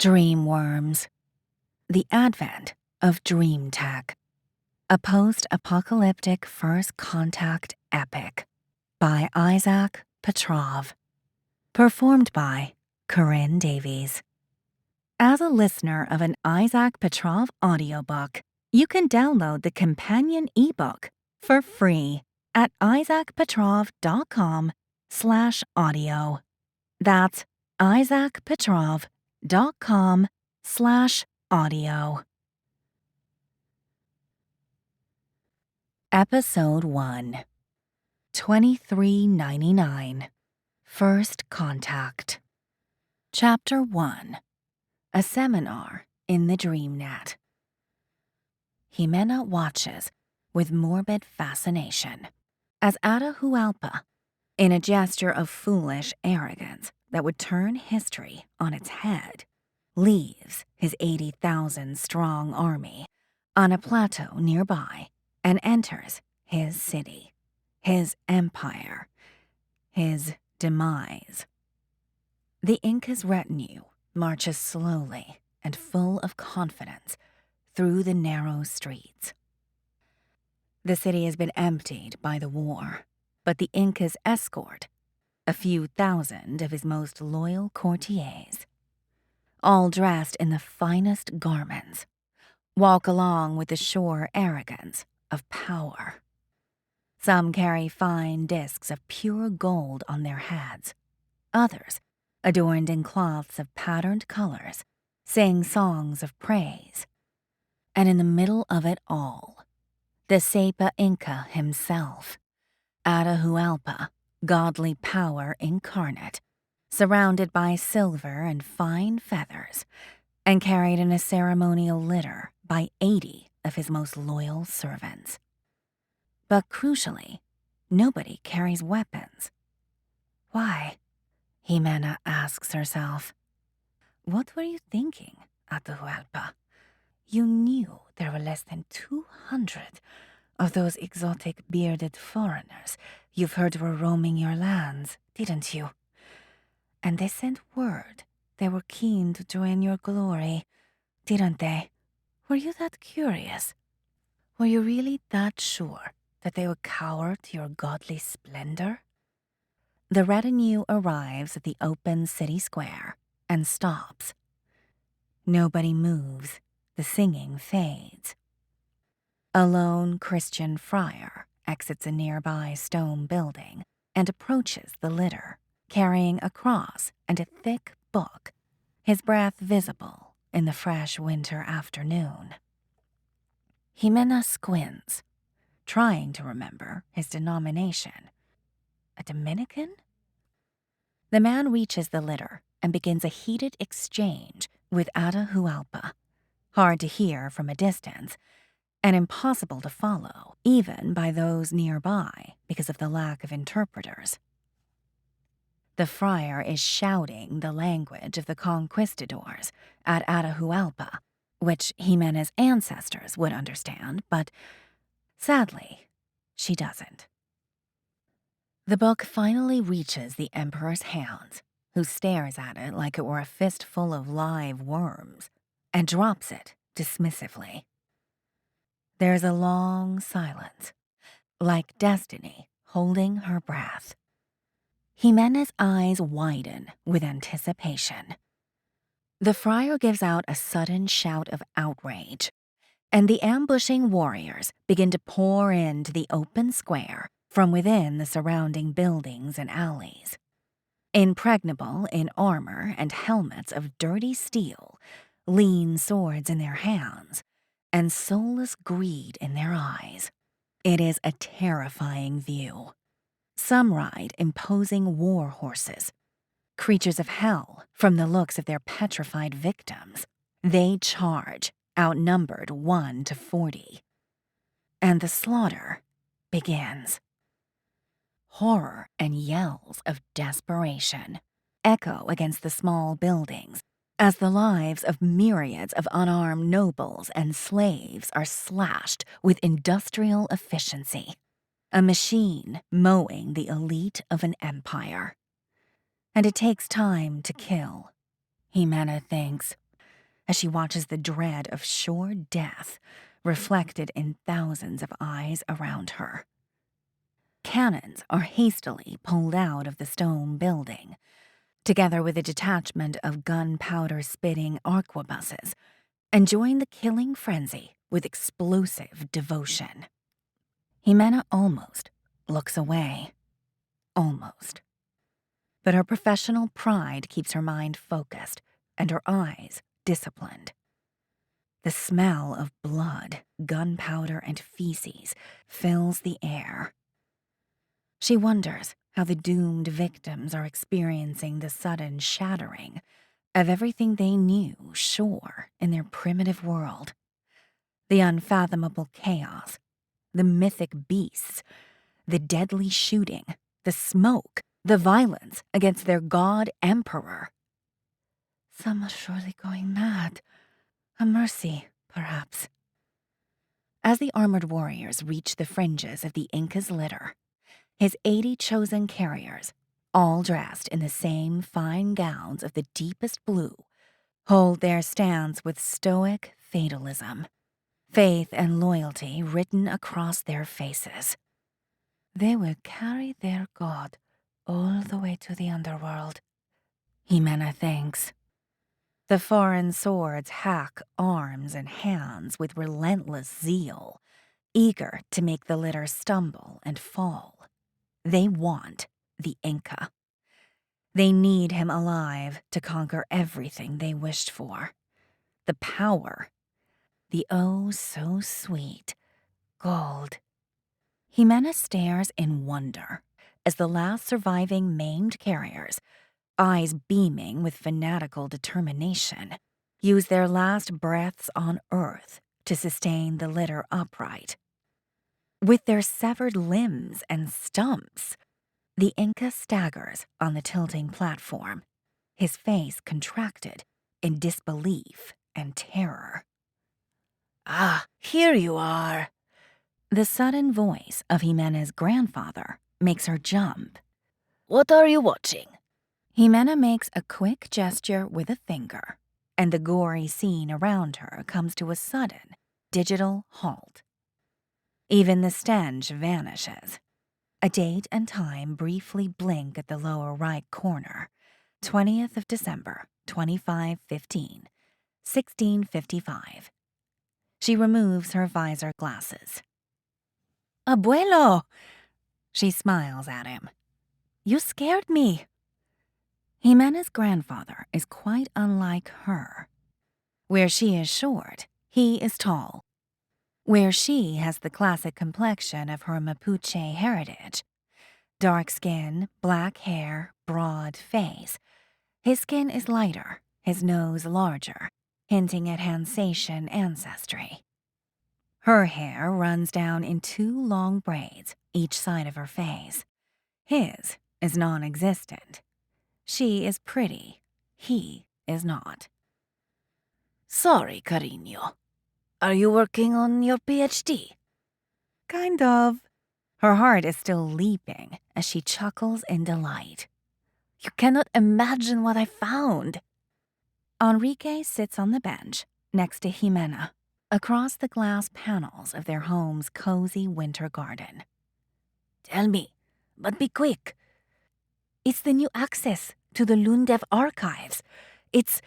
Dreamworms. The Advent of Dream Tech. A post-apocalyptic first contact epic by Isaac Petrov. Performed by Corinne Davies. As a listener of an Isaac Petrov audiobook, you can download the companion ebook for free at isaacpetrov.com/audio. That's isaacpetrov.com/audio. Episode 1. 2399. First Contact. Chapter 1. A Seminar in the DreamNet. Jimena watches with morbid fascination as Atahualpa, in a gesture of foolish arrogance that would turn history on its head, leaves his 80,000-strong army on a plateau nearby and enters his city, his empire, his demise. The Inca's retinue marches slowly and full of confidence through the narrow streets. The city has been emptied by the war, but the Inca's escort, a few thousand of his most loyal courtiers, all dressed in the finest garments, walk along with the sure arrogance of power. Some carry fine discs of pure gold on their heads. Others, adorned in cloths of patterned colors, sing songs of praise. And in the middle of it all, the Saipa Inca himself, Atahualpa, godly power incarnate, surrounded by silver and fine feathers, and carried in a ceremonial litter by 80 of his most loyal servants. But crucially, nobody carries weapons. Why? Jimena asks herself. What were you thinking, Atahualpa? You knew there were less than 200 of those exotic bearded foreigners you've heard were roaming your lands, didn't you? And they sent word they were keen to join your glory, didn't they? Were you that curious? Were you really that sure that they would cower to your godly splendor? The retinue arrives at the open city square and stops. Nobody moves. The singing fades. A lone Christian friar exits a nearby stone building and approaches the litter, carrying a cross and a thick book, his breath visible in the fresh winter afternoon. Jimena squints, trying to remember his denomination. A Dominican? The man reaches the litter and begins a heated exchange with Atahualpa, hard to hear from a distance, and impossible to follow, even by those nearby because of the lack of interpreters. The friar is shouting the language of the conquistadors at Atahualpa, which Jimena's ancestors would understand, but sadly, she doesn't. The book finally reaches the Emperor's hands, who stares at it like it were a fistful of live worms, and drops it dismissively. There's a long silence, like destiny holding her breath. Jimena's eyes widen with anticipation. The friar gives out a sudden shout of outrage, and the ambushing warriors begin to pour into the open square from within the surrounding buildings and alleys. Impregnable in armor and helmets of dirty steel, lean swords in their hands, and soulless greed in their eyes. It is a terrifying view. Some ride imposing war horses, creatures of hell from the looks of their petrified victims. They charge, outnumbered 1 to 40. And the slaughter begins. Horror and yells of desperation echo against the small buildings as the lives of myriads of unarmed nobles and slaves are slashed with industrial efficiency, a machine mowing the elite of an empire. And it takes time to kill. Jimena thinks, as she watches the dread of sure death reflected in thousands of eyes around her. Cannons are hastily pulled out of the stone building, together with a detachment of gunpowder-spitting arquebuses, and join the killing frenzy with explosive devotion. Jimena almost looks away. Almost. But her professional pride keeps her mind focused and her eyes disciplined. The smell of blood, gunpowder, and feces fills the air. She wonders how the doomed victims are experiencing the sudden shattering of everything they knew sure in their primitive world. The unfathomable chaos, the mythic beasts, the deadly shooting, the smoke, the violence against their god-emperor. Some are surely going mad. A mercy, perhaps. As the armored warriors reach the fringes of the Inca's litter, his 80 chosen carriers, all dressed in the same fine gowns of the deepest blue, hold their stance with stoic fatalism, faith and loyalty written across their faces. They will carry their god all the way to the underworld, Jimena thinks. The foreign swords hack arms and hands with relentless zeal, eager to make the litter stumble and fall. They want the Inca. They need him alive to conquer everything they wished for. The power, the oh-so-sweet gold. Jimena stares in wonder as the last surviving maimed carriers, eyes beaming with fanatical determination, use their last breaths on Earth to sustain the litter upright. With their severed limbs and stumps, the Inca staggers on the tilting platform, his face contracted in disbelief and terror. "Ah, here you are." The sudden voice of Jimena's grandfather makes her jump. "What are you watching?" Jimena makes a quick gesture with a finger, and the gory scene around her comes to a sudden, digital halt. Even the stench vanishes. A date and time briefly blink at the lower right corner. 20th of December, 2515, 1655. She removes her visor glasses. "Abuelo!" She smiles at him. "You scared me." Jimena's grandfather is quite unlike her. Where she is short, he is tall. Where she has the classic complexion of her Mapuche heritage, dark skin, black hair, broad face, his skin is lighter, his nose larger, hinting at Hansatian ancestry. Her hair runs down in 2 long braids each side of her face. His is non-existent. She is pretty. He is not. "Sorry, cariño. Are you working on your PhD?" "Kind of." Her heart is still leaping as she chuckles in delight. "You cannot imagine what I found." Enrique sits on the bench next to Jimena, across the glass panels of their home's cozy winter garden. "Tell me, but be quick." "It's the new access to the Lundev archives. It's...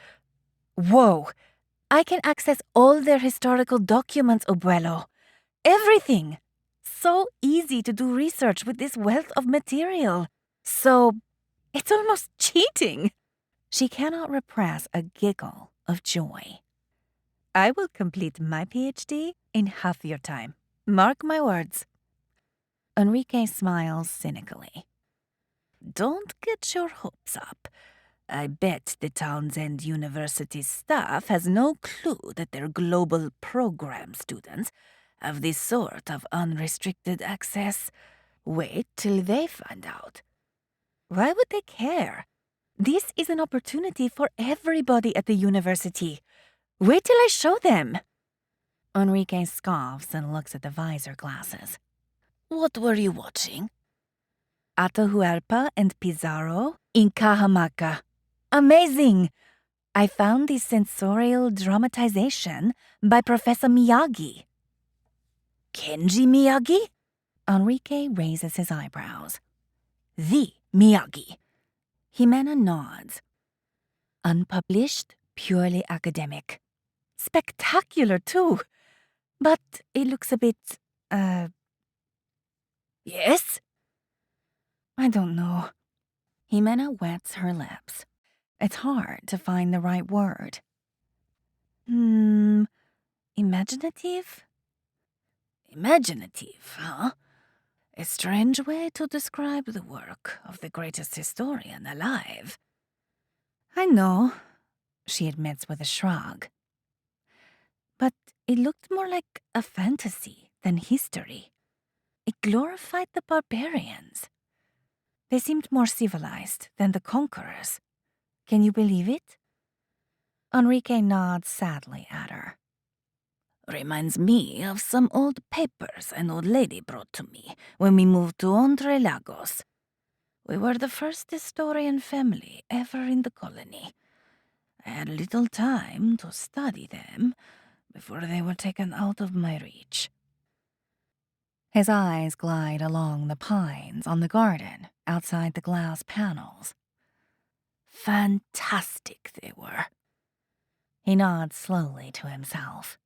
Whoa! I can access all their historical documents, abuelo. Everything! So easy to do research with this wealth of material. So, it's almost cheating." She cannot repress a giggle of joy. "I will complete my PhD in half your time. Mark my words." Enrique smiles cynically. "Don't get your hopes up. I bet the Townsend University staff has no clue that their global program students have this sort of unrestricted access. Wait till they find out." "Why would they care? This is an opportunity for everybody at the university. Wait till I show them." Enrique scoffs and looks at the visor glasses. "What were you watching?" "Atahualpa and Pizarro in Cajamarca. Amazing! I found the sensorial dramatization by Professor Miyagi. Kenji Miyagi? Enrique raises his eyebrows. The Miyagi. Jimena nods. Unpublished, purely academic. Spectacular, too. But it looks a bit, Yes? I don't know. Jimena wets her lips. It's hard to find the right word. Imaginative? Imaginative, huh? A strange way to describe the work of the greatest historian alive. I know, she admits with a shrug. But it looked more like a fantasy than history. It glorified the barbarians. They seemed more civilized than the conquerors. Can you believe it? Enrique nods sadly at her. Reminds me of some old papers an old lady brought to me when we moved to Entre Lagos. We were the first historian family ever in the colony. I had little time to study them before they were taken out of my reach. His eyes glide along the pines on the garden outside the glass panels. Fantastic they were. He nods slowly to himself.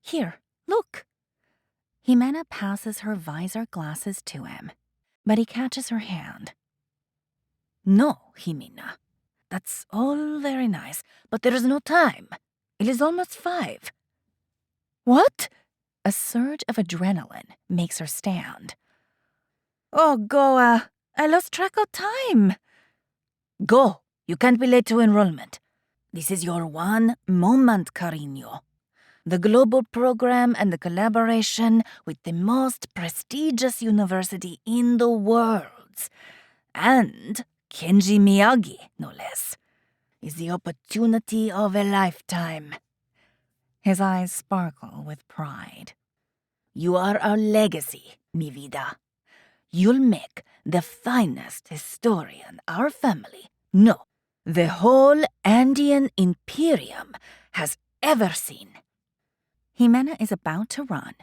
Here, look. Jimena passes her visor glasses to him, but he catches her hand. No, Jimena. That's all very nice, but there is no time. It is almost 5. What? A surge of adrenaline makes her stand. Oh, Goa, I lost track of time. Go. You can't be late to enrollment. This is your one moment, cariño. The global program and the collaboration with the most prestigious university in the world. And Kenji Miyagi, no less, is the opportunity of a lifetime. His eyes sparkle with pride. You are our legacy, mi vida. You'll make the finest historian our family, no, the whole Andean Imperium has ever seen. Jimena is about to run,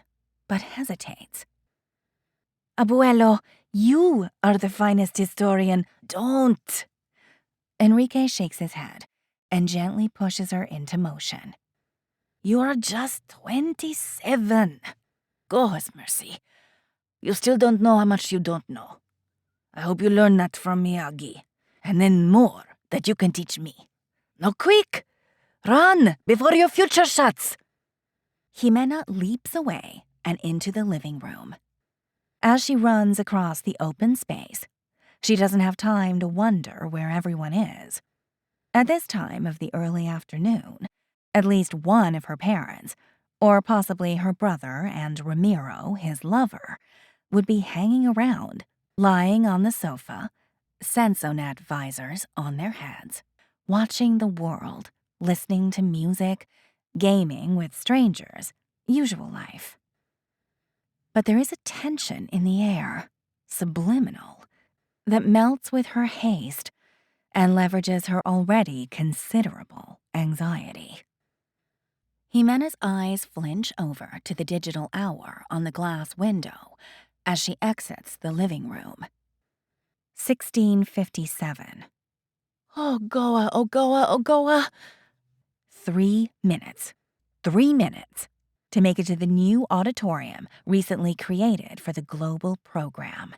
but hesitates. Abuelo, you are the finest historian. Don't. Enrique shakes his head and gently pushes her into motion. You are just 27. God's mercy. You still don't know how much you don't know. I hope you learn that from Miyagi, and then more that you can teach me. Now quick! Run before your future shuts! Jimena leaps away and into the living room. As she runs across the open space, she doesn't have time to wonder where everyone is. At this time of the early afternoon, at least one of her parents, or possibly her brother and Ramiro, his lover, would be hanging around, lying on the sofa, Sensonet visors on their heads, watching the world, listening to music, gaming with strangers, usual life. But there is a tension in the air, subliminal, that melts with her haste and leverages her already considerable anxiety. Jimena's eyes flinch over to the digital hour on the glass window as she exits the living room. 16:57. Oh, Goa, oh, Goa, oh, Goa. 3 minutes. 3 minutes to make it to the new auditorium recently created for the global program.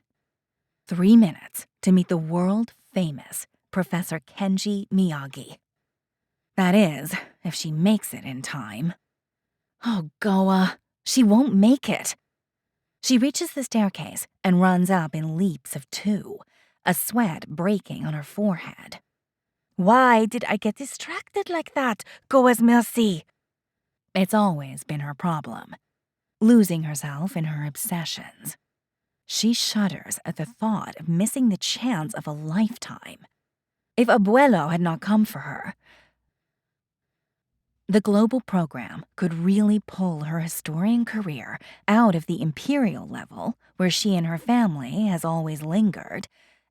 3 minutes to meet the world-famous Professor Kenji Miyagi. That is, if she makes it in time. Oh, Goa, she won't make it. She reaches the staircase and runs up in leaps of 2, a sweat breaking on her forehead. Why did I get distracted like that, Goa's mercy? It's always been her problem, losing herself in her obsessions. She shudders at the thought of missing the chance of a lifetime. If Abuelo had not come for her, the global program could really pull her historian career out of the imperial level, where she and her family has always lingered,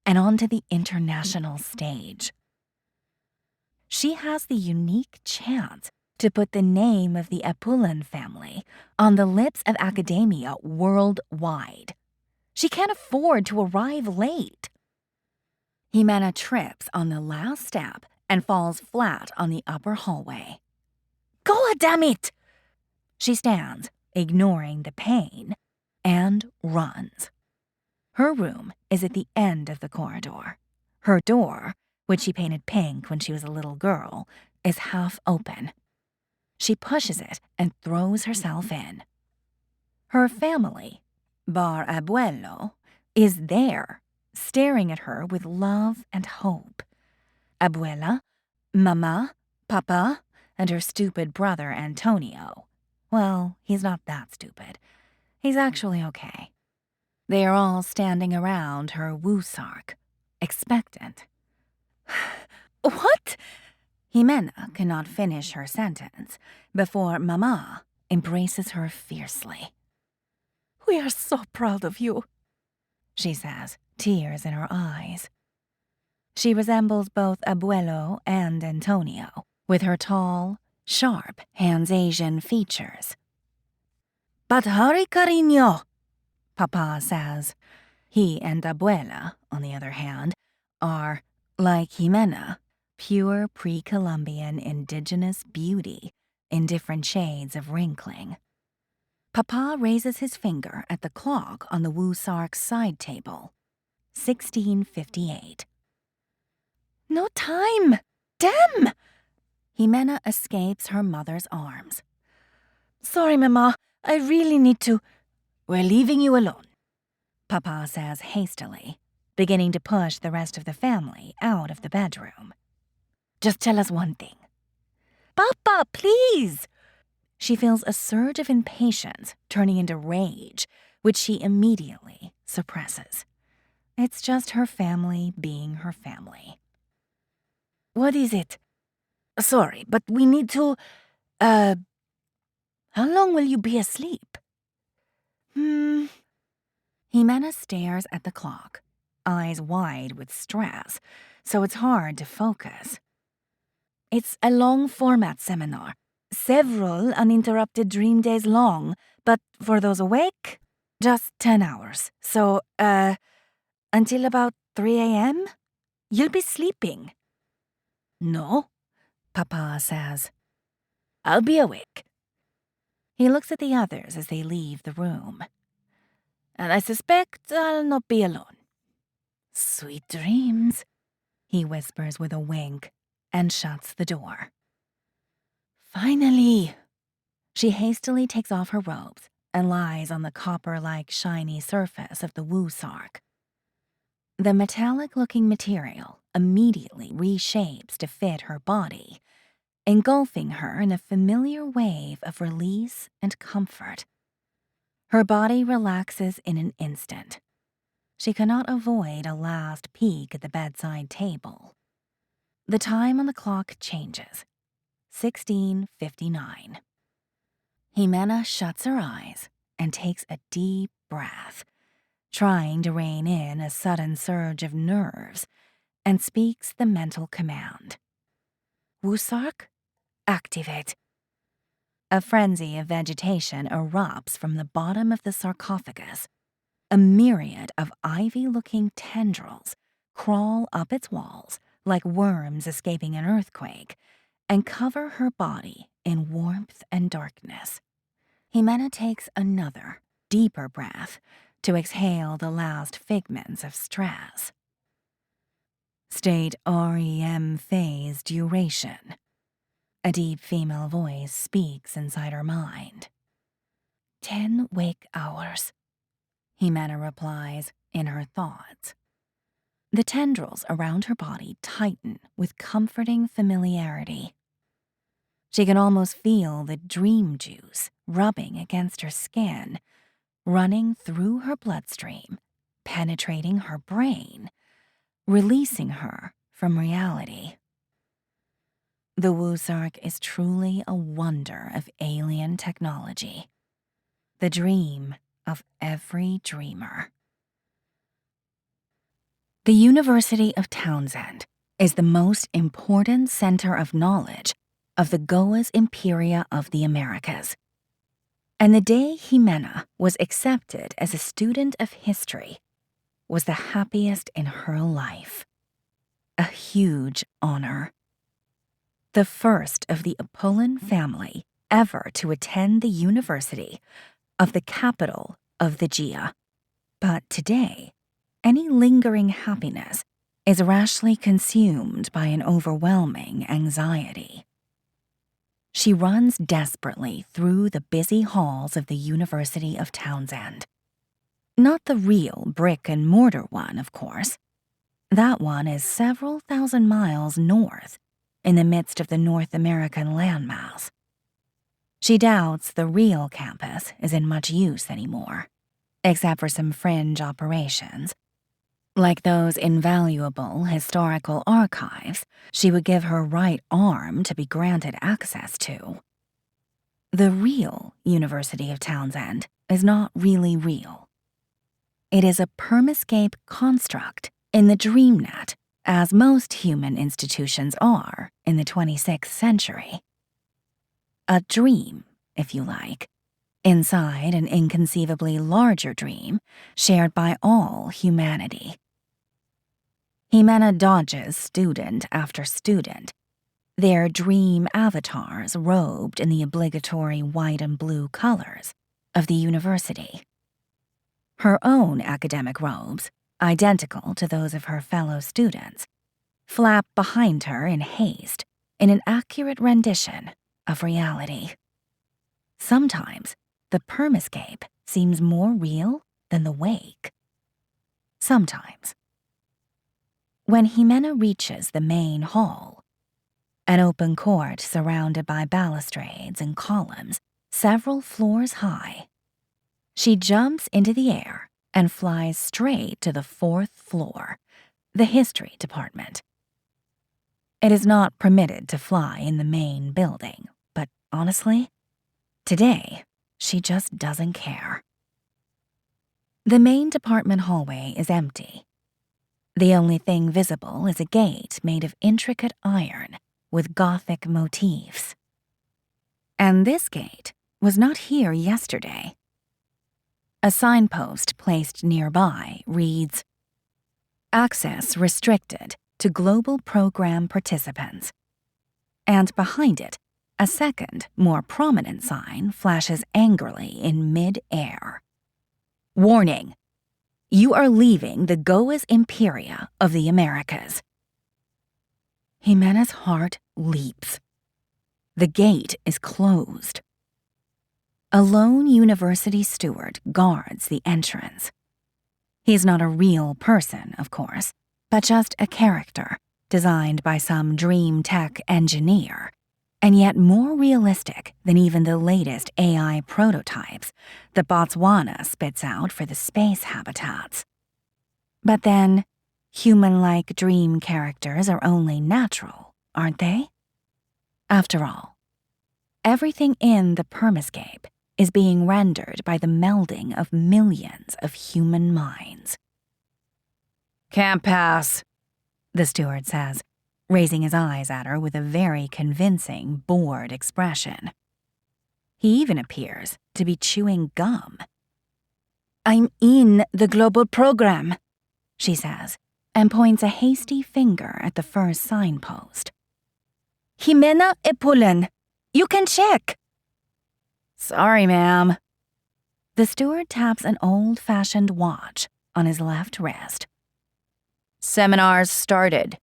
and onto the international stage. she has the unique chance to put the name of the Apulan family on the lips of academia worldwide. She can't afford to arrive late. Jimena trips on the last step and falls flat on the upper hallway. God damn it! She stands, ignoring the pain, and runs. Her room is at the end of the corridor. Her door, which she painted pink when she was a little girl, is half open. She pushes it and throws herself in. Her family, bar abuelo, is there, staring at her with love and hope. Abuela, Mama, Papa, and her stupid brother Antonio. Well, he's not that stupid. He's actually okay. They are all standing around her woosark, expectant. What? Jimena cannot finish her sentence before Mama embraces her fiercely. We are so proud of you, she says, tears in her eyes. She resembles both Abuelo and Antonio, with her tall, sharp, Hans-Asian features. But hurry, cariño, Papa says. He and Abuela, on the other hand, are, like Jimena, pure pre-Columbian indigenous beauty in different shades of wrinkling. Papa raises his finger at the clock on the woosark's side table. 16:58. No time! Damn! Jimena escapes her mother's arms. Sorry, Mama, I really need to. We're leaving you alone, Papa says hastily, beginning to push the rest of the family out of the bedroom. Just tell us one thing. Papa, please! She feels a surge of impatience turning into rage, which she immediately suppresses. It's just her family being her family. What is it? Sorry, but we need to, How long will you be asleep? Jimena stares at the clock, eyes wide with stress, so it's hard to focus. It's a long-format seminar, several uninterrupted dream days long, but for those awake, just 10 hours. So, until about 3 a.m., you'll be sleeping. No, Papa says. I'll be awake. He looks at the others as they leave the room. And I suspect I'll not be alone. Sweet dreams, he whispers with a wink and shuts the door. Finally! She hastily takes off her robes and lies on the copper-like shiny surface of the woosark. The metallic-looking material immediately reshapes to fit her body, engulfing her in a familiar wave of release and comfort. Her body relaxes in an instant. She cannot avoid a last peek at the bedside table. The time on the clock changes. 16:59. Jimena shuts her eyes and takes a deep breath, trying to rein in a sudden surge of nerves, and speaks the mental command. Woosark, activate. A frenzy of vegetation erupts from the bottom of the sarcophagus. A myriad of ivy-looking tendrils crawl up its walls like worms escaping an earthquake and cover her body in warmth and darkness. Jimena takes another, deeper breath to exhale the last figments of stress. State REM phase duration. A deep female voice speaks inside her mind. 10 wake hours, Jimena replies in her thoughts. The tendrils around her body tighten with comforting familiarity. She can almost feel the dream juice rubbing against her skin, running through her bloodstream, penetrating her brain, releasing her from reality. The woosark is truly a wonder of alien technology, the dream of every dreamer. The University of Townsend, is the most important center of knowledge of the Goas Imperia of the Americas. And the day Ximena was accepted as a student of history was the happiest in her life. A huge honor. The first of the Apollon family ever to attend the University of the capital of the Gia. But today, any lingering happiness is rashly consumed by an overwhelming anxiety. She runs desperately through the busy halls of the University of Townsend. Not the real brick-and-mortar one, of course. That one is several thousand miles north, in the midst of the North American landmass. She doubts the real campus is in much use anymore, except for some fringe operations, like those invaluable historical archives she would give her right arm to be granted access to. The real University of Townsend is not really real. It is a permascape construct in the DreamNet, as most human institutions are in the 26th century. A dream, if you like, inside an inconceivably larger dream shared by all humanity. Ximena dodges student after student, their dream avatars robed in the obligatory white and blue colors of the university. Her own academic robes, identical to those of her fellow students, flap behind her in haste in an accurate rendition of reality. Sometimes the permascape seems more real than the wake. Sometimes. When Ximena reaches the main hall, an open court surrounded by balustrades and columns several floors high, she jumps into the air and flies straight to the 4th floor, the history department. It is not permitted to fly in the main building, but honestly, today, she just doesn't care. The main department hallway is empty. The only thing visible is a gate made of intricate iron with Gothic motifs. And this gate was not here yesterday. A signpost placed nearby reads, "Access restricted to global program participants." And behind it, a second, more prominent sign flashes angrily in mid-air. "Warning! You are leaving the Goas Imperia of the Americas." Ximena's heart leaps. The gate is closed. A lone university steward guards the entrance. He's not a real person, of course, but just a character designed by some dream tech engineer, and yet more realistic than even the latest AI prototypes that Botswana spits out for the space habitats. But then, human-like dream characters are only natural, aren't they? After all, everything in the permascape is being rendered by the melding of millions of human minds. "Can't pass," the steward says, raising his eyes at her with a very convincing, bored expression. He even appears to be chewing gum. "I'm in the global program," she says, and points a hasty finger at the first signpost. "Ximena Apollon, you can check." "Sorry, ma'am." The steward taps an old-fashioned watch on his left wrist. "Seminars started."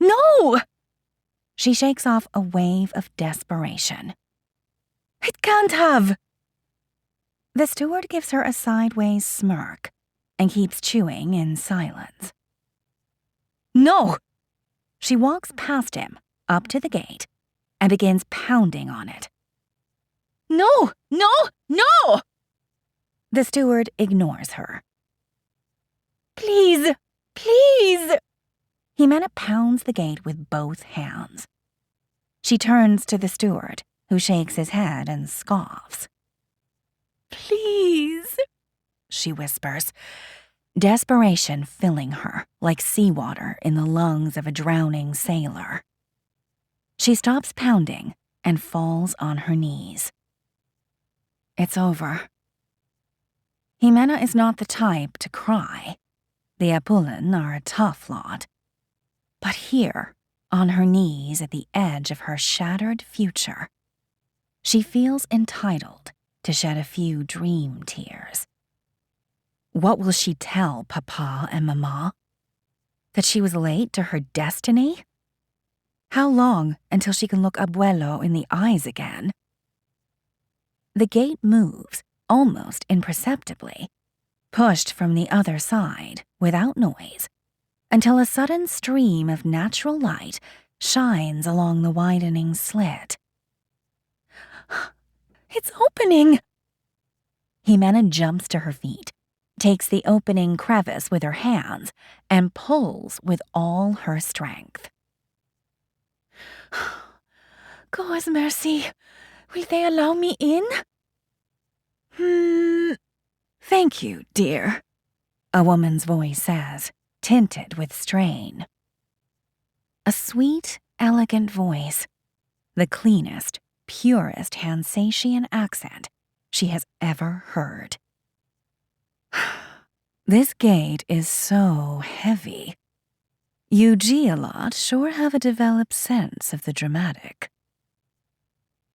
"No!" She shakes off a wave of desperation. "It can't have." The steward gives her a sideways smirk and keeps chewing in silence. "No!" She walks past him, up to the gate, and begins pounding on it. "No! No! No!" The steward ignores her. "Please! Please!" Ximena pounds the gate with both hands. She turns to the steward, who shakes his head and scoffs. "Please," she whispers, desperation filling her like seawater in the lungs of a drowning sailor. She stops pounding and falls on her knees. It's over. Jimena is not the type to cry. The Apulen are a tough lot. But here, on her knees at the edge of her shattered future, she feels entitled to shed a few dream tears. What will she tell Papa and Mama? That she was late to her destiny? How long until she can look Abuelo in the eyes again? The gate moves, almost imperceptibly, pushed from the other side without noise, until a sudden stream of natural light shines along the widening slit. It's opening! Jimena jumps to her feet, takes the opening crevice with her hands, and pulls with all her strength. God's mercy, will they allow me in? Thank you, dear, a woman's voice says, tinted with strain. A sweet, elegant voice, the cleanest, purest Hansatian accent she has ever heard. This gate is so heavy. You G-a-lot sure have a developed sense of the dramatic.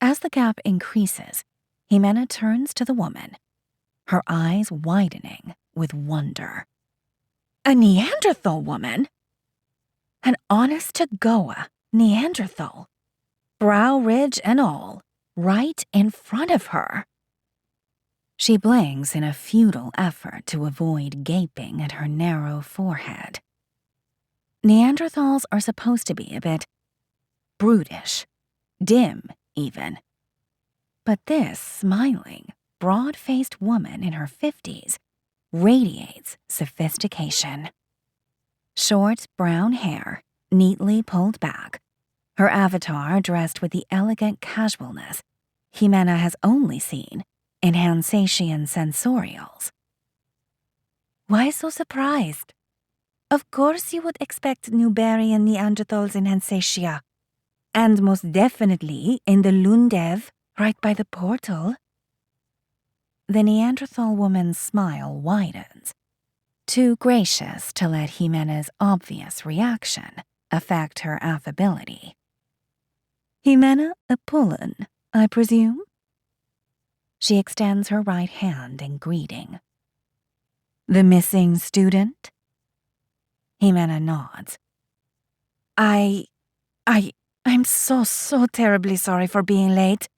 As the gap increases, Jimena turns to the woman, her eyes widening with wonder. A Neanderthal woman? An honest-to-Goa Neanderthal. Brow ridge and all, right in front of her. She blinks in a futile effort to avoid gaping at her narrow forehead. Neanderthals are supposed to be a bit brutish, dim even. But this smiling, broad-faced woman in her 50s radiates sophistication. Short brown hair, neatly pulled back, her avatar dressed with the elegant casualness Jimena has only seen in Hansatian sensorials. Why so surprised? Of course you would expect Nubarian Neanderthals in Hansatia, and most definitely in the Lundev, right by the portal. The Neanderthal woman's smile widens, too gracious to let Jimena's obvious reaction affect her affability. Jimena Apulen, I presume? She extends her right hand in greeting. The missing student? Jimena nods. I'm so terribly sorry for being late.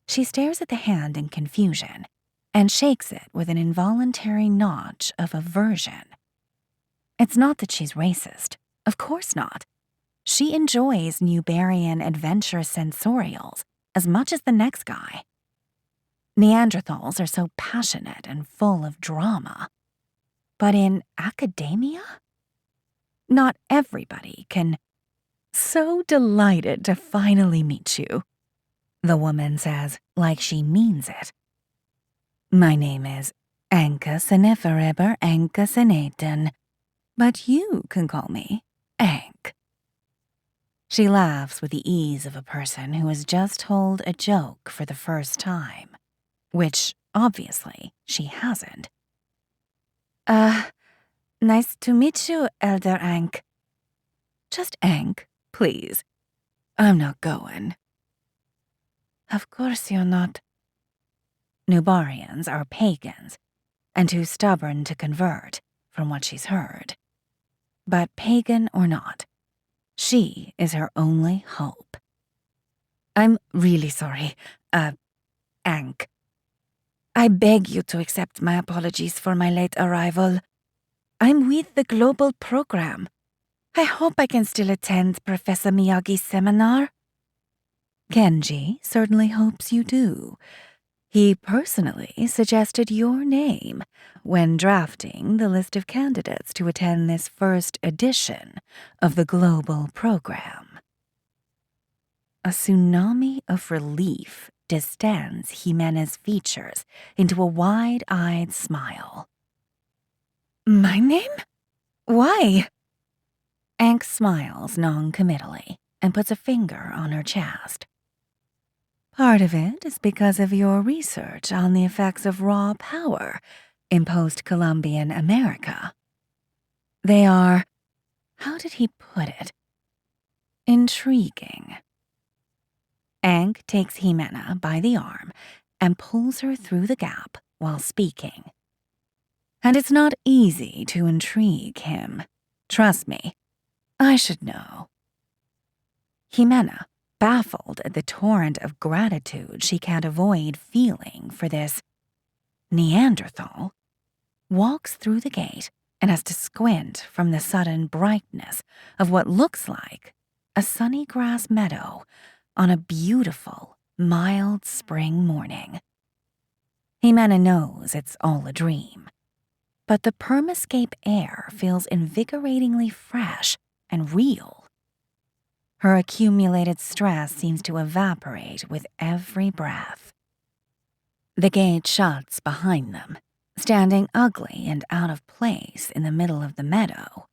She stares at the hand in confusion and shakes it with an involuntary notch of aversion. It's not that she's racist. Of course not. She enjoys Nubarian adventure sensorials as much as the next guy. Neanderthals are so passionate and full of drama. But in academia? Not everybody can. So delighted to finally meet you, the woman says, like she means it. My name is Anka Senefereber Anka Senaten, but you can call me Ank. She laughs with the ease of a person who has just told a joke for the first time, which, obviously, she hasn't. Nice to meet you, Elder Ank. Just Ank, please. I'm not going. Of course you're not. Nubarians are pagans, and too stubborn to convert, from what she's heard. But pagan or not, she is her only hope. I'm really sorry, Ank. I beg you to accept my apologies for my late arrival. I'm with the global program. I hope I can still attend Professor Miyagi's seminar. Kenji certainly hopes you do. He personally suggested your name when drafting the list of candidates to attend this first edition of the global program. A tsunami of relief distends Jimena's features into a wide-eyed smile. My name? Why? Ankh smiles non-committally and puts a finger on her chest. Part of it is because of your research on the effects of raw power in post-Columbian America. They are, how did he put it? Intriguing. Ankh takes Ximena by the arm and pulls her through the gap while speaking. And it's not easy to intrigue him. Trust me, I should know. Ximena, baffled at the torrent of gratitude she can't avoid feeling for this Neanderthal, walks through the gate and has to squint from the sudden brightness of what looks like a sunny grass meadow on a beautiful, mild spring morning. Ximena knows it's all a dream, but the permascape air feels invigoratingly fresh and real. Her accumulated stress seems to evaporate with every breath. The gate shuts behind them, standing ugly and out of place in the middle of the meadow,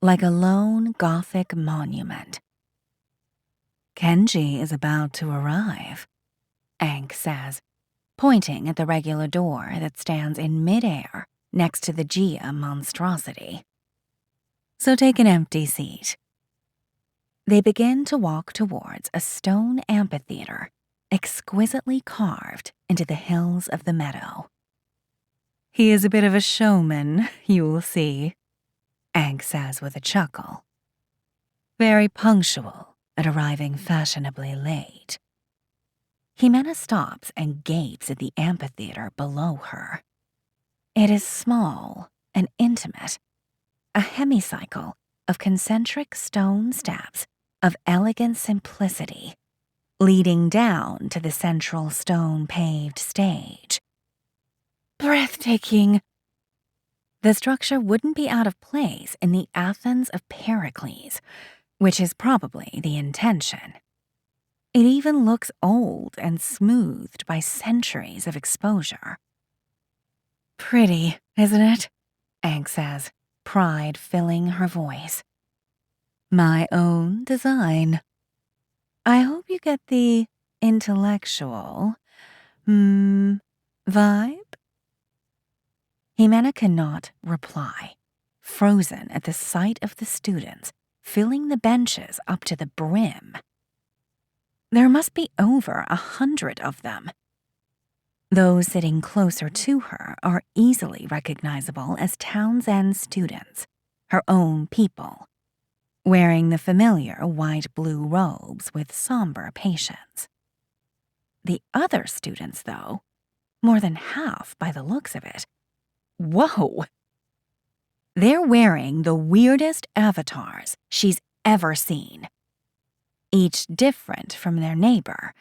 like a lone Gothic monument. Kenji is about to arrive, Ankh says, pointing at the regular door that stands in midair next to the Gia monstrosity. So take an empty seat. They begin to walk towards a stone amphitheater exquisitely carved into the hills of the meadow. He is a bit of a showman, you will see, Ankh says with a chuckle. Very punctual at arriving fashionably late. Ximena stops and gapes at the amphitheater below her. It is small and intimate, a hemicycle of concentric stone steps of elegant simplicity, leading down to the central stone-paved stage. Breathtaking. The structure wouldn't be out of place in the Athens of Pericles, which is probably the intention. It even looks old and smoothed by centuries of exposure. Pretty, isn't it? Ankh says, pride filling her voice. My own design. I hope you get the intellectual, vibe? Ximena cannot reply, frozen at the sight of the students filling the benches up to the brim. There must be over 100 of them. Those sitting closer to her are easily recognizable as Townsend students, her own people, wearing the familiar white-blue robes with somber patience. The other students, though, more than half by the looks of it, whoa! They're wearing the weirdest avatars she's ever seen. Each different from their neighbor,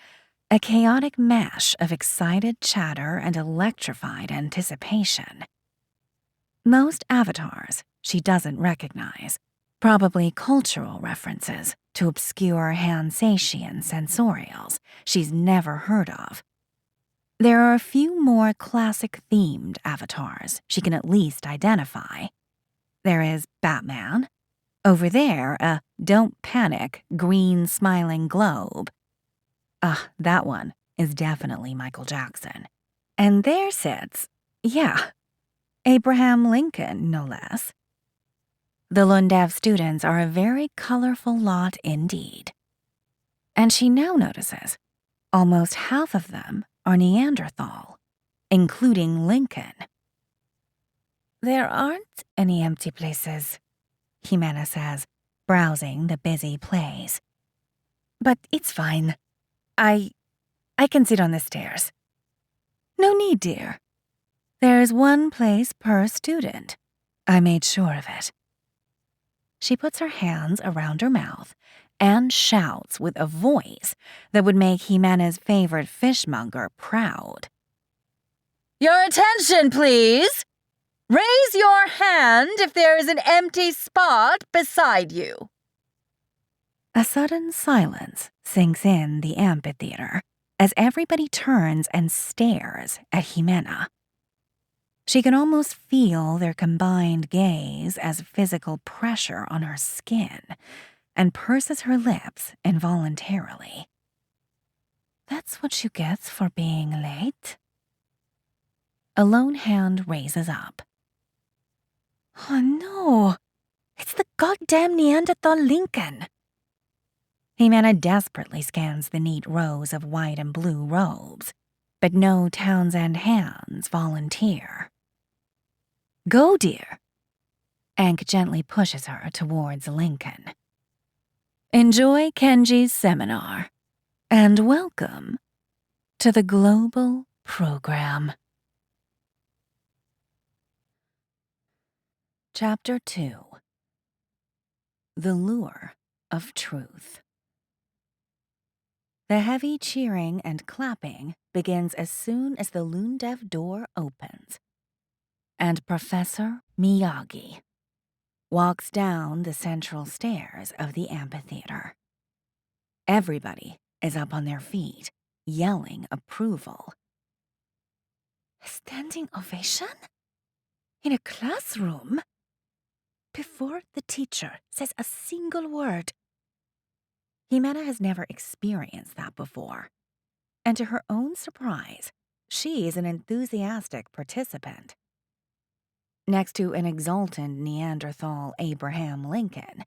a chaotic mash of excited chatter and electrified anticipation. Most avatars she doesn't recognize, probably cultural references to obscure Hansatian sensorials she's never heard of. There are a few more classic-themed avatars she can at least identify. There is Batman. Over there, a don't panic green smiling globe. That one is definitely Michael Jackson. And there sits, Abraham Lincoln, no less. The Lundev students are a very colorful lot indeed. And she now notices almost half of them are Neanderthal, including Lincoln. There aren't any empty places, Ximena says, browsing the busy place. But it's fine. I can sit on the stairs. No need, dear. There's one place per student. I made sure of it. She puts her hands around her mouth and shouts with a voice that would make Ximena's favorite fishmonger proud. Your attention, please! Raise your hand if there is an empty spot beside you. A sudden silence sinks in the amphitheater as everybody turns and stares at Ximena. She can almost feel their combined gaze as physical pressure on her skin and purses her lips involuntarily. That's what you get for being late? A lone hand raises up. Oh no, it's the goddamn Neanderthal Lincoln. Jimena desperately scans the neat rows of white and blue robes, but no Townsend hands volunteer. Go, dear. Ank gently pushes her towards Lincoln. Enjoy Kenji's seminar, and welcome to the Global Program. Chapter 2. The Lure of Truth. The heavy cheering and clapping begins as soon as the Lundev door opens, and Professor Miyagi walks down the central stairs of the amphitheater. Everybody is up on their feet, yelling approval. A standing ovation? In a classroom? Before the teacher says a single word. Jimena has never experienced that before, and to her own surprise, she is an enthusiastic participant. Next to an exultant Neanderthal Abraham Lincoln,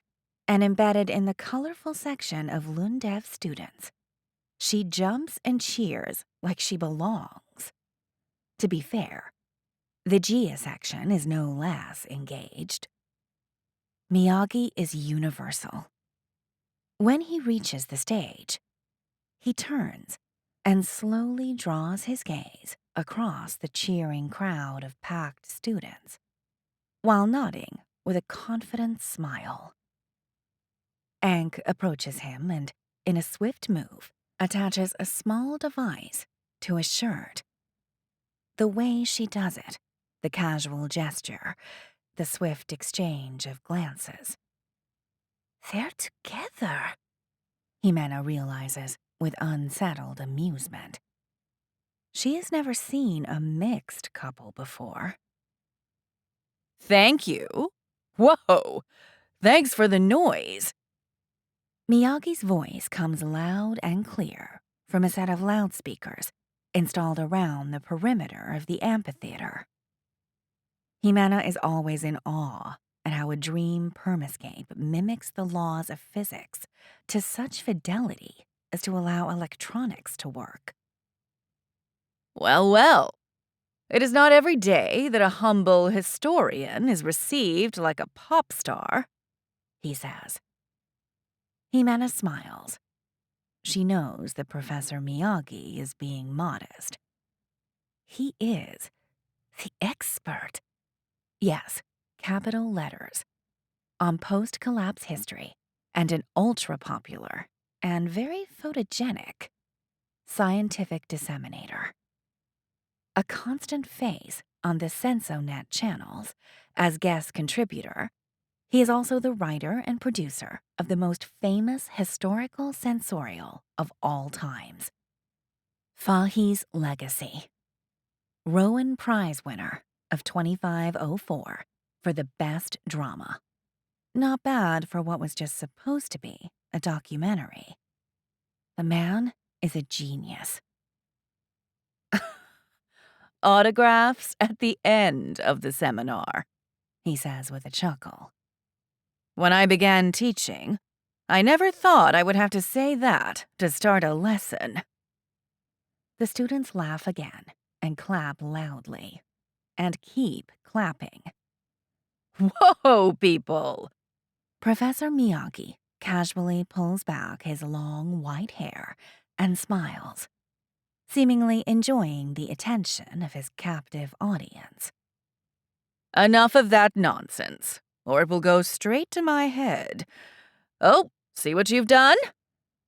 and embedded in the colorful section of Lundev students, she jumps and cheers like she belongs. To be fair, the Gia section is no less engaged. Miyagi is universal. When he reaches the stage, he turns and slowly draws his gaze across the cheering crowd of packed students, while nodding with a confident smile. Ank approaches him and, in a swift move, attaches a small device to his shirt. The way she does it, the casual gesture, the swift exchange of glances. They're together, Jimena realizes with unsettled amusement. She has never seen a mixed couple before. Thank you. Whoa, thanks for the noise. Miyagi's voice comes loud and clear from a set of loudspeakers installed around the perimeter of the amphitheater. Jimena is always in awe at how a dream permascape mimics the laws of physics to such fidelity as to allow electronics to work. Well, well, it is not every day that a humble historian is received like a pop star, he says. Jimena smiles. She knows that Professor Miyagi is being modest. He is the expert. Yes, capital letters. On post-collapse history and an ultra-popular and very photogenic scientific disseminator. A constant face on the Sensonet channels as guest contributor, he is also the writer and producer of the most famous historical sensorial of all times, Fahi's Legacy. Rowan Prize winner of 2504 for the best drama. Not bad for what was just supposed to be a documentary. The man is a genius. Autographs at the end of the seminar, he says with a chuckle. When I began teaching, I never thought I would have to say that to start a lesson. The students laugh again and clap loudly, and keep clapping. Whoa, people! Professor Miyagi casually pulls back his long white hair and smiles, seemingly enjoying the attention of his captive audience. Enough of that nonsense, or it will go straight to my head. Oh, see what you've done?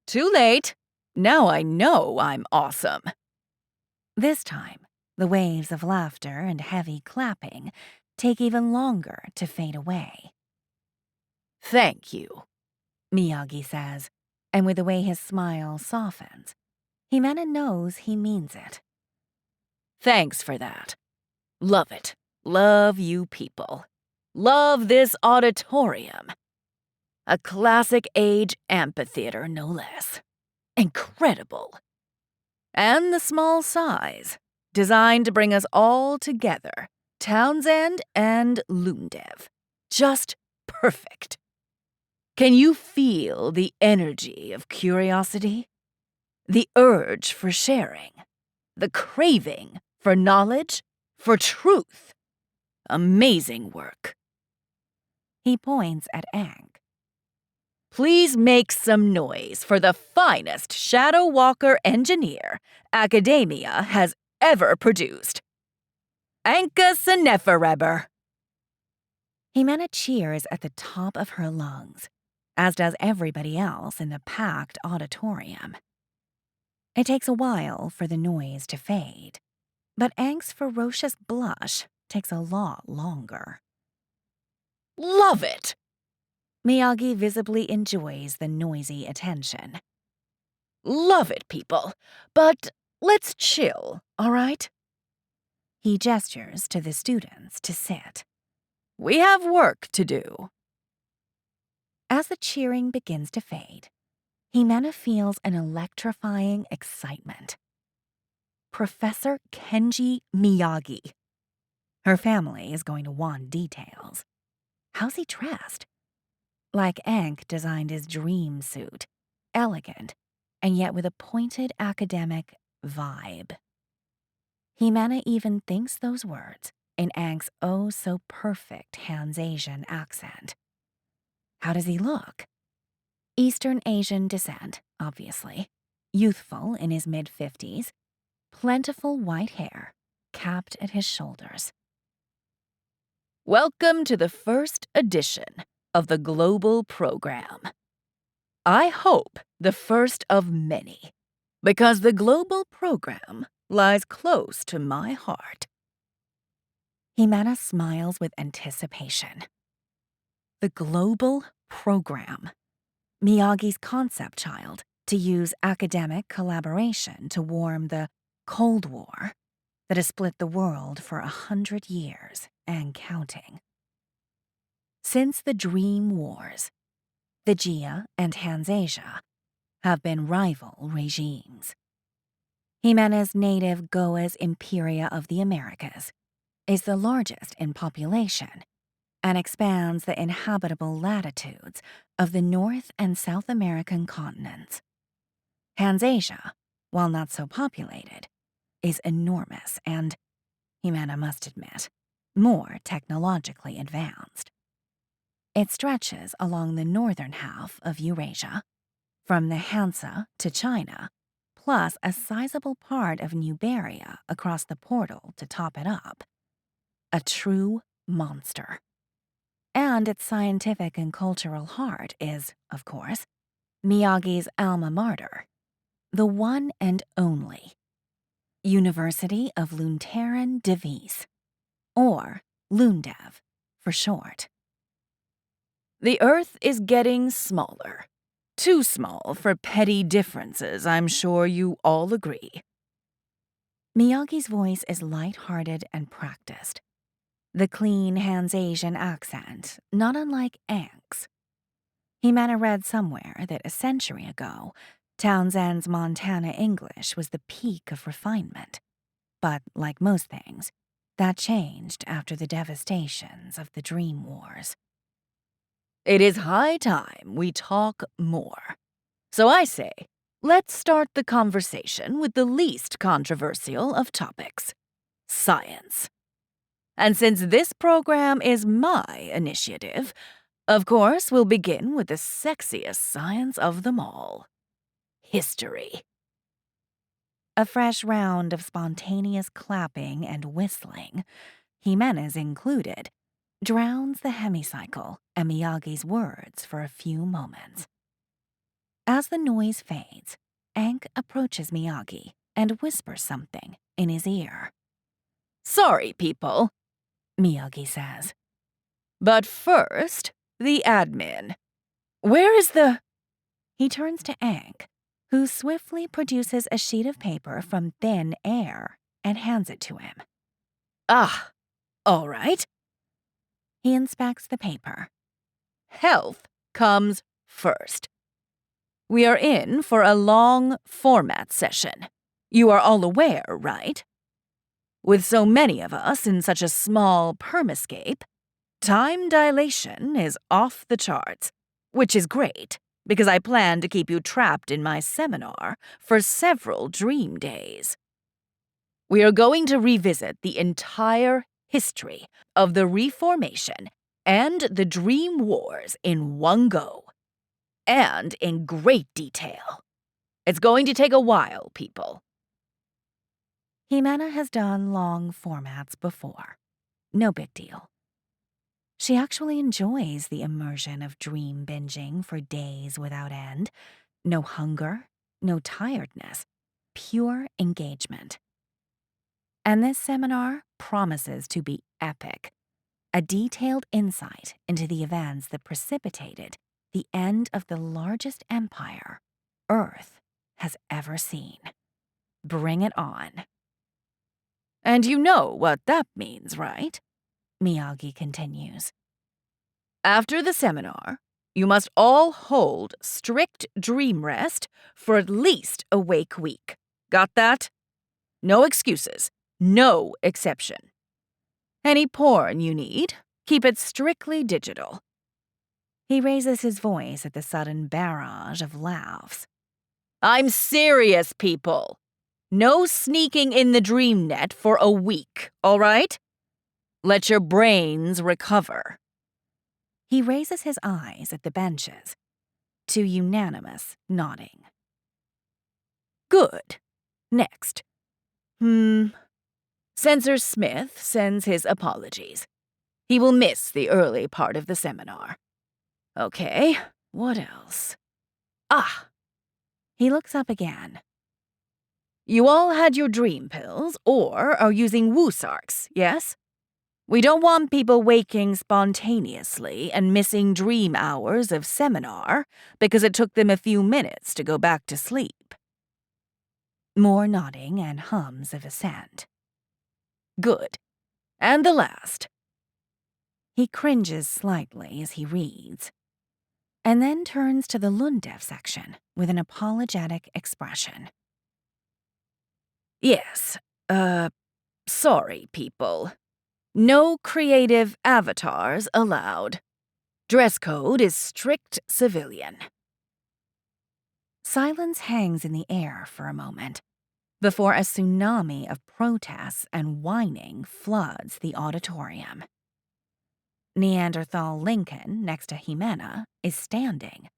Too late. Now I know I'm awesome. This time, the waves of laughter and heavy clapping take even longer to fade away. Thank you, Miyagi says, and with the way his smile softens, Jimena knows he means it. Thanks for that. Love it. Love you people. Love this auditorium. A classic age amphitheater, no less. Incredible. And the small size, designed to bring us all together, Townsend and Lundev. Just perfect. Can you feel the energy of curiosity? The urge for sharing? The craving for knowledge? For truth? Amazing work. He points at Aang. Please make some noise for the finest Shadow Walker engineer Academia has ever produced. Anka Senefereber. Himena cheers at the top of her lungs, as does everybody else in the packed auditorium. It takes a while for the noise to fade, but Aang's ferocious blush takes a lot longer. Love it! Miyagi visibly enjoys the noisy attention. Love it, people, but let's chill, all right? He gestures to the students to sit. We have work to do. As the cheering begins to fade, Himena feels an electrifying excitement. Professor Kenji Miyagi. Her family is going to want details. How's he dressed? Like Aang designed his dream suit, elegant, and yet with a pointed academic vibe. Himena even thinks those words in Aang's oh-so-perfect Hans-Asian accent. How does he look? Eastern Asian descent, obviously. Youthful in his mid-50s. Plentiful white hair, capped at his shoulders. Welcome to the first edition of the Global Program. I hope the first of many, because the Global Program lies close to my heart. Himena smiles with anticipation. The Global Program. Miyagi's concept child to use academic collaboration to warm the Cold War that has split the world for 100 years and counting. Since the Dream Wars, the Jia and Hans-Asia have been rival regimes. Himena's native Goa's Imperia of the Americas is the largest in population and expands the inhabitable latitudes of the North and South American continents. Hans-Asia, while not so populated, is enormous and, Himena must admit, more technologically advanced. It stretches along the northern half of Eurasia, from the Hansa to China, plus a sizable part of Nuberia across the portal to top it up. A true monster. And its scientific and cultural heart is, of course, Miyagi's alma mater, the one and only University of Luntaran Devis, or Lundev for short. The Earth is getting smaller. Too small for petty differences, I'm sure you all agree. Miyagi's voice is light-hearted and practiced. The clean Hans-Asian accent, not unlike Aang's. Himena read somewhere that a century ago, Townsend's Montana English was the peak of refinement. But, like most things, that changed after the devastations of the Dream Wars. It is high time we talk more. So I say, let's start the conversation with the least controversial of topics, science. And since this program is my initiative, of course we'll begin with the sexiest science of them all, history. A fresh round of spontaneous clapping and whistling, Himena's included, drowns the hemicycle and Miyagi's words for a few moments. As the noise fades, Aang approaches Miyagi and whispers something in his ear. Sorry, people, Miyagi says. But first, the admin. Where is the... He turns to Aang, who swiftly produces a sheet of paper from thin air and hands it to him. Ah, All right. He inspects the paper. Health comes first. We are in for a long format session. You are all aware, right? With so many of us in such a small permascape, time dilation is off the charts, which is great because I plan to keep you trapped in my seminar for several dream days. We are going to revisit the entire history of the Reformation and the Dream Wars in one go, and in great detail. It's going to take a while, people. Jimena has done long formats before. No big deal. She actually enjoys the immersion of dream binging for days without end. No hunger, no tiredness, pure engagement. And this seminar promises to be epic. A detailed insight into the events that precipitated the end of the largest empire Earth has ever seen. Bring it on. And you know what that means, right? Miyagi continues. After the seminar, you must all hold strict dream rest for at least a wake week. Got that? No excuses. No exception. Any porn you need, keep it strictly digital. He raises his voice at the sudden barrage of laughs. I'm serious, people. No sneaking in the dream net for a week, all right? Let your brains recover. He raises his eyes at the benches, to unanimous nodding. Good. Next. Censor Smith sends his apologies. He will miss the early part of the seminar. Okay, what else? He looks up again. You all had your dream pills or are using Woosarks, yes? We don't want people waking spontaneously and missing dream hours of seminar because it took them a few minutes to go back to sleep. More nodding and hums of assent. Good. And the last. He cringes slightly as he reads, and then turns to the Lundev section with an apologetic expression. Yes, sorry, people. No creative avatars allowed. Dress code is strict civilian. Silence hangs in the air for a moment before a tsunami of protests and whining floods the auditorium. Neanderthal Lincoln, next to Jimena, is standing,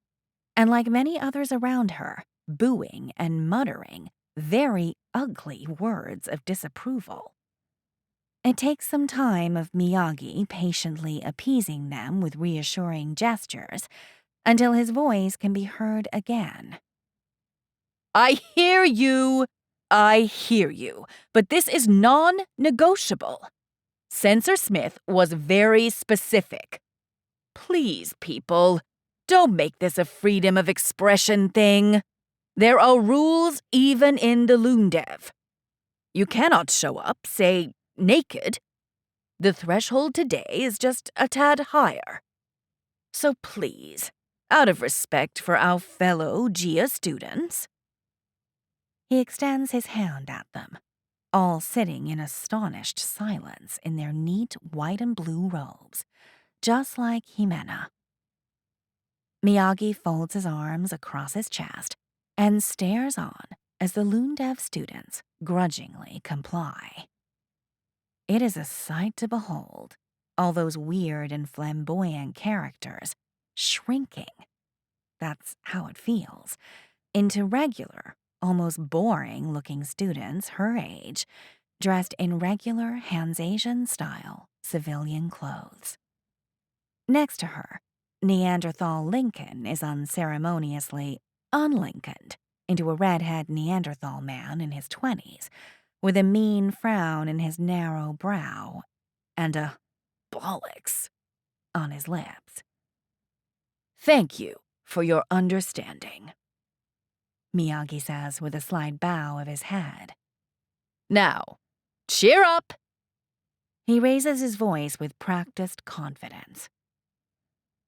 and like many others around her, booing and muttering very ugly words of disapproval. It takes some time of Miyagi patiently appeasing them with reassuring gestures until his voice can be heard again. I hear you, but this is non-negotiable. Censor Smith was very specific. Please, people, don't make this a freedom of expression thing. There are rules even in the Lundev. You cannot show up, say, naked. The threshold today is just a tad higher. So please, out of respect for our fellow GIA students. He extends his hand at them, all sitting in astonished silence in their neat white and blue robes, just like Jimena. Miyagi folds his arms across his chest and stares on as the Lundev students grudgingly comply. It is a sight to behold, all those weird and flamboyant characters shrinking, that's how it feels, into regular, almost boring-looking students her age, dressed in regular Hans-Asian-style civilian clothes. Next to her, Neanderthal Lincoln is unceremoniously unlincolned into a redhead Neanderthal man in his 20s, with a mean frown in his narrow brow and a bollocks on his lips. Thank you for your understanding, Miyagi says with a slight bow of his head. Now, cheer up! He raises his voice with practiced confidence.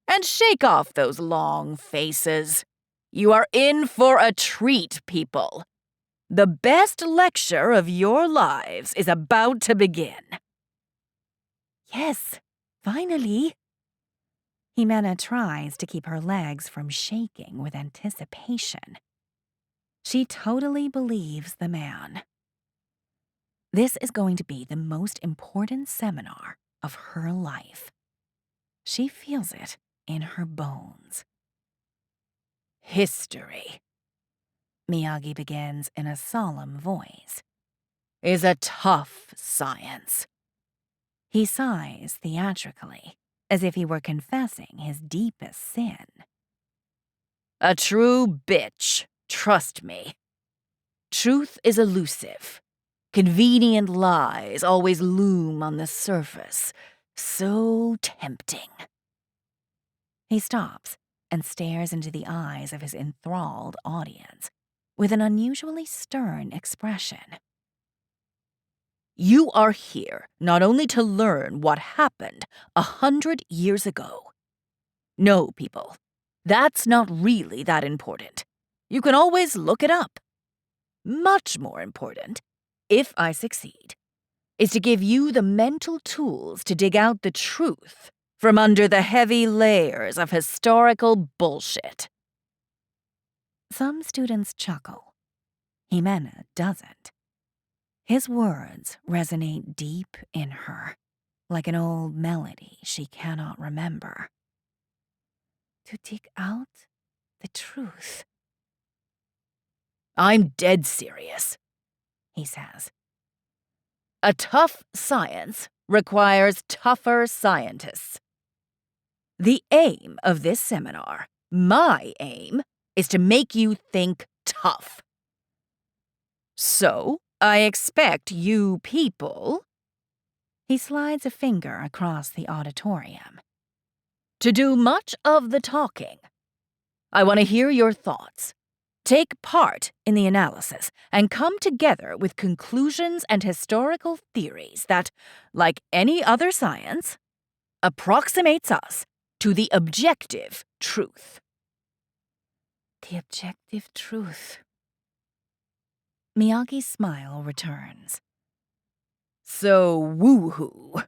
And shake off those long faces. You are in for a treat, people. The best lecture of your lives is about to begin. Yes, finally. Jimena tries to keep her legs from shaking with anticipation. She totally believes the man. This is going to be the most important seminar of her life. She feels it in her bones. History, Miyagi begins in a solemn voice, is a tough science. He sighs theatrically, as if he were confessing his deepest sin. A true bitch, trust me. Truth is elusive. Convenient lies always loom on the surface. So tempting. He stops and stares into the eyes of his enthralled audience with an unusually stern expression. You are here not only to learn what happened 100 years ago. No, people, that's not really that important. You can always look it up. Much more important, if I succeed, is to give you the mental tools to dig out the truth from under the heavy layers of historical bullshit. Some students chuckle. Jimena doesn't. His words resonate deep in her, like an old melody she cannot remember. To dig out the truth. I'm dead serious, he says. A tough science requires tougher scientists. The aim of this seminar, my aim, is to make you think tough. So, I expect you people, he slides a finger across the auditorium, to do much of the talking. I want to hear your thoughts. Take part in the analysis and come together with conclusions and historical theories that, like any other science, approximates us to the objective truth. The objective truth. Miyagi's smile returns. So woo-hoo.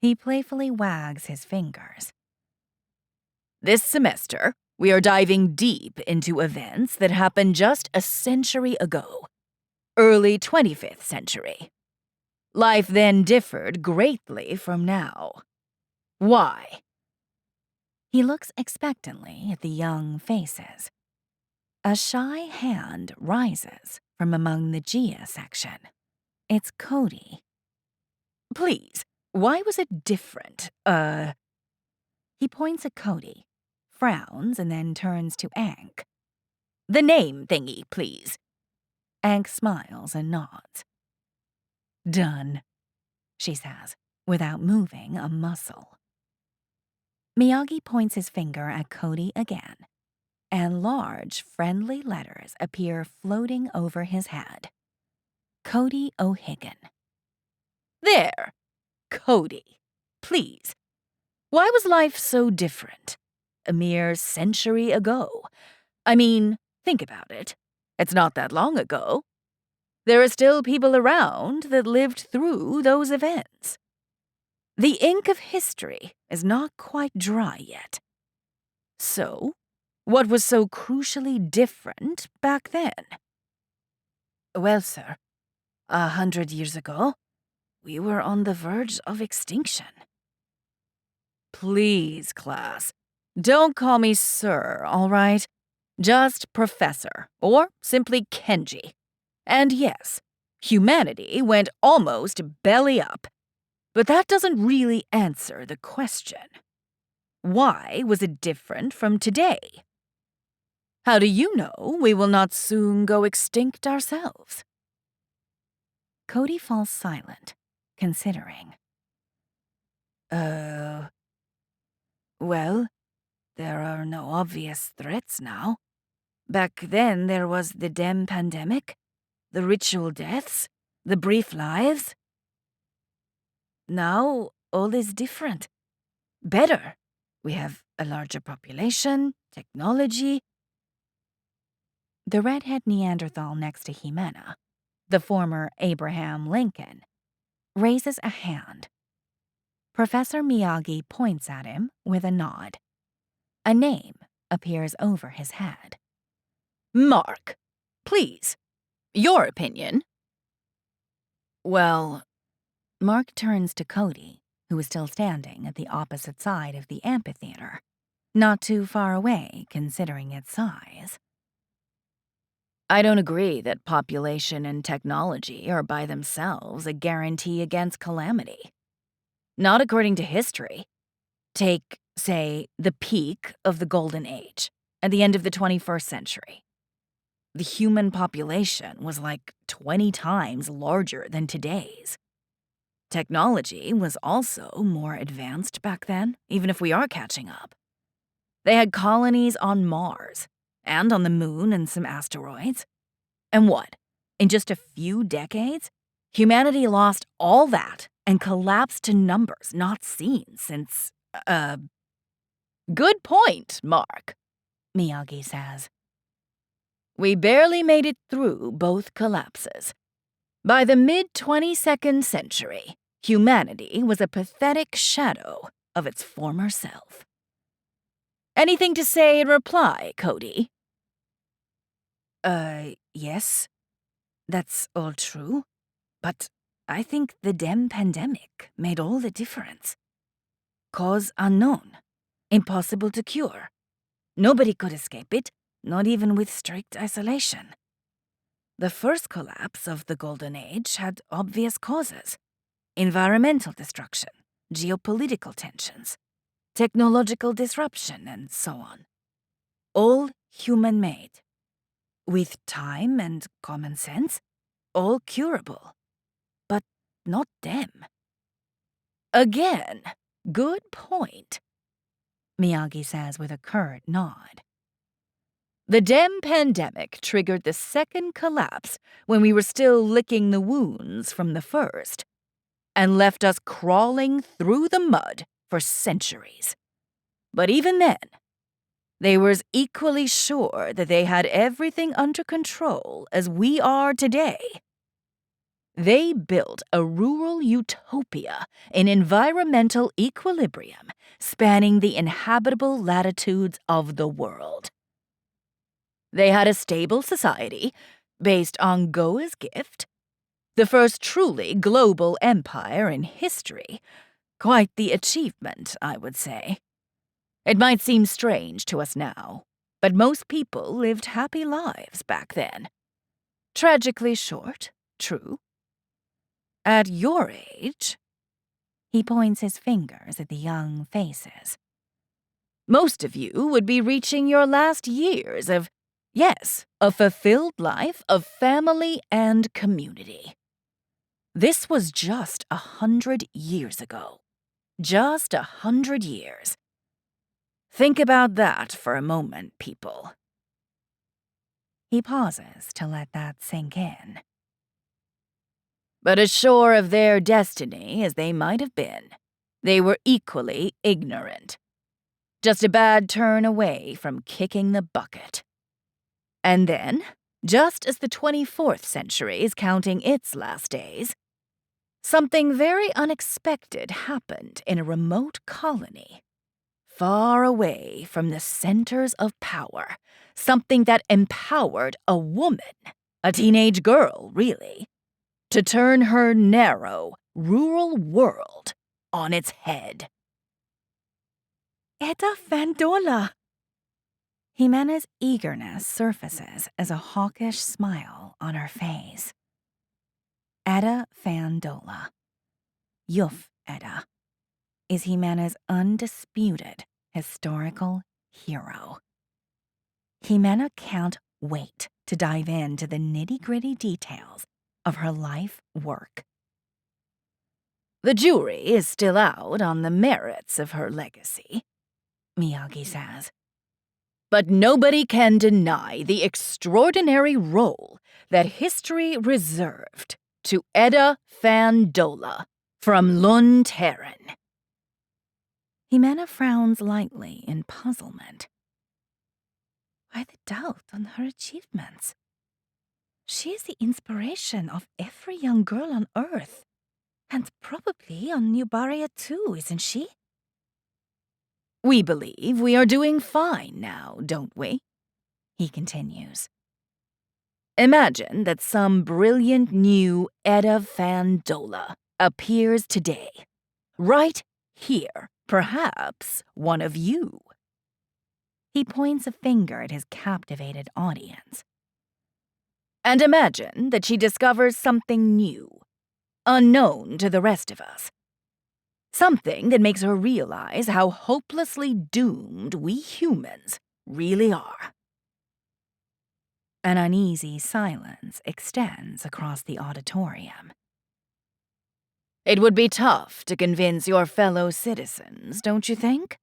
He playfully wags his fingers. This semester, we are diving deep into events that happened just a century ago, early 25th century. Life then differed greatly from now. Why? He looks expectantly at the young faces. A shy hand rises from among the Gia section. It's Cody. Please, why was it different? He points at Cody, frowns, and then turns to Ankh. The name thingy, please. Ankh smiles and nods. Done, she says, without moving a muscle. Miyagi points his finger at Cody again, and large, friendly letters appear floating over his head. Cody O'Higgin. There! Cody, please. Why was life so different? A mere century ago. I mean, think about it. It's not that long ago. There are still people around that lived through those events. The ink of history is not quite dry yet. So, what was so crucially different back then? Well, sir, 100 years ago, we were on the verge of extinction. Please, class, don't call me sir, all right? Just professor, or simply Kenji. And yes, humanity went almost belly up. But that doesn't really answer the question. Why was it different from today? How do you know we will not soon go extinct ourselves? Cody falls silent, considering. Well, there are no obvious threats now. Back then there was the Dem pandemic, the ritual deaths, the brief lives. now all is different. Better. We have a larger population, technology. The redhead Neanderthal next to Jimena, the former Abraham Lincoln, raises a hand. Professor Miyagi points at him with a nod. A name appears over his head. Mark, please, your opinion. Well, Mark turns to Cody, who is still standing at the opposite side of the amphitheater, not too far away considering its size. I don't agree that population and technology are by themselves a guarantee against calamity. Not according to history. Take, say, the peak of the Golden Age at the end of the 21st century. The human population was like 20 times larger than today's. Technology was also more advanced back then, even if we are catching up. They had colonies on Mars, and on the moon and some asteroids. And what? In just a few decades, humanity lost all that and collapsed to numbers not seen since, Good point, Mark, Miyagi says. We barely made it through both collapses. By the mid-22nd century, humanity was a pathetic shadow of its former self. Anything to say in reply, Cody? Yes. That's all true. But I think the damn pandemic made all the difference. Cause unknown. Impossible to cure. Nobody could escape it, not even with strict isolation. The first collapse of the Golden Age had obvious causes. Environmental destruction, geopolitical tensions, technological disruption, and so on. All human-made. With time and common sense, all curable. But not them. Again, good point, Miyagi says with a curt nod. The damn pandemic triggered the second collapse when we were still licking the wounds from the first, and left us crawling through the mud for centuries. But even then, they were as equally sure that they had everything under control as we are today. They built a rural utopia in environmental equilibrium spanning the inhabitable latitudes of the world. They had a stable society based on Goa's gift, the first truly global empire in history. Quite the achievement, I would say. It might seem strange to us now, but most people lived happy lives back then. Tragically short, true. At your age, he points his fingers at the young faces. Most of you would be reaching your last years of, yes, a fulfilled life of family and community. This was just 100 years ago. Just 100 years. Think about that for a moment, people. He pauses to let that sink in. But as sure of their destiny as they might have been, they were equally ignorant. Just a bad turn away from kicking the bucket. And then, just as the 24th century is counting its last days, something very unexpected happened in a remote colony. Far away from the centers of power, something that empowered a woman, a teenage girl, really, to turn her narrow, rural world on its head. Etta Fandola! Jimena's eagerness surfaces as a hawkish smile on her face. Etta Fandola, Yuf Etta, is Jimena's undisputed historical hero. Jimena can't wait to dive into the nitty-gritty details of her life work. The jury is still out on the merits of her legacy, Miyagi says. But nobody can deny the extraordinary role that history reserved to Etta Fandola From Lun Terran. Jimena frowns lightly in puzzlement. Why the doubt on her achievements? She is the inspiration of every young girl on Earth. And probably on New Baria too, isn't she? We believe we are doing fine now, don't we? He continues. Imagine that some brilliant new Edda Fandola appears today. Right here, perhaps one of you. He points a finger at his captivated audience. And imagine that she discovers something new, unknown to the rest of us. Something that makes her realize how hopelessly doomed we humans really are. An uneasy silence extends across the auditorium. It would be tough to convince your fellow citizens, don't you think?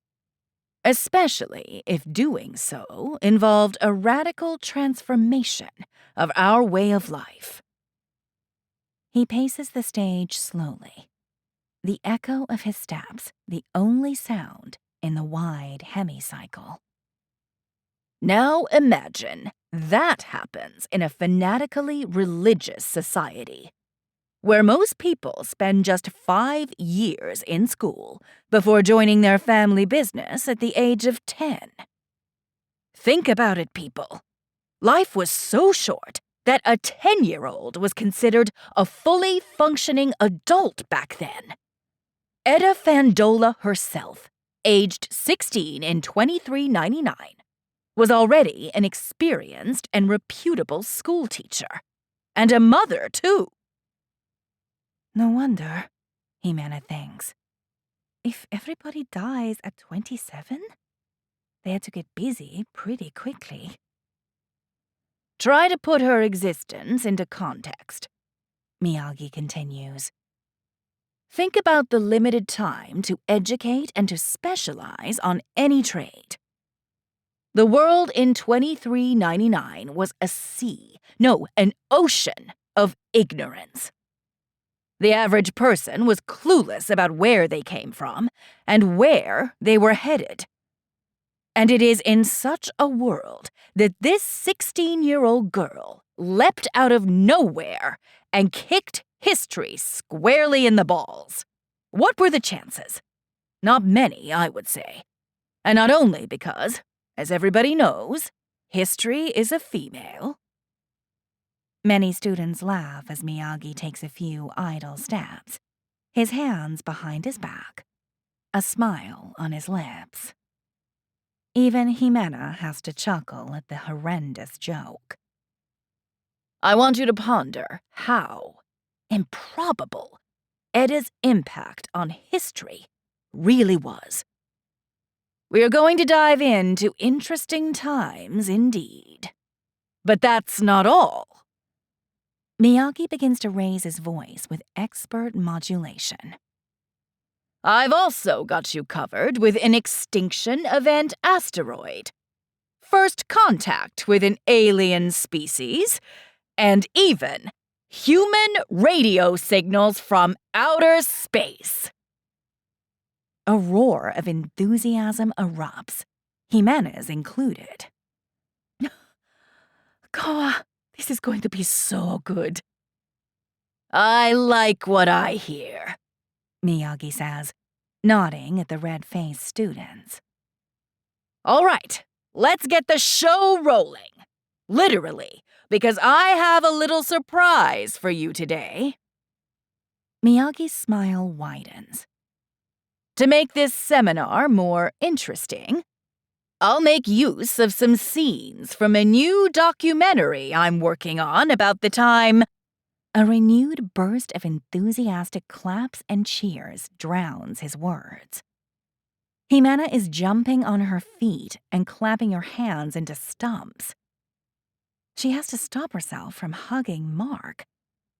Especially if doing so involved a radical transformation of our way of life. He paces the stage slowly, the echo of his steps the only sound in the wide hemicycle. Now imagine that happens in a fanatically religious society, where most people spend just 5 years in school before joining their family business at the age of 10. Think about it, people. Life was so short that a 10-year-old was considered a fully functioning adult back then. Edda Fandola herself, aged 16 in 2399, was already an experienced and reputable schoolteacher. And a mother, too. No wonder, Jimena thinks. If everybody dies at 27, they had to get busy pretty quickly. Try to put her existence into context, Miyagi continues. Think about the limited time to educate and to specialize on any trade. The world in 2399 was a sea, no, an ocean of ignorance. The average person was clueless about where they came from and where they were headed. And it is in such a world that this 16-year-old girl leapt out of nowhere and kicked history squarely in the balls. What were the chances? Not many, I would say. And not only because, as everybody knows, history is a female. Many students laugh as Miyagi takes a few idle steps, his hands behind his back, a smile on his lips. Even Jimena has to chuckle at the horrendous joke. I want you to ponder how improbable Edda's impact on history really was. We are going to dive into interesting times indeed. But that's not all. Miyagi begins to raise his voice with expert modulation. I've also got you covered with an extinction event asteroid, first contact with an alien species, and even human radio signals from outer space. A roar of enthusiasm erupts, Jimena's included. Koa, this is going to be so good. I like what I hear, Miyagi says, nodding at the red-faced students. All right, let's get the show rolling. Literally, because I have a little surprise for you today. Miyagi's smile widens. To make this seminar more interesting, I'll make use of some scenes from a new documentary I'm working on about the time. A renewed burst of enthusiastic claps and cheers drowns his words. Jimena is jumping on her feet and clapping her hands into stumps. She has to stop herself from hugging Mark,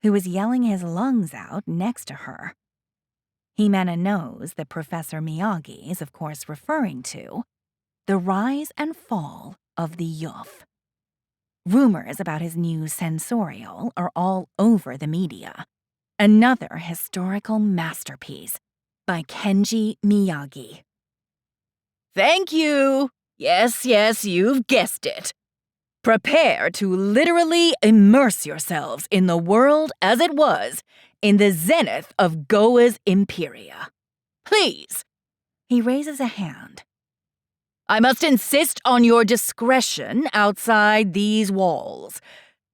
who is yelling his lungs out next to her. Jimena knows that Professor Miyagi is, of course, referring to the rise and fall of the youth. Rumors about his new sensorial are all over the media, Another historical masterpiece by Kenji Miyagi. Thank you! Yes, you've guessed it. Prepare to literally immerse yourselves in the world as it was in the zenith of Goa's Imperia. Please. He raises a hand. I must insist on your discretion outside these walls.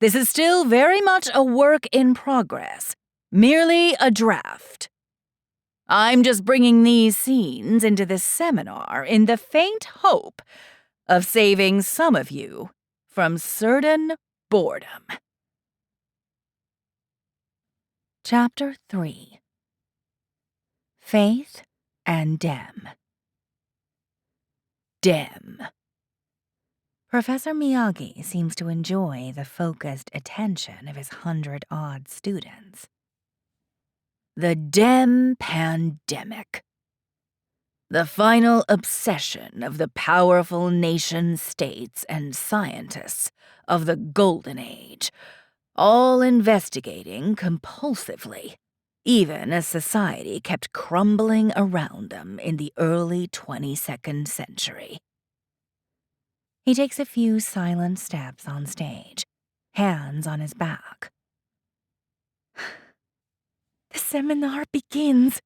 This is still very much a work in progress, merely a draft. I'm just bringing these scenes into this seminar in the faint hope of saving some of you from certain boredom. Chapter 3. Faith and Dem. Dem. Professor Miyagi seems to enjoy the focused attention of his 100-odd students. The Dem Pandemic. The final obsession of the powerful nation-states and scientists of the Golden Age, all investigating compulsively, even as society kept crumbling around them in the early 22nd century. He takes a few silent steps on stage, hands on his back. The seminar begins,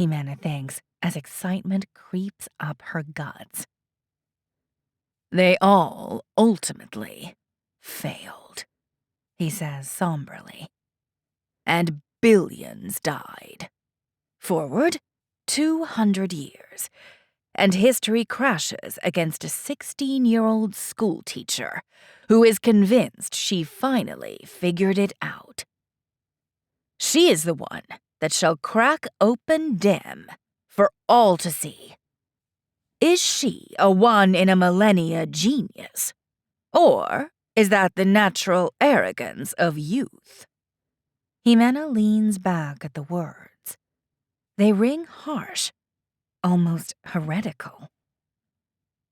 Himena thinks as excitement creeps up her guts. They all ultimately failed, he says somberly. And billions died. Forward 200 years, and history crashes against a 16-year-old schoolteacher who is convinced she finally figured it out. She is the one that shall crack open Dem for all to see. Is she a one-in-a-millennia genius? Or is that the natural arrogance of youth? Himena leans back at the words. They ring harsh, almost heretical.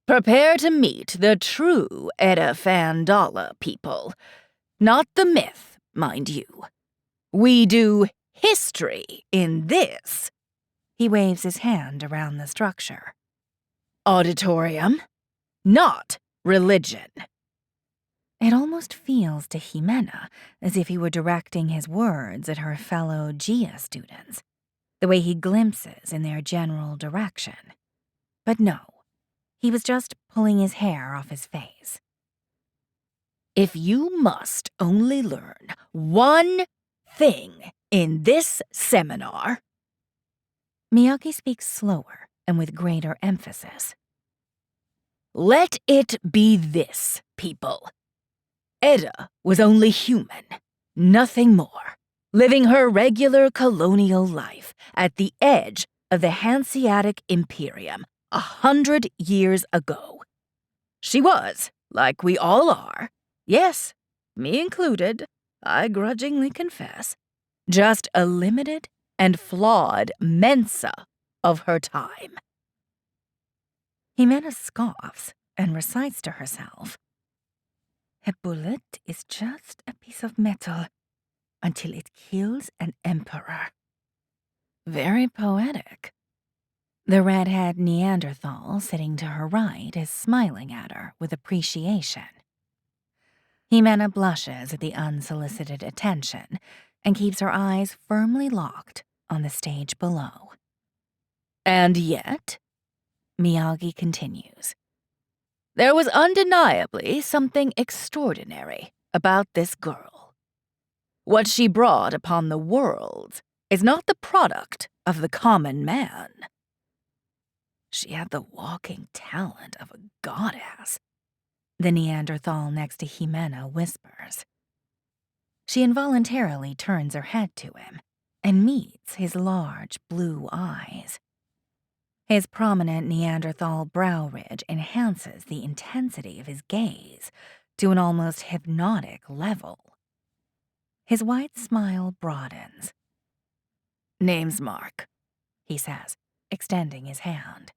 Prepare to meet the true Edda Fandala people. Not the myth, mind you. We do history in this. He waves his hand around the structure. Auditorium, not religion. It almost feels to Himena as if he were directing his words at her fellow Gia students, the way he glimpses in their general direction. But no, he was just pulling his hair off his face. If you must only learn one thing in this seminar, Miyagi speaks slower and with greater emphasis. Let it be this, people. Edda was only human, nothing more, living her regular colonial life at the edge of the Hanseatic Imperium 100 years ago. She was, like we all are, yes, me included, I grudgingly confess, just a limited and flawed Mensa of her time. Himena scoffs and recites to herself. A bullet is just a piece of metal until it kills an emperor. Very poetic. The redhead Neanderthal sitting to her right is smiling at her with appreciation. Himena blushes at the unsolicited attention and keeps her eyes firmly locked on the stage below. And yet, Miyagi continues, there was undeniably something extraordinary about this girl. What she brought upon the world is not the product of the common man. She had the walking talent of a goddess, the Neanderthal next to Himena whispers. She involuntarily turns her head to him and meets his large blue eyes. His prominent Neanderthal brow ridge enhances the intensity of his gaze to an almost hypnotic level. His white smile broadens. Name's Mark, he says, extending his hand.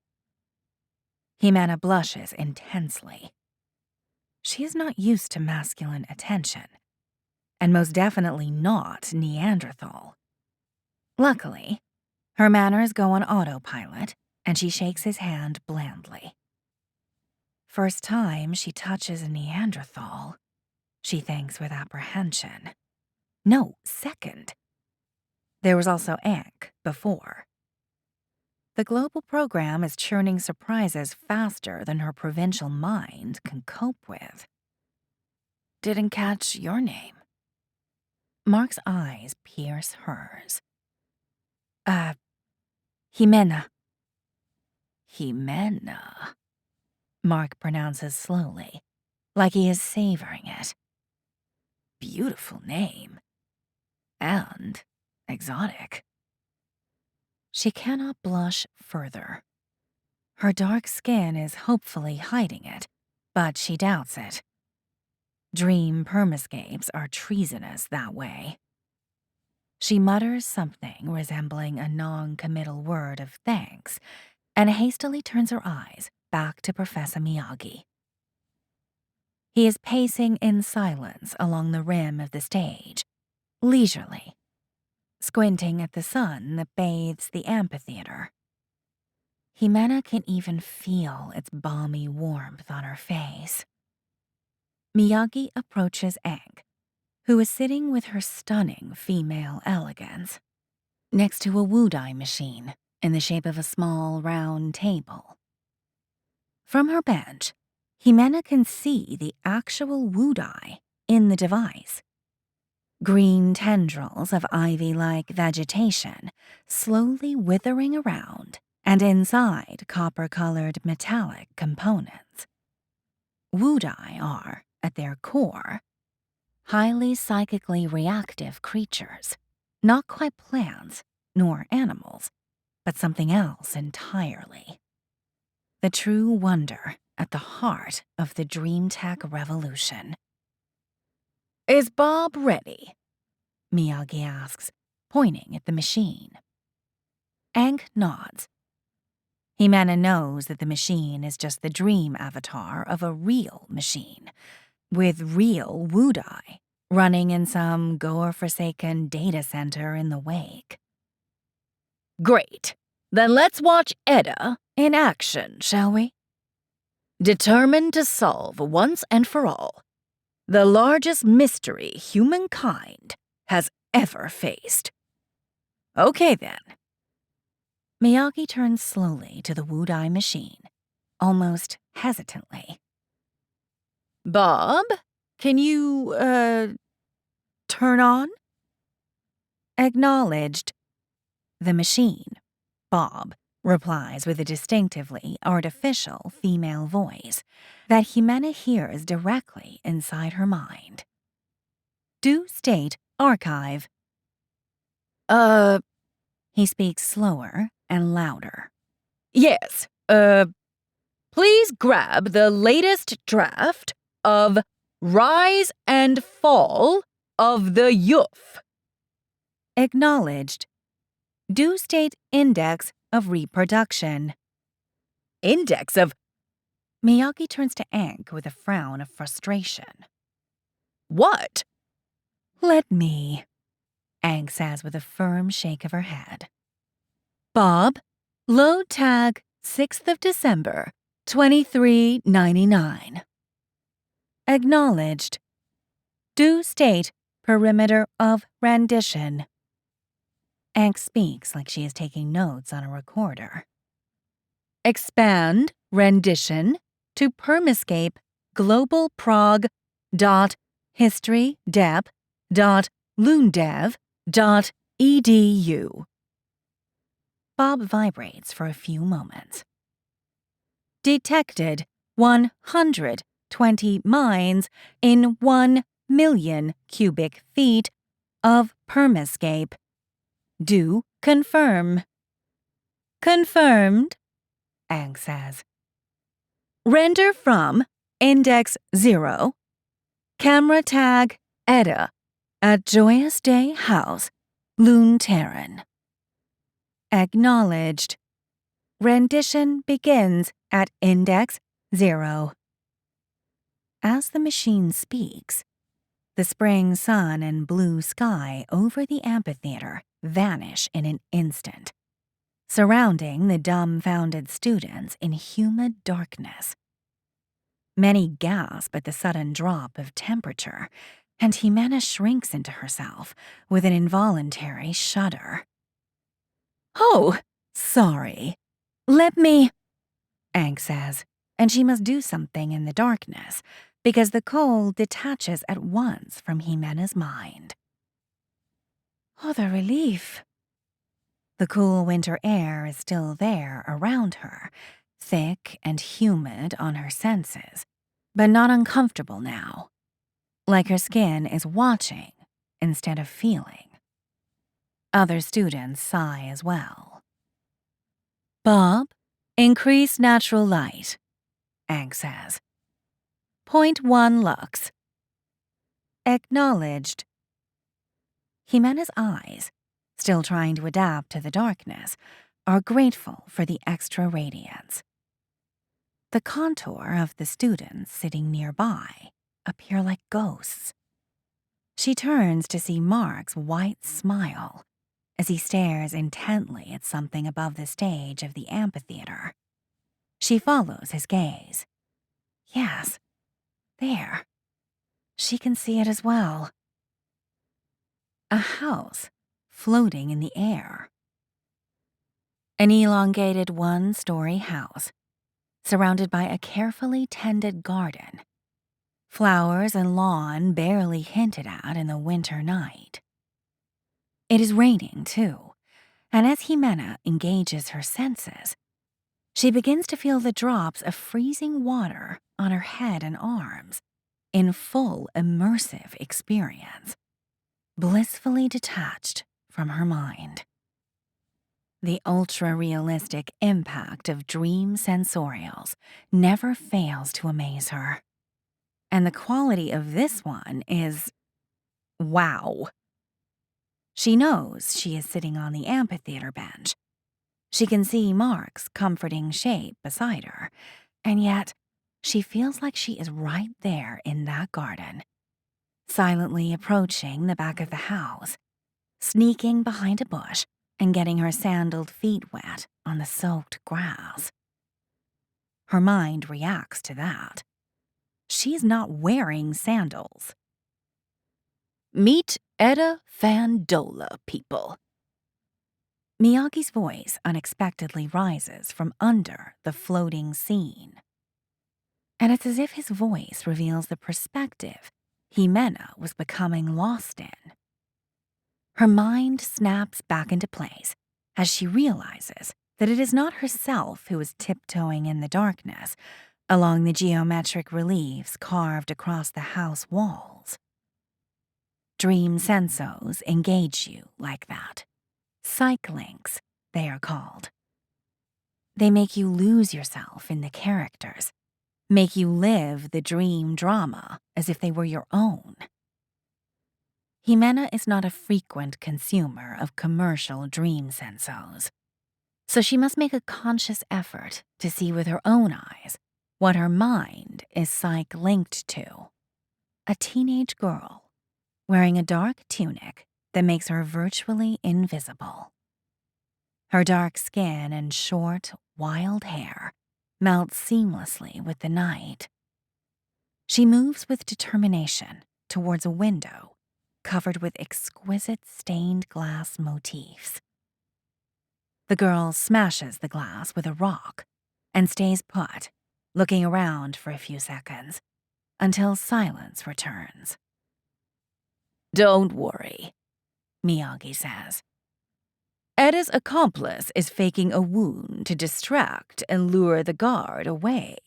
Himena blushes intensely. She is not used to masculine attention. and most definitely not Neanderthal. Luckily, her manners go on autopilot, and she shakes his hand blandly. First time she touches a Neanderthal, she thinks with apprehension. No, second. There was also Ankh before. The global program is churning surprises faster than her provincial mind can cope with. Didn't catch your name. Mark's eyes pierce hers. Jimena. Jimena. Mark pronounces slowly, like he is savoring it. Beautiful name. And exotic. She cannot blush further. Her dark skin is hopefully hiding it, but she doubts it. Dream permascapes are treasonous that way. She mutters something resembling a non-committal word of thanks and hastily turns her eyes back to Professor Miyagi. He is pacing in silence along the rim of the stage, leisurely, squinting at the sun that bathes the amphitheater. Jimena can even feel its balmy warmth on her face. Miyagi approaches Ankh, who is sitting with her stunning female elegance, next to a Wudai machine in the shape of a small, round table. From her bench, Jimena can see the actual Wudai in the device. Green tendrils of ivy-like vegetation slowly withering around and inside copper-colored metallic components. Wudai are, at their core, highly psychically reactive creatures, not quite plants nor animals, but something else entirely. The true wonder at the heart of the dream tech revolution. Is Bob ready? Miyagi asks, pointing at the machine. Ankh nods. Jimena knows that the machine is just the dream avatar of a real machine, with real Wudai running in some gore-forsaken data center in the wake. Great. Then let's watch Edda in action, shall we? Determined to solve once and for all the largest mystery humankind has ever faced. Okay then. Miyagi turns slowly to the Wudai machine, almost hesitantly. Bob, can you, turn on? Acknowledged. The machine, Bob, replies with a distinctively artificial female voice that Jimena hears directly inside her mind. Do state archive. He speaks slower and louder. Yes, please grab the latest draft of Rise and Fall of the Youth. Acknowledged. Do state index of reproduction. Index of... Miyagi turns to Ankh with a frown of frustration. What? Let me, Ankh says with a firm shake of her head. Bob, load tag 6th of December, 2399. Acknowledged. Do state perimeter of rendition. Ankh speaks like she is taking notes on a recorder. Expand rendition to permascape global prog dot history dep dot loondev dot edu. Bob vibrates for a few moments. Detected 120 mines in 1 million cubic feet of permascape. Do confirm. Confirmed, Ankh says. Render from index 0, camera tag Edda at Joyous Day House, Loon Terran. Acknowledged. Rendition begins at index 0. As the machine speaks, The spring sun and blue sky over the amphitheater vanish in an instant, surrounding the dumbfounded students in humid darkness. Many gasp at the sudden drop of temperature, and Jimena shrinks into herself with an involuntary shudder. "Oh, sorry. Let me," Aang says, and she must do something in the darkness because the cold detaches at once from Jimena's mind. Oh, the relief. The cool winter air is still there around her, thick and humid on her senses, but not uncomfortable now, like her skin is watching instead of feeling. Other students sigh as well. "Bob, increase natural light," Aang says. "0.1 lux." "Acknowledged." Jimena's eyes, still trying to adapt to the darkness, are grateful for the extra radiance. The contour of the students sitting nearby appear like ghosts. She turns to see Mark's white smile as he stares intently at something above the stage of the amphitheater. She follows his gaze. Yes, there. She can see it as well. A house floating in the air. An elongated one-story house, surrounded by a carefully tended garden. Flowers and lawn barely hinted at in the winter night. It is raining, too, and as Jimena engages her senses, she begins to feel the drops of freezing water on her head and arms in full immersive experience, blissfully detached from her mind. The ultra-realistic impact of dream sensorials never fails to amaze her. And the quality of this one is wow. She knows she is sitting on the amphitheater bench. She can see Mark's comforting shape beside her, and yet she feels like she is right there in that garden, silently approaching the back of the house, sneaking behind a bush and getting her sandaled feet wet on the soaked grass. Her mind reacts to that. She's not wearing sandals. "Meet Etta Fandola, people." Miyagi's voice unexpectedly rises from under the floating scene. And it's as if his voice reveals the perspective Jimena was becoming lost in. Her mind snaps back into place as she realizes that it is not herself who is tiptoeing in the darkness along the geometric reliefs carved across the house walls. Dream sensos engage you like that. Psych links, they are called. They make you lose yourself in the characters, make you live the dream drama as if they were your own. Jimena is not a frequent consumer of commercial dream sensos, so she must make a conscious effort to see with her own eyes what her mind is psych-linked to. A teenage girl wearing a dark tunic that makes her virtually invisible. Her dark skin and short, wild hair melt seamlessly with the night. She moves with determination towards a window covered with exquisite stained glass motifs. The girl smashes the glass with a rock and stays put, looking around for a few seconds, until silence returns. "Don't worry," Miyagi says. "Etta's accomplice is faking a wound to distract and lure the guard away.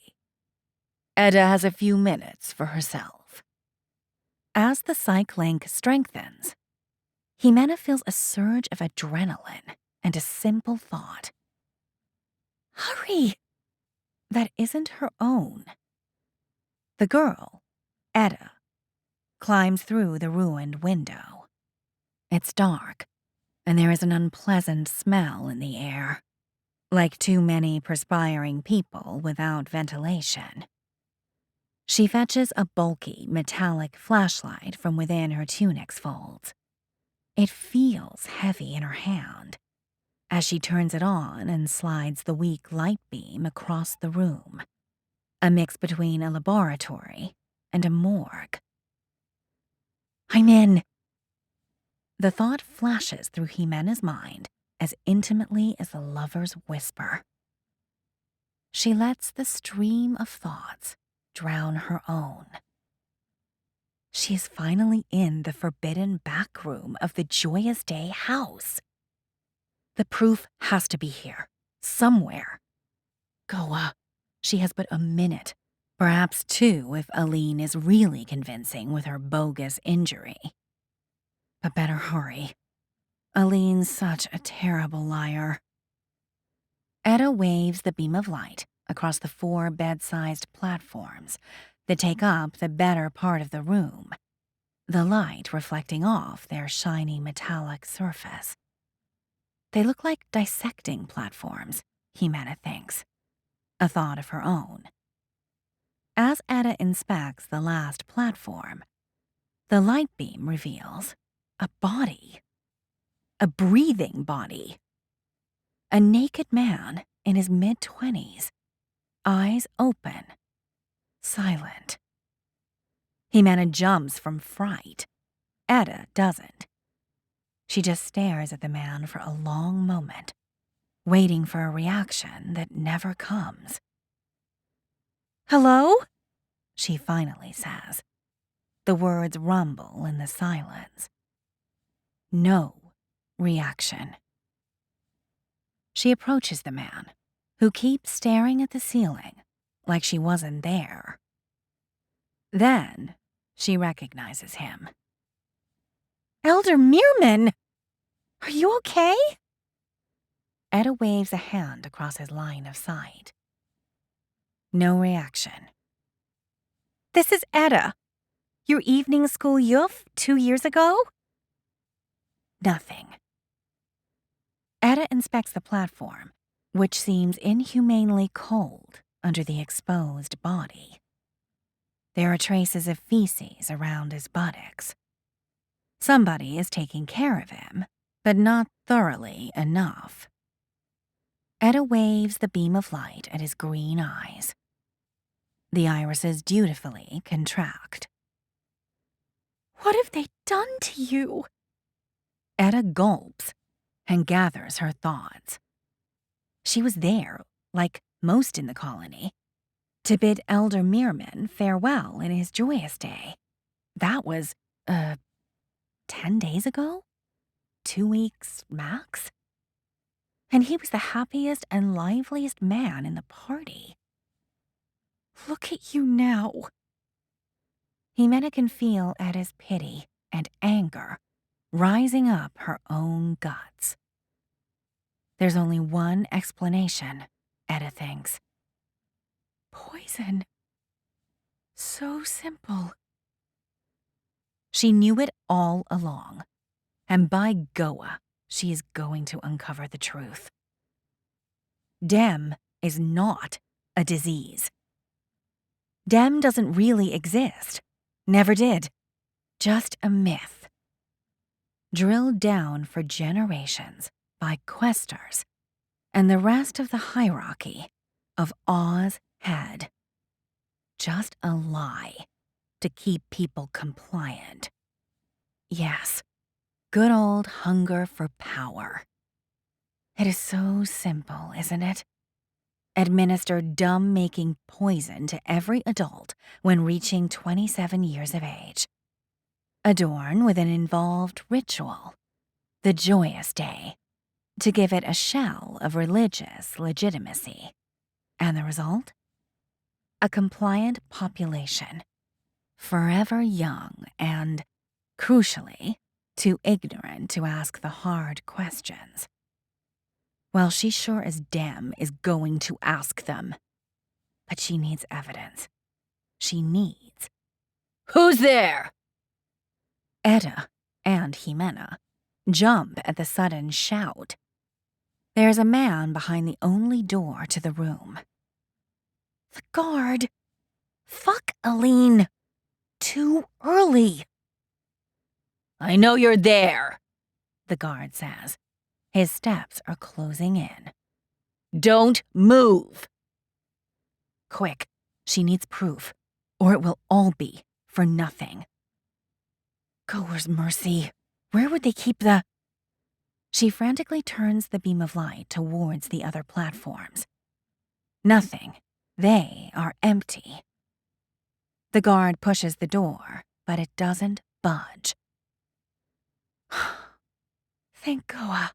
Etta has a few minutes for herself." As the psych link strengthens, Jimena feels a surge of adrenaline and a simple thought. Hurry! That isn't her own. The girl, Etta, climbs through the ruined window. It's dark, and there is an unpleasant smell in the air, like too many perspiring people without ventilation. She fetches a bulky, metallic flashlight from within her tunic's folds. It feels heavy in her hand as she turns it on and slides the weak light beam across the room, a mix between a laboratory and a morgue. "I'm in." The thought flashes through Jimena's mind as intimately as a lover's whisper. She lets the stream of thoughts drown her own. She is finally in the forbidden back room of the Joyous Day house. The proof has to be here, somewhere. Goa. She has but a minute, perhaps two if Aline is really convincing with her bogus injury. But better hurry. Aline's such a terrible liar. Etta waves the beam of light across the 4 bed-sized platforms that take up the better part of the room, the light reflecting off their shiny metallic surface. They look like dissecting platforms, Jimena thinks, a thought of her own. As Etta inspects the last platform, the light beam reveals a body. A breathing body. A naked man in his mid-20s, eyes open, silent. Jimena jumps from fright. Etta doesn't. She just stares at the man for a long moment, waiting for a reaction that never comes. "Hello?" she finally says. The words rumble in the silence. No reaction. She approaches the man, who keeps staring at the ceiling like she wasn't there. Then she recognizes him. "Elder Meerman! Are you okay?" Etta waves a hand across his line of sight. No reaction. "This is Etta. Your evening school youth 2 years ago?" Nothing. Etta inspects the platform, which seems inhumanely cold under the exposed body. There are traces of feces around his buttocks. Somebody is taking care of him, but not thoroughly enough. Etta waves the beam of light at his green eyes. The irises dutifully contract. "What have they done to you?" Etta gulps and gathers her thoughts. She was there, like most in the colony, to bid Elder Meerman farewell in his joyous day. That was, 10 days ago? 2 weeks max? And he was the happiest and liveliest man in the party. Look at you now. Jimena can feel Etta's pity and anger rising up her own guts. There's only one explanation, Etta thinks. Poison. So simple. She knew it all along, and by Goa, she is going to uncover the truth. Dem is not a disease. Dem doesn't really exist. Never did. Just a myth. Drilled down for generations by questers and the rest of the hierarchy of Oz head. Just a lie to keep people compliant. Yes, good old hunger for power. It is so simple, isn't it? Administer dumb-making poison to every adult when reaching 27 years of age. Adorn with an involved ritual, the joyous day, to give it a shell of religious legitimacy. And the result? A compliant population, forever young and, crucially, too ignorant to ask the hard questions. Well, she sure as damn is going to ask them. But she needs evidence. She needs... Who's there? Etta and Jimena jump at the sudden shout. There's a man behind the only door to the room. The guard. Fuck, Aline. Too early. I know you're there, the guard says. His steps are closing in. Don't move. Quick, she needs proof, or it will all be for nothing. Goer's mercy. Where would they keep the... She frantically turns the beam of light towards the other platforms. Nothing. They are empty. The guard pushes the door, but it doesn't budge. Thank Goa.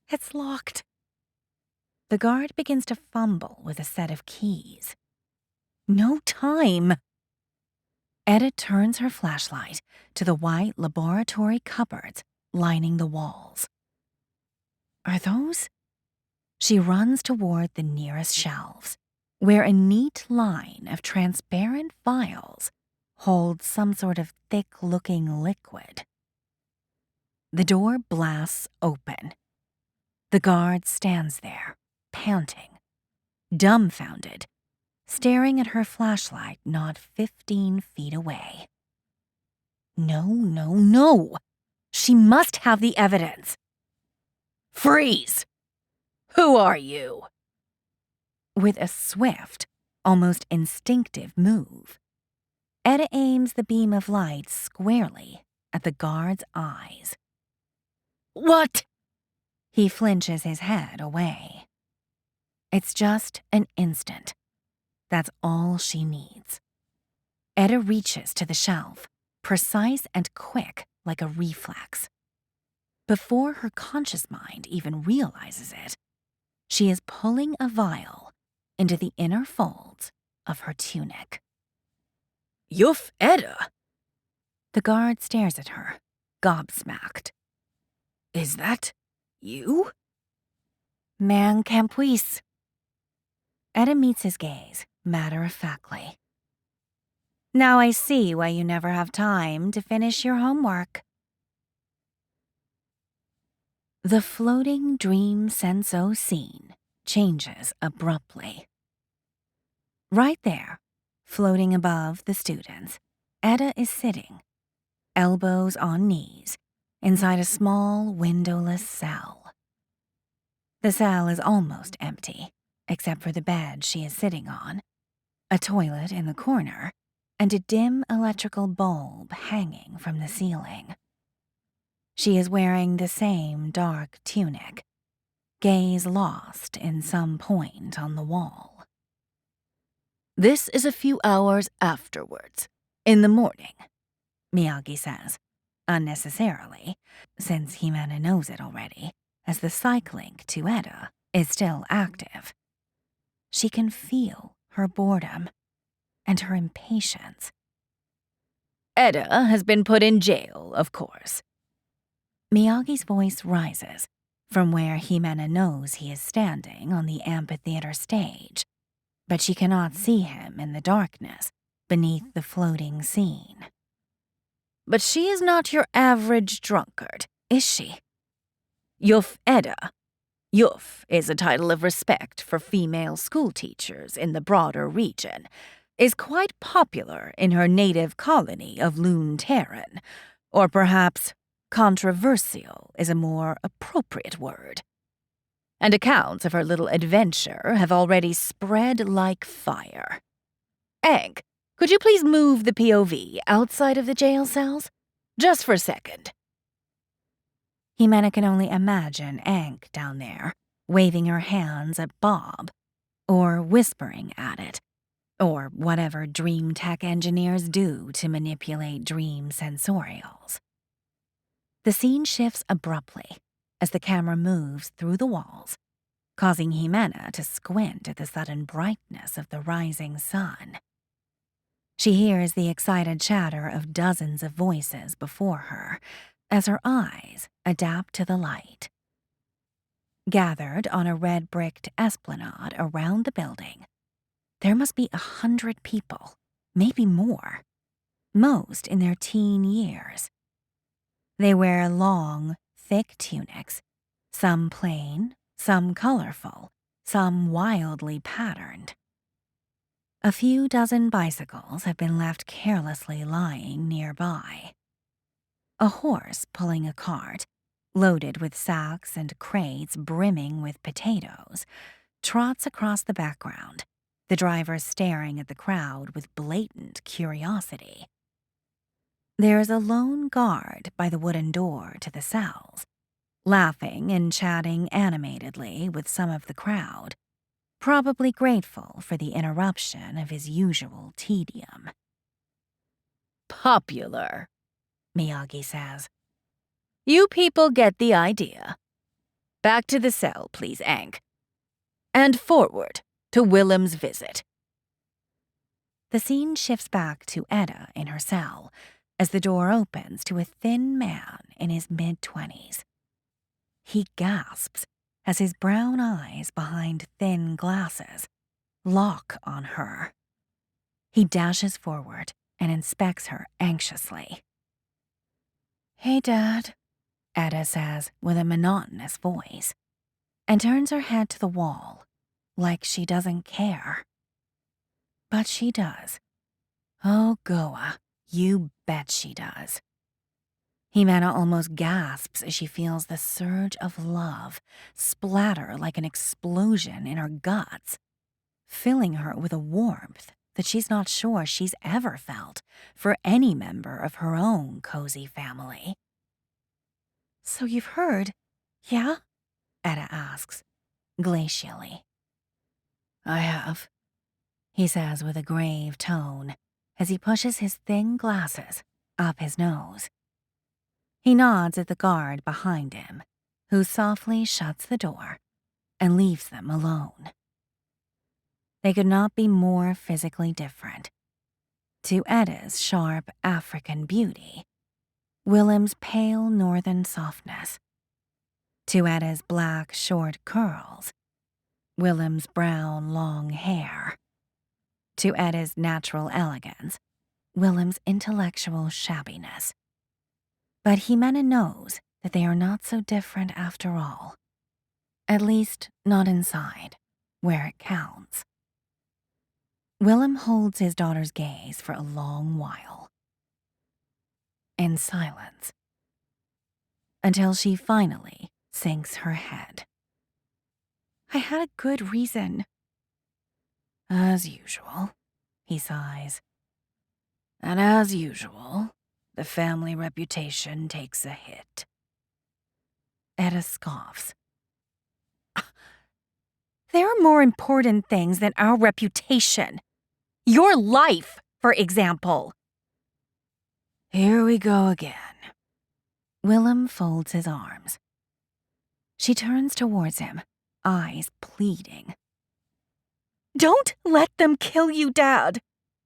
It's locked. The guard begins to fumble with a set of keys. No time. Etta turns her flashlight to the white laboratory cupboards lining the walls. Are those? She runs toward the nearest shelves, where a neat line of transparent vials holds some sort of thick-looking liquid. The door blasts open. The guard stands there, panting, dumbfounded, staring at her flashlight not 15 feet away. No. She must have the evidence. Freeze! Who are you? With a swift, almost instinctive move, Etta aims the beam of light squarely at the guard's eyes. What? He flinches his head away. It's just an instant. That's all she needs. Etta reaches to the shelf, precise and quick like a reflex. Before her conscious mind even realizes it, she is pulling a vial into the inner folds of her tunic. You've Etta! The guard stares at her, gobsmacked. Is that you? Man campuis. Etta meets his gaze, matter-of-factly. Now I see why you never have time to finish your homework. The floating dream senso scene changes abruptly. Right there, floating above the students, Etta is sitting, elbows on knees, inside a small, windowless cell. The cell is almost empty, except for the bed she is sitting on, a toilet in the corner, and a dim electrical bulb hanging from the ceiling. She is wearing the same dark tunic, gaze lost in some point on the wall. This is a few hours afterwards, in the morning, Miyagi says, unnecessarily, since Himena knows it already, as the psych link to Etta is still active. She can feel her boredom and her impatience. Etta has been put in jail, of course. Miyagi's voice rises from where Himena knows he is standing on the amphitheater stage, but she cannot see him in the darkness beneath the floating scene. But she is not your average drunkard, is she? Yuf Etta. Yuf is a title of respect for female schoolteachers in the broader region, is quite popular in her native colony of Loon Terran, or perhaps controversial is a more appropriate word. And accounts of her little adventure have already spread like fire. Egg, could you please move the POV outside of the jail cells? Just for a second. Himena can only imagine Ankh down there, waving her hands at Bob, or whispering at it, or whatever dream tech engineers do to manipulate dream sensorials. The scene shifts abruptly as the camera moves through the walls, causing Himena to squint at the sudden brightness of the rising sun. She hears the excited chatter of dozens of voices before her as her eyes adapt to the light. Gathered on a red-bricked esplanade around the building, there must be 100 people, maybe more, most in their teen years. They wear long, thick tunics, some plain, some colorful, some wildly patterned. A few dozen bicycles have been left carelessly lying nearby. A horse pulling a cart, loaded with sacks and crates brimming with potatoes, trots across the background, the driver staring at the crowd with blatant curiosity. There is a lone guard by the wooden door to the cells, laughing and chatting animatedly with some of the crowd, probably grateful for the interruption of his usual tedium. "Popular," Miyagi says. "You people get the idea. Back to the cell, please, Aang. And forward to Willem's visit." The scene shifts back to Etta in her cell as the door opens to a thin man in his mid-20s. He gasps as his brown eyes behind thin glasses lock on her. He dashes forward and inspects her anxiously. "Hey, Dad," Etta says with a monotonous voice, and turns her head to the wall like she doesn't care. But she does. Oh, Goa, you bet she does. Himena almost gasps as she feels the surge of love splatter like an explosion in her guts, filling her with a warmth that she's not sure she's ever felt for any member of her own cozy family. "So you've heard, yeah?" Etta asks, glacially. "I have," he says with a grave tone as he pushes his thin glasses up his nose. He nods at the guard behind him, who softly shuts the door and leaves them alone. They could not be more physically different. To Etta's sharp African beauty, Willem's pale northern softness. To Etta's black short curls, Willem's brown long hair. To Etta's natural elegance, Willem's intellectual shabbiness. But Himena knows that they are not so different after all. At least, not inside, where it counts. Willem holds his daughter's gaze for a long while. In silence. Until she finally sinks her head. "I had a good reason." "As usual," he sighs. "And as usual, the family reputation takes a hit." Etta scoffs. "There are more important things than our reputation. Your life, for example." "Here we go again." Willem folds his arms. She turns towards him, eyes pleading. "Don't let them kill you, Dad.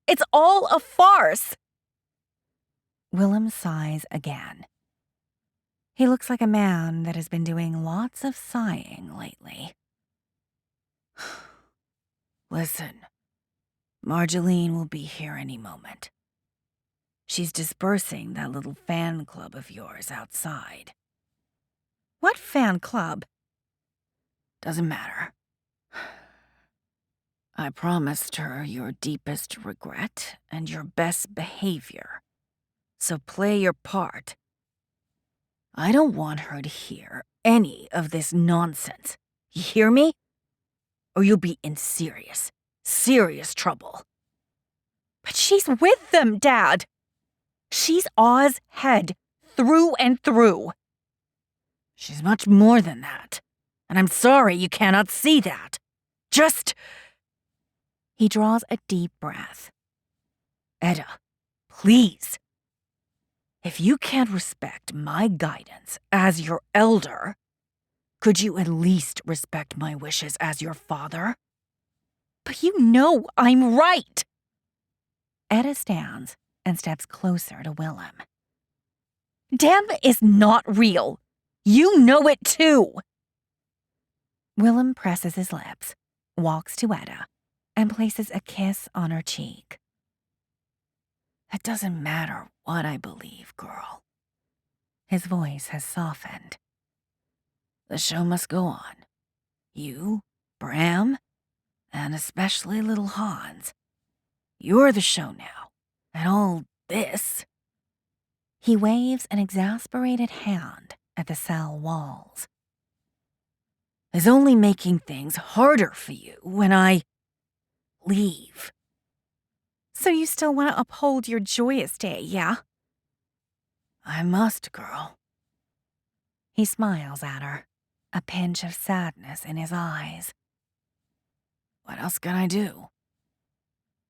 It's all a farce." Willem sighs again. He looks like a man that has been doing lots of sighing lately. "Listen, Marjeline will be here any moment. She's dispersing that little fan club of yours outside." "What fan club?" "Doesn't matter. I promised her your deepest regret and your best behavior, so play your part. I don't want her to hear any of this nonsense. You hear me? Or you'll be in serious, serious trouble." "But she's with them, Dad. She's Oz head, through and through." "She's much more than that, and I'm sorry you cannot see that. Just..." He draws a deep breath. "Etta, please. If you can't respect my guidance as your elder, could you at least respect my wishes as your father?" "But you know I'm right." Etta stands and steps closer to Willem. "Dan is not real. You know it too." Willem presses his lips, walks to Etta, and places a kiss on her cheek. "It doesn't matter what I believe, girl." His voice has softened. "The show must go on. You, Bram, and especially little Hans, You're the show now. And all this. He waves an exasperated hand at the cell walls. Is only making things harder for you when I leave. So you still want to uphold your joyous day, yeah? I must, girl. He smiles at her, a pinch of sadness in his eyes. What else can I do?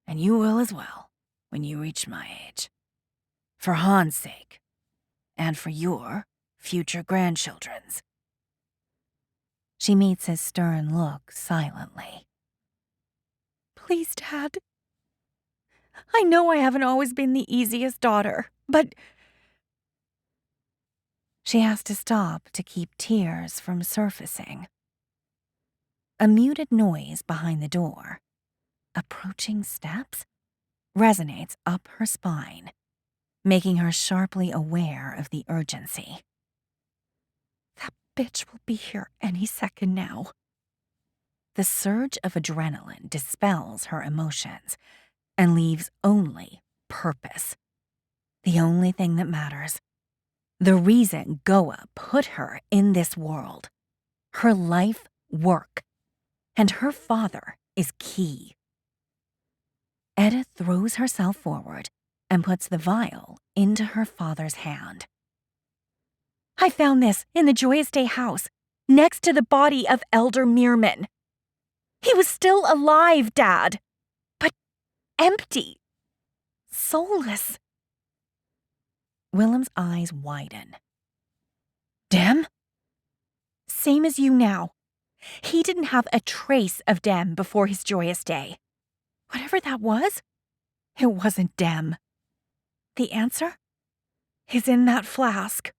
And you will as well, when you reach my age. For Han's sake, and for your future grandchildren's. She meets his stern look silently. Please, Dad. I know I haven't always been the easiest daughter, but... She has to stop to keep tears from surfacing. A muted noise behind the door, approaching steps, resonates up her spine, making her sharply aware of the urgency. That bitch will be here any second now. The surge of adrenaline dispels her emotions and leaves only purpose. The only thing that matters. The reason Goa put her in this world. Her life work. And her father is key. Etta throws herself forward and puts the vial into her father's hand. I found this in the Joyous Day house, next to the body of Elder Meerman. He was still alive, Dad, but empty, soulless. Willem's eyes widen. Dem? Same as you now. He didn't have a trace of Dem before his Joyous Day. Whatever that was, it wasn't Dem. The answer is in that flask.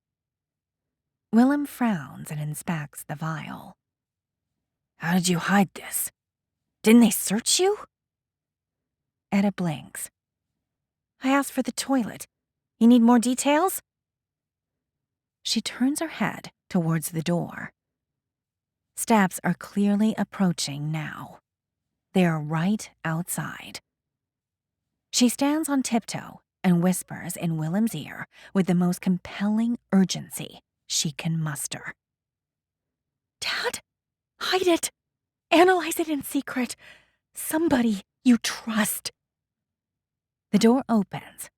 Willem frowns and inspects the vial. How did you hide this? Didn't they search you? Etta blinks. I asked for the toilet. You need more details? She turns her head towards the door. Steps are clearly approaching now. They are right outside. She stands on tiptoe and whispers in Willem's ear with the most compelling urgency she can muster. Dad, hide it. Analyze it in secret. Somebody you trust. The door opens,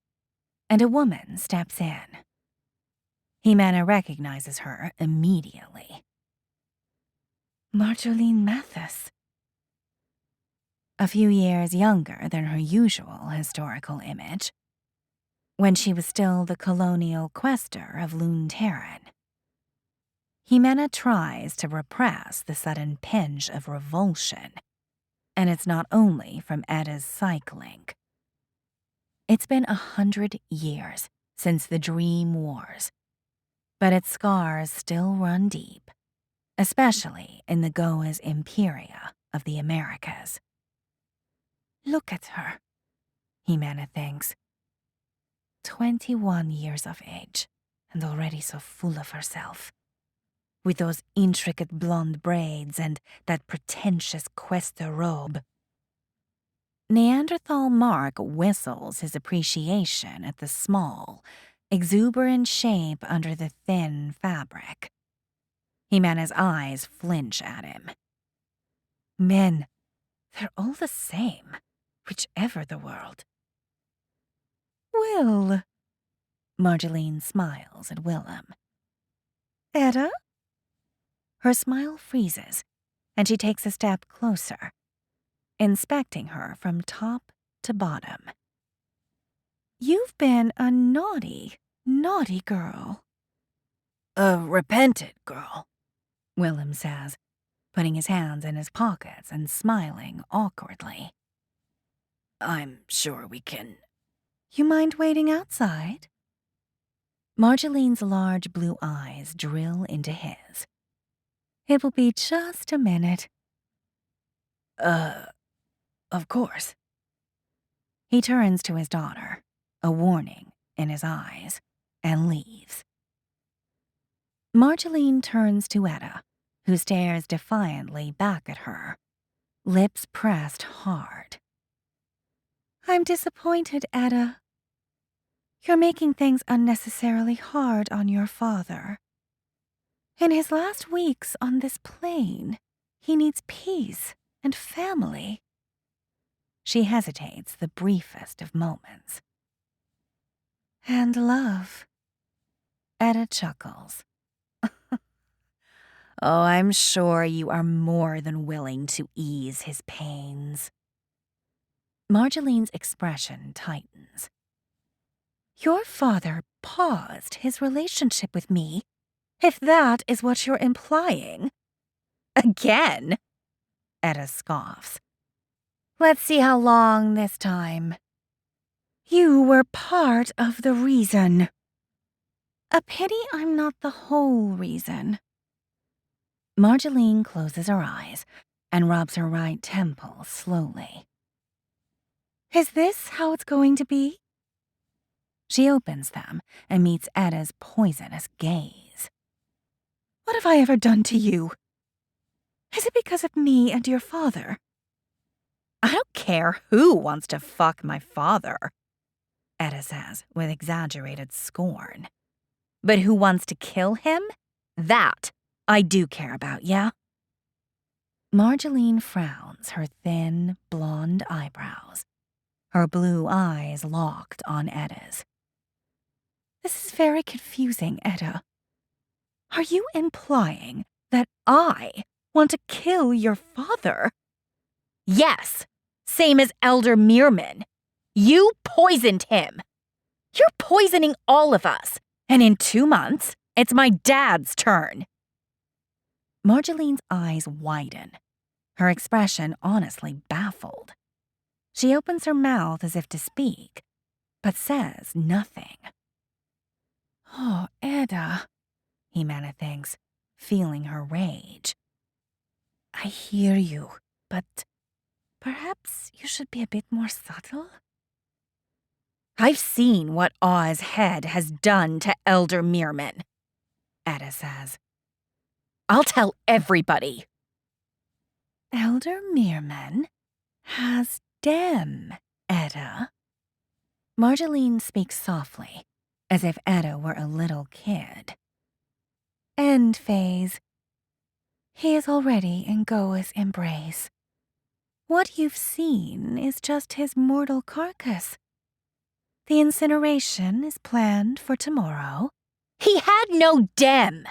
and a woman steps in. Jimena recognizes her immediately. Marjolaine Mathis. A few years younger than her usual historical image, when she was still the colonial quester of Lune Terran. Jimena tries to repress the sudden pinch of revulsion, and it's not only from Etta's psych link. It's been 100 years since the Dream Wars, but its scars still run deep, especially in the Goa's Imperia of the Americas. Look at her, Jimena thinks. 21 years of age, and already so full of herself. With those intricate blonde braids and that pretentious cuesta robe. Neanderthal Mark whistles his appreciation at the small, exuberant shape under the thin fabric. Jimena's eyes flinch at him. Men, they're all the same, whichever the world. Will. Marjolaine smiles at Willem. Etta? Her smile freezes, and she takes a step closer, inspecting her from top to bottom. You've been a naughty, naughty girl. A repentant girl, Willem says, putting his hands in his pockets and smiling awkwardly. I'm sure we can... You mind waiting outside? Marjolaine's large blue eyes drill into his. It will be just a minute. Of course. He turns to his daughter, a warning in his eyes, and leaves. Marjolaine turns to Etta, who stares defiantly back at her, lips pressed hard. I'm disappointed, Etta. You're making things unnecessarily hard on your father. In his last weeks on this plane, he needs peace and family. She hesitates the briefest of moments. And love. Etta chuckles. Oh, I'm sure you are more than willing to ease his pains. Marjolaine's expression tightens. Your father paused his relationship with me, if that is what you're implying. Again? Etta scoffs. Let's see how long this time. You were part of the reason. A pity I'm not the whole reason. Marjolaine closes her eyes and rubs her right temple slowly. Is this how it's going to be? She opens them and meets Etta's poisonous gaze. What have I ever done to you? Is it because of me and your father? I don't care who wants to fuck my father, Etta says with exaggerated scorn. But who wants to kill him? That I do care about, yeah? Marjolaine frowns her thin, blonde eyebrows, her blue eyes locked on Etta's. This is very confusing, Etta. Are you implying that I want to kill your father? Yes, same as Elder Meerman. You poisoned him. You're poisoning all of us, and in 2 months, it's my dad's turn. Marjolaine's eyes widen, her expression honestly baffled. She opens her mouth as if to speak, but says nothing. Oh, Etta, Jimena thinks, feeling her rage. I hear you, but perhaps you should be a bit more subtle? I've seen what Oz Head has done to Elder Meerman, Etta says. I'll tell everybody. Elder Meerman has Dem, Etta. Marjolaine speaks softly, as if Etta were a little kid. End phase. He is already in Goa's embrace. What you've seen is just his mortal carcass. The incineration is planned for tomorrow. He had no Dem.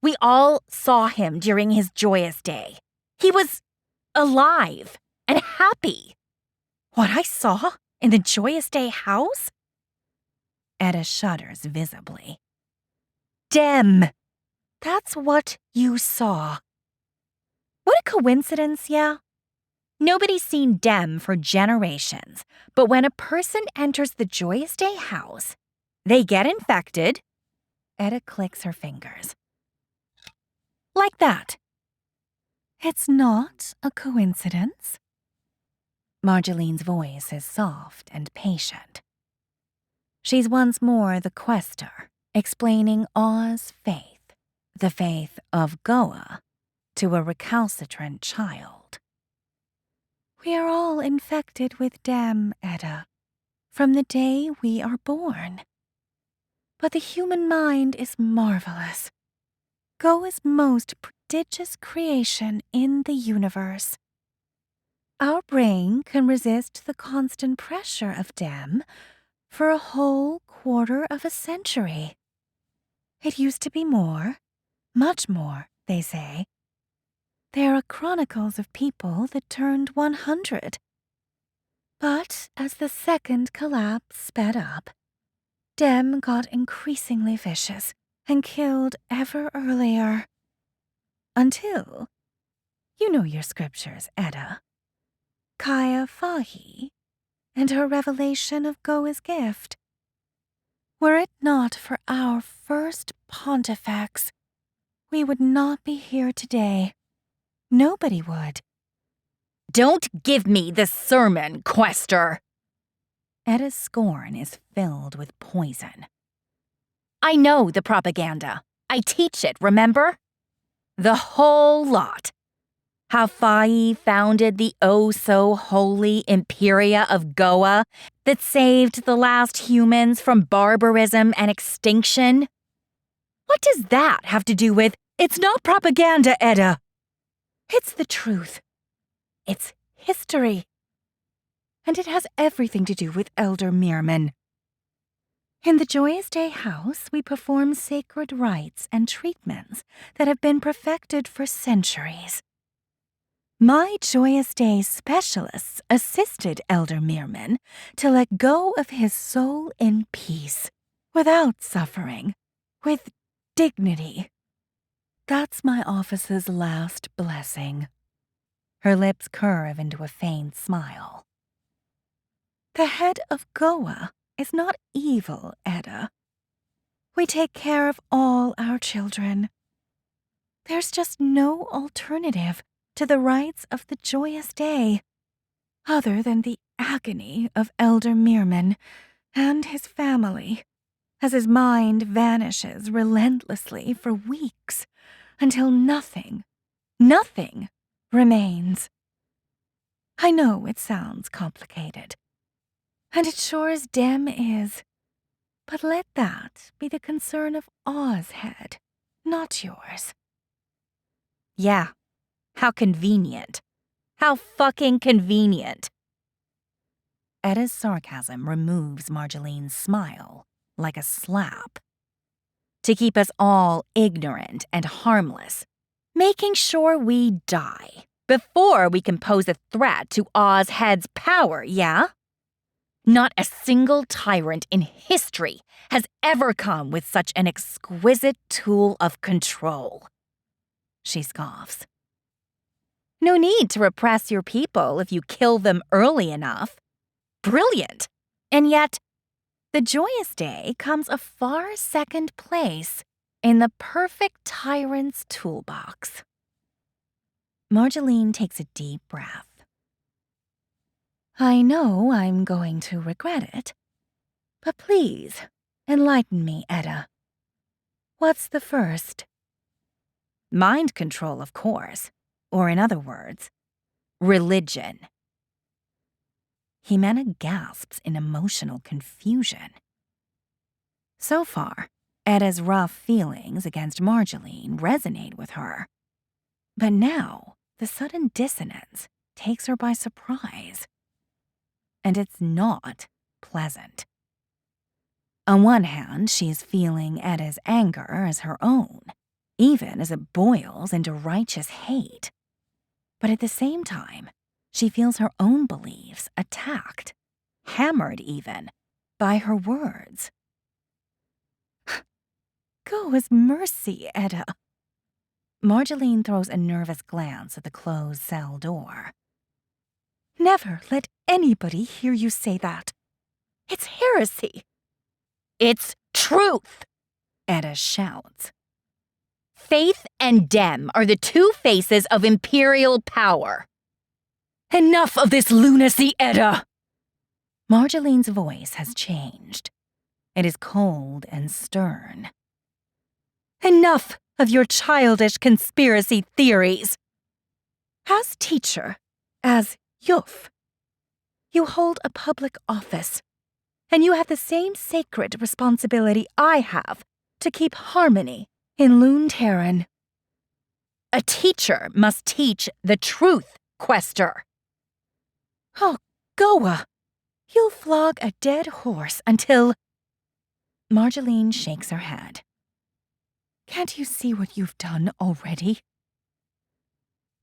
We all saw him during his joyous day. He was alive and happy. What I saw in the Joyous Day house? Etta shudders visibly. Dem. That's what you saw. What a coincidence, yeah? Nobody's seen Dem for generations, but when a person enters the Joyous Day house, they get infected. Etta clicks her fingers. Like that. It's not a coincidence. Marjolaine's voice is soft and patient. She's once more the quester, explaining Oz faith, the faith of Goa, to a recalcitrant child. We are all infected with Dem, Etta, from the day we are born. But the human mind is marvelous. Goa's most prodigious creation in the universe. Our brain can resist the constant pressure of Dem for a whole quarter of a century. It used to be more, much more, they say. There are chronicles of people that turned 100. But as the second collapse sped up, Dem got increasingly vicious and killed ever earlier. Until, you know your scriptures, Etta. Kaya Fahi and her revelation of Goa's gift. Were it not for our first pontifex, we would not be here today. Nobody would. Don't give me the sermon, Quester! Etta's scorn is filled with poison. I know the propaganda. I teach it, remember? The whole lot. Hafai founded the oh-so-holy Imperia of Goa that saved the last humans from barbarism and extinction? What does that have to do with, "It's not propaganda, Edda"? It's the truth. It's history. And it has everything to do with Elder Meerman. In the Joyous Day house, we perform sacred rites and treatments that have been perfected for centuries. My Joyous Day specialists assisted Elder Meerman to let go of his soul in peace, without suffering, with dignity. That's my office's last blessing. Her lips curve into a faint smile. The head of Goa is not evil, Edda. We take care of all our children. There's just no alternative to the rites of the Joyous Day, other than the agony of Elder Meerman and his family, as his mind vanishes relentlessly for weeks until nothing remains. I know it sounds complicated, and it sure as damn is, but let that be the concern of Ozhead, not yours. Yeah, how convenient. How fucking convenient. Edda's sarcasm removes Marjolaine's smile like a slap. To keep us all ignorant and harmless, making sure we die before we can pose a threat to Ozhead's power, yeah? Not a single tyrant in history has ever come with such an exquisite tool of control. She scoffs. No need to repress your people if you kill them early enough. Brilliant! And yet, the Joyous Day comes a far second place in the perfect tyrant's toolbox. Marjolaine takes a deep breath. I know I'm going to regret it, but please, enlighten me, Edda. What's the first? Mind control, of course. Or in other words, religion. Jimena gasps in emotional confusion. So far, Edda's rough feelings against Marjolaine resonate with her. But now, the sudden dissonance takes her by surprise. And it's not pleasant. On one hand, she is feeling Edda's anger as her own, even as it boils into righteous hate. But at the same time, she feels her own beliefs attacked, hammered even, by her words. Go as mercy, Edda. Marjolaine throws a nervous glance at the closed cell door. Never let anybody hear you say that. It's heresy. It's truth, Edda shouts. Faith and Dem are the two faces of imperial power. Enough of this lunacy, Edda! Marjolaine's voice has changed. It is cold and stern. Enough of your childish conspiracy theories. As teacher, as Yuf, you hold a public office, and you have the same sacred responsibility I have to keep harmony in Lune Terran. A teacher must teach the truth, Quester. Oh, Goa! You'll flog a dead horse until... Marjolaine shakes her head. Can't you see what you've done already?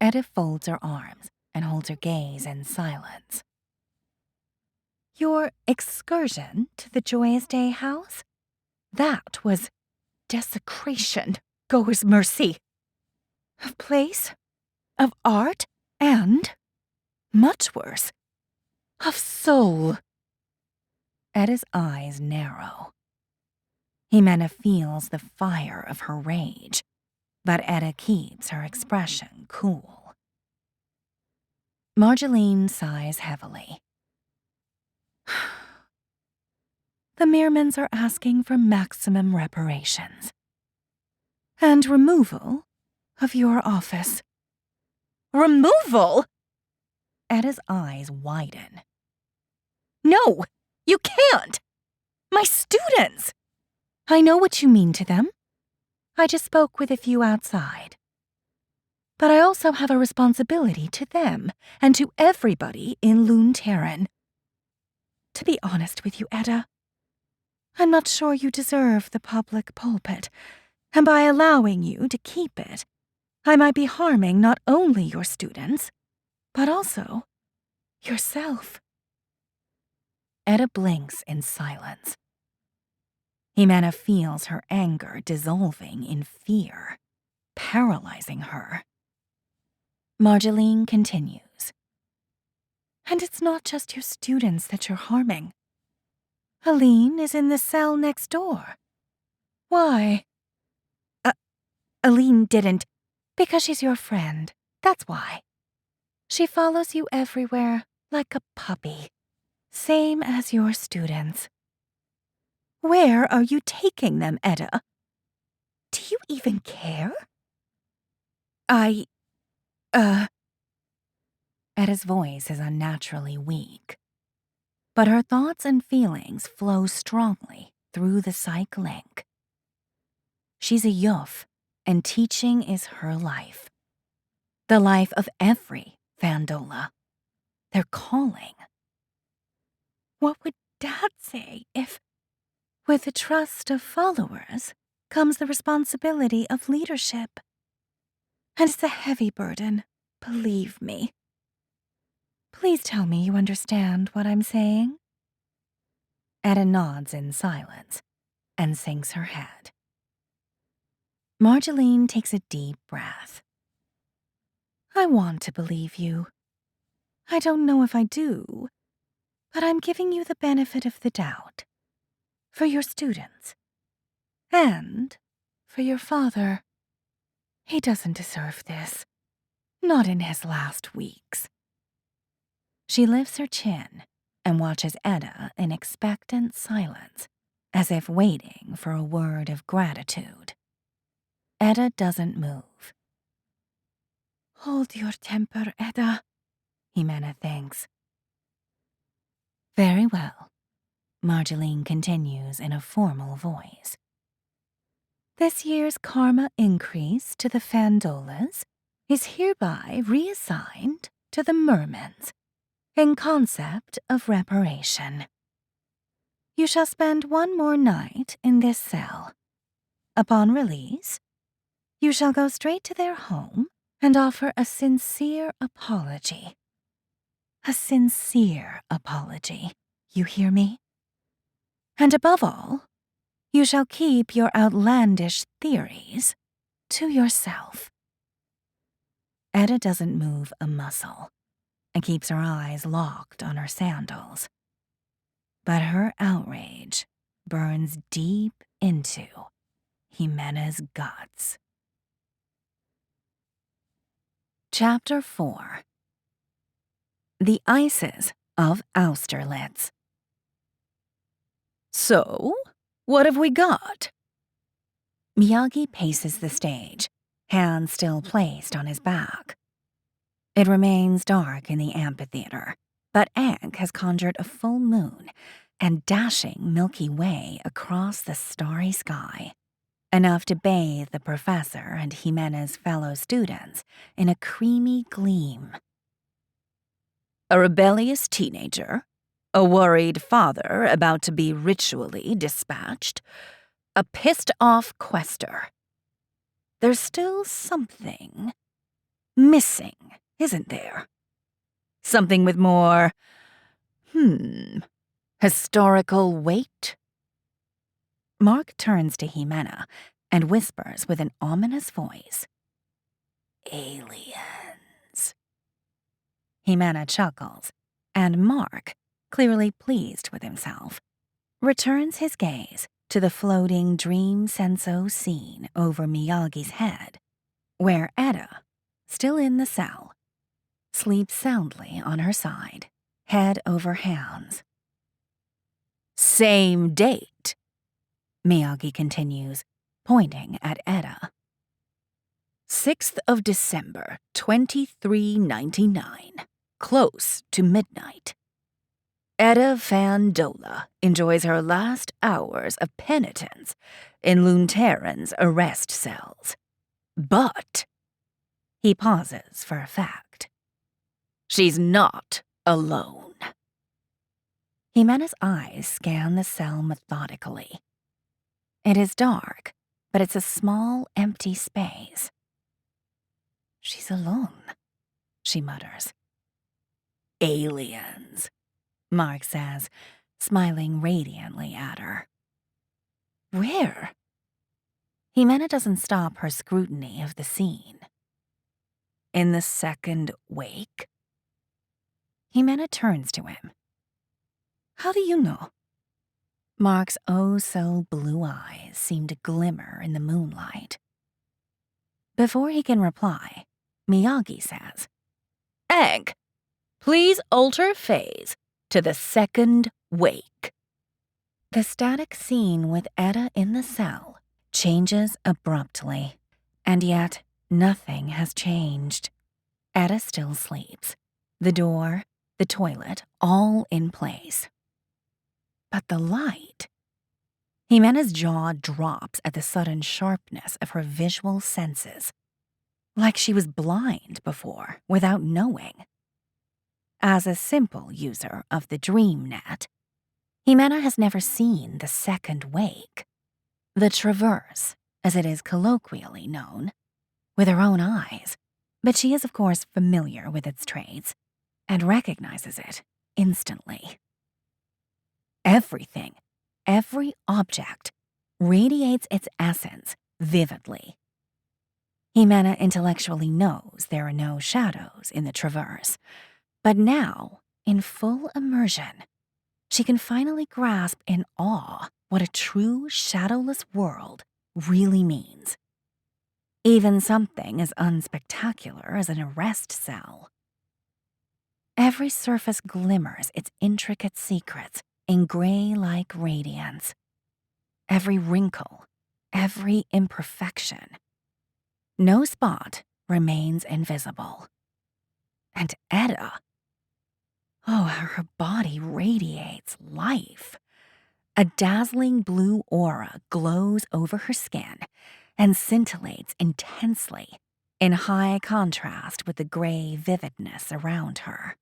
Edda folds her arms and holds her gaze in silence. Your excursion to the Joyous Day house? That was desecration, Goer's mercy. Of place, of art, and, much worse, of soul. Edda's eyes narrow. Jimena feels the fire of her rage, but Edda keeps her expression cool. Marjolaine sighs heavily. The Meermans are asking for maximum reparations and removal of your office. Removal? Eda's eyes widen. No, you can't! My students! I know what you mean to them. I just spoke with a few outside. But I also have a responsibility to them and to everybody in Lune Terran. To be honest with you, Eda, I'm not sure you deserve the public pulpit, and by allowing you to keep it, I might be harming not only your students, but also yourself. Eda blinks in silence. Himena feels her anger dissolving in fear, paralyzing her. Marjeline continues. And it's not just your students that you're harming. Aline is in the cell next door. Why? Aline didn't. Because she's your friend. That's why. She follows you everywhere like a puppy. Same as your students. Where are you taking them, Eda? Do you even care? Eda's voice is unnaturally weak. But her thoughts and feelings flow strongly through the psych link. She's a Yuf, and teaching is her life. The life of every Fandola. Their calling. What would Dad say if, with the trust of followers, comes the responsibility of leadership? And it's a heavy burden, believe me. Please tell me you understand what I'm saying. Eda nods in silence and sinks her head. Marjeline takes a deep breath. I want to believe you. I don't know if I do, but I'm giving you the benefit of the doubt. For your students. And for your father. He doesn't deserve this. Not in his last weeks. She lifts her chin and watches Eda in expectant silence, as if waiting for a word of gratitude. Eda doesn't move. Hold your temper, Eda, Himena thinks. Very well, Marjeline continues in a formal voice. This year's karma increase to the Fandolas is hereby reassigned to the Mermans in concept of reparation. You shall spend one more night in this cell. Upon release, you shall go straight to their home and offer a sincere apology. A sincere apology, you hear me? And above all, you shall keep your outlandish theories to yourself. Eda doesn't move a muscle and keeps her eyes locked on her sandals. But her outrage burns deep into Himena's guts. Chapter 4. The Ices of Austerlitz. So, what have we got? Miyagi paces the stage, hands still placed on his back. It remains dark in the amphitheater, but Ankh has conjured a full moon and dashing Milky Way across the starry sky, enough to bathe the professor and Himena's fellow students in a creamy gleam. A rebellious teenager, a worried father about to be ritually dispatched, a pissed-off quester. There's still something missing, isn't there? Something with more, historical weight? Mark turns to Himena and whispers with an ominous voice. Aliens. Himena chuckles, and Mark, clearly pleased with himself, returns his gaze to the floating dream senso scene over Miyagi's head, where Eda, still in the cell, sleeps soundly on her side, head over hands. Same date, Miyagi continues, pointing at Eda. 6th of December, 2399. Close to midnight. Etta Fandola enjoys her last hours of penitence in Luntaran's arrest cells. But he pauses for effect. She's not alone. Jimena's eyes scan the cell methodically. It is dark, but it's a small, empty space. She's alone, she mutters. Aliens, Mark says, smiling radiantly at her. Where? Jimena doesn't stop her scrutiny of the scene. In the second wake? Jimena turns to him. How do you know? Mark's oh-so-blue eyes seem to glimmer in the moonlight. Before he can reply, Miyagi says, Egg, please alter phase to the second wake. The static scene with Etta in the cell changes abruptly, and yet nothing has changed. Etta still sleeps. The door, the toilet, all in place. But the light... Jimena's jaw drops at the sudden sharpness of her visual senses, like she was blind before without knowing. As a simple user of the DreamNet, Jimena has never seen the second wake, the Traverse, as it is colloquially known, with her own eyes, but she is of course familiar with its traits and recognizes it instantly. Everything, every object, radiates its essence vividly. Jimena intellectually knows there are no shadows in the Traverse, but now, in full immersion, she can finally grasp in awe what a true shadowless world really means. Even something as unspectacular as an arrest cell. Every surface glimmers its intricate secrets in gray-like radiance. Every wrinkle, every imperfection. No spot remains invisible. And Etta... oh, how her body radiates life. A dazzling blue aura glows over her skin and scintillates intensely, in high contrast with the gray vividness around her.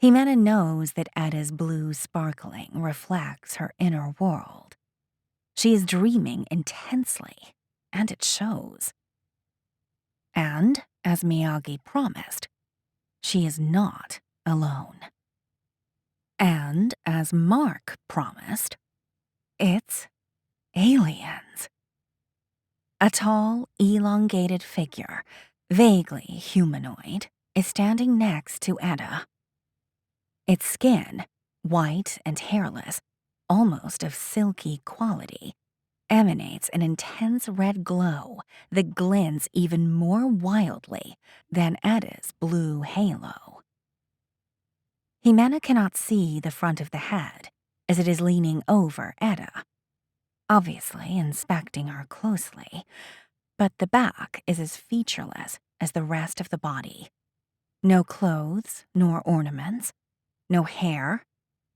Jimena knows that Etta's blue sparkling reflects her inner world. She is dreaming intensely, and it shows. And, as Miyagi promised, she is not alone. And, as Mark promised, it's aliens. A tall, elongated figure, vaguely humanoid, is standing next to Etta. Its skin, white and hairless, almost of silky quality, emanates an intense red glow that glints even more wildly than Etta's blue halo. Jimena cannot see the front of the head as it is leaning over Etta, obviously inspecting her closely, but the back is as featureless as the rest of the body. No clothes nor ornaments, no hair,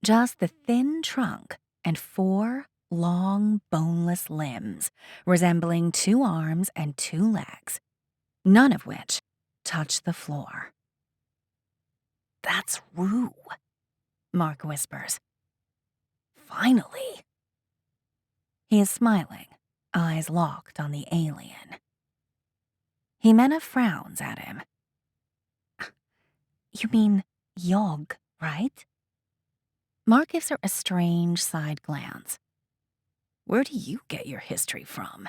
just the thin trunk and 4 long, boneless limbs resembling 2 arms and 2 legs, none of which touch the floor. That's Rue, Mark whispers. Finally. He is smiling, eyes locked on the alien. Jimena frowns at him. You mean Yog, right? Mark gives her a strange side glance. Where do you get your history from?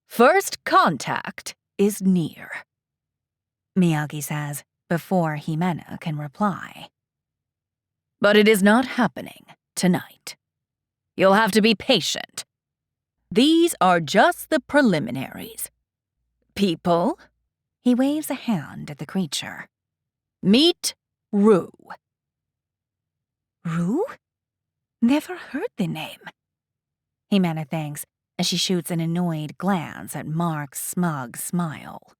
First contact is near, Miyagi says before Jimena can reply. But it is not happening tonight. You'll have to be patient. These are just the preliminaries. People, he waves a hand at the creature. Meet Rue. Rue? Never heard the name. Jimena thinks, as she shoots an annoyed glance at Mark's smug smile.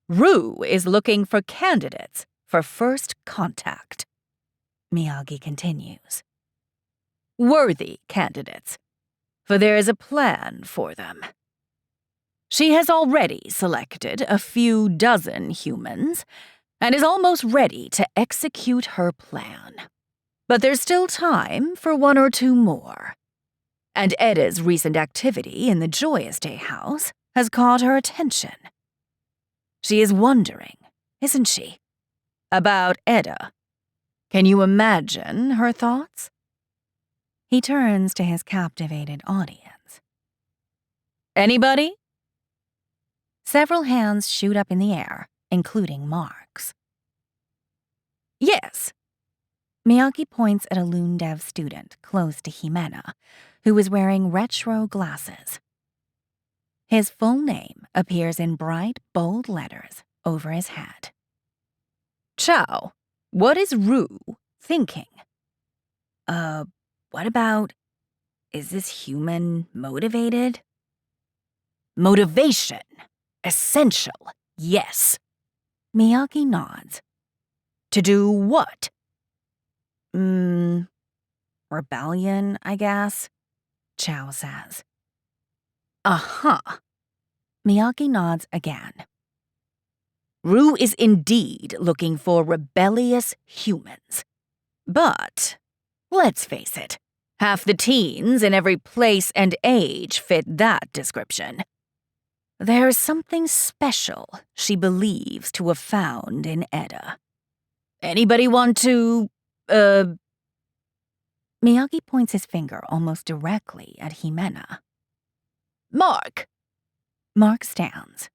Rue is looking for candidates for first contact, Miyagi continues. worthy candidates, for there is a plan for them. She has already selected a few dozen humans and is almost ready to execute her plan. But there's still time for one or two more. And Edda's recent activity in the Joyous Day house has caught her attention. She is wondering, isn't she, about Edda. Can you imagine her thoughts? He turns to his captivated audience. Anybody? Several hands shoot up in the air, including Mark's. Yes. Miyagi points at a Loondev student close to Himena, who is wearing retro glasses. His full name appears in bright, bold letters over his head. Chow, what is Rue thinking? What about, is this human motivated? Motivation. Essential. Yes. Miyagi nods. To do what? Rebellion, I guess, Chow says. Uh-huh. Miyagi nods again. Rue is indeed looking for rebellious humans. But, let's face it, half the teens in every place and age fit that description. There's something special she believes to have found in Edda. Anybody want to, Miyagi points his finger almost directly at Himena. Mark. Mark stands.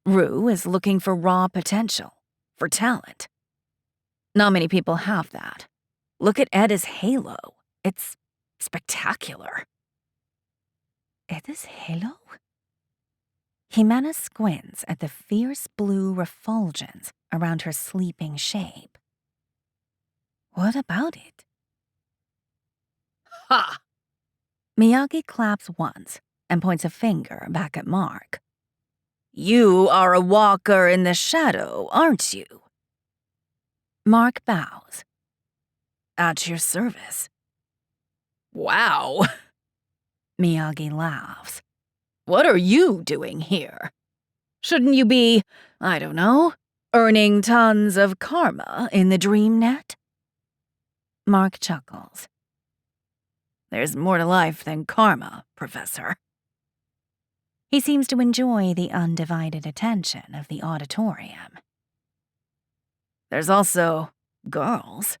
Rue is looking for raw potential, for talent. Not many people have that. Look at Edda's halo. It's spectacular. Edda's halo? Himena squints at the fierce blue refulgence around her sleeping shape. What about it? Ha! Miyagi claps once and points a finger back at Mark. You are a walker in the shadow, aren't you? Mark bows. At your service. Wow. Miyagi laughs. What are you doing here? Shouldn't you be, I don't know, earning tons of karma in the dream net? Mark chuckles. There's more to life than karma, Professor. He seems to enjoy the undivided attention of the auditorium. There's also girls,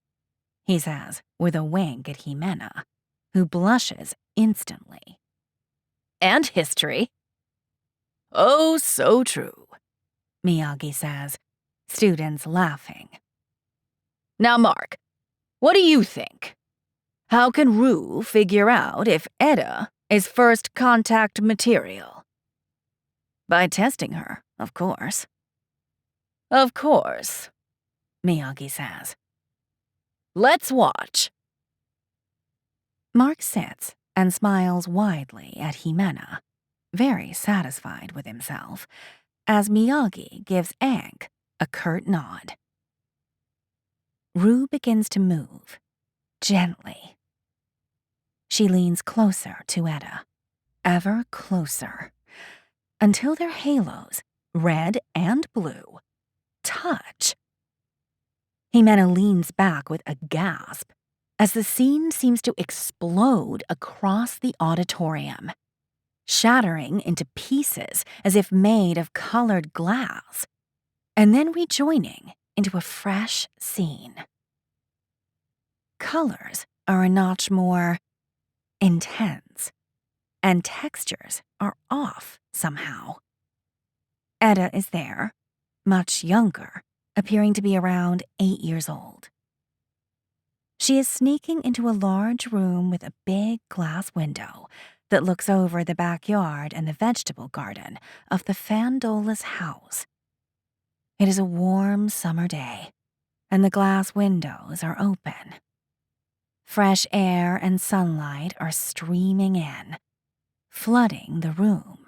he says with a wink at Himena, who blushes instantly. And history. Oh, so true, Miyagi says, students laughing. Now, Mark, what do you think? How can Rue figure out if Edda is first contact material? By testing her, of course. Of course, Miyagi says. Let's watch. Mark sits and smiles widely at Himena, very satisfied with himself, as Miyagi gives Aang a curt nod. Rue begins to move, gently. She leans closer to Edda, ever closer, until their halos, red and blue, touch. Himena leans back with a gasp as the scene seems to explode across the auditorium, shattering into pieces as if made of colored glass, and then rejoining into a fresh scene. Colors are a notch more intense, and textures are off somehow. Edda is there, much younger, appearing to be around 8 years old. She is sneaking into a large room with a big glass window that looks over the backyard and the vegetable garden of the Fandolas house. It is a warm summer day, and the glass windows are open. Fresh air and sunlight are streaming in, flooding the room,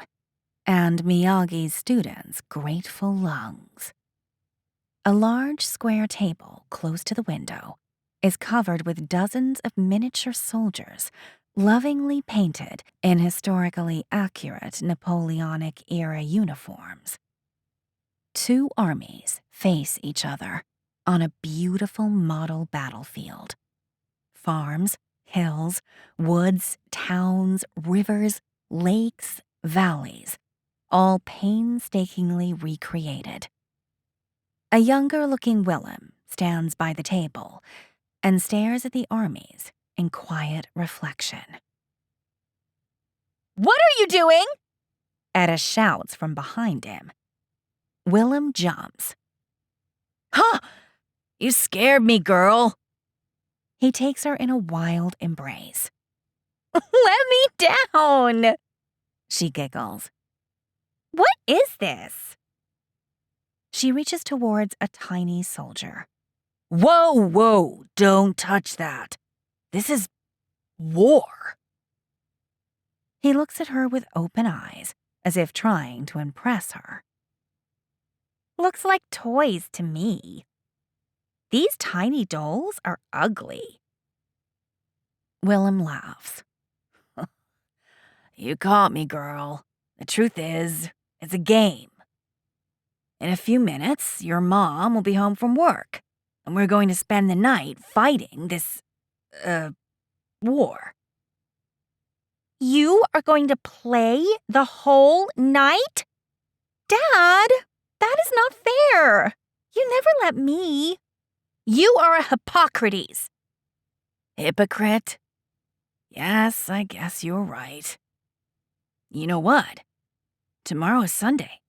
and Miyagi's students' grateful lungs. A large square table close to the window is covered with dozens of miniature soldiers lovingly painted in historically accurate Napoleonic-era uniforms. Two armies face each other on a beautiful model battlefield. Farms, hills, woods, towns, rivers, lakes, valleys, all painstakingly recreated. A younger-looking Willem stands by the table and stares at the armies in quiet reflection. What are you doing? Etta shouts from behind him. Willem jumps. Huh! You scared me, girl. He takes her in a wild embrace. Let me down! She giggles. What is this? She reaches towards a tiny soldier. Whoa, don't touch that. This is war. He looks at her with open eyes, as if trying to impress her. Looks like toys to me. These tiny dolls are ugly. Willem laughs. You caught me, girl. The truth is, it's a game. In a few minutes, your mom will be home from work, and we're going to spend the night fighting this, war. You are going to play the whole night? Dad, that is not fair. You never let me. You are a Hippocrates. Hypocrite? Yes, I guess you're right. You know what? Tomorrow is Sunday.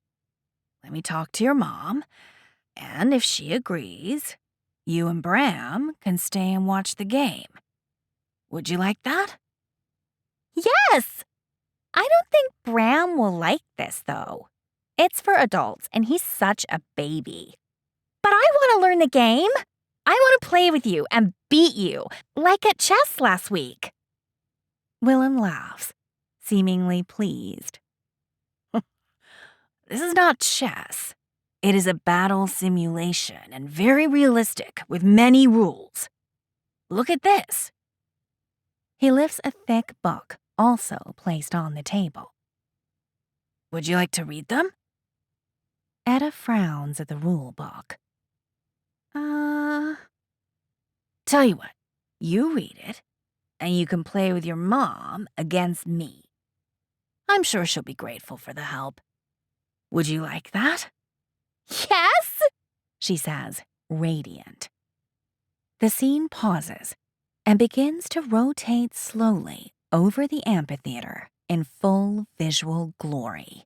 Let me talk to your mom, and if she agrees, you and Bram can stay and watch the game. Would you like that? Yes! I don't think Bram will like this, though. It's for adults, and he's such a baby. But I want to learn the game. I want to play with you and beat you, like at chess last week. Willem laughs, seemingly pleased. This is not chess. It is a battle simulation and very realistic with many rules. Look at this. He lifts a thick book, also placed on the table. Would you like to read them? Etta frowns at the rule book. Tell you what, you read it, and you can play with your mom against me. I'm sure she'll be grateful for the help. Would you like that? Yes, she says, radiant. The scene pauses and begins to rotate slowly over the amphitheater in full visual glory.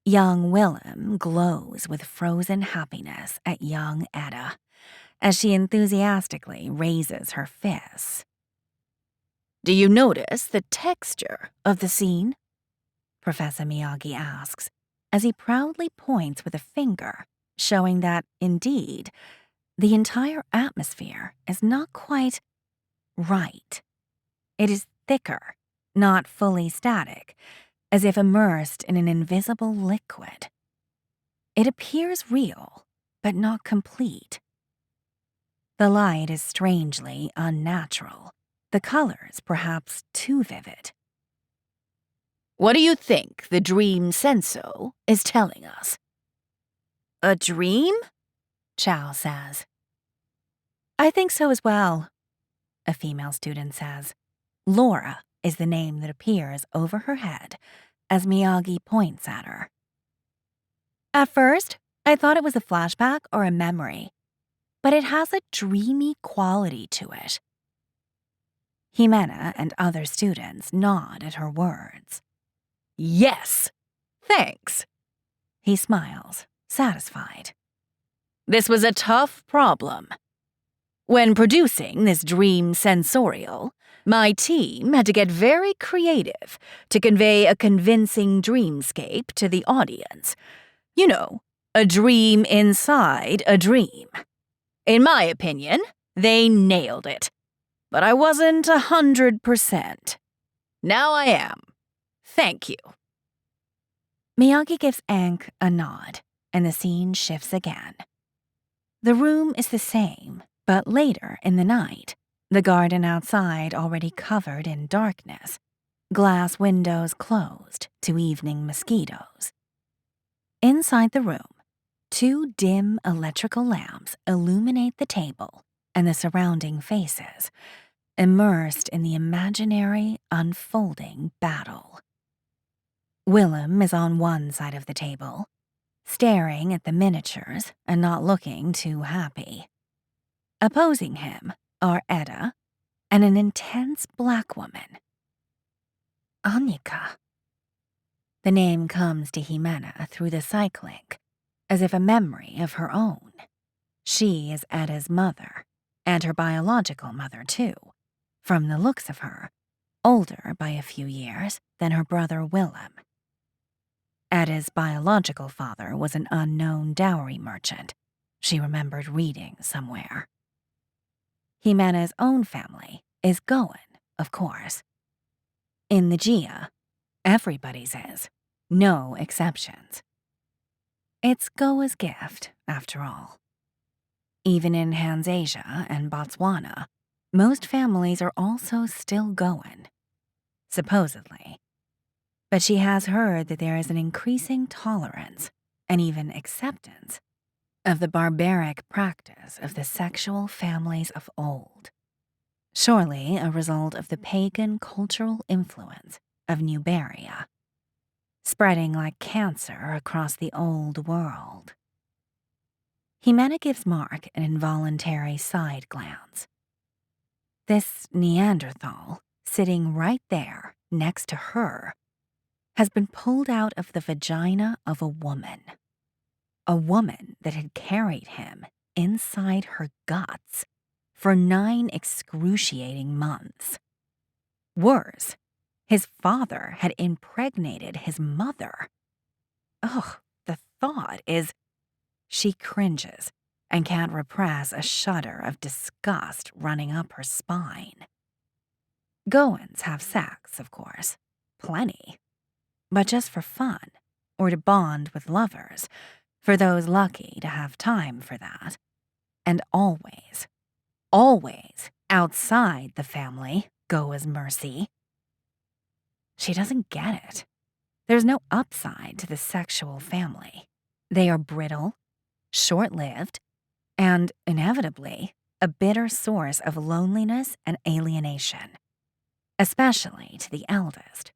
Young Willem glows with frozen happiness at young Etta as she enthusiastically raises her fists. Do you notice the texture of the scene? Professor Miyagi asks, as he proudly points with a finger, showing that, indeed, the entire atmosphere is not quite right. It is thicker, not fully static, as if immersed in an invisible liquid. It appears real, but not complete. The light is strangely unnatural, the colors perhaps too vivid. What do you think the dream senso is telling us? A dream? Chow says. I think so as well, a female student says. Laura is the name that appears over her head as Miyagi points at her. At first, I thought it was a flashback or a memory, but it has a dreamy quality to it. Jimena and other students nod at her words. Yes, thanks. He smiles, satisfied. This was a tough problem. When producing this dream sensorial, my team had to get very creative to convey a convincing dreamscape to the audience. You know, a dream inside a dream. In my opinion, they nailed it. but I wasn't 100%. Now I am. Thank you. Miyagi gives Aang a nod, and the scene shifts again. The room is the same, but later in the night, the garden outside already covered in darkness, glass windows closed to evening mosquitoes. Inside the room, 2 dim electrical lamps illuminate the table and the surrounding faces, immersed in the imaginary, unfolding battle. Willem is on one side of the table, staring at the miniatures and not looking too happy. Opposing him are Edda and an intense black woman, Annika. The name comes to Jimena through the psych link, as if a memory of her own. She is Edda's mother, and her biological mother too, from the looks of her, older by a few years than her brother Willem. Edda's biological father was an unknown dowry merchant, she remembered reading somewhere. Jimena's own family is Goan, of course. In the Jia, everybody's is, no exceptions. It's Goa's gift, after all. Even in Hansasia and Botswana, most families are also still Goan, supposedly. But she has heard that there is an increasing tolerance and even acceptance of the barbaric practice of the sexual families of old, surely a result of the pagan cultural influence of Nuberia, spreading like cancer across the old world. Jimena gives Mark an involuntary side glance. This Neanderthal, sitting right there next to her, has been pulled out of the vagina of a woman that had carried him inside her guts for 9 excruciating months. Worse, his father had impregnated his mother. Ugh, the thought is... She cringes and can't repress a shudder of disgust running up her spine. Goans have sex, of course, plenty, but just for fun or to bond with lovers, for those lucky to have time for that. And always, always outside the family, Goa's mercy. She doesn't get it. There's no upside to the sexual family. They are brittle, short-lived, and, inevitably, a bitter source of loneliness and alienation, especially to the eldest.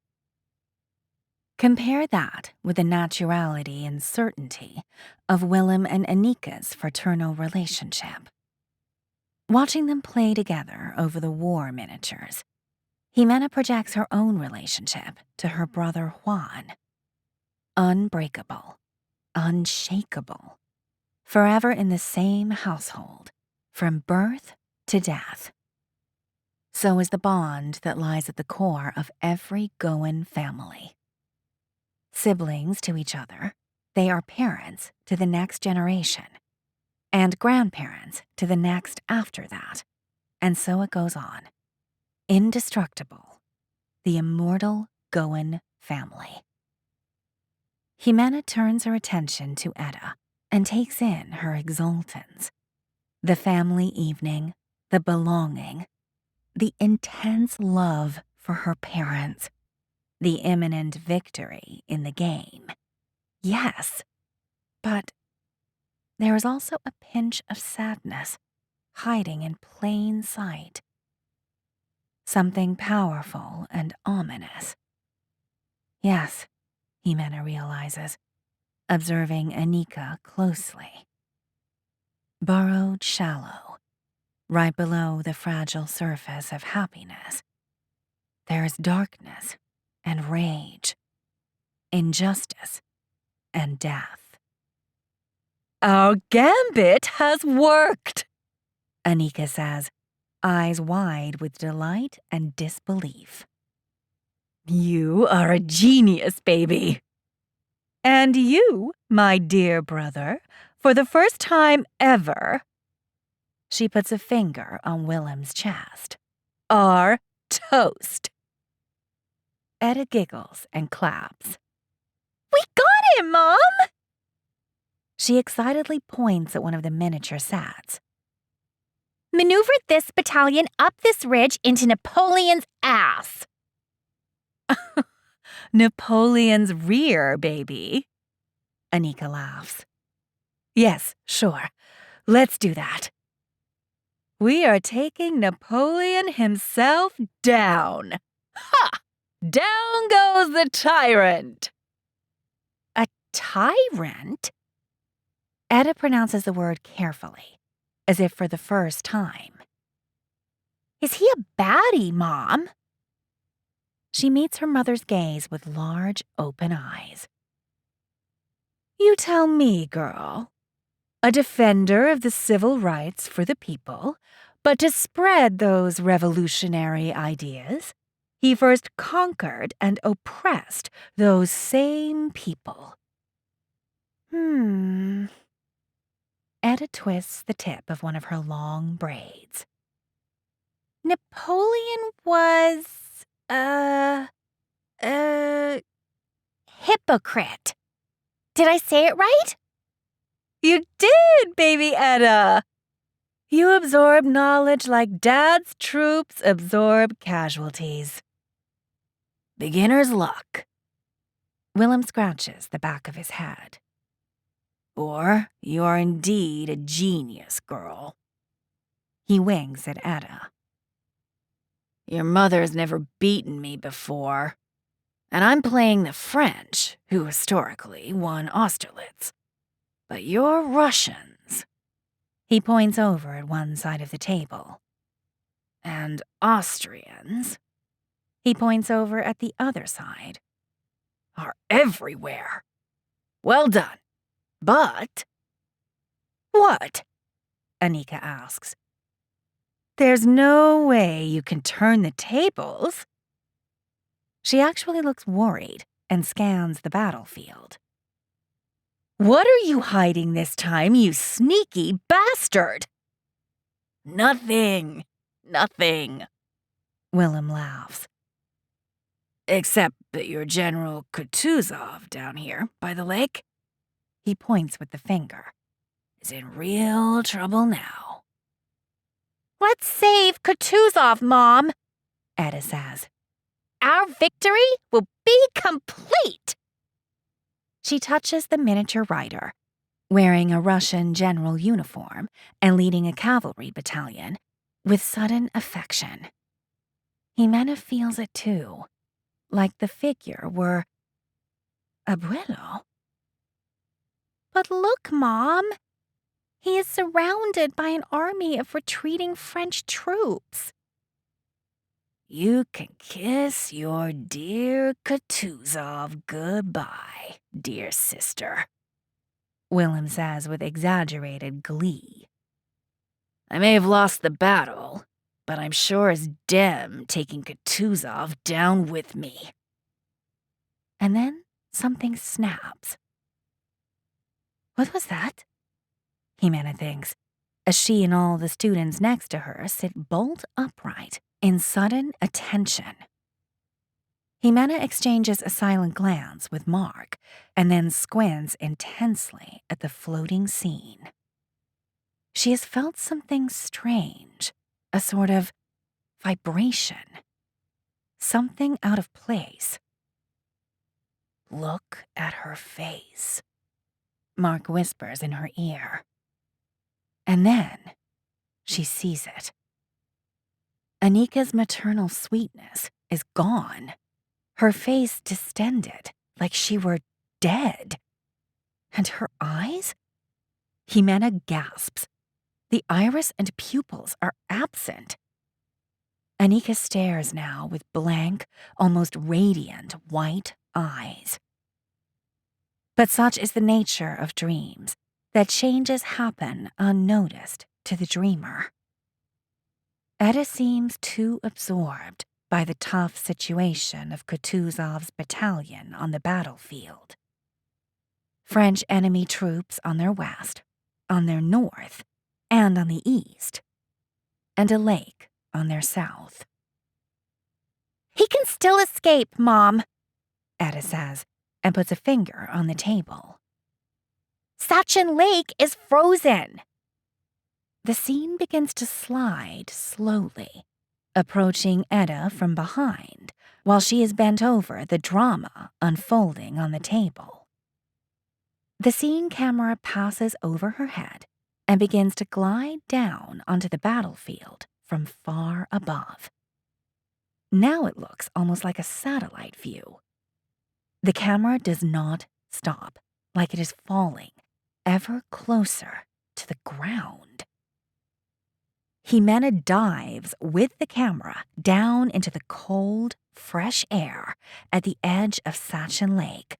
Compare that with the naturality and certainty of Willem and Annika's fraternal relationship. Watching them play together over the war miniatures, Jimena projects her own relationship to her brother Juan. Unbreakable, unshakable, forever in the same household, from birth to death. So is the bond that lies at the core of every Goan family. Siblings to each other, they are parents to the next generation, and grandparents to the next after that, and so it goes on. Indestructible, the immortal Goan family. Jimena turns her attention to Edda and takes in her exultance. The family evening, the belonging, the intense love for her parents, the imminent victory in the game. Yes, but there is also a pinch of sadness hiding in plain sight. Something powerful and ominous. Yes, Jimena realizes, observing Annika closely. Burrowed shallow, right below the fragile surface of happiness, there is darkness and rage, injustice and death. Our gambit has worked, Annika says, eyes wide with delight and disbelief. You are a genius, baby. And you, my dear brother, for the first time ever. She puts a finger on Willem's chest. are toast. Etta giggles and claps. We got him, Mom! She excitedly points at one of the miniature sats. Maneuver this battalion up this ridge into Napoleon's ass. Napoleon's rear, baby. Anika laughs. Yes, sure. Let's do that. We are taking Napoleon himself down. Ha! Down goes the tyrant. A tyrant? Etta pronounces the word carefully, as if for the first time. Is he a baddie, Mom? She meets her mother's gaze with large, open eyes. You tell me, girl. A defender of the civil rights for the people, but to spread those revolutionary ideas, he first conquered and oppressed those same people. Etta twists the tip of one of her long braids. Napoleon was, hypocrite. Did I say it right? You did, baby Etta. You absorb knowledge like Dad's troops absorb casualties. Beginner's luck. Willem scratches the back of his head. Or you are indeed a genius, girl. He winks at Etta. Your mother's never beaten me before, and I'm playing the French, who historically won Austerlitz. But you're Russians. He points over at one side of the table. And Austrians. He points over at the other side. Are everywhere. Well done. But... What? Anika asks. There's no way you can turn the tables. She actually looks worried and scans the battlefield. What are you hiding this time, you sneaky bastard? Nothing. Willem laughs. Except that your General Kutuzov down here by the lake, he points with the finger, is in real trouble now. Let's save Kutuzov, Mom, Etta says. Our victory will be complete. She touches the miniature rider, wearing a Russian general uniform and leading a cavalry battalion, with sudden affection. Jimena feels it too, like the figure were Abuelo. But look, Mom. He is surrounded by an army of retreating French troops. You can kiss your dear Kutuzov goodbye, dear sister, Willem says with exaggerated glee. I may have lost the battle, but I'm sure as dem taking Kutuzov down with me. And then something snaps. What was that? Jimena thinks, as she and all the students next to her sit bolt upright in sudden attention. Jimena exchanges a silent glance with Mark and then squints intensely at the floating scene. She has felt something strange, a sort of vibration, something out of place. Look at her face, Mark whispers in her ear. And then she sees it. Anika's maternal sweetness is gone, her face distended like she were dead. And her eyes? Jimena gasps. The iris and pupils are absent. Anika stares now with blank, almost radiant white eyes. But such is the nature of dreams, that changes happen unnoticed to the dreamer. Etta seems too absorbed by the tough situation of Kutuzov's battalion on the battlefield. French enemy troops on their west, on their north, and on the east, and a lake on their south. He can still escape, Mom, Etta says, and puts a finger on the table. Sachin Lake is frozen. The scene begins to slide slowly, approaching Etta from behind while she is bent over the drama unfolding on the table. The scene camera passes over her head and begins to glide down onto the battlefield from far above. Now it looks almost like a satellite view. The camera does not stop, like it is falling ever closer to the ground. Jimena dives with the camera down into the cold, fresh air at the edge of Sachin Lake,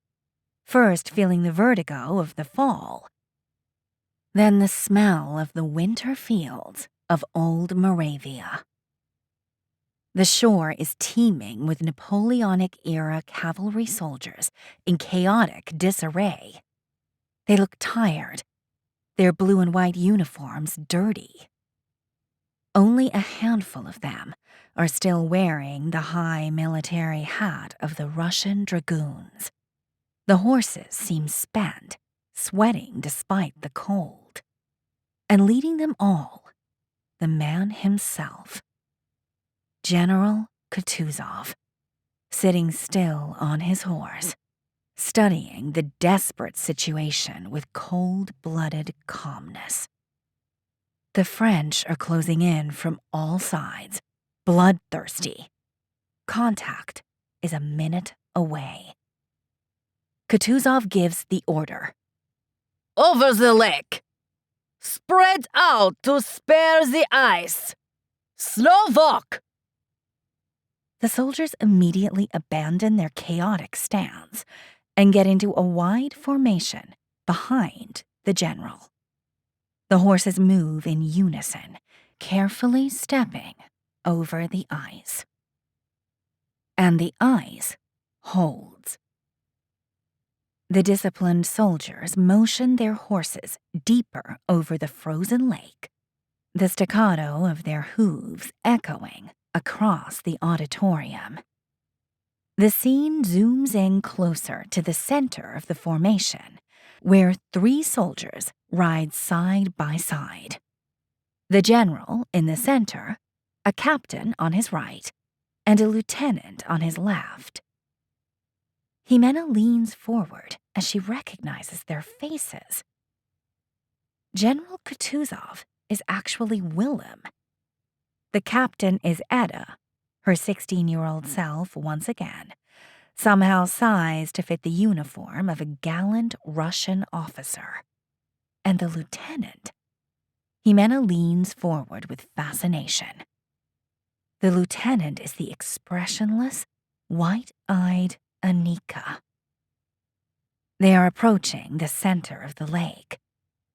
first feeling the vertigo of the fall, then the smell of the winter fields of old Moravia. The shore is teeming with Napoleonic-era cavalry soldiers in chaotic disarray. They look tired, their blue and white uniforms dirty. Only a handful of them are still wearing the high military hat of the Russian dragoons. The horses seem spent, sweating despite the cold. And leading them all, the man himself, General Kutuzov, sitting still on his horse, studying the desperate situation with cold-blooded calmness. The French are closing in from all sides, bloodthirsty. Contact is a minute away. Kutuzov gives the order. Over the lake! Spread out to spare the ice! Slow walk! The soldiers immediately abandon their chaotic stance and get into a wide formation behind the general. The horses move in unison, carefully stepping over the ice. And the ice holds. The disciplined soldiers motion their horses deeper over the frozen lake, the staccato of their hooves echoing across the auditorium. The scene zooms in closer to the center of the formation, where 3 soldiers ride side by side. The general in the center, a captain on his right, and a lieutenant on his left. Jimena leans forward as she recognizes their faces. General Kutuzov is actually Willem. The captain is Etta, her 16-year-old self once again, somehow sized to fit the uniform of a gallant Russian officer. And the lieutenant. Jimena leans forward with fascination. The lieutenant is the expressionless, white-eyed Anika. They are approaching the center of the lake.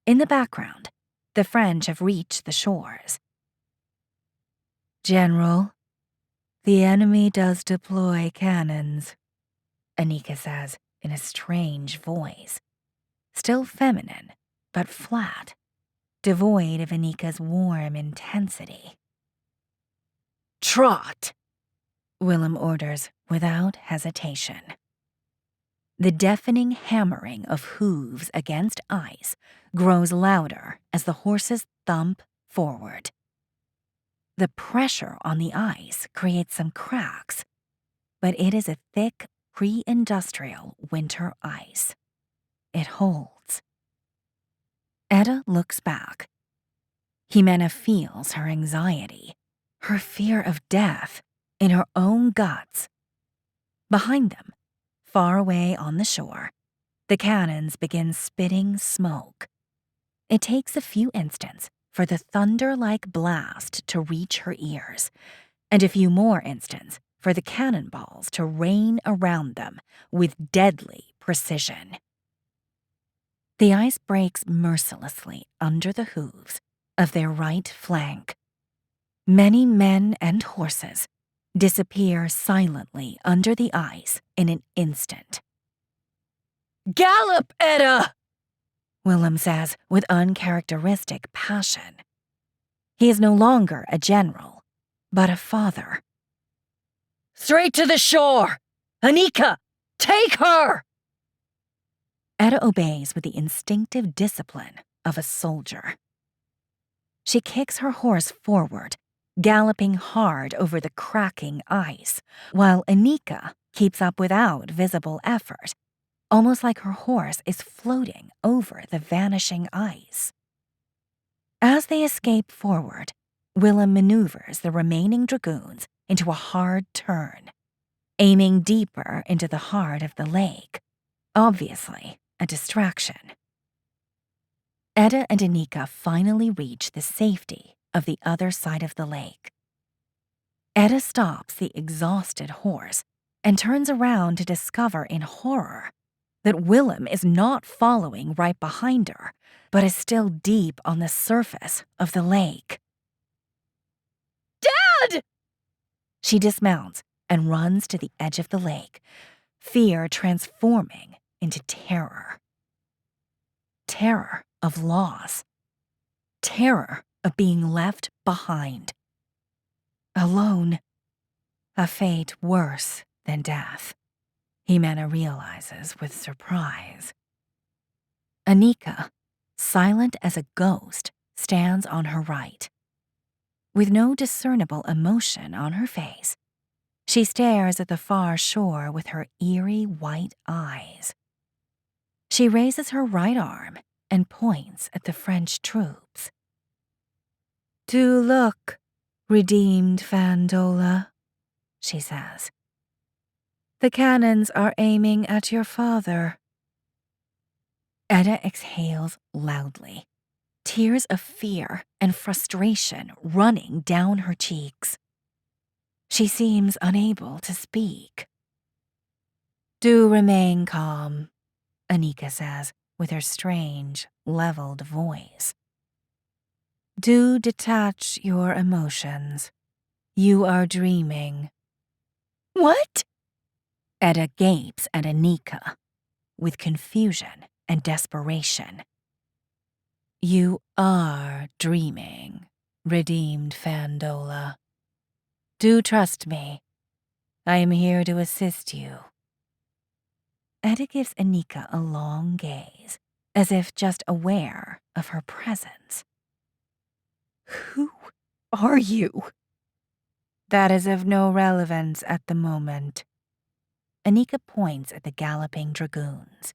In the background, the French have reached the shores. General, the enemy does deploy cannons, Anika says in a strange voice, still feminine, but flat, devoid of Anika's warm intensity. Trot! Willem orders without hesitation. The deafening hammering of hooves against ice grows louder as the horses thump forward. The pressure on the ice creates some cracks, but it is a thick, pre-industrial winter ice. It holds. Etta looks back. Jimena feels her anxiety, her fear of death, in her own guts. Behind them, far away on the shore, the cannons begin spitting smoke. It takes a few instants for the thunder-like blast to reach her ears, and a few more instants for the cannonballs to rain around them with deadly precision. The ice breaks mercilessly under the hooves of their right flank. Many men and horses disappear silently under the ice in an instant. Gallop, Etta! Willem says with uncharacteristic passion. He is no longer a general, but a father. Straight to the shore! Anika, take her! Etta obeys with the instinctive discipline of a soldier. She kicks her horse forward, galloping hard over the cracking ice, while Anika keeps up without visible effort, almost like her horse is floating over the vanishing ice. As they escape forward, Willem maneuvers the remaining dragoons into a hard turn, aiming deeper into the heart of the lake, obviously a distraction. Etta and Anika finally reach the safety of the other side of the lake. Etta stops the exhausted horse and turns around to discover in horror that Willem is not following right behind her, but is still deep on the surface of the lake. Dad! She dismounts and runs to the edge of the lake, fear transforming into terror. Terror of loss. Terror of being left behind. Alone. A fate worse than death, Jimena realizes with surprise. Anika, silent as a ghost, stands on her right. With no discernible emotion on her face, she stares at the far shore with her eerie white eyes. She raises her right arm and points at the French troops. "Do look, redeemed Fandola," she says. "The cannons are aiming at your father." Etta exhales loudly, tears of fear and frustration running down her cheeks. She seems unable to speak. "Do remain calm," Anika says with her strange, leveled voice. "Do detach your emotions. You are dreaming." What? Etta gapes at Anika with confusion and desperation. "You are dreaming, redeemed Fandola. Do trust me. I am here to assist you." Etta gives Anika a long gaze, as if just aware of her presence. Who are you? "That is of no relevance at the moment." Anika points at the galloping dragoons.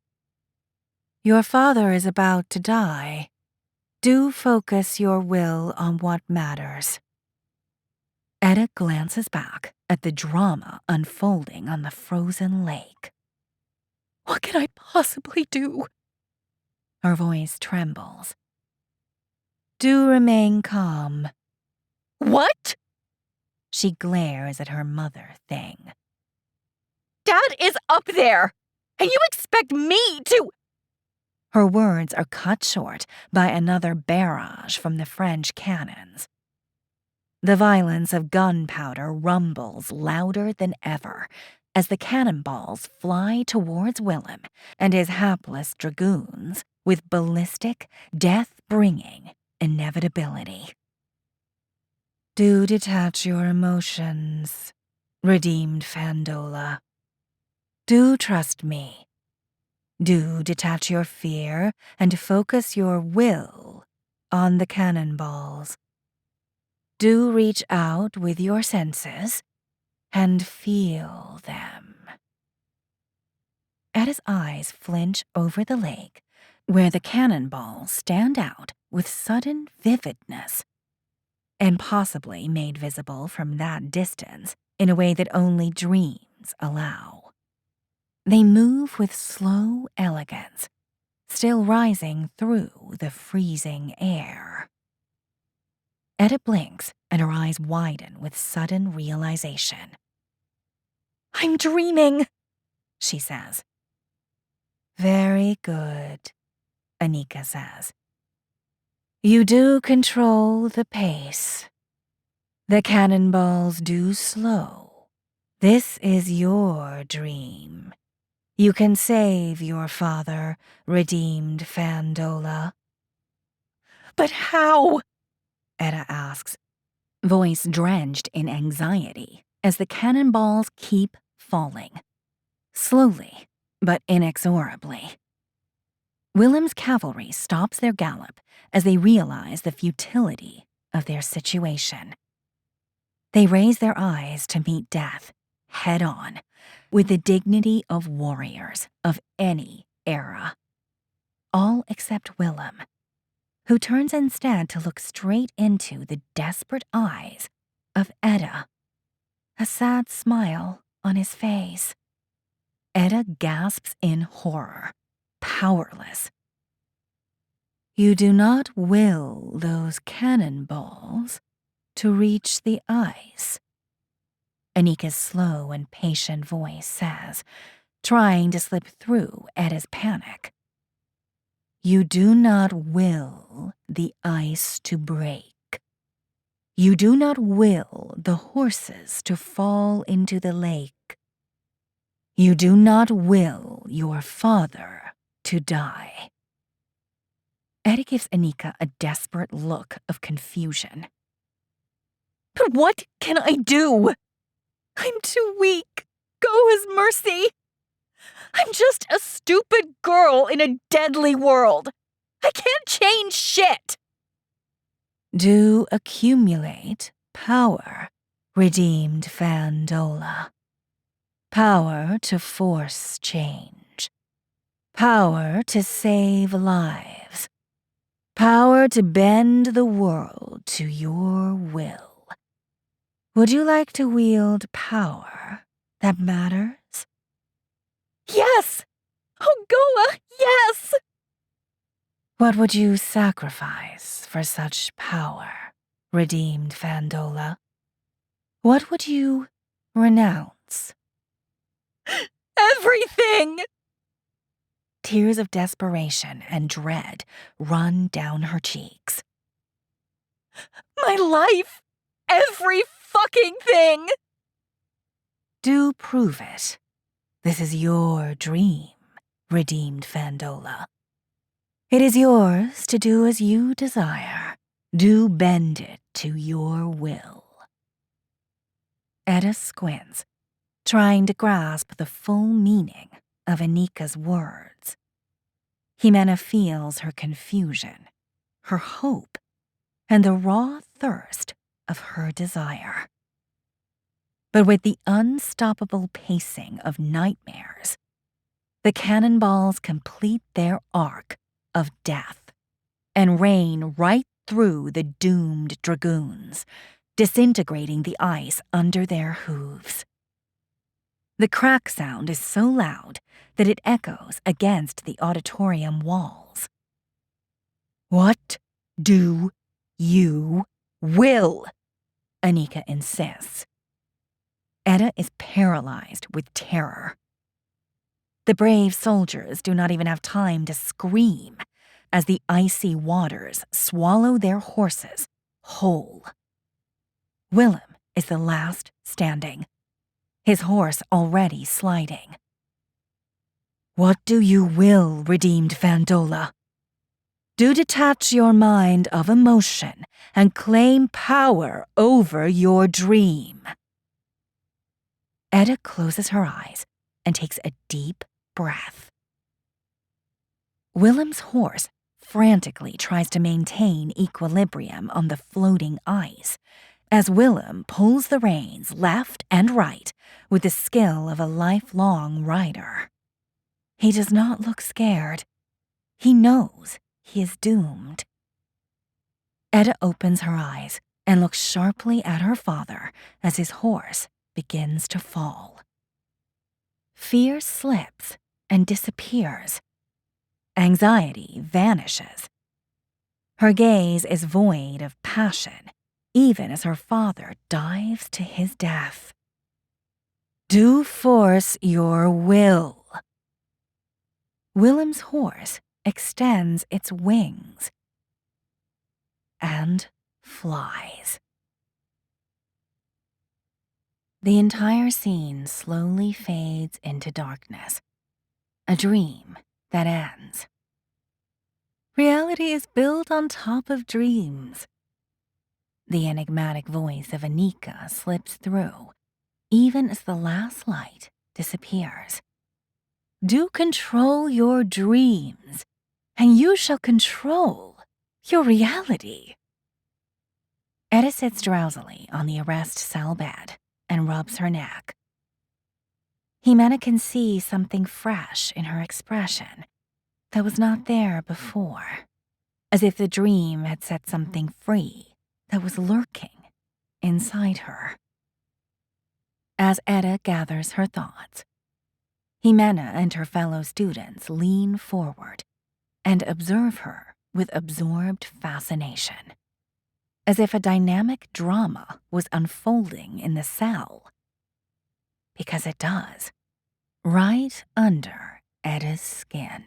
"Your father is about to die. Do focus your will on what matters." Etta glances back at the drama unfolding on the frozen lake. What can I possibly do? Her voice trembles. "Do remain calm." What? She glares at her mother thing. Dad is up there, and you expect me to— Her words are cut short by another barrage from the French cannons. The violence of gunpowder rumbles louder than ever as the cannonballs fly towards Willem and his hapless dragoons with ballistic, death-bringing inevitability. "Do detach your emotions, redeemed Fandola. Do trust me. Do detach your fear and focus your will on the cannonballs. Do reach out with your senses and feel them." Etta's eyes flinch over the lake, where the cannonballs stand out with sudden vividness, and possibly made visible from that distance in a way that only dreams allow. They move with slow elegance, still rising through the freezing air. Etta blinks and her eyes widen with sudden realization. I'm dreaming, she says. "Very good," Anika says. "You do control the pace. The cannonballs do slow. This is your dream. You can save your father, redeemed Fandola." But how? Etta asks, voice drenched in anxiety as the cannonballs keep falling. Slowly, but inexorably. Willem's cavalry stops their gallop as they realize the futility of their situation. They raise their eyes to meet death, head on, with the dignity of warriors of any era. All except Willem, who turns instead to look straight into the desperate eyes of Edda, a sad smile on his face. Edda gasps in horror, powerless. You do not will those cannonballs to reach the ice, Anika's slow and patient voice says, trying to slip through Edda's panic. You do not will the ice to break. You do not will the horses to fall into the lake. You do not will your father to die. Edda gives Anika a desperate look of confusion. But what can I do? I'm too weak. Go His mercy. I'm just a stupid girl in a deadly world. I can't change shit. Do accumulate power, redeemed Fandola. Power to force change. Power to save lives. Power to bend the world to your will. Would you like to wield power that matters? Yes! Oh, Goa, yes! What would you sacrifice for such power, redeemed Fandola? What would you renounce? Everything! Tears of desperation and dread run down her cheeks. My life! Every fucking thing! Do prove it. This is your dream, redeemed Fandola. It is yours to do as you desire. Do bend it to your will. Edda squints, trying to grasp the full meaning of Anika's words. Jimena feels her confusion, her hope, and the raw thirst of her desire. But with the unstoppable pacing of nightmares, the cannonballs complete their arc of death and rain right through the doomed dragoons, disintegrating the ice under their hooves. The crack sound is so loud that it echoes against the auditorium walls. What do you will? Anika insists. Edda is paralyzed with terror. The brave soldiers do not even have time to scream as the icy waters swallow their horses whole. Willem is the last standing, his horse already sliding. What do you will, redeemed Fandola? Do detach your mind of emotion and claim power over your dream. Edda closes her eyes and takes a deep breath. Willem's horse frantically tries to maintain equilibrium on the floating ice as Willem pulls the reins left and right with the skill of a lifelong rider. He does not look scared. He knows he is doomed. Edda opens her eyes and looks sharply at her father as his horse begins to fall. Fear slips and disappears. Anxiety vanishes. Her gaze is void of passion, even as her father dives to his death. Do force your will. Willem's horse extends its wings and flies. The entire scene slowly fades into darkness, a dream that ends. Reality is built on top of dreams. The enigmatic voice of Anika slips through, even as the last light disappears. Do control your dreams, and you shall control your reality. Etta sits drowsily on the arrest cell bed and rubs her neck. Jimena can see something fresh in her expression that was not there before, as if the dream had set something free that was lurking inside her. As Etta gathers her thoughts, Jimena and her fellow students lean forward and observe her with absorbed fascination, as if a dynamic drama was unfolding in the cell. Because it does, right under Etta's skin.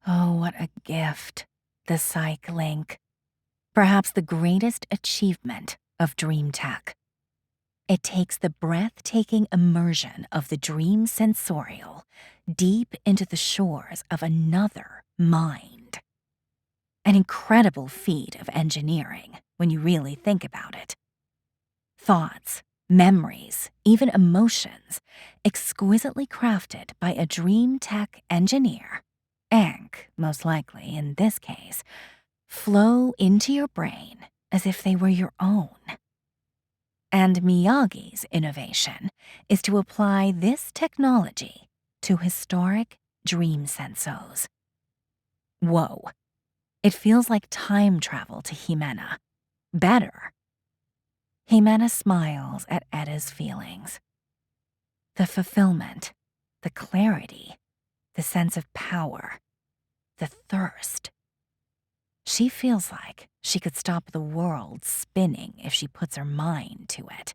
Oh, what a gift, the Psych Link. Perhaps the greatest achievement of dream tech. It takes the breathtaking immersion of the dream sensorial deep into the shores of another mind. An incredible feat of engineering when you really think about it. Thoughts, memories, even emotions, exquisitely crafted by a dream tech engineer, Ankh, most likely in this case, flow into your brain as if they were your own. And Miyagi's innovation is to apply this technology to historic dream sensos. Whoa, it feels like time travel to Jimena. Better. Jimena smiles at Etta's feelings. The fulfillment, the clarity, the sense of power, the thirst. She feels like she could stop the world spinning if she puts her mind to it.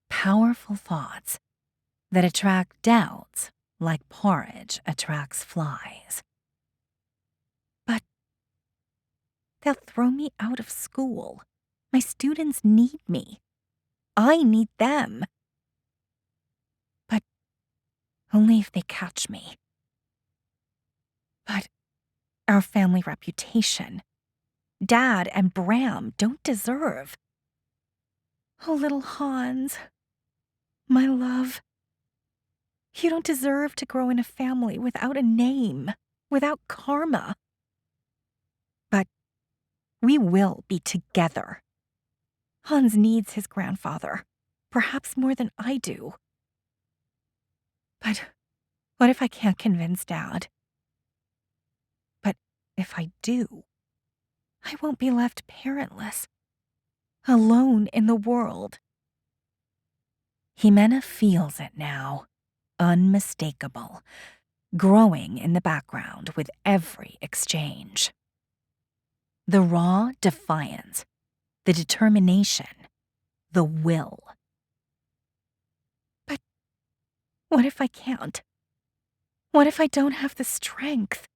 Powerful thoughts that attract doubts like porridge attracts flies. But they'll throw me out of school. My students need me. I need them. But only if they catch me. But our family reputation, Dad and Bram don't deserve. Oh, little Hans, my love, you don't deserve to grow in a family without a name, without karma. But we will be together. Hans needs his grandfather, perhaps more than I do. But what if I can't convince Dad? But if I do, I won't be left parentless, alone in the world. Jimena feels it now, unmistakable, growing in the background with every exchange. The raw defiance, the determination, the will. But what if I can't? What if I don't have the strength?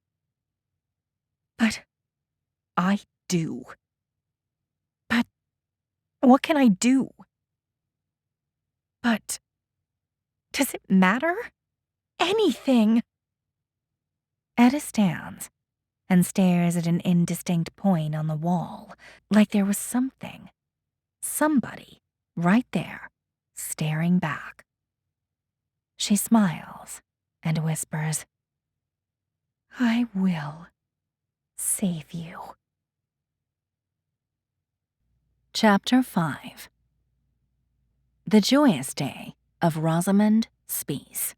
But I do. But what can I do? But does it matter? Anything. Etta stands and stares at an indistinct point on the wall, like there was something, somebody, right there, staring back. She smiles and whispers, I will save you. Chapter 5. The Joyous Day of Rosamund Spies.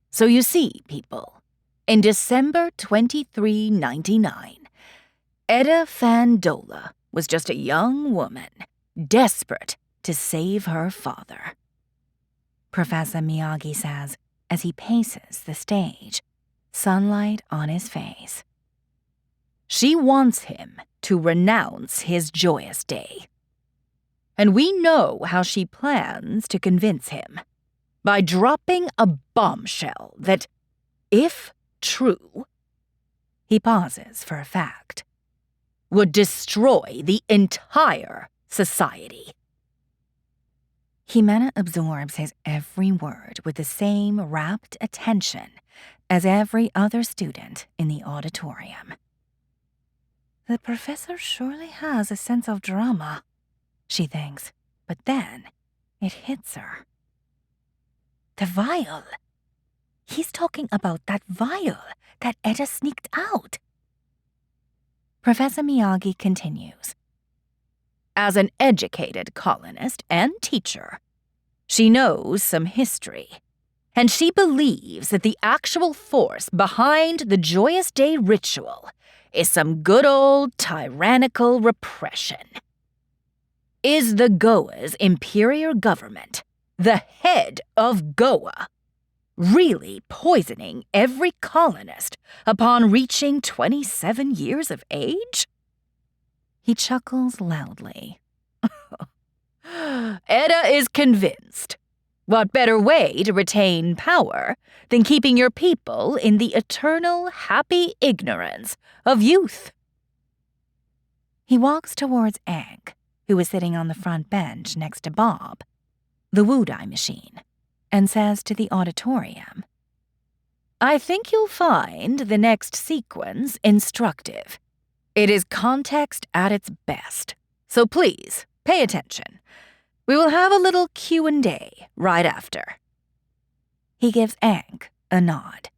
So you see, people, in December 2399, Etta Fandola was just a young woman, desperate to save her father. Professor Miyagi says as he paces the stage, sunlight on his face. She wants him to renounce his joyous day. And we know how she plans to convince him. By dropping a bombshell that, if true, he pauses for effect, would destroy the entire society. Jimena absorbs his every word with the same rapt attention as every other student in the auditorium. The professor surely has a sense of drama, she thinks. but then it hits her. The vial. He's talking about that vial that Eda sneaked out. Professor Miyagi continues. As an educated colonist and teacher, she knows some history, and she believes that the actual force behind the Joyous Day ritual is some good old tyrannical repression. Is the Goa's imperial government, the head of Goa, really poisoning every colonist upon reaching 27 years of age? He chuckles loudly. Eda is convinced. What better way to retain power than keeping your people in the eternal happy ignorance of youth? He walks towards Aang, who is sitting on the front bench next to Bob, the Wudai machine, and says to the auditorium, I think you'll find the next sequence instructive. It is context at its best, so please pay attention. We will have a little Q&A right after. He gives Aang a nod.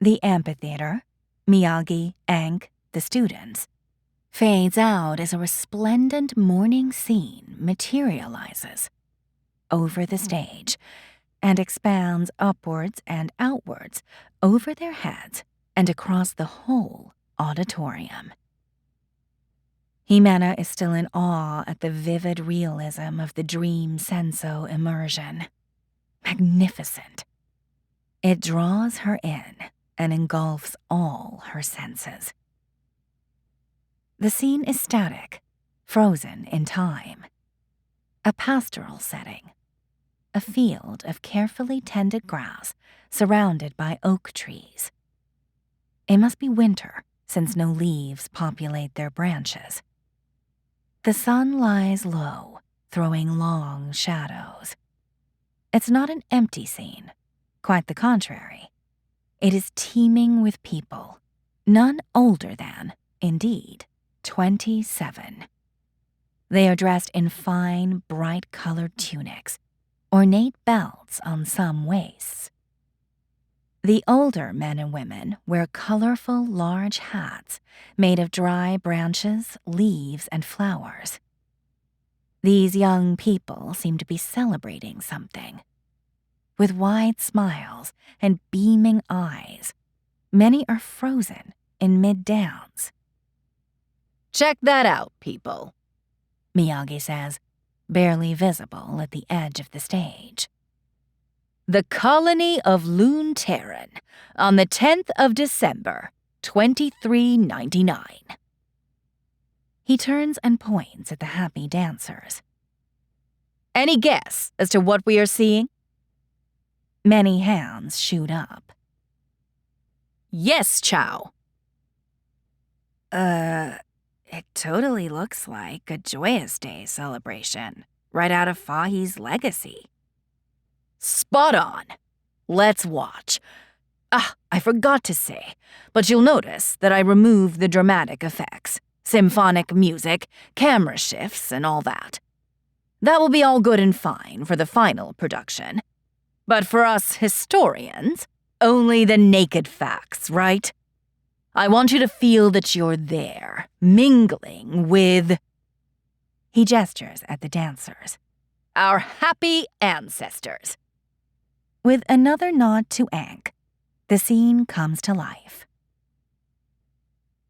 The amphitheater, Miyagi, Aang, the students, fades out as a resplendent morning scene materializes over the stage and expands upwards and outwards over their heads and across the whole auditorium. Himena is still in awe at the vivid realism of the dream senso immersion. Magnificent. It draws her in and engulfs all her senses. The scene is static, frozen in time. A pastoral setting. A field of carefully tended grass surrounded by oak trees. It must be winter, since no leaves populate their branches. The sun lies low, throwing long shadows. It's not an empty scene, quite the contrary. It is teeming with people, none older than, indeed, 27. They are dressed in fine, bright-colored tunics, ornate belts on some waists. The older men and women wear colorful, large hats made of dry branches, leaves, and flowers. These young people seem to be celebrating something. With wide smiles and beaming eyes, many are frozen in mid-downs. Check that out, people, Miyagi says, barely visible at the edge of the stage. The colony of Lune Terran on the 10th of December, 2399. He turns and points at the happy dancers. Any guess as to what we are seeing? Many hands shoot up. Yes, Chow. It totally looks like a Joyous Day celebration, right out of Fahi's legacy. Spot on. Let's watch. I forgot to say, but you'll notice that I removed the dramatic effects, symphonic music, camera shifts, and all that. That will be all good and fine for the final production. But for us historians, only the naked facts, right? I want you to feel that you're there, mingling with... He gestures at the dancers. Our happy ancestors. With another nod to Aang, the scene comes to life.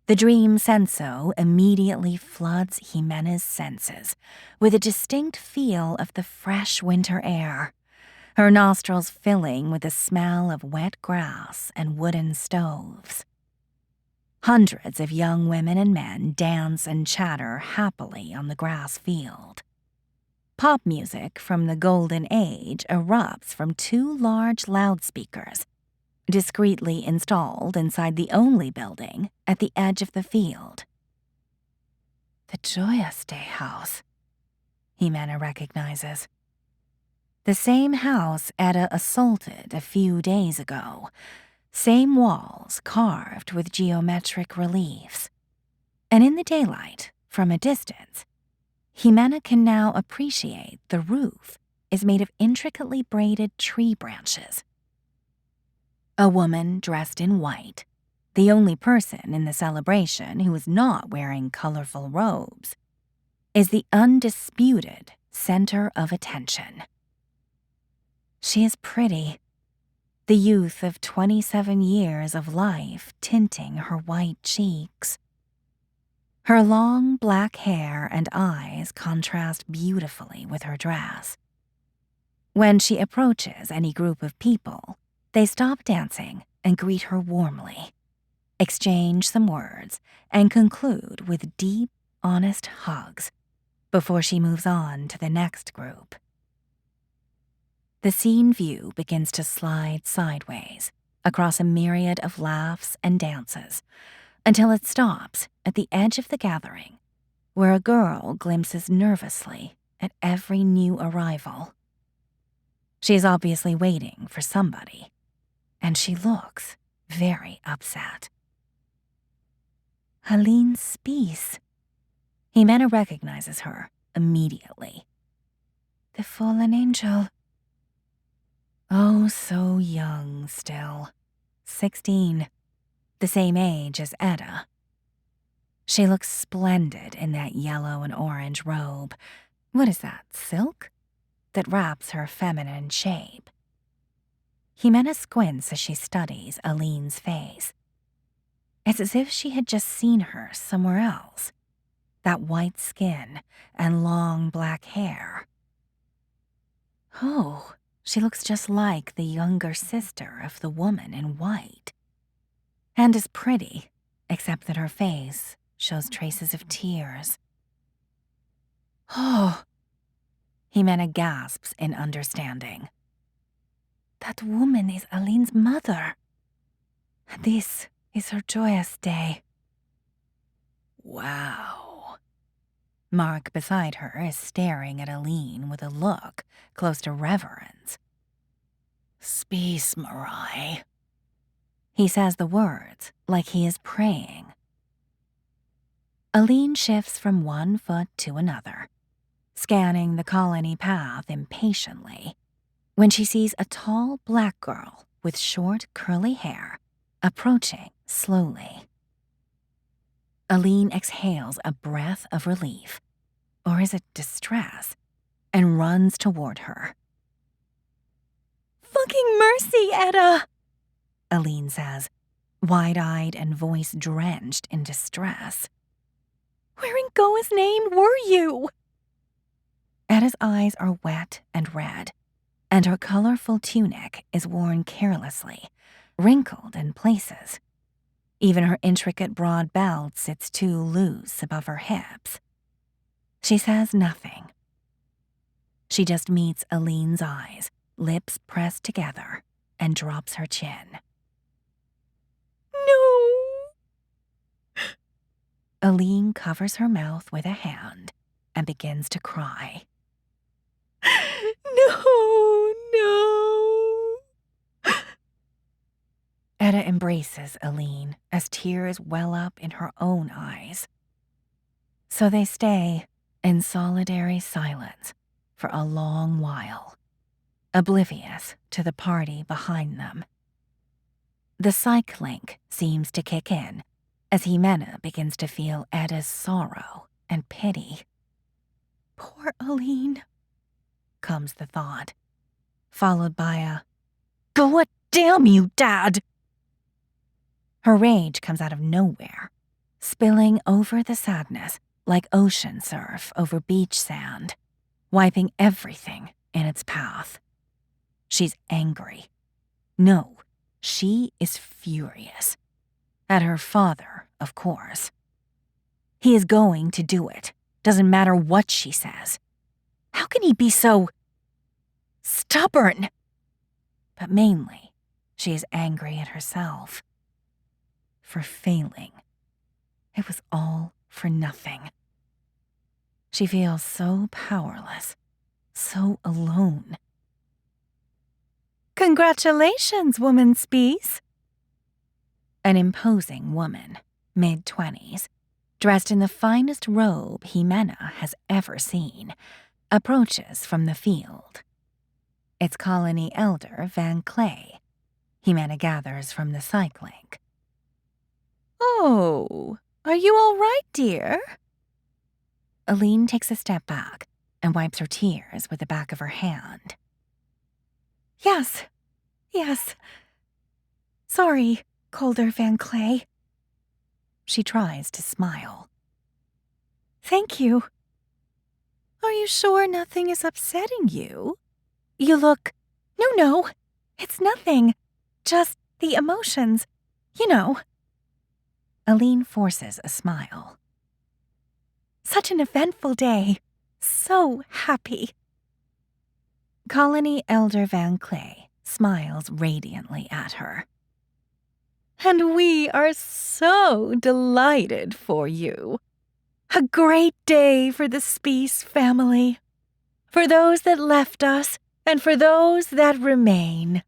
The dream senso immediately floods Himena's senses with a distinct feel of the fresh winter air, her nostrils filling with the smell of wet grass and wooden stoves. Hundreds of young women and men dance and chatter happily on the grass field. Pop music from the Golden Age erupts from two large loudspeakers, discreetly installed inside the only building at the edge of the field. The Joyous Day house, Himena recognizes. The same house Eda assaulted a few days ago. Same walls carved with geometric reliefs. And in the daylight, from a distance, Jimena can now appreciate the roof is made of intricately braided tree branches. A woman dressed in white, the only person in the celebration who is not wearing colorful robes, is the undisputed center of attention. She is pretty, the youth of 27 years of life tinting her white cheeks. Her long black hair and eyes contrast beautifully with her dress. When she approaches any group of people, they stop dancing and greet her warmly, exchange some words, and conclude with deep, honest hugs before she moves on to the next group. The scene view begins to slide sideways across a myriad of laughs and dances until it stops at the edge of the gathering, where a girl glimpses nervously at every new arrival. She is obviously waiting for somebody, and she looks very upset. Helene Spies. Jimena recognizes her immediately. The fallen angel. Oh, so young still. 16. The same age as Etta. She looks splendid in that yellow and orange robe. What is that, silk? That wraps her feminine shape. Jimena squints as she studies Aline's face. It's as if she had just seen her somewhere else. That white skin and long black hair. Oh, she looks just like the younger sister of the woman in white. And is pretty, except that her face shows traces of tears. Oh, Jimena gasps in understanding. That woman is Aline's mother. This is her joyous day. Wow. Mark beside her is staring at Aline with a look close to reverence. Spies Marai. He says the words like he is praying. Aline shifts from one foot to another, scanning the colony path impatiently, when she sees a tall black girl with short curly hair approaching slowly. Aline exhales a breath of relief, or is it distress, and runs toward her. Fucking mercy, Etta! Aline says, wide-eyed and voice drenched in distress. Where in Goa's name were you? Etta's eyes are wet and red, and her colorful tunic is worn carelessly, wrinkled in places. Even her intricate broad belt sits too loose above her hips. She says nothing. She just meets Aline's eyes, lips pressed together, and drops her chin. No! Aline covers her mouth with a hand and begins to cry. No. Etta embraces Aline as tears well up in her own eyes. So they stay in solitary silence for a long while, oblivious to the party behind them. The psych link seems to kick in as Jimena begins to feel Etta's sorrow and pity. Poor Aline, comes the thought, followed by a, "God damn you, Dad!" Her rage comes out of nowhere, spilling over the sadness like ocean surf over beach sand, wiping everything in its path. She's angry. No, she is furious. At her father, of course. He is going to do it, doesn't matter what she says. How can he be so stubborn? But mainly, she is angry at herself. For failing. It was all for nothing. She feels so powerless, so alone. Congratulations, woman Spies. An imposing woman, mid-20s, dressed in the finest robe Jimena has ever seen, approaches from the field. It's colony elder Van Clay, Jimena gathers from the psych link. Oh, are you all right, dear? Aline takes a step back and wipes her tears with the back of her hand. Yes. Sorry, Calder Van Clay. She tries to smile. Thank you. Are you sure nothing is upsetting you? You look... No, it's nothing. Just the emotions. You know. Aline forces a smile. Such an eventful day. So happy. Colony Elder Van Clay smiles radiantly at her. And we are so delighted for you. A great day for the Speece family. For those that left us, and for those that remain.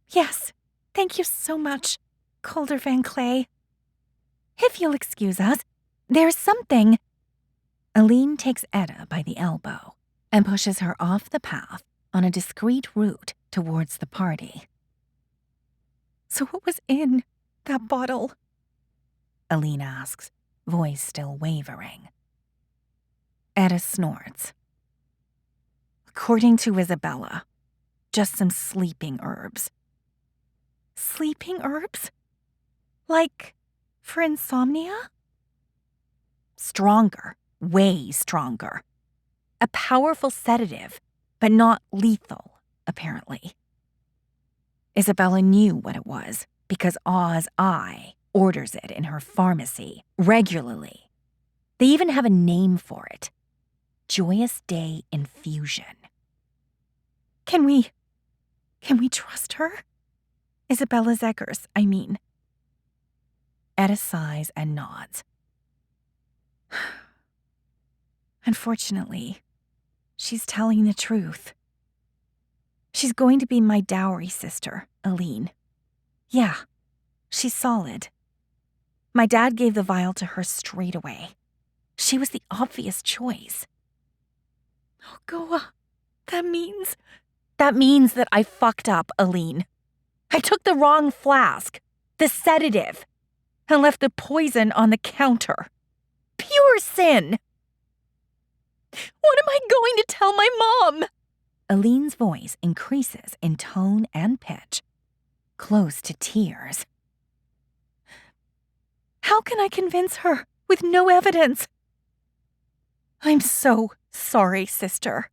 Yes, thank you so much, Calder Van Clay. If you'll excuse us, there's something. Aline takes Etta by the elbow and pushes her off the path on a discreet route towards the party. So what was in that bottle? Aline asks, voice still wavering. Etta snorts. According to Isabella, just some sleeping herbs. Sleeping herbs? Like for insomnia? Stronger, way stronger. A powerful sedative, but not lethal, apparently. Isabella knew what it was because Oz Eye orders it in her pharmacy regularly. They even have a name for it. Joyous Day Infusion. Can we trust her? Isabella Zegers, I mean. Etta sighs and nods. Unfortunately, she's telling the truth. She's going to be my dowry sister, Aline. Yeah, she's solid. My dad gave the vial to her straight away. She was the obvious choice. Oh, Goa, that means that I fucked up, Aline. I took the wrong flask, the sedative, and left the poison on the counter. Pure sin! What am I going to tell my mom? Aline's voice increases in tone and pitch, close to tears. How can I convince her with no evidence? I'm so sorry, sister.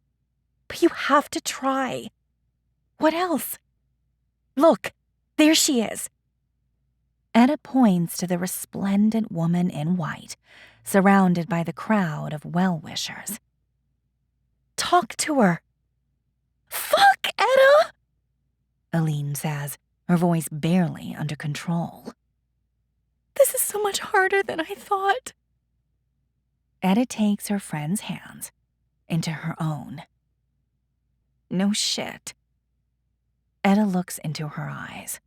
But you have to try. What else? Look, there she is. Etta points to the resplendent woman in white, surrounded by the crowd of well-wishers. Talk to her. Fuck, Etta! Aline says, her voice barely under control. This is so much harder than I thought. Etta takes her friend's hands into her own. No shit. Etta looks into her eyes.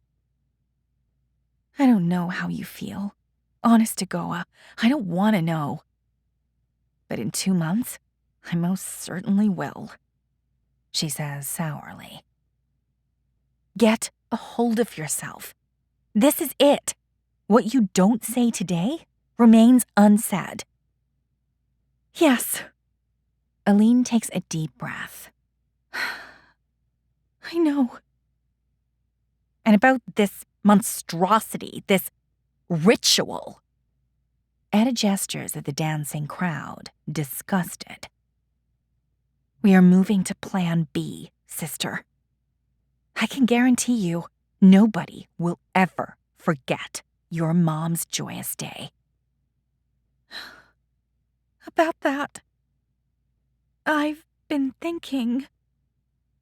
I don't know how you feel. Honest to Goa, I don't want to know. But in 2 months, I most certainly will, she says sourly. Get a hold of yourself. This is it. What you don't say today remains unsaid. Yes. Aline takes a deep breath. I know. And about this monstrosity, this ritual. Etta gestures at the dancing crowd, disgusted. We are moving to Plan B, sister. I can guarantee you, nobody will ever forget your mom's joyous day. About that, I've been thinking,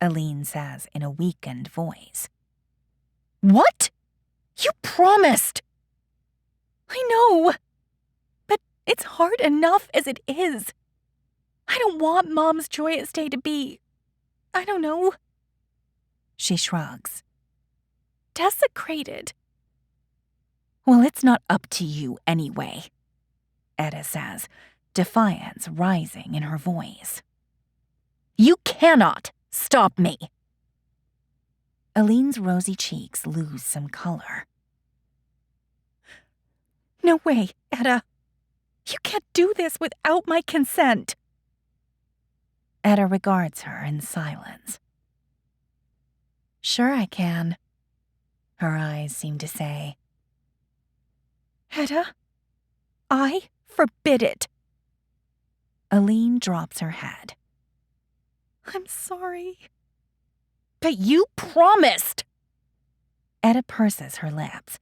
Aline says in a weakened voice. What? You promised! I know, but it's hard enough as it is. I don't want Mom's joyous day to be, I don't know. She shrugs. Desecrated. Well, it's not up to you anyway. Etta says, defiance rising in her voice. You cannot stop me. Aline's rosy cheeks lose some color. No way, Etta. You can't do this without my consent. Etta regards her in silence. Sure I can, her eyes seem to say. Etta, I forbid it. Aline drops her head. I'm sorry. But you promised! Etta purses her lips,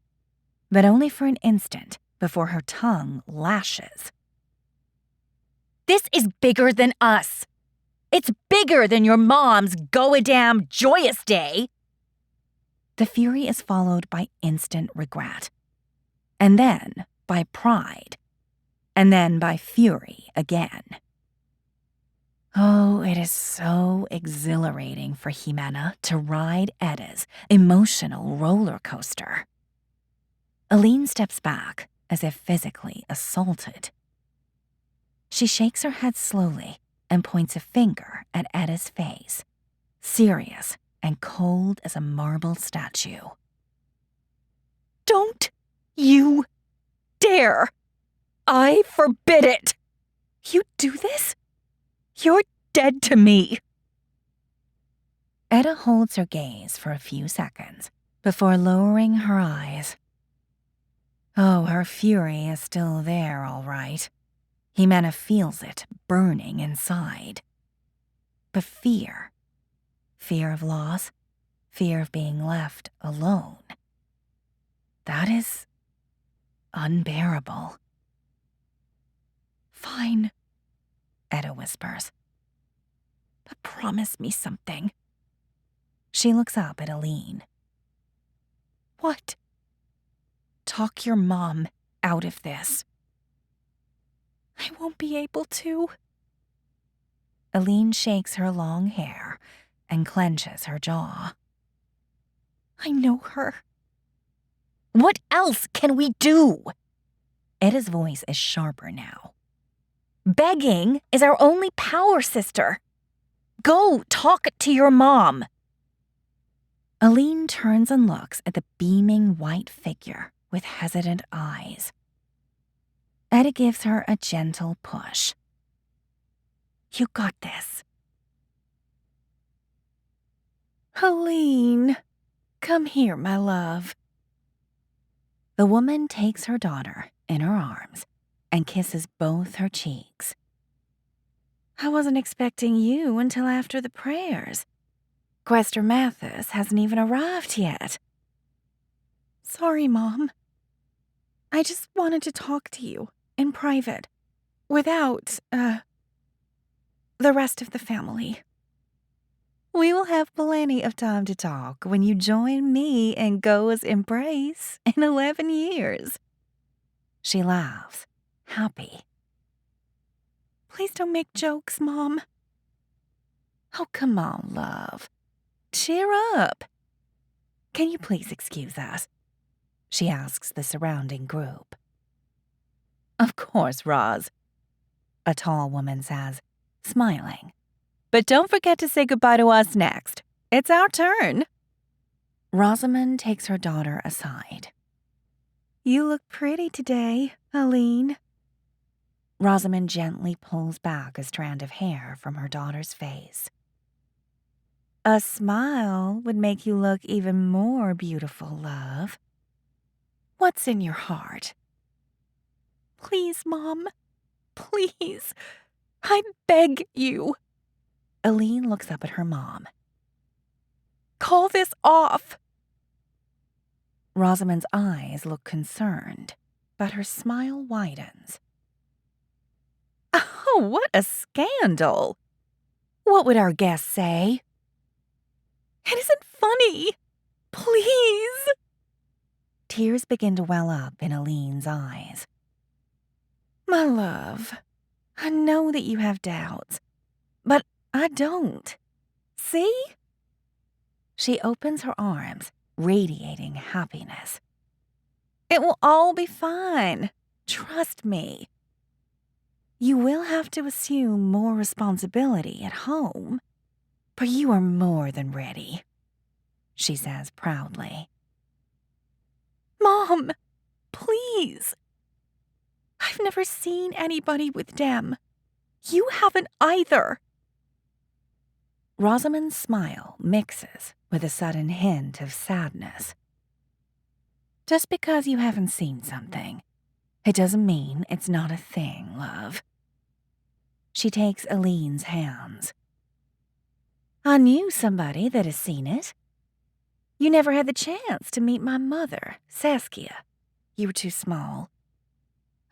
but only for an instant before her tongue lashes. This is bigger than us. It's bigger than your mom's go-a-damn joyous day. The fury is followed by instant regret, and then by pride, and then by fury again. Oh, it is so exhilarating for Ximena to ride Etta's emotional roller coaster. Aline steps back as if physically assaulted. She shakes her head slowly and points a finger at Etta's face, serious and cold as a marble statue. Don't you dare! I forbid it! You do this? You're dead to me. Etta holds her gaze for a few seconds before lowering her eyes. Oh, her fury is still there, all right. Ximena feels it burning inside. But fear of loss, fear of being left alone, that is unbearable. Fine, Etta whispers. but promise me something. She looks up at Aline. What? Talk your mom out of this. I won't be able to. Aline shakes her long hair and clenches her jaw. I know her. What else can we do? Etta's voice is sharper now. Begging is our only power, sister. Go talk to your mom. Aline turns and looks at the beaming white figure with hesitant eyes. Etta gives her a gentle push. You got this. Aline, come here, my love. The woman takes her daughter in her arms and kisses both her cheeks. I wasn't expecting you until after the prayers. Quester Mathis hasn't even arrived yet. Sorry, Mom. I just wanted to talk to you in private, without, the rest of the family. We will have plenty of time to talk when you join me in Goa's embrace in 11 years. She laughs, happy. Please don't make jokes, Mom. Oh, come on, love. Cheer up. Can you please excuse us? She asks the surrounding group. Of course, Roz, a tall woman says, smiling. But don't forget to say goodbye to us next. It's our turn. Rosamond takes her daughter aside. You look pretty today, Aline. Rosamond gently pulls back a strand of hair from her daughter's face. A smile would make you look even more beautiful, love. What's in your heart? Please, Mom. Please. I beg you. Aline looks up at her mom. Call this off. Rosamond's eyes look concerned, but her smile widens. Oh, what a scandal! What would our guests say? It isn't funny. Please. Tears begin to well up in Aline's eyes. My love, I know that you have doubts, but I don't. See? She opens her arms, radiating happiness. It will all be fine. Trust me. You will have to assume more responsibility at home, but you are more than ready, she says proudly. Mom, please. I've never seen anybody with Dem. You haven't either. Rosamond's smile mixes with a sudden hint of sadness. Just because you haven't seen something, it doesn't mean it's not a thing, love. She takes Aline's hands. I knew somebody that has seen it. You never had the chance to meet my mother, Saskia. You were too small.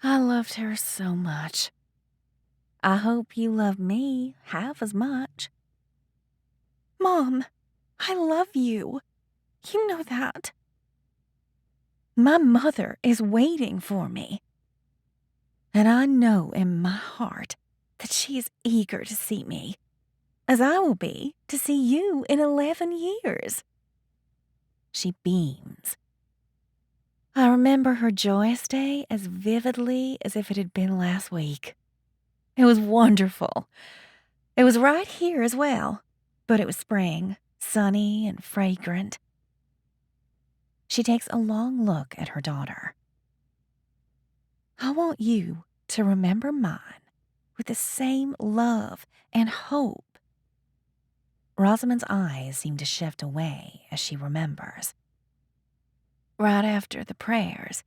I loved her so much. I hope you love me half as much. Mom, I love you. You know that. My mother is waiting for me. And I know in my heart that she is eager to see me, as I will be to see you in 11 years. She beams. I remember her joyous day as vividly as if it had been last week. It was wonderful. It was right here as well, but it was spring, sunny and fragrant. She takes a long look at her daughter. I want you to remember mine with the same love and hope. Rosamond's eyes seem to shift away as she remembers. Right after the prayers,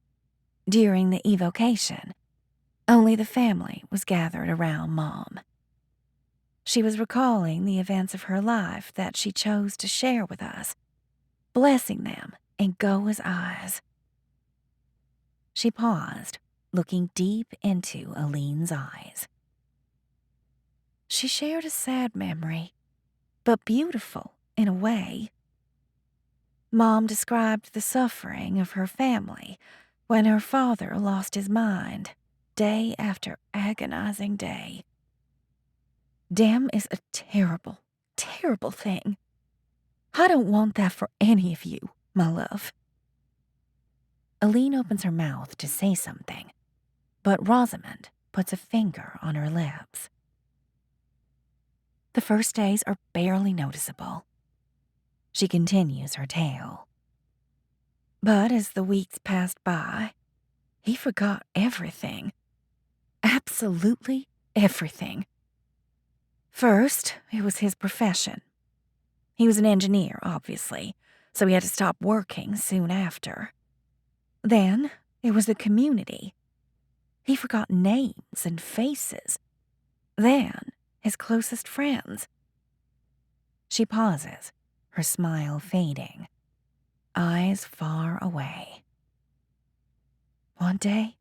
during the evocation, only the family was gathered around Mom. She was recalling the events of her life that she chose to share with us, blessing them in Goa's eyes. She paused, looking deep into Aline's eyes. She shared a sad memory, but beautiful in a way. Mom described the suffering of her family when her father lost his mind, day after agonizing day. Dem is a terrible, terrible thing. I don't want that for any of you, my love. Aline opens her mouth to say something, but Rosamond puts a finger on her lips. The first days are barely noticeable. She continues her tale. But as the weeks passed by, he forgot everything. Absolutely everything. First, it was his profession. He was an engineer, obviously, so he had to stop working soon after. Then, it was the community. He forgot names and faces. Then, his closest friends. She pauses, her smile fading, eyes far away. One day,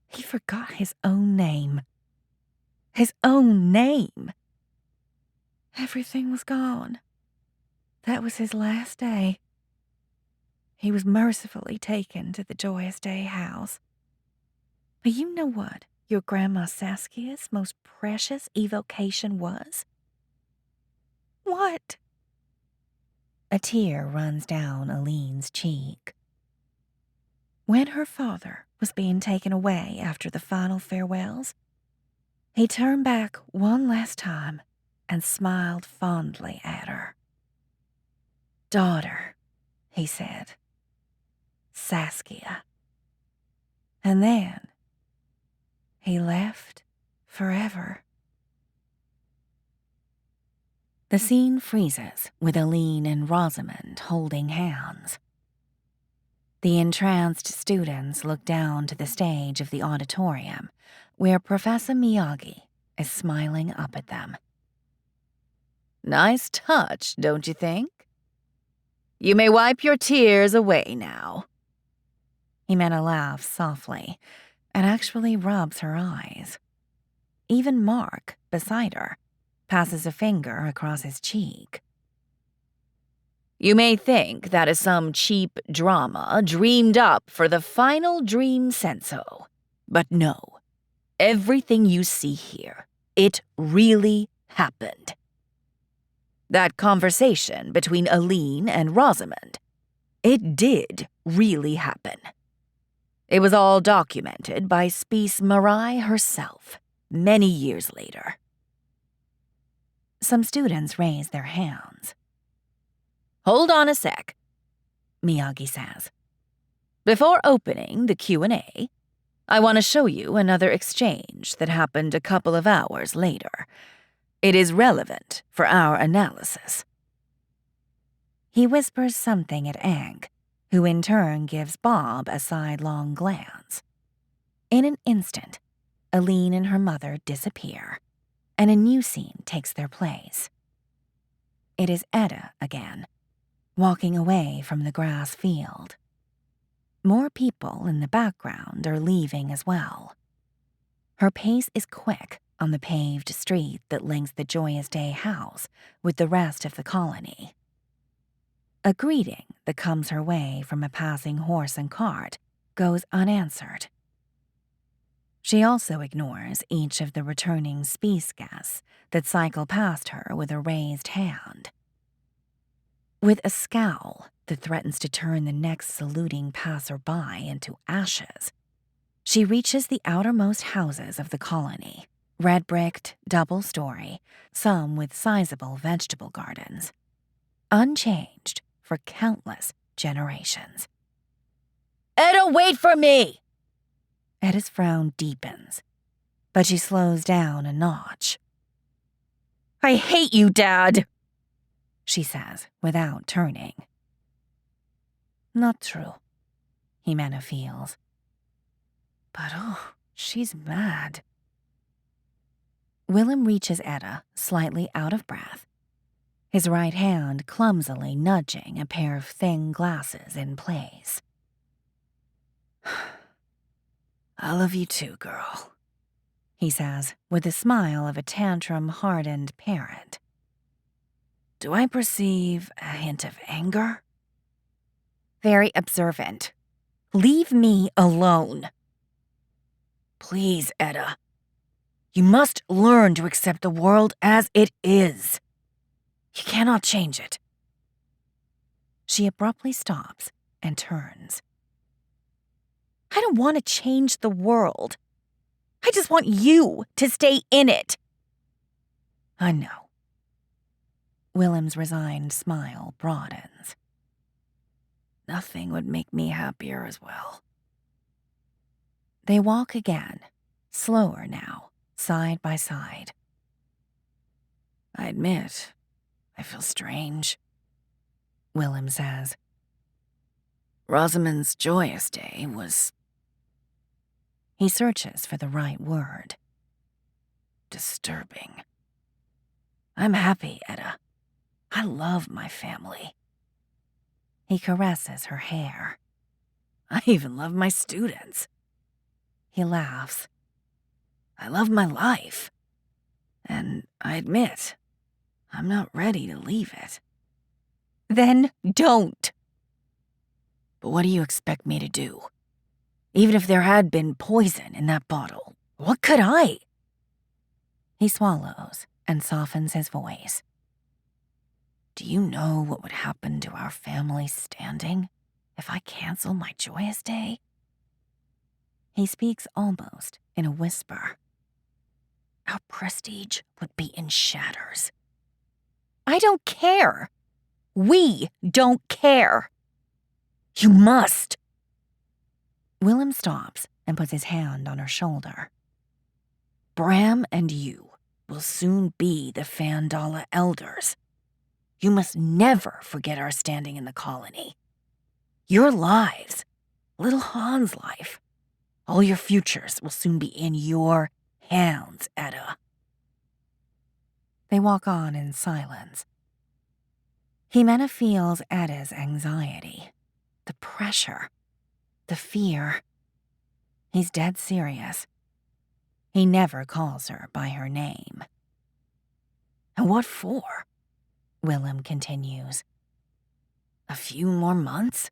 he forgot his own name. His own name. Everything was gone. That was his last day. He was mercifully taken to the Joyous Day house. But you know what your Grandma Saskia's most precious evocation was? What? A tear runs down Aline's cheek. When her father was being taken away after the final farewells, he turned back one last time and smiled fondly at her. Daughter, he said. Saskia. And then he left forever. The scene freezes with Aline and Rosamond holding hands. The entranced students look down to the stage of the auditorium where Professor Miyagi is smiling up at them. Nice touch, don't you think? You may wipe your tears away now. Himena laughs softly and actually rubs her eyes. Even Mark, beside her, passes a finger across his cheek. You may think that is some cheap drama dreamed up for the final dream senso, but no. Everything you see here, it really happened. That conversation between Aline and Rosamond, it did really happen. It was all documented by Spice Marai herself. many years later. Some students raise their hands. Hold on a sec, Miyagi says. Before opening the Q&A, I want to show you another exchange that happened a couple of hours later. It is relevant for our analysis. He whispers something at Aang, who in turn gives Bob a sidelong glance. In an instant, Aline and her mother disappear, and a new scene takes their place. It is Etta again, walking away from the grass field. More people in the background are leaving as well. Her pace is quick on the paved street that links the Joyous Day house with the rest of the colony. A greeting that comes her way from a passing horse and cart goes unanswered. She also ignores each of the returning space guests that cycle past her with a raised hand. With a scowl that threatens to turn the next saluting passerby into ashes, she reaches the outermost houses of the colony, red-bricked, double-story, some with sizable vegetable gardens, unchanged for countless generations. Etta, wait for me! Etta's frown deepens, but she slows down a notch. I hate you, Dad, she says without turning. Not true, Jimena feels. But she's mad. Willem reaches Etta, slightly out of breath, his right hand clumsily nudging a pair of thin glasses in place. I love you too, girl, he says with the smile of a tantrum-hardened parent. Do I perceive a hint of anger? Very observant. Leave me alone. Please, Etta. You must learn to accept the world as it is. You cannot change it. She abruptly stops and turns. I don't want to change the world. I just want you to stay in it. I know. Willem's resigned smile broadens. Nothing would make me happier as well. They walk again, slower now, side by side. I admit, I feel strange, Willem says. Rosamund's Joyous Day was... He searches for the right word. Disturbing. I'm happy, Etta. I love my family. He caresses her hair. I even love my students. He laughs. I love my life. And I admit, I'm not ready to leave it. Then don't. But what do you expect me to do? Even if there had been poison in that bottle, what could I? He swallows and softens his voice. Do you know what would happen to our family standing if I cancel my Joyous Day? He speaks almost in a whisper. Our prestige would be in shatters. I don't care. We don't care. You must. Willem stops and puts his hand on her shoulder. Bram and you will soon be the Fandala elders. You must never forget our standing in the colony. Your lives, little Han's life, all your futures will soon be in your hands, Etta. They walk on in silence. Jimena feels Etta's anxiety, the pressure, the fear. He's dead serious. He never calls her by her name. And what for? Willem continues. A few more months?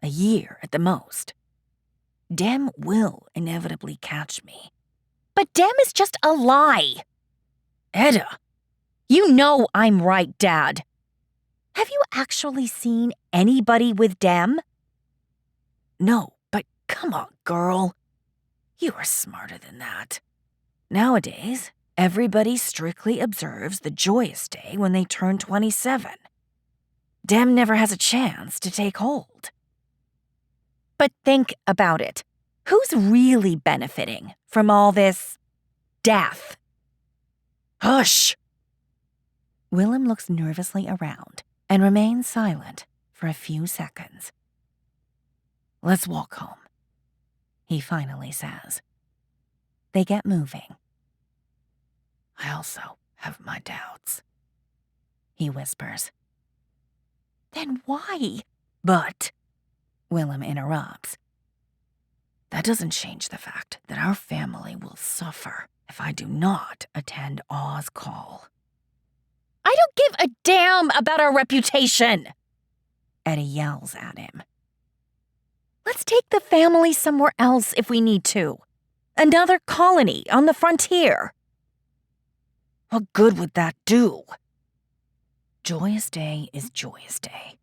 A year at the most. Dem will inevitably catch me. But Dem is just a lie. Etta! You know I'm right, Dad. Have you actually seen anybody with Dem? No, but come on, girl. You are smarter than that. Nowadays, everybody strictly observes the joyous day when they turn 27. Dem never has a chance to take hold. But think about it. Who's really benefiting from all this death? Hush! Willem looks nervously around and remains silent for a few seconds. Let's walk home, he finally says. They get moving. I also have my doubts, he whispers. Then why? But, Willem interrupts. That doesn't change the fact that our family will suffer if I do not attend Oz call. I don't give a damn about our reputation, Eddie yells at him. Let's take the family somewhere else if we need to. Another colony on the frontier. What good would that do? Joyous Day is Joyous Day.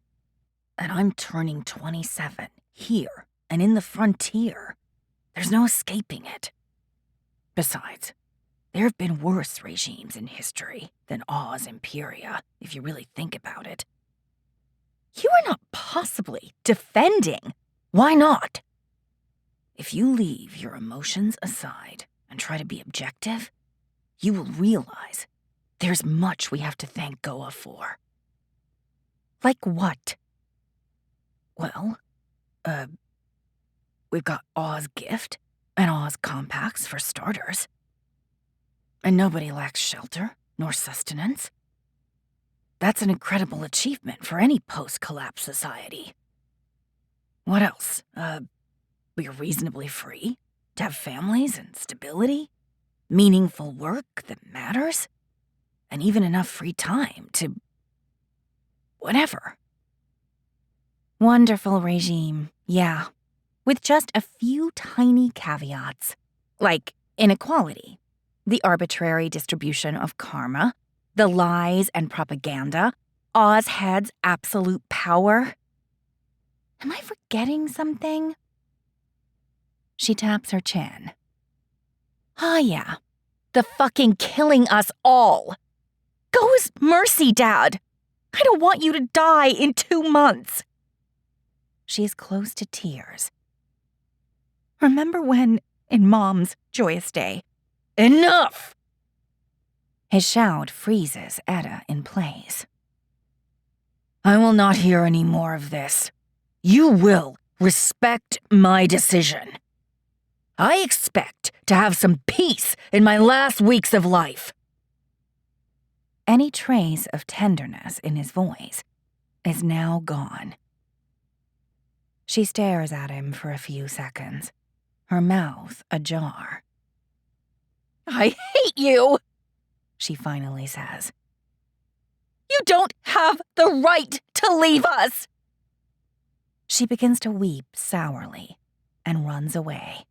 And I'm turning 27 here and in the frontier. There's no escaping it. Besides, there have been worse regimes in history than Oz Imperia, if you really think about it. You are not possibly defending. Why not? If you leave your emotions aside and try to be objective, you will realize there's much we have to thank Goa for. Like what? Well, we've got Oz Gift and Oz Compacts for starters. And nobody lacks shelter nor sustenance. That's an incredible achievement for any post-collapse society. What else? We're reasonably free to have families and stability, meaningful work that matters, and even enough free time to... whatever. Wonderful regime, yeah, with just a few tiny caveats, like inequality, the arbitrary distribution of karma, the lies and propaganda, Ozhead's absolute power. Am I forgetting something? She taps her chin. Ah, yeah. The fucking killing us all. Go's mercy, Dad. I don't want you to die in 2 months. She is close to tears. Remember when, in Mom's Joyous Day? Enough! His shout freezes Etta in place. I will not hear any more of this. You will respect my decision. I expect to have some peace in my last weeks of life. Any trace of tenderness in his voice is now gone. She stares at him for a few seconds, her mouth ajar. I hate you, she finally says. You don't have the right to leave us. She begins to weep sourly and runs away.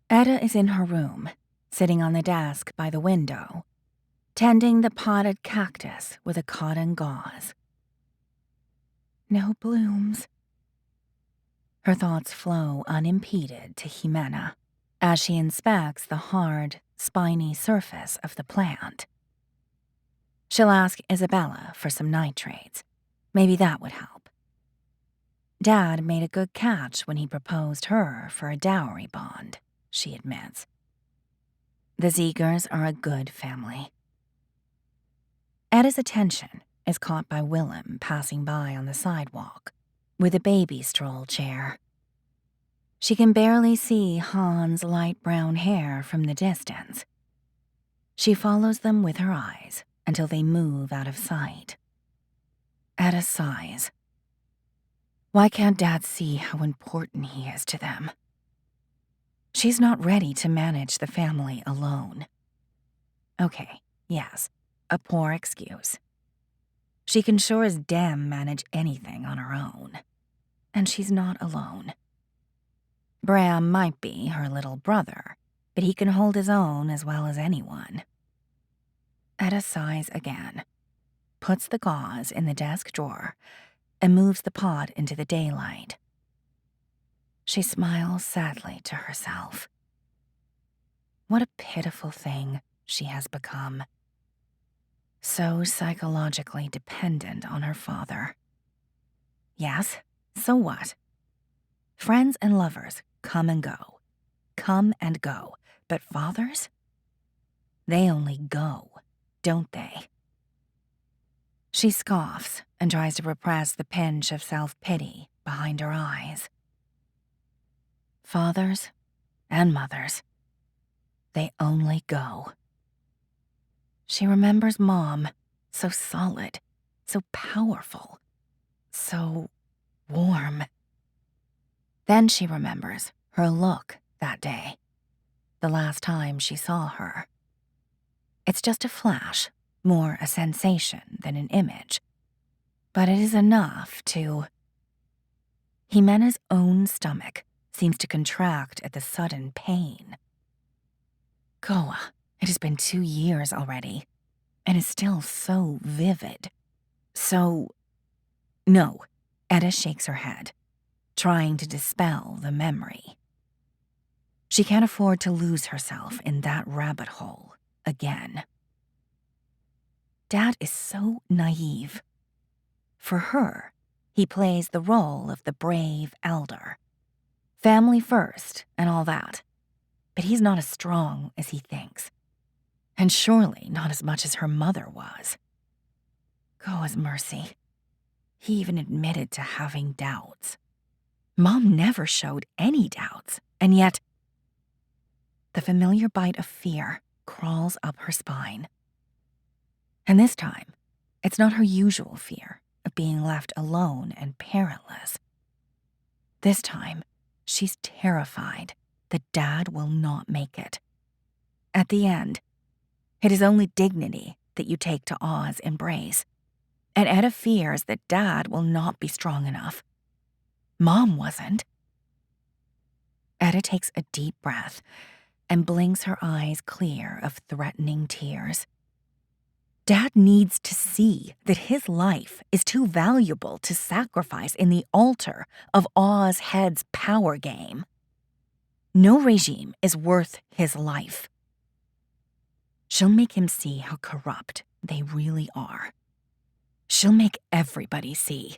Etta is in her room, sitting on the desk by the window, tending the potted cactus with a cotton gauze. No blooms. Her thoughts flow unimpeded to Jimena as she inspects the hard, spiny surface of the plant. She'll ask Isabella for some nitrates. Maybe that would help. Dad made a good catch when he proposed her for a dowry bond, she admits. The Zegers are a good family. Etta's attention is caught by Willem passing by on the sidewalk with a baby stroll chair. She can barely see Han's light brown hair from the distance. She follows them with her eyes until they move out of sight. Etta sighs. Why can't Dad see how important he is to them? She's not ready to manage the family alone. Okay, yes, a poor excuse. She can sure as damn manage anything on her own. And she's not alone. Bram might be her little brother, but he can hold his own as well as anyone. Etta sighs again, puts the gauze in the desk drawer, and moves the pot into the daylight. She smiles sadly to herself. What a pitiful thing she has become. So psychologically dependent on her father. Yes, so what? Friends and lovers come and go, but fathers? They only go, don't they? She scoffs and tries to repress the pinch of self-pity behind her eyes. Fathers and mothers, they only go. She remembers Mom, so solid, so powerful, so warm. Then she remembers her look that day, the last time she saw her. It's just a flash, more a sensation than an image, but it is enough to... Jimena's own stomach seems to contract at the sudden pain. Koa, it has been 2 years already, and is still so vivid. No, Etta shakes her head, trying to dispel the memory. She can't afford to lose herself in that rabbit hole again. Dad is so naive. For her, he plays the role of the brave elder. Family first and all that. But he's not as strong as he thinks. And surely not as much as her mother was. Koa's mercy. He even admitted to having doubts. Mom never showed any doubts, and yet... The familiar bite of fear crawls up her spine. And this time, it's not her usual fear of being left alone and parentless. This time, she's terrified that Dad will not make it. At the end, it is only dignity that you take to A's embrace, and Etta fears that Dad will not be strong enough. Mom wasn't. Etta takes a deep breath and blinks her eyes clear of threatening tears. Dad needs to see that his life is too valuable to sacrifice in the altar of Oz Head's power game. No regime is worth his life. She'll make him see how corrupt they really are. She'll make everybody see.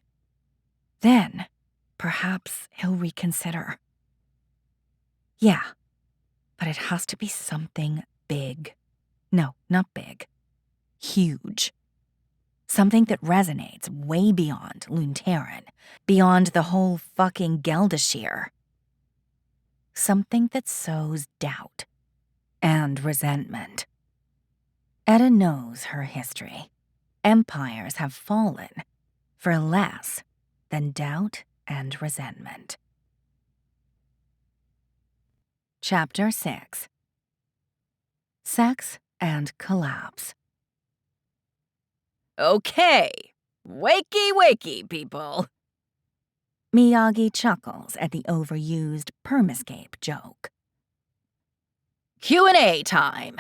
Then, perhaps he'll reconsider. Yeah, but it has to be something big. No, not big. Huge. Something that resonates way beyond Luntaran, beyond the whole fucking Geldashir. Something that sows doubt and resentment. Etta knows her history. Empires have fallen for less than doubt and resentment. Chapter 6. Sex and Collapse. Okay, wakey, people. Miyagi chuckles at the overused permascape joke. Q&A time.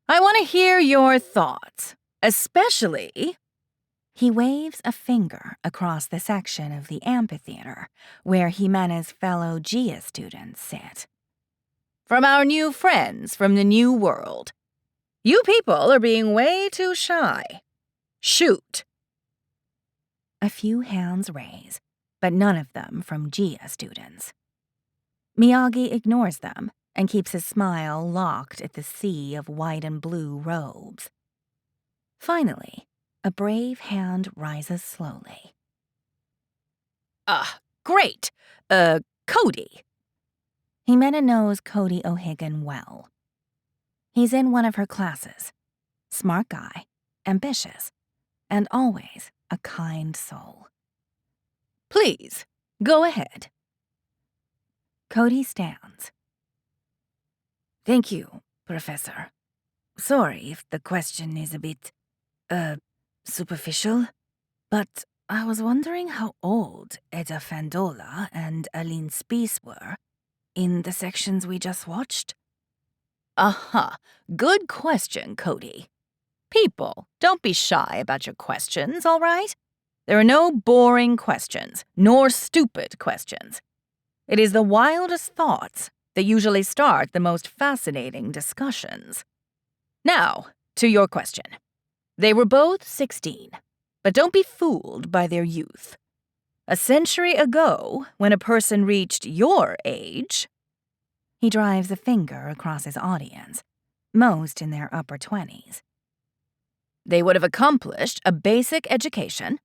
I want to hear your thoughts, especially... He waves a finger across the section of the amphitheater where Jimena's fellow Gia students sit. From our new friends from the New World. You people are being way too shy. Shoot. A few hands raise, but none of them from Gia students. Miyagi ignores them and keeps his smile locked at the sea of white and blue robes. Finally, a brave hand rises slowly. Great. Cody. Jimena knows Cody O'Higgin well. He's in one of her classes. Smart guy, ambitious, and always a kind soul. Please, go ahead. Cody stands. Thank you, Professor. Sorry if the question is a bit, superficial, but I was wondering how old Etta Fandola and Aline Spies were in the sections we just watched. Good question, Cody. People, don't be shy about your questions, all right? There are no boring questions, nor stupid questions. It is the wildest thoughts They usually start the most fascinating discussions. Now, to your question. They were both 16, but don't be fooled by their youth. A century ago, when a person reached your age, he drives a finger across his audience, most in their upper 20s. They would have accomplished a basic education,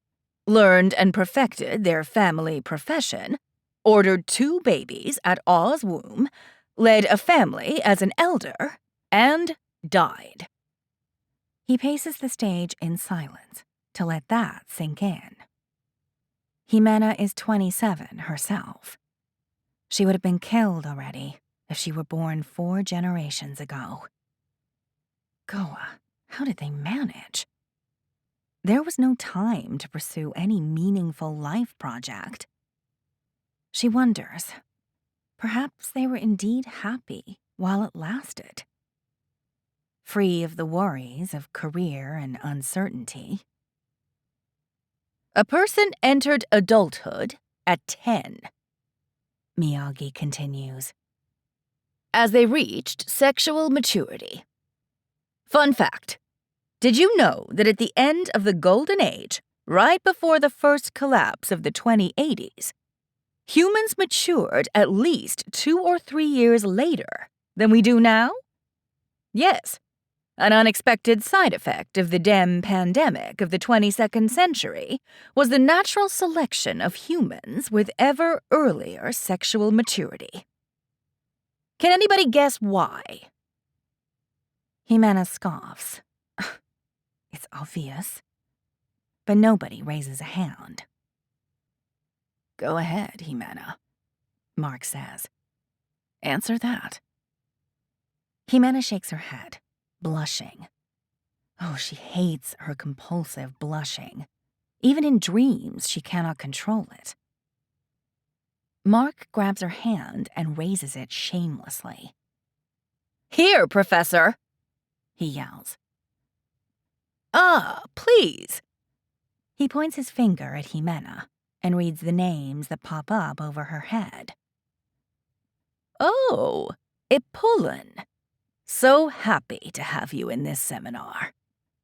learned and perfected their family profession, ordered 2 babies at Oz womb, led a family as an elder, and died. He paces the stage in silence to let that sink in. Jimena is 27 herself. She would have been killed already if she were born 4 generations ago. Goa, how did they manage? There was no time to pursue any meaningful life project. She wonders, perhaps they were indeed happy while it lasted. Free of the worries of career and uncertainty. A person entered adulthood at 10. Miyagi continues. As they reached sexual maturity. Fun fact. Did you know that at the end of the Golden Age, right before the first collapse of the 2080s, humans matured at least 2 or 3 years later than we do now? Yes, an unexpected side effect of the damn pandemic of the 22nd century was the natural selection of humans with ever earlier sexual maturity. Can anybody guess why? Jimena scoffs. It's obvious. But nobody raises a hand. Go ahead, Jimena, Mark says. Answer that. Jimena shakes her head, blushing. Oh, she hates her compulsive blushing. Even in dreams, she cannot control it. Mark grabs her hand and raises it shamelessly. Here, Professor, he yells. Please. He points his finger at Jimena and reads the names that pop up over her head. Oh, Ipulin. So happy to have you in this seminar.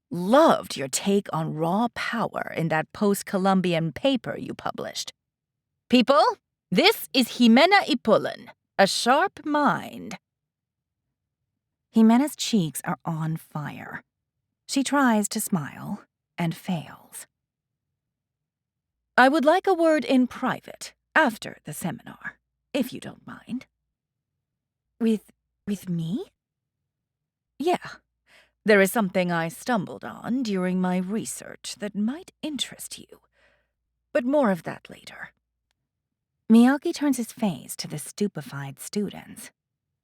Loved your take on raw power in that post-Columbian paper you published. People, this is Jimena Ipulin, a sharp mind. Jimena's cheeks are on fire. She tries to smile and fails. I would like a word in private after the seminar, if you don't mind. With me? Yeah. There is something I stumbled on during my research that might interest you. But more of that later. Miyagi turns his face to the stupefied students.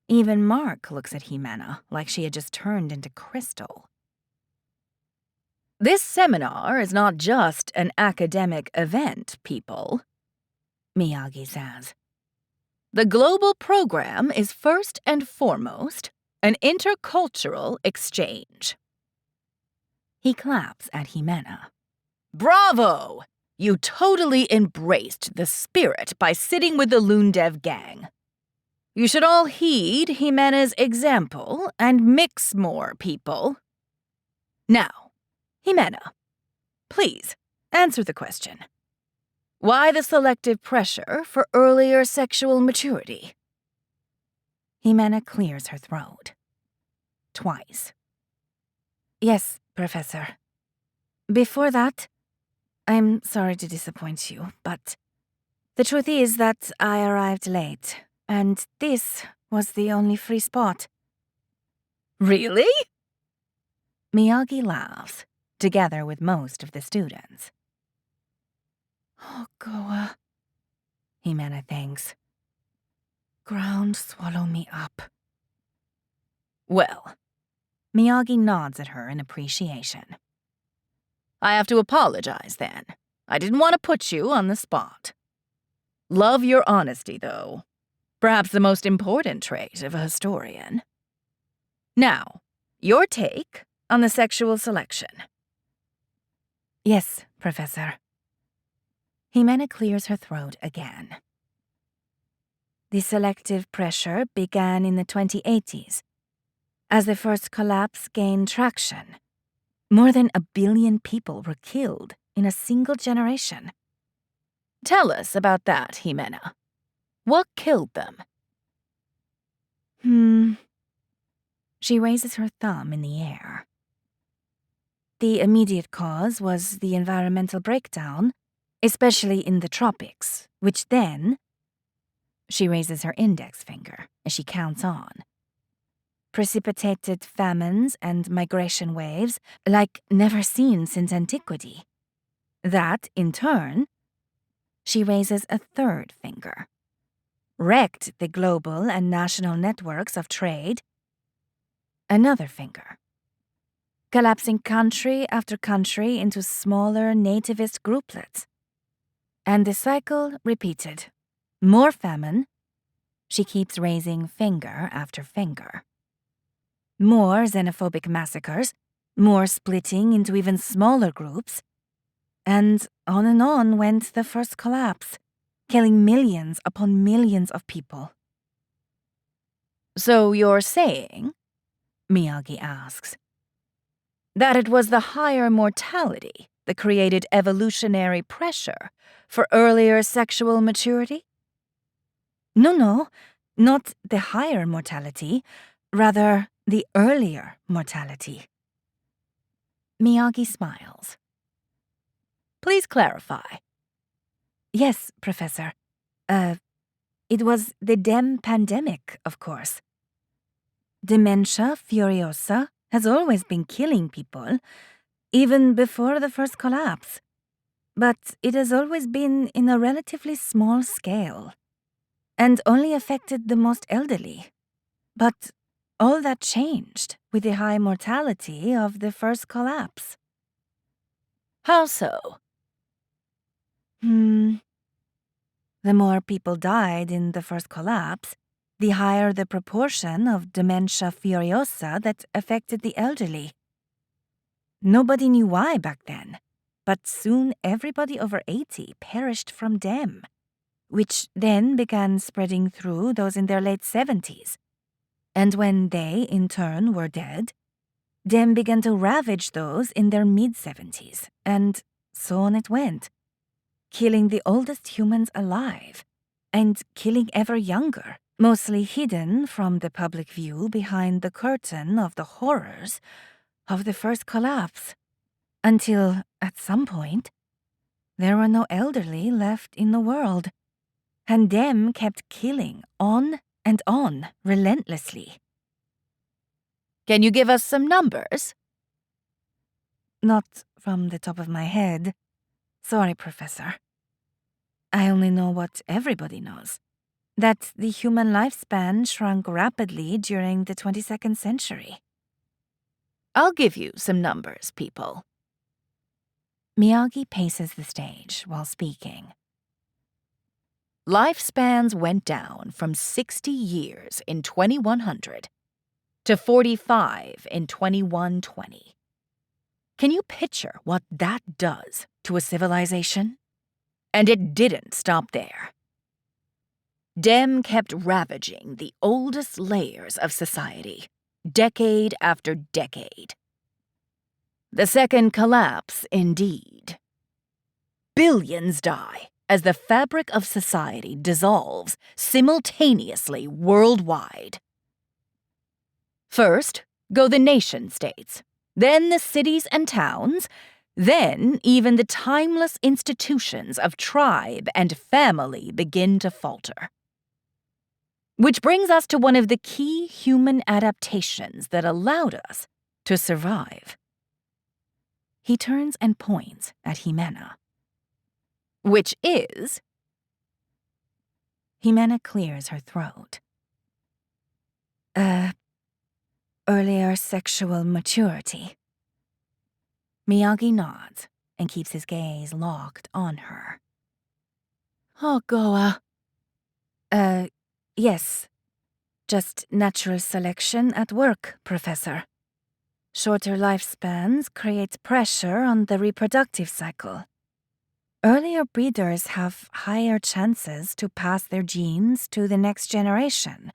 Even Mark looks at Jimena like she had just turned into crystal. This seminar is not just an academic event, people, Miyagi says. The global program is first and foremost an intercultural exchange. He claps at Jimena. Bravo! You totally embraced the spirit by sitting with the Loondev gang. You should all heed Jimena's example and mix more, people. Now, Jimena, please answer the question. Why the selective pressure for earlier sexual maturity? Jimena clears her throat. Twice. Yes, Professor. Before that, I'm sorry to disappoint you, but the truth is that I arrived late, and this was the only free spot. Really? Miyagi laughs, together with most of the students. Oh, Goa, Jimena thinks. Ground swallow me up. Well, Miyagi nods at her in appreciation. I have to apologize then. I didn't want to put you on the spot. Love your honesty, though. Perhaps the most important trait of a historian. Now, your take on the sexual selection. Yes, Professor. Jimena clears her throat again. the selective pressure began in the 2080s. As the first collapse gained traction, more than 1 billion people were killed in a single generation. Tell us about that, Jimena. What killed them? She raises her thumb in the air. The immediate cause was the environmental breakdown, especially in the tropics, which then, she raises her index finger as she counts on, precipitated famines and migration waves like never seen since antiquity. That, in turn, she raises a third finger, wrecked the global and national networks of trade. Another finger, collapsing country after country into smaller nativist grouplets. And the cycle repeated. More famine. She keeps raising finger after finger. More xenophobic massacres, more splitting into even smaller groups. And on went the first collapse, killing millions upon millions of people. So you're saying, Miyagi asks, that it was the higher mortality that created evolutionary pressure for earlier sexual maturity? No, not the higher mortality, rather the earlier mortality. Miyagi smiles. Please clarify. Yes, Professor. It was the DEM pandemic, of course. Dementia furiosa has always been killing people, even before the first collapse. But it has always been in a relatively small scale, and only affected the most elderly. But all that changed with the high mortality of the first collapse. How so? The more people died in the first collapse, the higher the proportion of dementia furiosa that affected the elderly. Nobody knew why back then, but soon everybody over 80 perished from DEM, which then began spreading through those in their late 70s. And when they, in turn, were dead, DEM began to ravage those in their mid-70s, and so on it went, killing the oldest humans alive, and killing ever younger, mostly hidden from the public view behind the curtain of the horrors of the first collapse, until, at some point, there were no elderly left in the world, and DEM kept killing on and on relentlessly. Can you give us some numbers? Not from the top of my head. Sorry, Professor. I only know what everybody knows. That the human lifespan shrunk rapidly during the 22nd century. I'll give you some numbers, people. Miyagi paces the stage while speaking. Lifespans went down from 60 years in 2100 to 45 in 2120. Can you picture what that does to a civilization? And it didn't stop there. DEM kept ravaging the oldest layers of society, decade after decade. The second collapse, indeed. Billions die as the fabric of society dissolves simultaneously worldwide. First go the nation-states, then the cities and towns, then even the timeless institutions of tribe and family begin to falter. Which brings us to one of the key human adaptations that allowed us to survive. He turns and points at Jimena. Which is? Jimena clears her throat. Earlier sexual maturity. Miyagi nods and keeps his gaze locked on her. Oh, Goa. Yes. Just natural selection at work, Professor. Shorter lifespans create pressure on the reproductive cycle. Earlier breeders have higher chances to pass their genes to the next generation.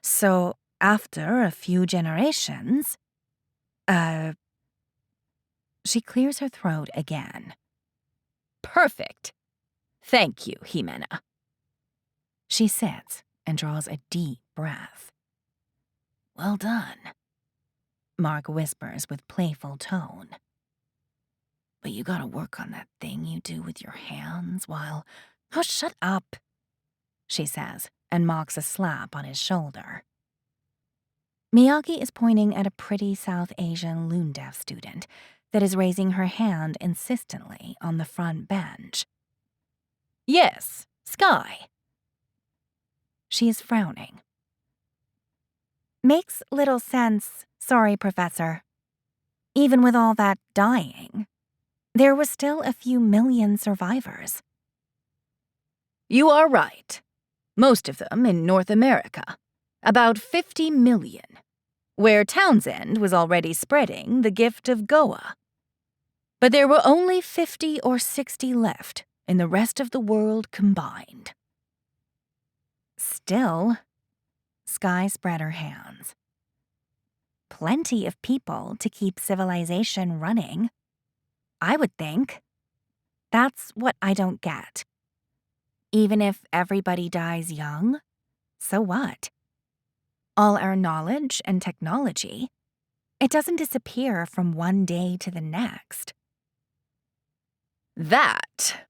So, after a few generations, She clears her throat again. Perfect. Thank you, Jimena. She sits and draws a deep breath. Well done, Mark whispers with playful tone. But you gotta work on that thing you do with your hands while... Oh, shut up, she says, and mocks a slap on his shoulder. Miyagi is pointing at a pretty South Asian Lundeaf student that is raising her hand insistently on the front bench. Yes, Sky. She is frowning. Makes little sense, sorry, Professor. Even with all that dying, there were still a few million survivors. You are right. Most of them in North America. About 50 million. Where Townsend was already spreading the gift of Goa. But there were only 50 or 60 left in the rest of the world combined. Still, Sky spread her hands. Plenty of people to keep civilization running, I would think. That's what I don't get. Even if everybody dies young, so what? All our knowledge and technology, it doesn't disappear from one day to the next. That,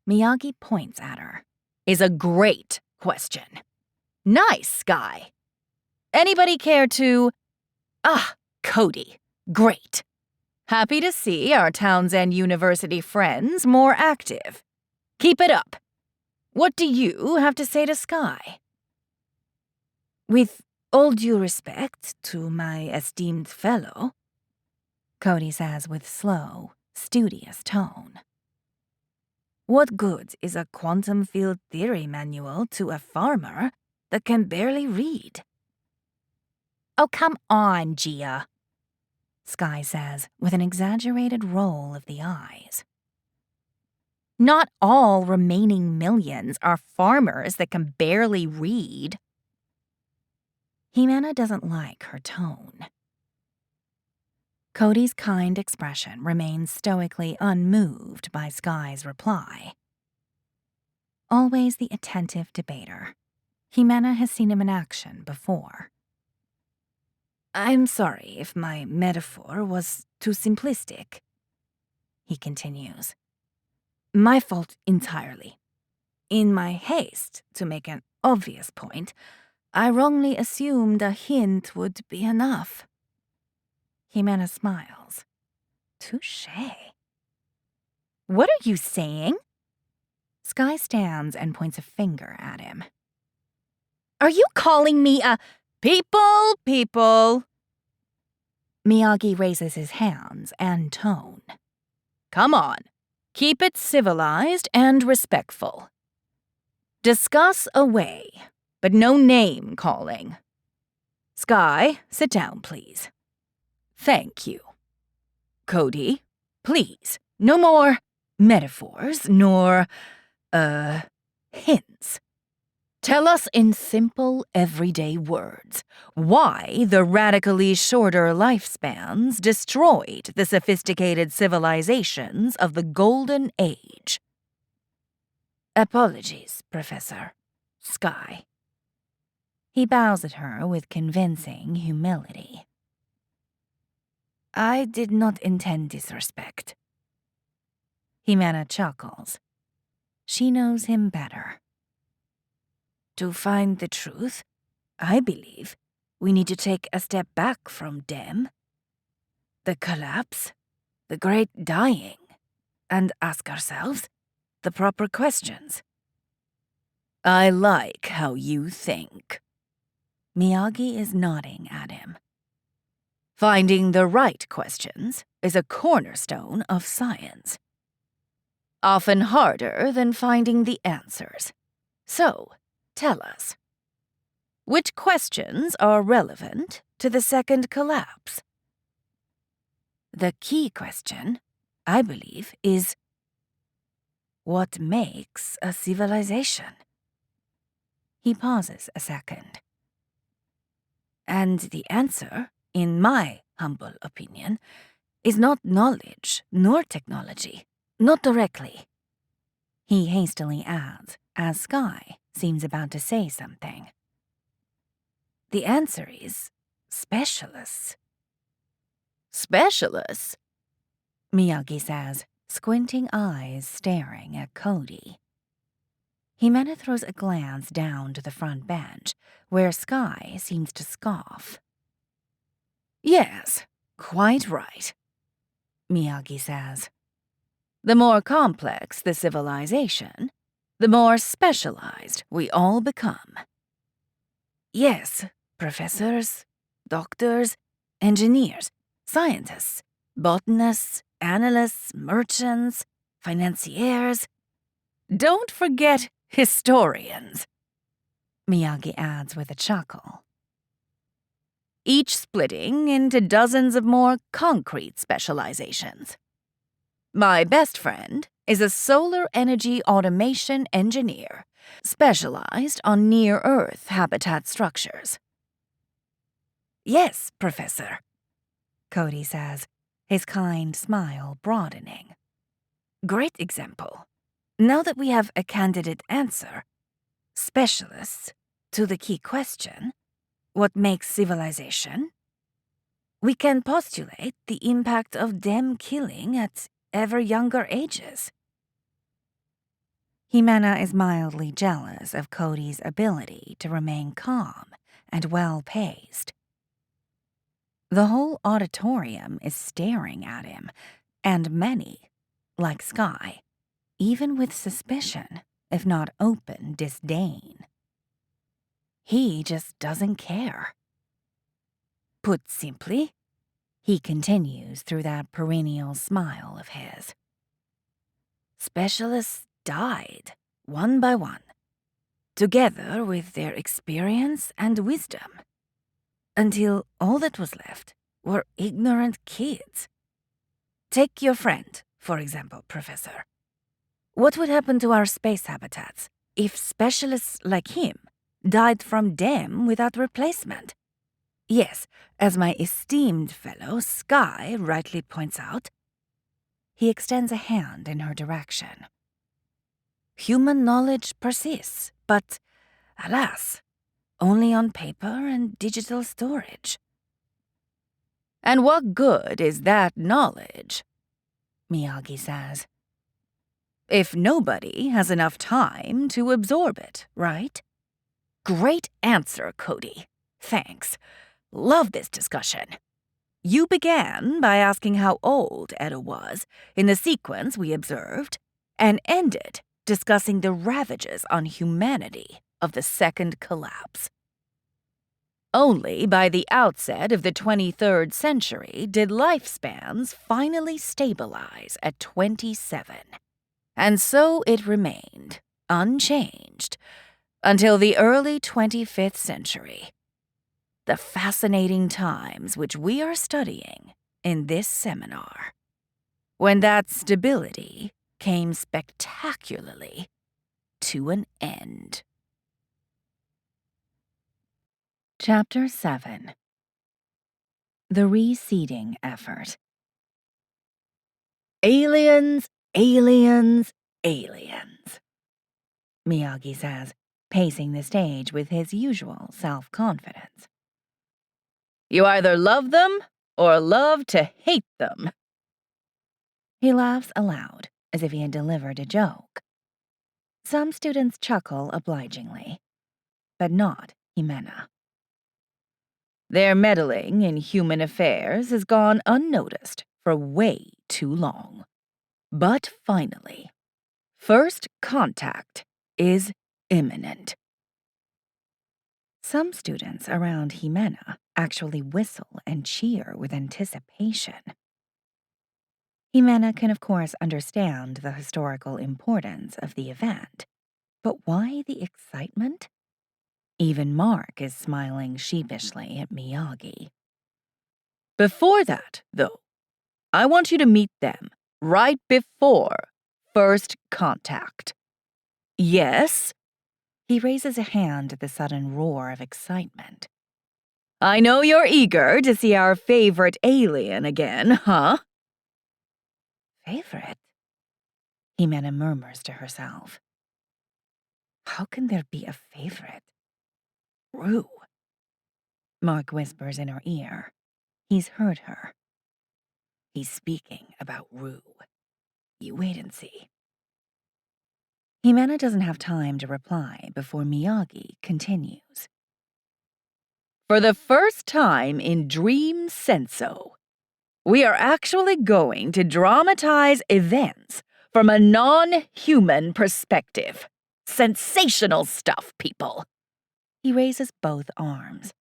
Miyagi points at her. is a great question. Nice, Sky. Anybody care to... Cody. Great. Happy to see our Townsend University friends more active. Keep it up. What do you have to say to Sky? With all due respect to my esteemed fellow, Cody says with slow, studious tone. What good is a quantum field theory manual to a farmer that can barely read? Oh, come on, Gia, Sky says with an exaggerated roll of the eyes. Not all remaining millions are farmers that can barely read. Jimena doesn't like her tone. Cody's kind expression remains stoically unmoved by Sky's reply. Always the attentive debater, Jimena has seen him in action before. I'm sorry if my metaphor was too simplistic, he continues. My fault entirely. In my haste to make an obvious point, I wrongly assumed a hint would be enough. Jimena smiles. Touché. What are you saying? Sky stands and points a finger at him. Are you calling me a... People! Miyagi raises his hands and tone. Come on. Keep it civilized and respectful. Discuss away, but no name calling. Sky, sit down, please. Thank you. Cody, please, no more metaphors nor, hints. Tell us in simple, everyday words why the radically shorter lifespans destroyed the sophisticated civilizations of the Golden Age. Apologies, Professor. Sky. He bows at her with convincing humility. I did not intend disrespect. Jimena chuckles. She knows him better. To find the truth, I believe we need to take a step back from them, the collapse, the great dying, and ask ourselves the proper questions. I like how you think. Miyagi is nodding at him. Finding the right questions is a cornerstone of science. Often harder than finding the answers. So, tell us, which questions are relevant to the second collapse? The key question, I believe, is what makes a civilization? He pauses a second. And the answer, in my humble opinion, is not knowledge nor technology, not directly. He hastily adds, as Sky seems about to say something. The answer is specialists. Specialists? Miyagi says, squinting eyes staring at Cody. Himena throws a glance down to the front bench, where Sky seems to scoff. Yes, quite right, Miyagi says. The more complex the civilization, the more specialized we all become. Yes, professors, doctors, engineers, scientists, botanists, analysts, merchants, financiers. Don't forget historians, Miyagi adds with a chuckle. Each splitting into dozens of more concrete specializations. My best friend is a solar energy automation engineer, specialized on near-Earth habitat structures. Yes, Professor, Cody says, his kind smile broadening. Great example. Now that we have a candidate answer, specialists, to the key question, what makes civilization? We can postulate the impact of them killing at ever younger ages. Himena is mildly jealous of Cody's ability to remain calm and well-paced. The whole auditorium is staring at him, and many, like Sky, even with suspicion, if not open disdain. He just doesn't care. Put simply, he continues through that perennial smile of his, specialists died, one by one, together with their experience and wisdom, until all that was left were ignorant kids. Take your friend, for example, Professor. What would happen to our space habitats if specialists like him died from them without replacement? Yes, as my esteemed fellow Sky rightly points out. He extends a hand in her direction. Human knowledge persists, but, alas, only on paper and digital storage. And what good is that knowledge? Miyagi says. If nobody has enough time to absorb it, right? Great answer, Cody. Thanks. Love this discussion. You began by asking how old Eda was in the sequence we observed, and ended discussing the ravages on humanity of the second collapse. Only by the outset of the 23rd century did lifespans finally stabilize at 27. And so it remained, unchanged, until the early 25th century. The fascinating times which we are studying in this seminar, when that stability came spectacularly to an end. Chapter 7. The Reseeding Effort. Aliens, aliens, aliens, Miyagi says, pacing the stage with his usual self-confidence. You either love them or love to hate them. He laughs aloud, as if he had delivered a joke. Some students chuckle obligingly, but not Himena. Their meddling in human affairs has gone unnoticed for way too long. But finally, first contact is imminent. Some students around Himena actually whistle and cheer with anticipation. Himena can of course understand the historical importance of the event, but why the excitement? Even Mark is smiling sheepishly at Miyagi. Before that, though, I want you to meet them right before first contact. Yes? He raises a hand at the sudden roar of excitement. I know you're eager to see our favorite alien again, huh? Favorite? Jimena murmurs to herself. How can there be a favorite? Rue. Mark whispers in her ear. He's heard her. He's speaking about Rue. You wait and see. Jimena doesn't have time to reply before Miyagi continues. For the first time in Dream Senso, we are actually going to dramatize events from a non-human perspective. Sensational stuff, people. He raises both arms.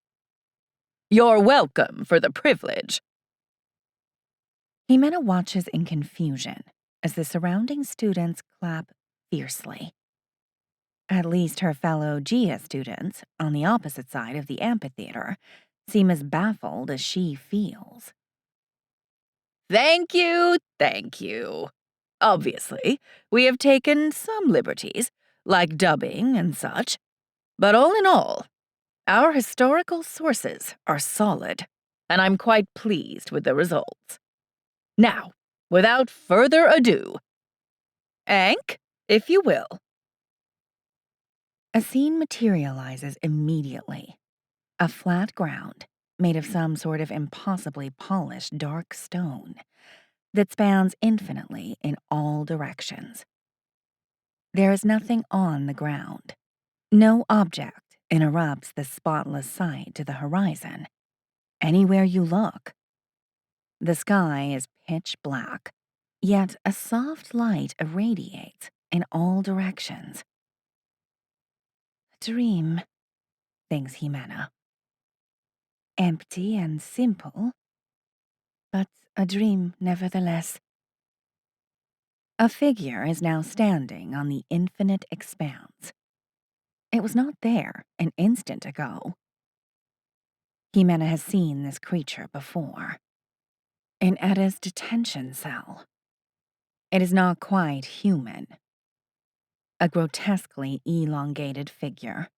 You're welcome for the privilege. Jimena watches in confusion as the surrounding students clap fiercely. At least her fellow Gia students, on the opposite side of the amphitheater, seem as baffled as she feels. Thank you, thank you. Obviously, we have taken some liberties, like dubbing and such, but all in all, our historical sources are solid, and I'm quite pleased with the results. Now, without further ado, Ankh, if you will. A scene materializes immediately. A flat ground, made of some sort of impossibly polished dark stone, that spans infinitely in all directions. There is nothing on the ground. No object interrupts the spotless sight to the horizon, anywhere you look. The sky is pitch black, yet a soft light irradiates in all directions. A dream, thinks Jimena. Empty and simple, but a dream nevertheless. A figure is now standing on the infinite expanse. It was not there an instant ago. Jimena has seen this creature before. In Etta's detention cell. It is not quite human. A grotesquely elongated figure,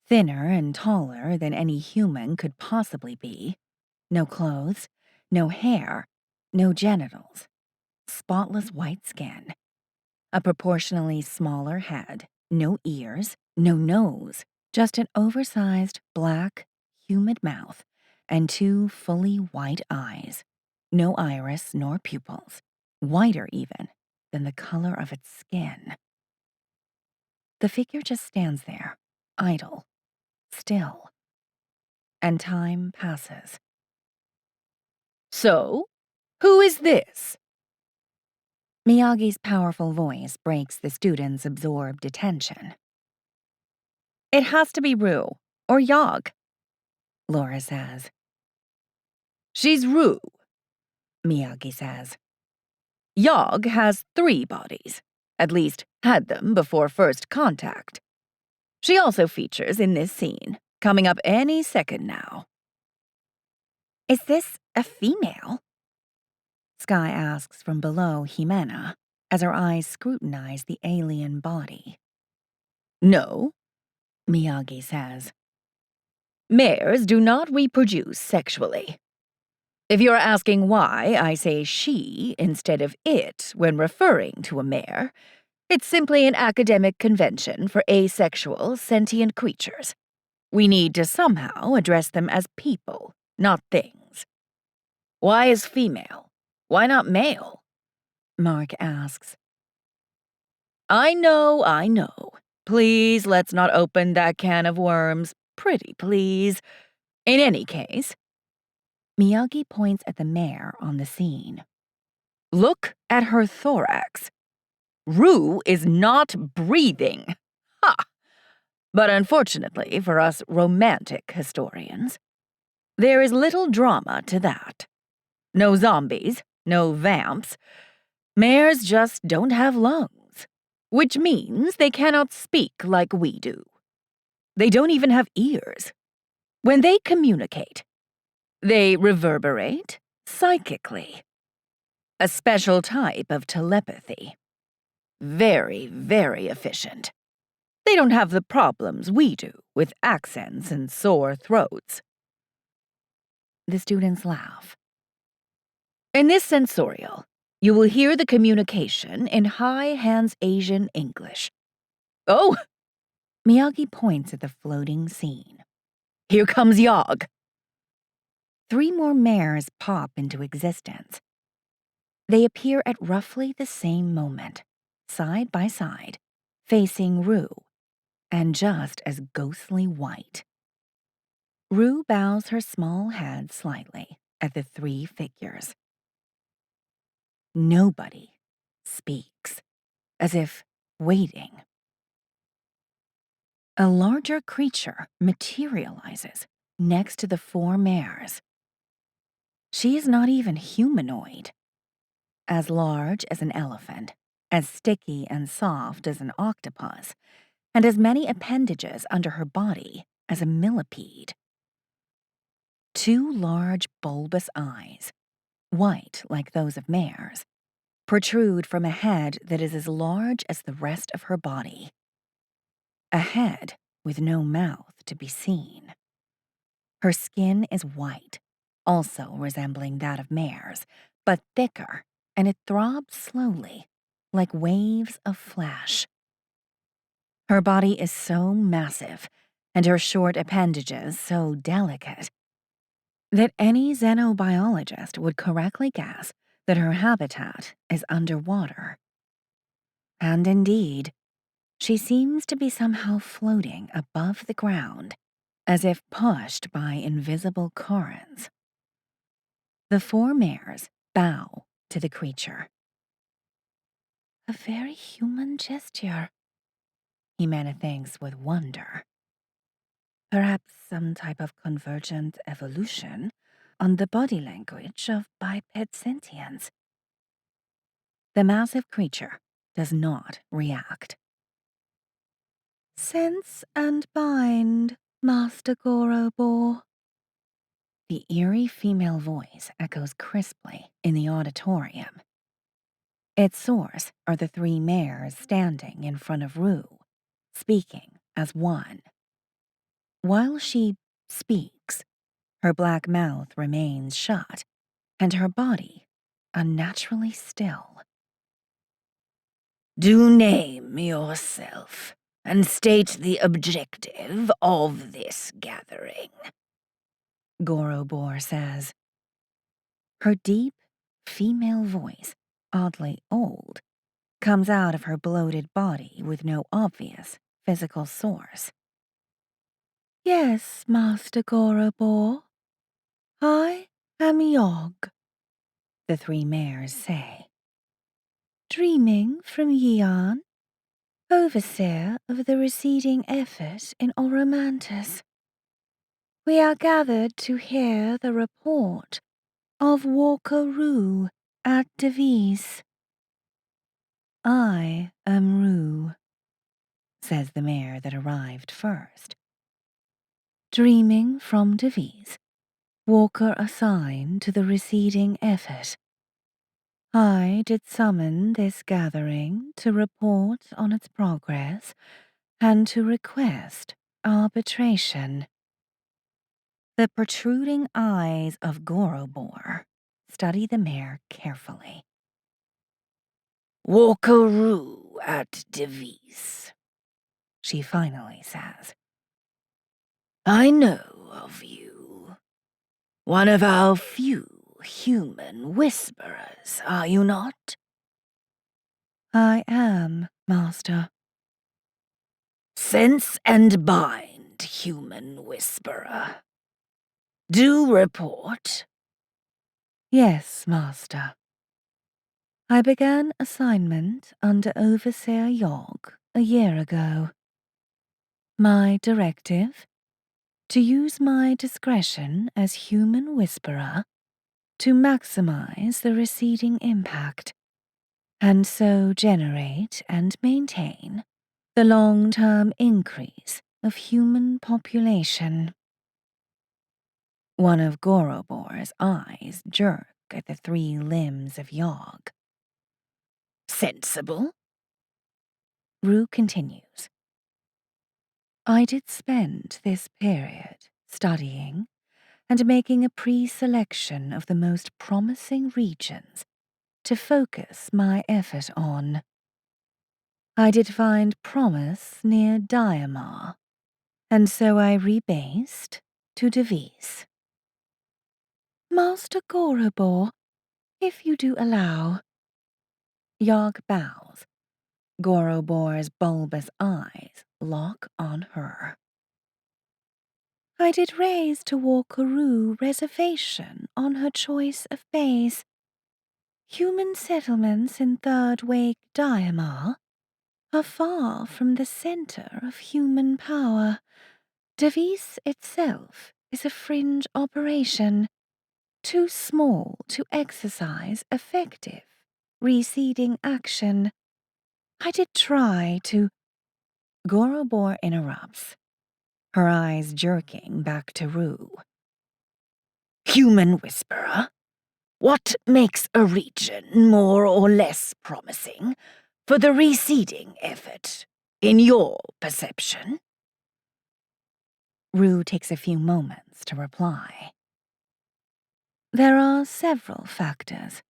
thinner and taller than any human could possibly be. No clothes, no hair, no genitals. Spotless white skin. A proportionally smaller head, no ears, no nose, just an oversized black, humid mouth and two fully white eyes. No iris nor pupils, whiter even than the color of its skin. The figure just stands there, idle, still. And time passes. So, who is this? Miyagi's powerful voice breaks the students' absorbed attention. It has to be Rue, or Yog, Laura says. She's Rue, Miyagi says. Yog has 3 bodies, at least had them before first contact. She also features in this scene, coming up any second now. Is this a female? Sky asks from below Jimena as her eyes scrutinize the alien body. No, Miyagi says. Mares do not reproduce sexually. If you're asking why I say she instead of it when referring to a mare, it's simply an academic convention for asexual, sentient creatures. We need to somehow address them as people, not things. Why is female? Why not male? Mark asks. I know. Please, let's not open that can of worms. Pretty please. In any case, Miyagi points at the mare on the scene. Look at her thorax. Rue is not breathing. Ha! But unfortunately for us romantic historians, there is little drama to that. No zombies, no vamps. Mares just don't have lungs, which means they cannot speak like we do. They don't even have ears. When they communicate, they reverberate psychically. A special type of telepathy. very, very efficient. They don't have the problems we do with accents and sore throats. The students laugh. In this sensorial, you will hear the communication in High Hands Asian English. Oh, Miyagi points at the floating scene. Here comes Yog. 3 more mares pop into existence. They appear at roughly the same moment, side by side, facing Rue, and just as ghostly white. Rue bows her small head slightly at the 3 figures. Nobody speaks, as if waiting. A larger creature materializes next to the 4 mares. She is not even humanoid. As large as an elephant, as sticky and soft as an octopus, and as many appendages under her body as a millipede. 2 large bulbous eyes, white like those of mares, protrude from a head that is as large as the rest of her body. A head with no mouth to be seen. Her skin is white, also resembling that of mares, but thicker, and it throbs slowly, like waves of flesh. Her body is so massive, and her short appendages so delicate, that any xenobiologist would correctly guess that her habitat is underwater. And indeed, she seems to be somehow floating above the ground, as if pushed by invisible currents. The 4 mares bow to the creature. A very human gesture, Jimena thinks with wonder. Perhaps some type of convergent evolution on the body language of biped sentience. The massive creature does not react. Sense and bind, Master Gorobor. The eerie female voice echoes crisply in the auditorium. Its source are the 3 mares standing in front of Rue, speaking as one. While she speaks, her black mouth remains shut, and her body unnaturally still. Do name yourself and state the objective of this gathering, Gorobor says. Her deep, female voice, oddly old, comes out of her bloated body with no obvious physical source. Yes, Master Gorobor. I am Yog, the 3 mares say. Dreaming from Yian, overseer of the receding effort in Oromantis. We are gathered to hear the report of Walker Rue at Devis. I am Rue, says the mare that arrived first. Dreaming from Devis, Walker assigned to the receding effort. I did summon this gathering to report on its progress and to request arbitration. The protruding eyes of Gorobor study the mare carefully. Walkeroo at Devis, She finally says. I know of you. One of our few human whisperers, are you not? I am, Master. Sense and bind, human whisperer. Do report. Yes, Master. I began assignment under Overseer Yog a year ago. My directive? To use my discretion as human whisperer to maximize the receding impact, and so generate and maintain the long-term increase of human population. One of Gorobor's eyes jerk at the 3 limbs of Yog. Sensible. Rue continues. I did spend this period studying and making a pre-selection of the most promising regions to focus my effort on. I did find promise near Diamar, and so I rebased to Devis. Master Gorobor, if you do allow. Yogg bows. Gorobor's bulbous eyes lock on her. I did raise to Walkaroo reservation on her choice of base. Human settlements in Third Wake Diamar are far from the center of human power. Devis itself is a fringe operation, too small to exercise effective, receding action. I did try to. Gorobor interrupts, her eyes jerking back to Rue. Human Whisperer, what makes a region more or less promising for the receding effort, in your perception? Rue takes a few moments to reply. There are several factors.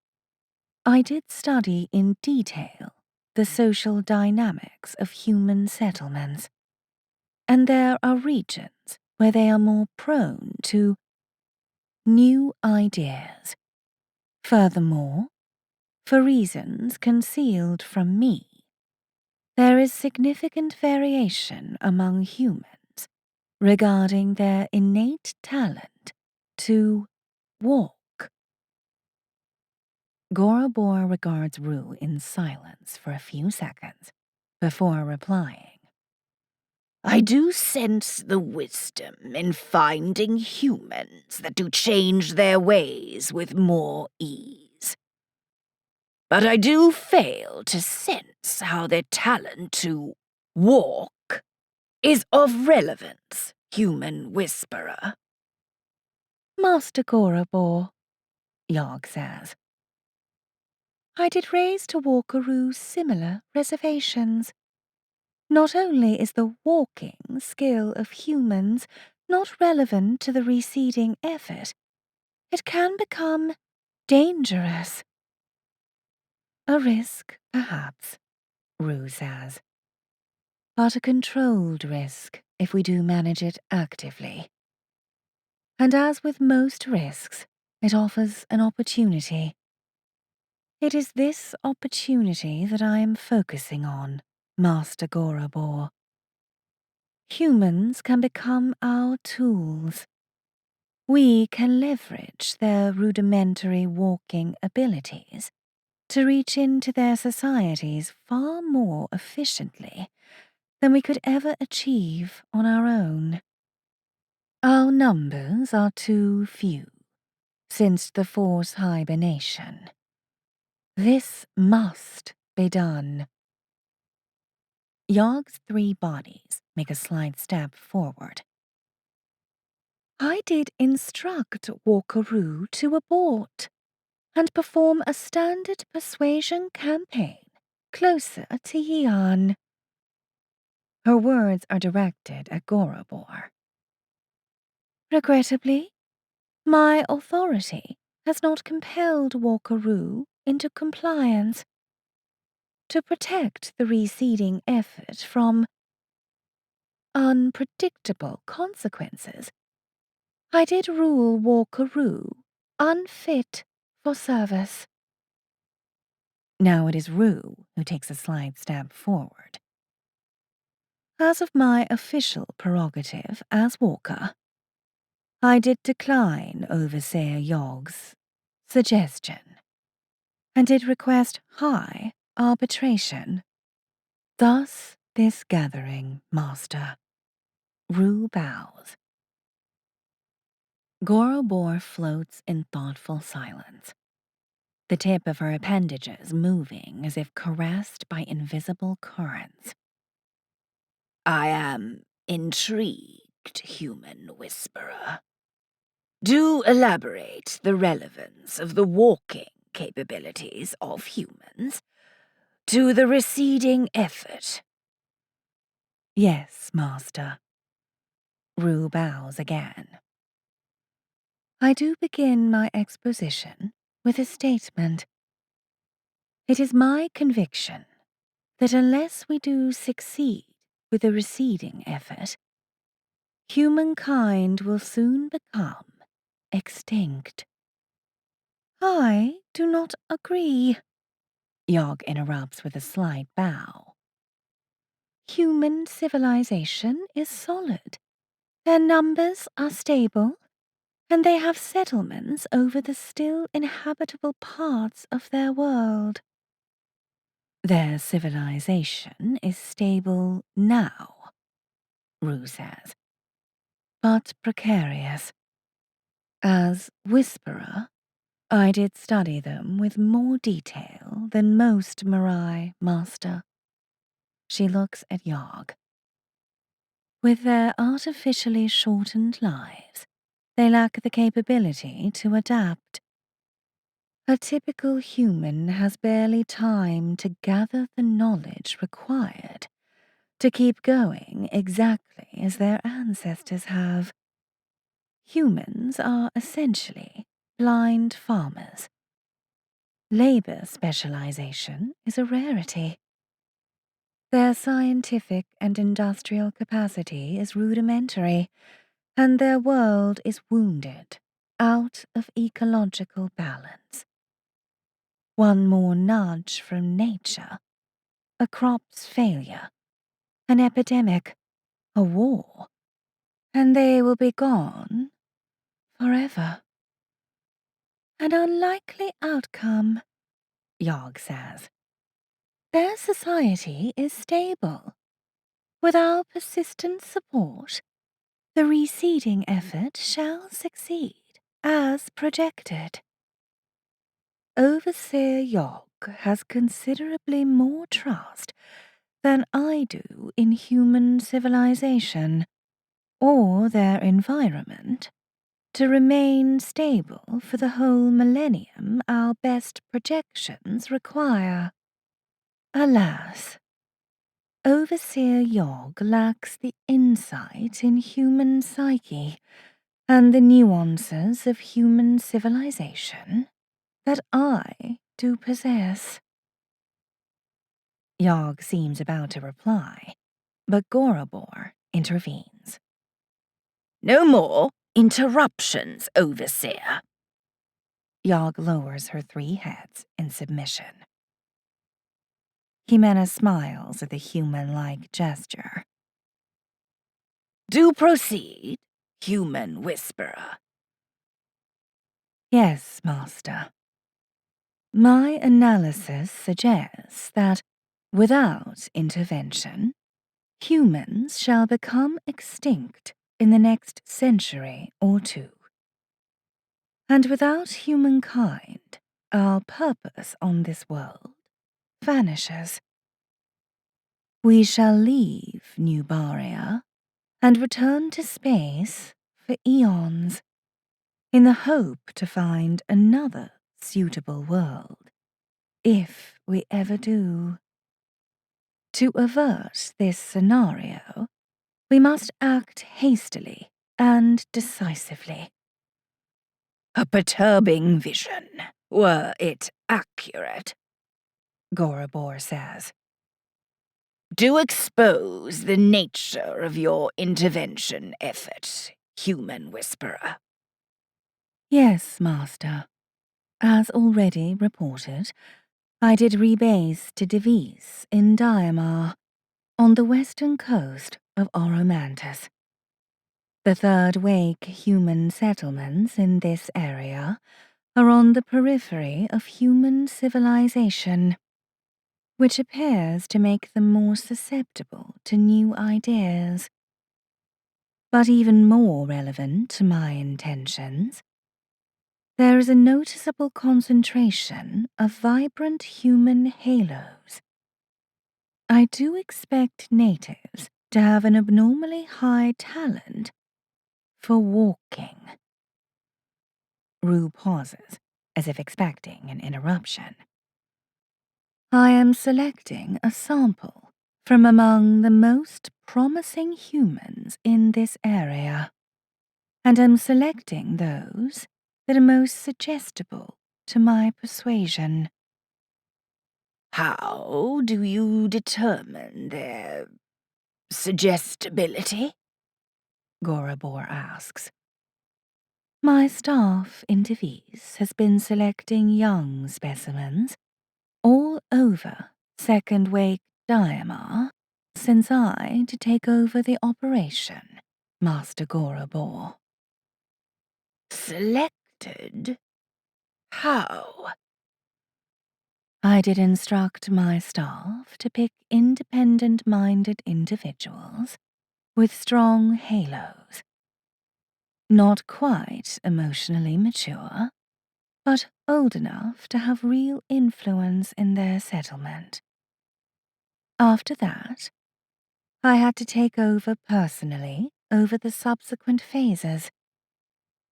I did study in detail the social dynamics of human settlements, and there are regions where they are more prone to new ideas. Furthermore, for reasons concealed from me, there is significant variation among humans regarding their innate talent to walk. Gorobor regards Rue in silence for a few seconds before replying. I do sense the wisdom in finding humans that do change their ways with more ease. But I do fail to sense how their talent to walk is of relevance, Human Whisperer. Master Gorobor, Yogg says. I did raise to Walkaroo similar reservations. Not only is the walking skill of humans not relevant to the receding effort, it can become dangerous. A risk, perhaps, Rue says. But a controlled risk if we do manage it actively. And as with most risks, it offers an opportunity. It is this opportunity that I am focusing on, Master Gorobor. Humans can become our tools. We can leverage their rudimentary walking abilities to reach into their societies far more efficiently than we could ever achieve on our own. Our numbers are too few since the force hibernation. This must be done. Yogg's three bodies make a slight step forward. I did instruct Walkaroo to abort and perform a standard persuasion campaign closer to Yian. Her words are directed at Gorobor. Regrettably, my authority has not compelled Walkaroo into compliance. To protect the receding effort from unpredictable consequences, I did rule Walkaroo unfit for service. Now it is Rue who takes a slight step forward. As of my official prerogative as Walker, I did decline Overseer Yogg's suggestion, and did request high arbitration. Thus this gathering, Master. Rue bows. Gorobor floats in thoughtful silence, the tip of her appendages moving as if caressed by invisible currents. I am intrigued, Human Whisperer. Do elaborate the relevance of the walking capabilities of humans to the receding effort Yes, Master. Rue bows again. I do begin my exposition with a statement. It is my conviction that unless we do succeed with the receding effort, humankind will soon become extinct. I do not agree, Yogg interrupts with a slight bow. Human civilization is solid. Their numbers are stable, and they have settlements over the still inhabitable parts of their world. Their civilization is stable now, Rue says, but precarious. As Whisperer, I did study them with more detail than most Mirai, Master. She looks at Yogg. With their artificially shortened lives, they lack the capability to adapt. A typical human has barely time to gather the knowledge required to keep going exactly as their ancestors have. Humans are essentially blind farmers. Labor specialization is a rarity. Their scientific and industrial capacity is rudimentary, and their world is wounded, out of ecological balance. One more nudge from nature, a crop's failure, an epidemic, a war, and they will be gone forever. An unlikely outcome, Yogg says. Their society is stable. With our persistent support, the reseeding effort shall succeed, as projected. Overseer Yogg has considerably more trust than I do in human civilization, or their environment, to remain stable for the whole millennium our best projections require. Alas, Overseer Yogg lacks the insight in human psyche and the nuances of human civilization that I do possess. Yogg seems about to reply, but Gorobor intervenes. No more interruptions, Overseer. Yogg lowers her 3 heads in submission. Jimena smiles at the human-like gesture. Do proceed, human whisperer. Yes, Master. My analysis suggests that, without intervention, humans shall become extinct in the next century or 2. And without humankind, our purpose on this world vanishes. We shall leave New Baria and return to space for eons, in the hope to find another suitable world, if we ever do. To avert this scenario, we must act hastily and decisively. A perturbing vision, were it accurate, Gorobor says. Do expose the nature of your intervention effort, human whisperer. Yes, Master. As already reported, I did rebase to Devis in Diamar, on the western coast of Oromantis. The Third Wake human settlements in this area are on the periphery of human civilization, which appears to make them more susceptible to new ideas. But even more relevant to my intentions, there is a noticeable concentration of vibrant human halos. I do expect natives to have an abnormally high talent for walking. Rue pauses, as if expecting an interruption. I am selecting a sample from among the most promising humans in this area, and am selecting those that are most suggestible to my persuasion. How do you determine their suggestibility? Gorobor asks. My staff in Devis has been selecting young specimens all over Second Wake Diamar since I to take over the operation, Master Gorobor. Selected? How? I did instruct my staff to pick independent-minded individuals with strong halos. Not quite emotionally mature, but old enough to have real influence in their settlement. After that, I had to take over personally over the subsequent phases.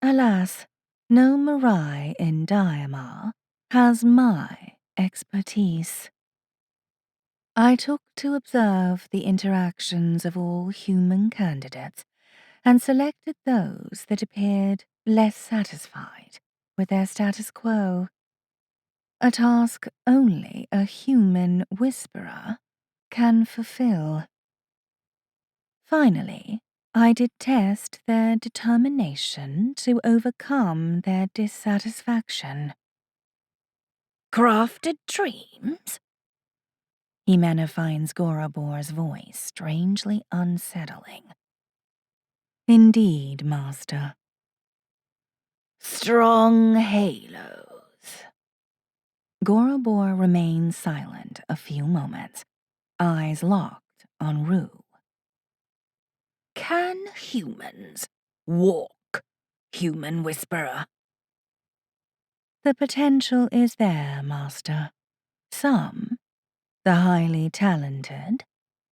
Alas, no Mirai in Diamar has my expertise. I took to observe the interactions of all human candidates and selected those that appeared less satisfied with their status quo. A task only a human whisperer can fulfill. Finally, I did test their determination to overcome their dissatisfaction. Crafted dreams? Himena finds Gorobor's voice strangely unsettling. Indeed, Master. Strong halos. Gorobor remains silent a few moments, eyes locked on Rue. Can humans walk, human whisperer? The potential is there, Master. Some, the highly talented,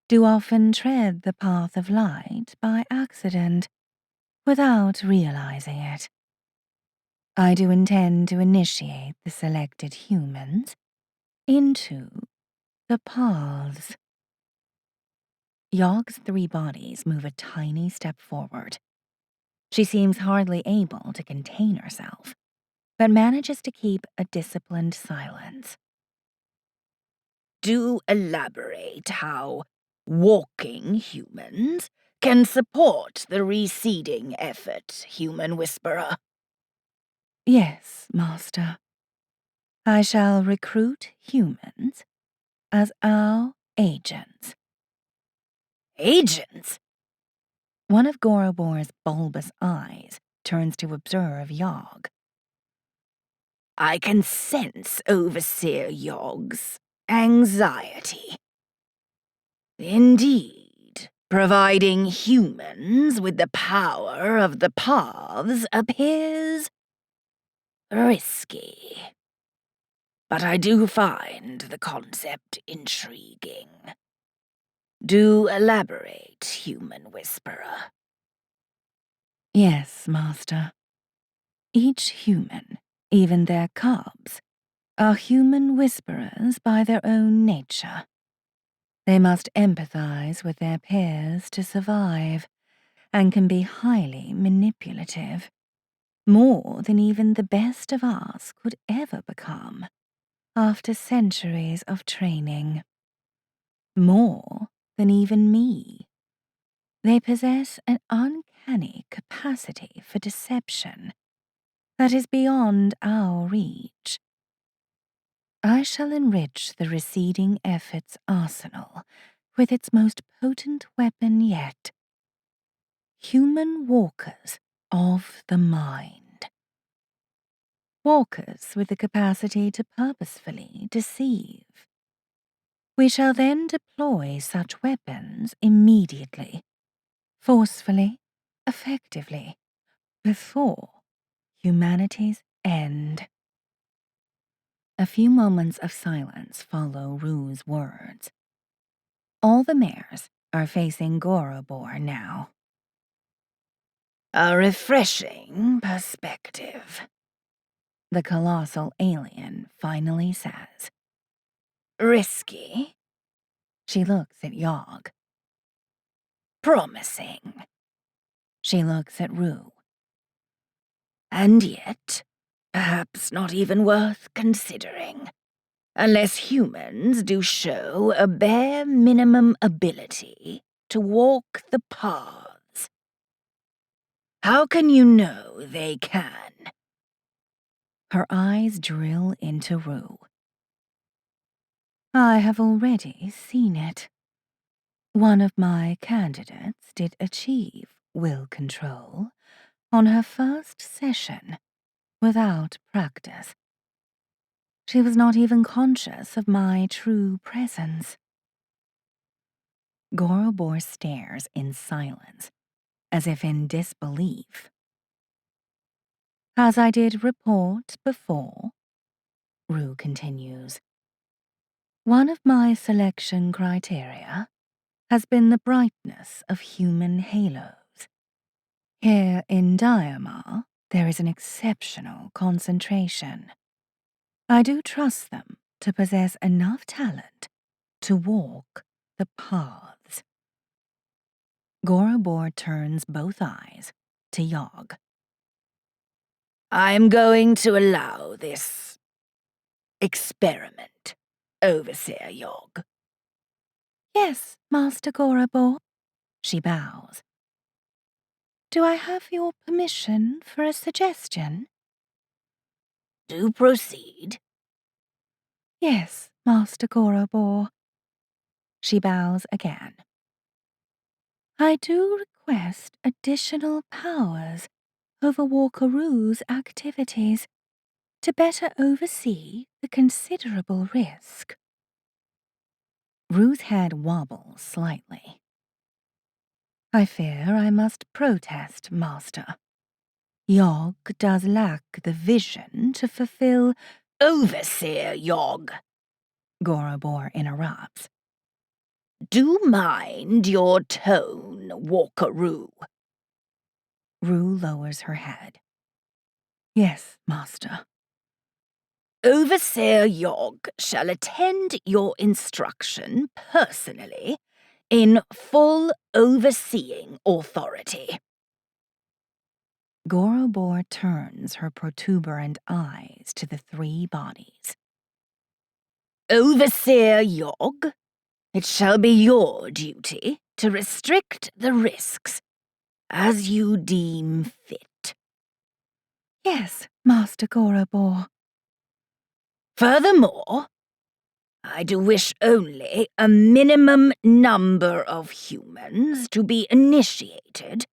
do often tread the path of light by accident, without realizing it. I do intend to initiate the selected humans into the paths. Yogg's three bodies move a tiny step forward. She seems hardly able to contain herself, but manages to keep a disciplined silence. Do elaborate how walking humans can support the receding effort, human whisperer. Yes, Master. I shall recruit humans as our agents. Agents? One of Gorobor's bulbous eyes turns to observe Yogg. I can sense Overseer Yogg's anxiety. Indeed, providing humans with the power of the paths appears risky. But I do find the concept intriguing. Do elaborate, human whisperer. Yes, Master. Each human, even their cubs, are human whisperers by their own nature. They must empathize with their peers to survive, and can be highly manipulative, more than even the best of us could ever become after centuries of training. More than even me. They possess an uncanny capacity for deception that is beyond our reach. I shall enrich the receding effort's arsenal with its most potent weapon yet. Human walkers of the mind. Walkers with the capacity to purposefully deceive. We shall then deploy such weapons immediately, forcefully, effectively, before humanity's end. A few moments of silence follow Rue's words. All the mares are facing Gorobor now. A refreshing perspective, The colossal alien finally says. Risky? She looks at Yogg. Promising. She looks at Rue. And yet, perhaps not even worth considering, unless humans do show a bare minimum ability to walk the paths. How can you know they can? Her eyes drill into Rue. I have already seen it. One of my candidates did achieve will control on her first session without practice. She was not even conscious of my true presence. Gorobor stares in silence, as if in disbelief. As I did report before, Rue continues, one of my selection criteria has been the brightness of human halos. Here in Diamar, there is an exceptional concentration. I do trust them to possess enough talent to walk the paths. Gorobor turns both eyes to Yogg. I'm going to allow this experiment, Overseer Yogg. Yes, Master Gorobor. She bows. Do I have your permission for a suggestion? Do proceed. Yes, Master Gorobor. She bows again. I do request additional powers over Walkeru's activities to better oversee the considerable risk. Rue's head wobbles slightly. I fear I must protest, Master. Yogg does lack the vision to fulfill— Overseer Yogg, Gorobor interrupts. Do mind your tone, Walkeru. Rue lowers her head. Yes, Master. Overseer Yogg shall attend your instruction personally in full overseeing authority. Gorobor turns her protuberant eyes to the three bodies. Overseer Yogg, it shall be your duty to restrict the risks as you deem fit. Yes, Master Gorobor. Furthermore, I do wish only a minimum number of humans to be initiated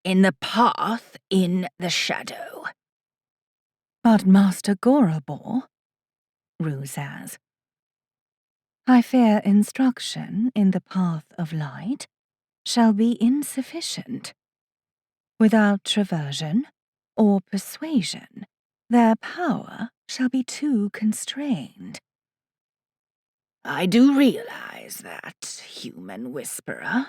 in the path in the shadow. But Master Gorobor, Rue says, I fear instruction in the path of light shall be insufficient. Without traversion or persuasion, their power shall be too constrained. I do realize that, human whisperer,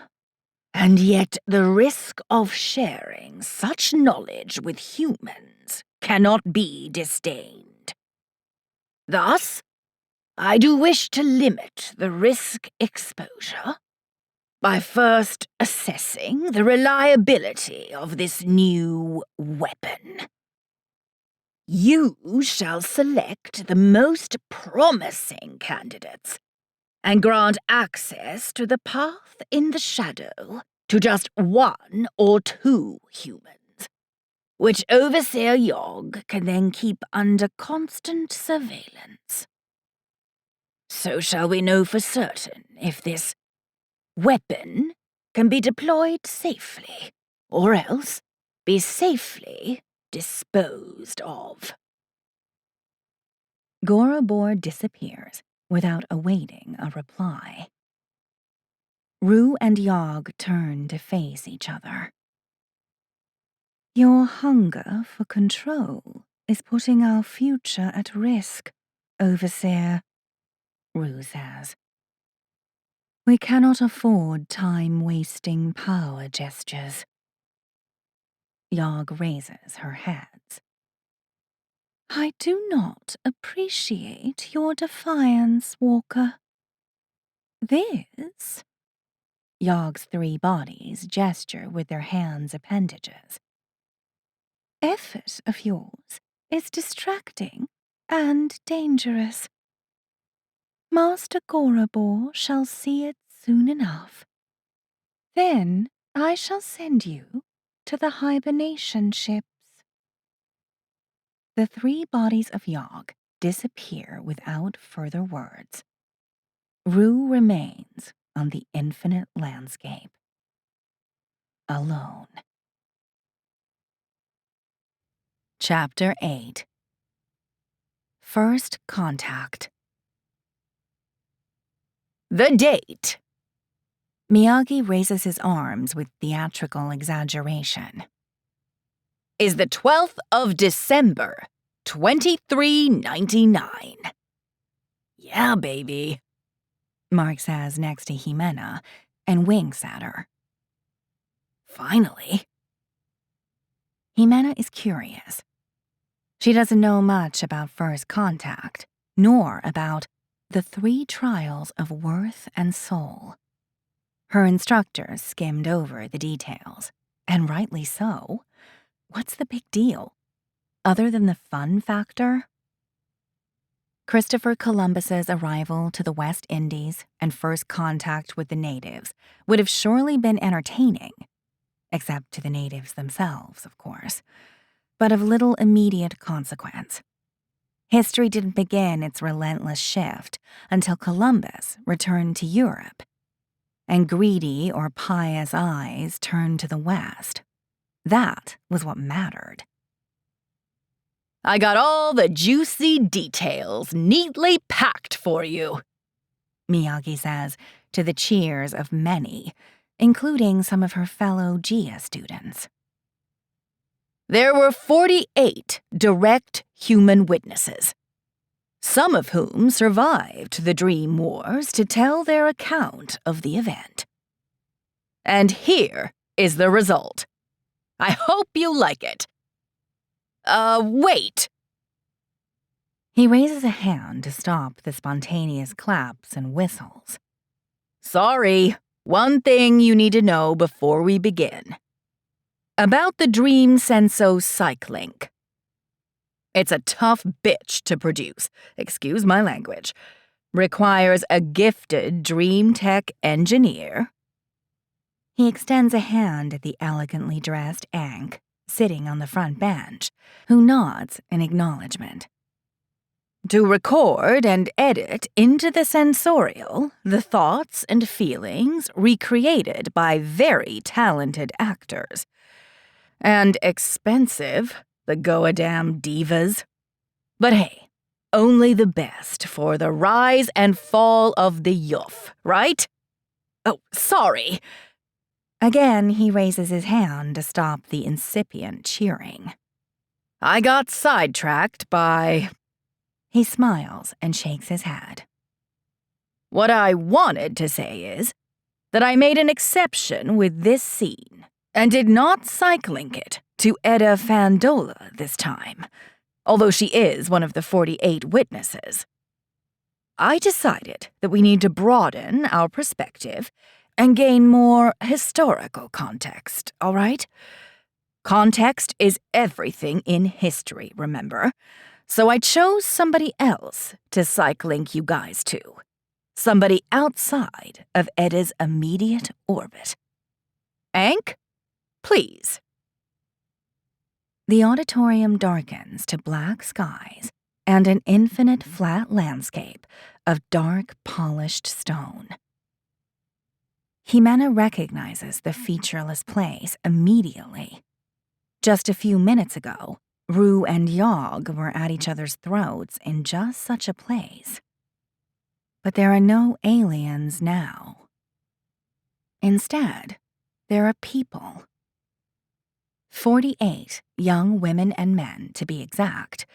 and yet the risk of sharing such knowledge with humans cannot be disdained. Thus, I do wish to limit the risk exposure by first assessing the reliability of this new weapon. You shall select the most promising candidates and grant access to the path in the shadow to just one or two humans, which Overseer Yogg can then keep under constant surveillance. So shall we know for certain if this weapon can be deployed safely, or else be safely disposed of. Gorobor disappears without awaiting a reply. Rue and Yogg turn to face each other. Your hunger for control is putting our future at risk, Overseer, Rue says. We cannot afford time-wasting power gestures. Yogg raises her hands. I do not appreciate your defiance, Walker. This, Yogg's three bodies gesture with their hands' appendages. Effort of yours is distracting and dangerous. Master Gorobor shall see it soon enough. Then I shall send you to the hibernation ships. The three bodies of Yogg disappear without further words. Rue remains on the infinite landscape, alone. Chapter 8. First Contact. The date. Miyagi raises his arms with theatrical exaggeration. Is the 12th of December, 2399. Yeah, baby. Mark says next to Jimena and winks at her. Finally. Jimena is curious. She doesn't know much about First Contact, nor about the 3 trials of worth and soul. Her instructors skimmed over the details, and rightly so. What's the big deal? Other than the fun factor? Christopher Columbus's arrival to the West Indies and first contact with the natives would have surely been entertaining, except to the natives themselves, of course, but of little immediate consequence. History didn't begin its relentless shift until Columbus returned to Europe, and greedy or pious eyes turned to the West. That was what mattered. I got all the juicy details neatly packed for you, Miyagi says to the cheers of many, including some of her fellow Gia students. There were 48 direct human witnesses, some of whom survived the Dream Wars to tell their account of the event. And here is the result. I hope you like it. Wait. He raises a hand to stop the spontaneous claps and whistles. Sorry, one thing you need to know before we begin. About the Dream Senso Psychlink. It's a tough bitch to produce, excuse my language. Requires a gifted dream tech engineer. He extends a hand at the elegantly dressed Ankh, sitting on the front bench, who nods in acknowledgement. To record and edit into the sensorial the thoughts and feelings recreated by very talented actors. And expensive, the goddamn divas. But hey, only the best for the rise and fall of the Yuff, right? Oh, sorry. Again, he raises his hand to stop the incipient cheering. I got sidetracked by... He smiles and shakes his head. What I wanted to say is that I made an exception with this scene and did not psychlink it to Edda Fandola this time, although she is one of the 48 witnesses. I decided that we need to broaden our perspective and gain more historical context, all right? Context is everything in history, remember? So I chose somebody else to psychlink you guys to. Somebody outside of Edda's immediate orbit. Ankh, please. The auditorium darkens to black skies and an infinite flat landscape of dark, polished stone. Jimena recognizes the featureless place immediately. Just a few minutes ago, Rue and Yogg were at each other's throats in just such a place. But there are no aliens now. Instead, there are people. 48 young women and men, to be exact,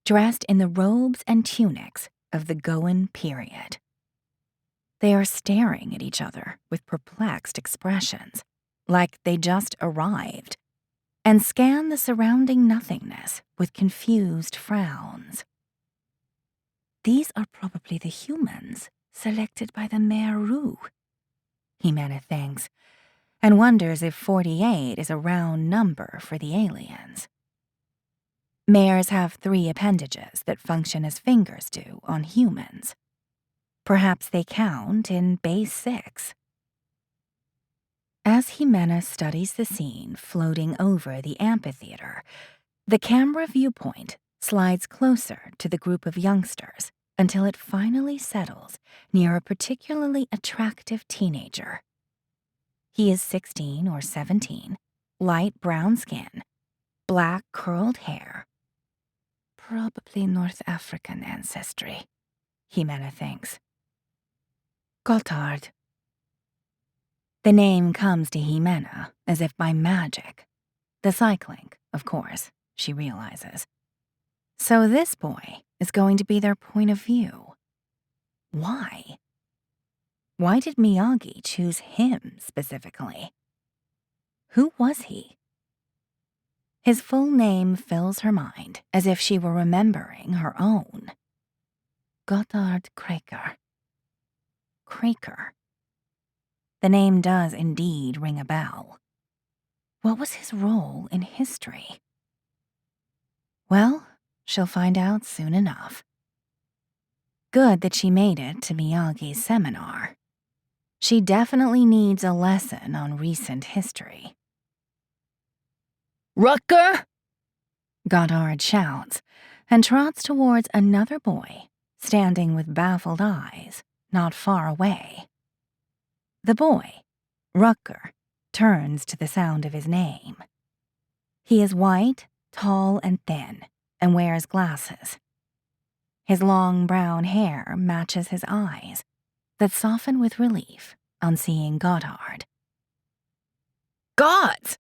dressed in the robes and tunics of the Goan period. They are staring at each other with perplexed expressions, like they just arrived, and scan the surrounding nothingness with confused frowns. These are probably the humans selected by the Meru, Jimena thinks, and wonders if 48 is a round number for the aliens. Mares have 3 appendages that function as fingers do on humans. Perhaps they count in base 6. As Jimena studies the scene floating over the amphitheater, the camera viewpoint slides closer to the group of youngsters until it finally settles near a particularly attractive teenager. He is 16 or 17, light brown skin, black curled hair. Probably North African ancestry, Jimena thinks. Gotthard. The name comes to Jimena as if by magic. The cycling, of course, she realizes. So this boy is going to be their point of view. Why? Why did Miyagi choose him specifically? Who was he? His full name fills her mind as if she were remembering her own. Gotthard Kraker. Kraker. The name does indeed ring a bell. What was his role in history? Well, she'll find out soon enough. Good that she made it to Miyagi's seminar. She definitely needs a lesson on recent history. Rutger? Gotthard shouts and trots towards another boy standing with baffled eyes not far away. The boy, Rutger, turns to the sound of his name. He is white, tall, and thin, and wears glasses. His long brown hair matches his eyes that soften with relief on seeing Gotthard. Gods!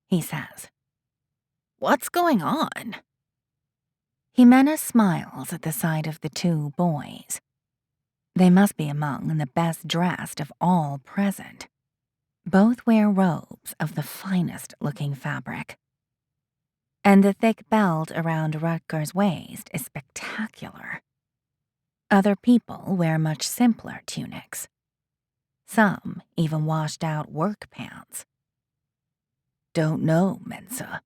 He says. What's going on? Jimena smiles at the sight of the 2 boys. They must be among the best dressed of all present. Both wear robes of the finest looking fabric. And the thick belt around Rutger's waist is spectacular. Other people wear much simpler tunics. Some even washed out work pants. Don't know, Mensa,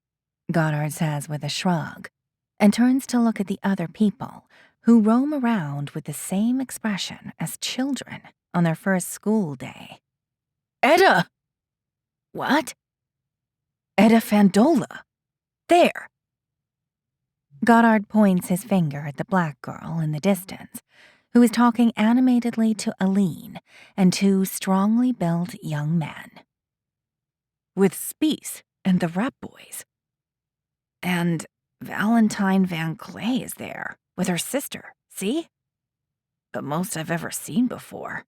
Gotthard says with a shrug, and turns to look at the other people who roam around with the same expression as children on their first school day. Edda! What? Edda Fandola. There. Gotthard points his finger at the black girl in the distance, who is talking animatedly to Aline and 2 strongly built young men. With Spies and the Rat Boys. And Valentine Van Clay is there, with her sister, see? The most I've ever seen before.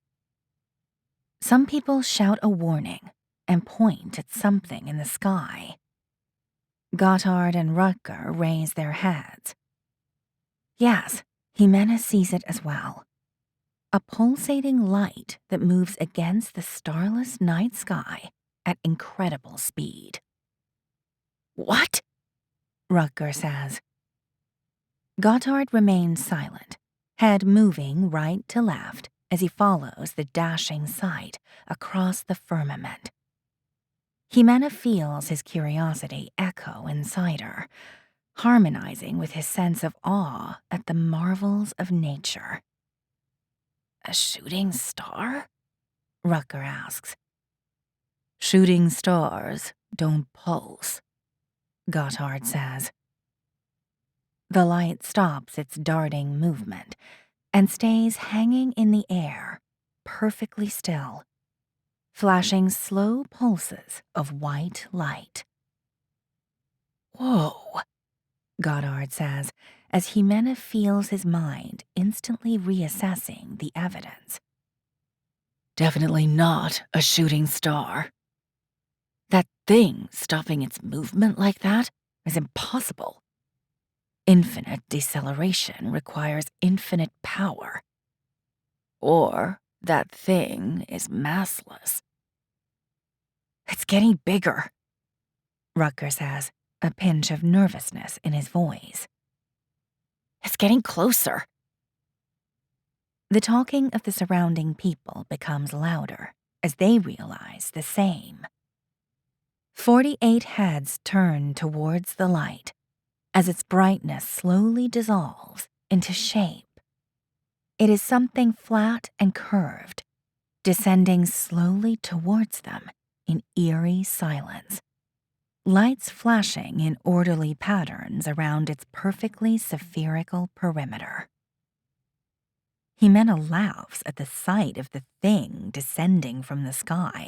Some people shout a warning and point at something in the sky. Gotthard and Rutger raise their heads. Yes, Jimena sees it as well. A pulsating light that moves against the starless night sky at incredible speed. What? Rutger says. Gotthard remains silent, head moving right to left as he follows the dashing sight across the firmament. Jimena feels his curiosity echo inside her, harmonizing with his sense of awe at the marvels of nature. A shooting star? Rutger asks. Shooting stars don't pulse, Gotthard says. The light stops its darting movement and stays hanging in the air, perfectly still, flashing slow pulses of white light. Whoa, Gotthard says as Jimena feels his mind instantly reassessing the evidence. Definitely not a shooting star. That thing stopping its movement like that is impossible. Infinite deceleration requires infinite power. Or that thing is massless. It's getting bigger, Rutger says, a pinch of nervousness in his voice. It's getting closer. The talking of the surrounding people becomes louder as they realize the same. 48 heads turn towards the light as its brightness slowly dissolves into shape. It is something flat and curved, descending slowly towards them in eerie silence, lights flashing in orderly patterns around its perfectly spherical perimeter. Jimena laughs at the sight of the thing descending from the sky.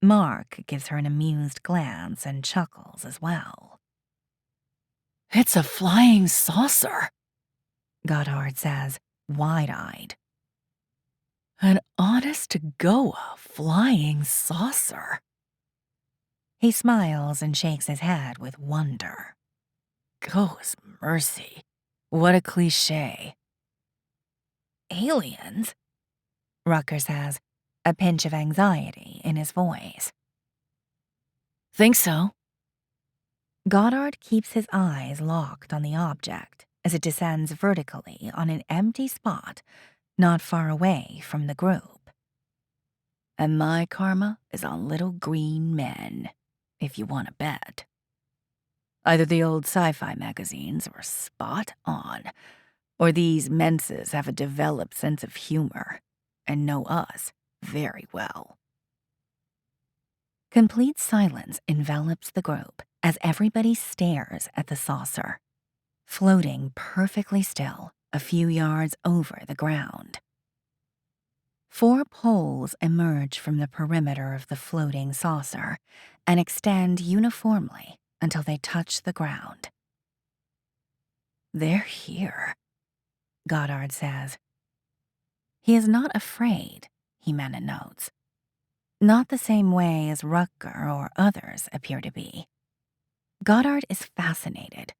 Mark gives her an amused glance and chuckles as well. It's a flying saucer, Goddard says, wide-eyed. an honest-to-Goa flying saucer. He smiles and shakes his head with wonder. Goes mercy, what a cliché. Aliens? Rucker says, a pinch of anxiety in his voice. Think so? Goddard keeps his eyes locked on the object as it descends vertically on an empty spot not far away from the group. And my karma is on little green men, if you want to bet. Either the old sci-fi magazines were spot on, or these menses have a developed sense of humor and know us very well. Complete silence envelops the group as everybody stares at the saucer, floating perfectly still a few yards over the ground. 4 poles emerge from the perimeter of the floating saucer and extend uniformly until they touch the ground. They're here, Goddard says. He is not afraid, Jimena notes. Not the same way as Rutger or others appear to be. Goddard is fascinated,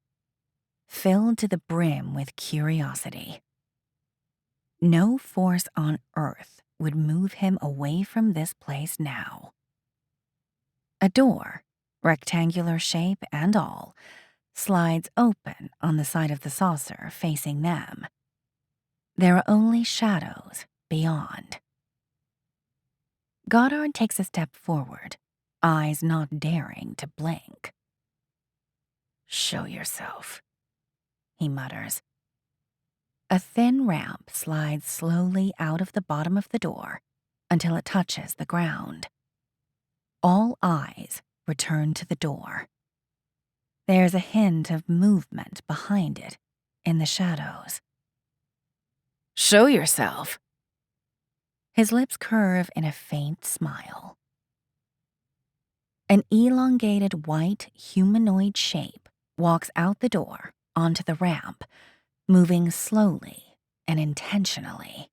filled to the brim with curiosity. No force on earth would move him away from this place now. A door, rectangular shape and all, slides open on the side of the saucer facing them. There are only shadows beyond. Goddard takes a step forward, eyes not daring to blink. Show yourself, he mutters. A thin ramp slides slowly out of the bottom of the door until it touches the ground. All eyes return to the door. There's a hint of movement behind it in the shadows. Show yourself. His lips curve in a faint smile. An elongated white humanoid shape walks out the door onto the ramp, moving slowly and intentionally.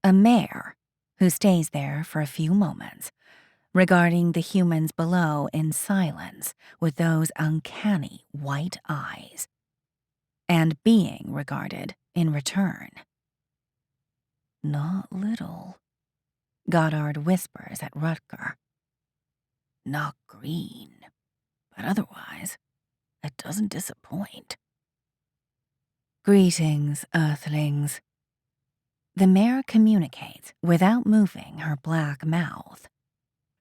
A mare who stays there for a few moments, regarding the humans below in silence with those uncanny white eyes, and being regarded in return. Not little, Goddard whispers at Rutger. not green, but otherwise, it doesn't disappoint. Greetings, Earthlings. The mare communicates without moving her black mouth.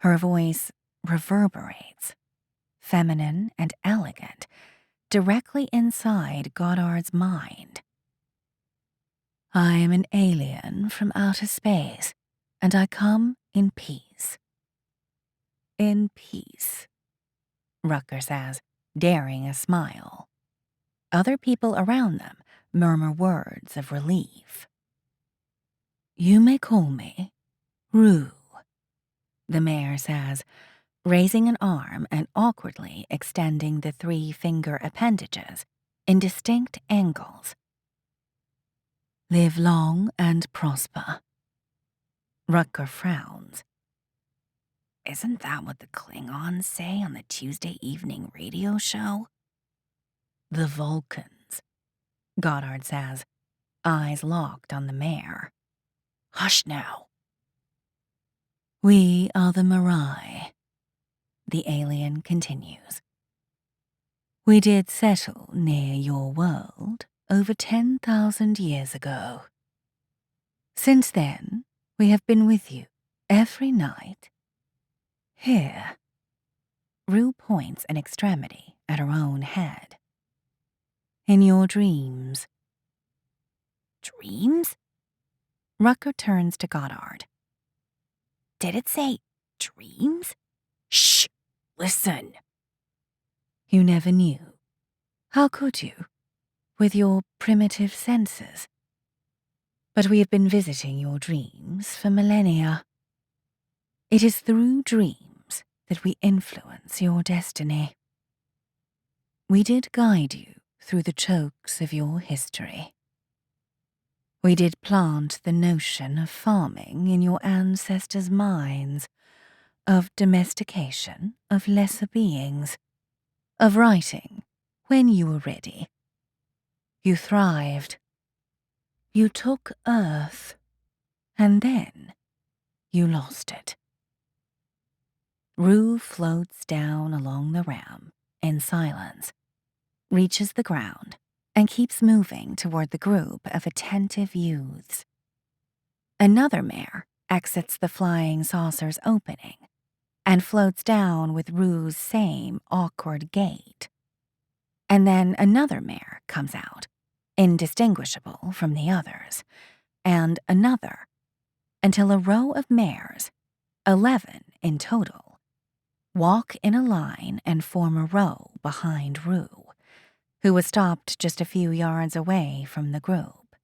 Her voice reverberates, feminine and elegant, directly inside Goddard's mind. I am an alien from outer space, and I come in peace. In peace, Rutger says, daring a smile. Other people around them murmur words of relief. You may call me Rue, the mayor says, raising an arm and awkwardly extending the 3-finger appendages in distinct angles. Live long and prosper. Rutger frowns. Isn't that what the Klingons say on the Tuesday evening radio show? The Vulcans, Goddard says, eyes locked on the mare. Hush now. We are the Mirai, the alien continues. We did settle near your world over 10,000 years ago. Since then, we have been with you every night. Here. Rue points an extremity at her own head. In your dreams. Dreams? Rutger turns to Goddard. Did it say dreams? Shh! Listen. You never knew. How could you? With your primitive senses. But we have been visiting your dreams for millennia. It is through dreams that we influence your destiny. We did guide you through the chokes of your history. We did plant the notion of farming in your ancestors' minds, of domestication of lesser beings, of writing when you were ready. You thrived. You took Earth, and then you lost it. Rue floats down along the ram in silence, reaches the ground, and keeps moving toward the group of attentive youths. Another mare exits the flying saucer's opening and floats down with Rue's same awkward gait. And then another mare comes out, indistinguishable from the others, and another, until a row of mares, 11 in total, walk in a line and form a row behind Rue, who was stopped just a few yards away from the group.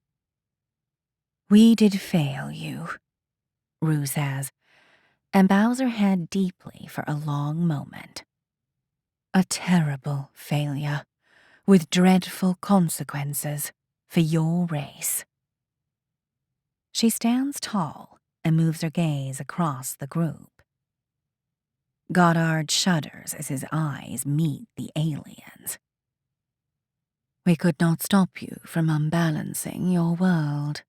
We did fail you, Rue says, and bows her head deeply for a long moment. A terrible failure, with dreadful consequences for your race. She stands tall and moves her gaze across the group. Goddard shudders as his eyes meet the aliens. We could not stop you from unbalancing your world.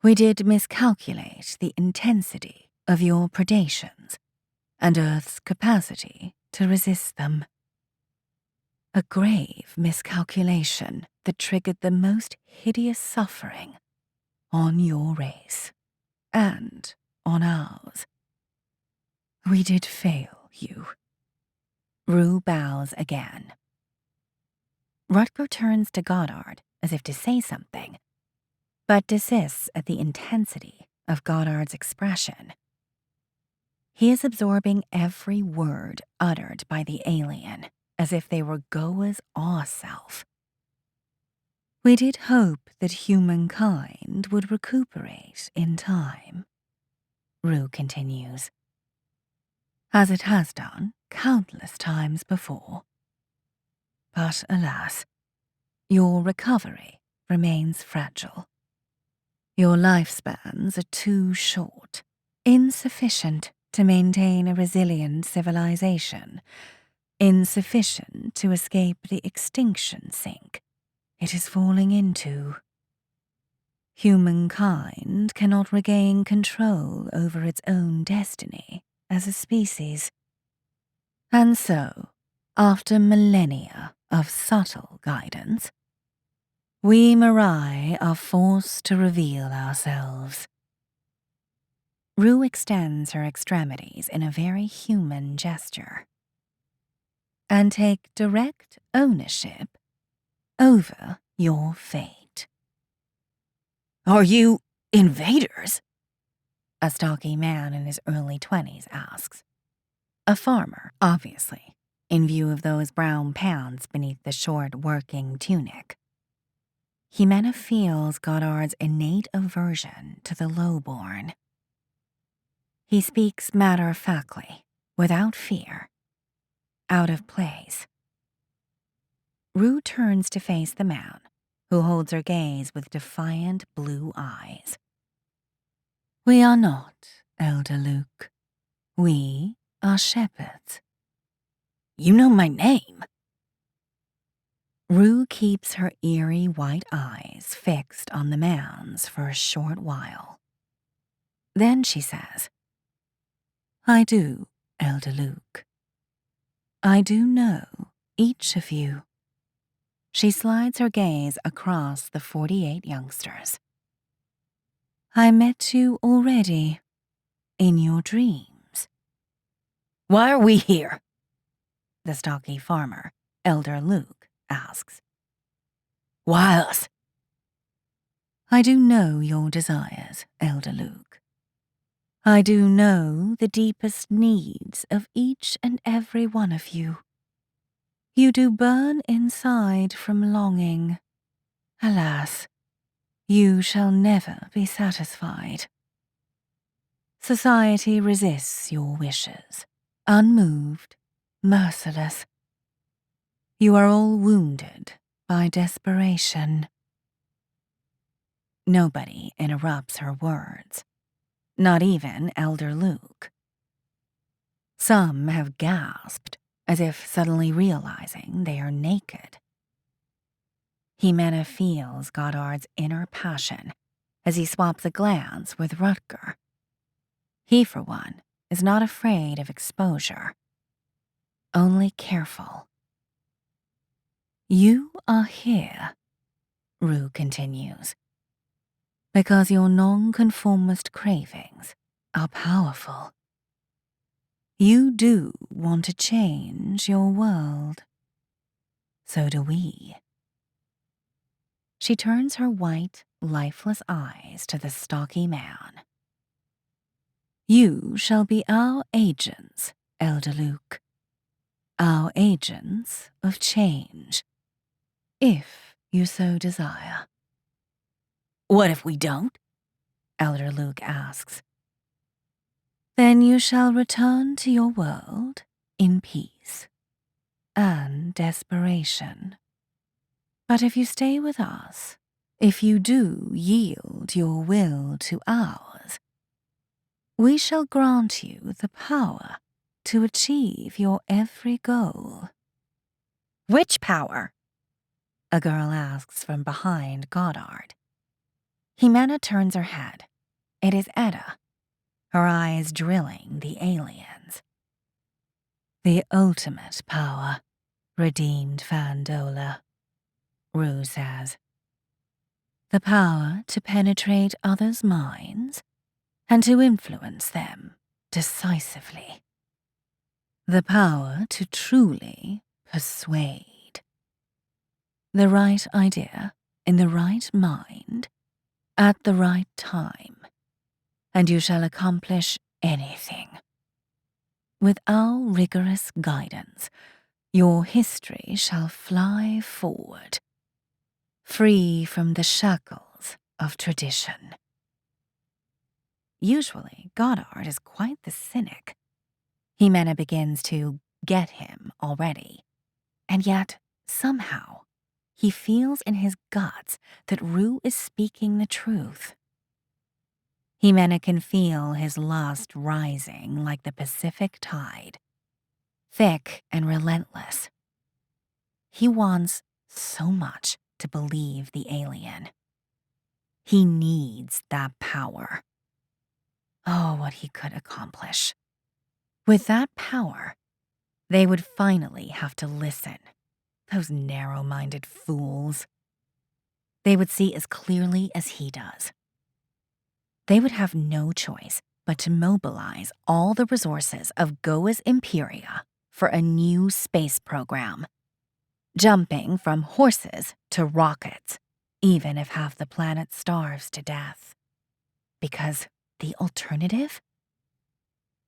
We did miscalculate the intensity of your predations and Earth's capacity to resist them. A grave miscalculation that triggered the most hideous suffering on your race and on ours. We did fail you. Rue bows again. Rutger turns to Goddard as if to say something, but desists at the intensity of Goddard's expression. He is absorbing every word uttered by the alien as if they were Goa's awe-self. We did hope that humankind would recuperate in time, Rue continues, as it has done countless times before. But alas, your recovery remains fragile. Your lifespans are too short, insufficient to maintain a resilient civilization, insufficient to escape the extinction sink it is falling into. Humankind cannot regain control over its own destiny as a species. And so, after millennia of subtle guidance, we Mirai are forced to reveal ourselves. Rue extends her extremities in a very human gesture, and take direct ownership over your fate. Are you invaders? A stocky man in his early 20s asks. A farmer, obviously, in view of those brown pants beneath the short working tunic. Jimena feels Goddard's innate aversion to the lowborn. He speaks matter-of-factly, without fear, out of place. Rue turns to face the man, who holds her gaze with defiant blue eyes. We are not, Elder Luke. We are shepherds. You know my name. Rue keeps her eerie white eyes fixed on the man's for a short while. Then she says, I do, Elder Luke. I do know each of you. She slides her gaze across the 48 youngsters. I met you already, in your dreams. Why are we here? The stocky farmer, Elder Luke, asks. Why us? I do know your desires, Elder Luke. I do know the deepest needs of each and every one of you. You do burn inside from longing. Alas, you shall never be satisfied. Society resists your wishes, unmoved, merciless. You are all wounded by desperation. Nobody interrupts her words, not even Elder Luke. Some have gasped, as if suddenly realizing they are naked. Jimena feels Goddard's inner passion as he swaps a glance with Rutger. He, for one, is not afraid of exposure, only careful. You are here, Rue continues, because your nonconformist cravings are powerful. You do want to change your world. So do we. She turns her white, lifeless eyes to the stocky man. You shall be our agents, Elder Luke. Our agents of change, if you so desire. What if we don't? Elder Luke asks. Then you shall return to your world in peace and desperation. But if you stay with us, if you do yield your will to ours, we shall grant you the power to achieve your every goal. Which power? A girl asks from behind Goddard. Jimena turns her head. It is Etta, her eyes drilling the aliens. The ultimate power, redeemed Fandola, Rue says. The power to penetrate others' minds and to influence them decisively. The power to truly persuade. The right idea in the right mind at the right time, and you shall accomplish anything. With our rigorous guidance, your history shall fly forward, free from the shackles of tradition. Usually, Goddard is quite the cynic. Jimena begins to get him already, and yet, somehow, he feels in his guts that Rue is speaking the truth. Jimena can feel his lust rising like the Pacific tide, thick and relentless. He wants so much to believe the alien. He needs that power. Oh, what he could accomplish. With that power, they would finally have to listen. Those narrow-minded fools. They would see as clearly as he does. They would have no choice but to mobilize all the resources of Goa's Imperia for a new space program, jumping from horses to rockets, even if half the planet starves to death. Because the alternative?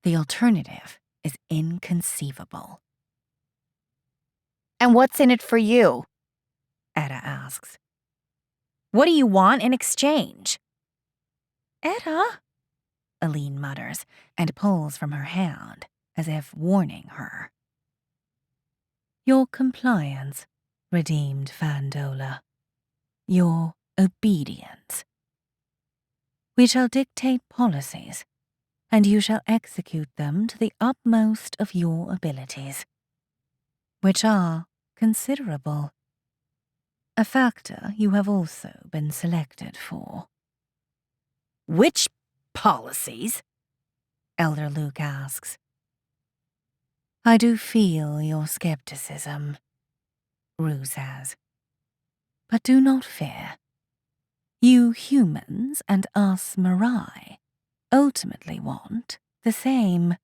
The alternative is inconceivable. And what's in it for you? Etta asks. What do you want in exchange? Etta, Aline mutters and pulls from her hand as if warning her. Your compliance, redeemed Fandola. Your obedience. We shall dictate policies, and you shall execute them to the utmost of your abilities, which are considerable. A factor you have also been selected for. Which policies? Elder Luke asks. I do feel your skepticism, Rue says. But do not fear. You humans and us Mirai ultimately want the same.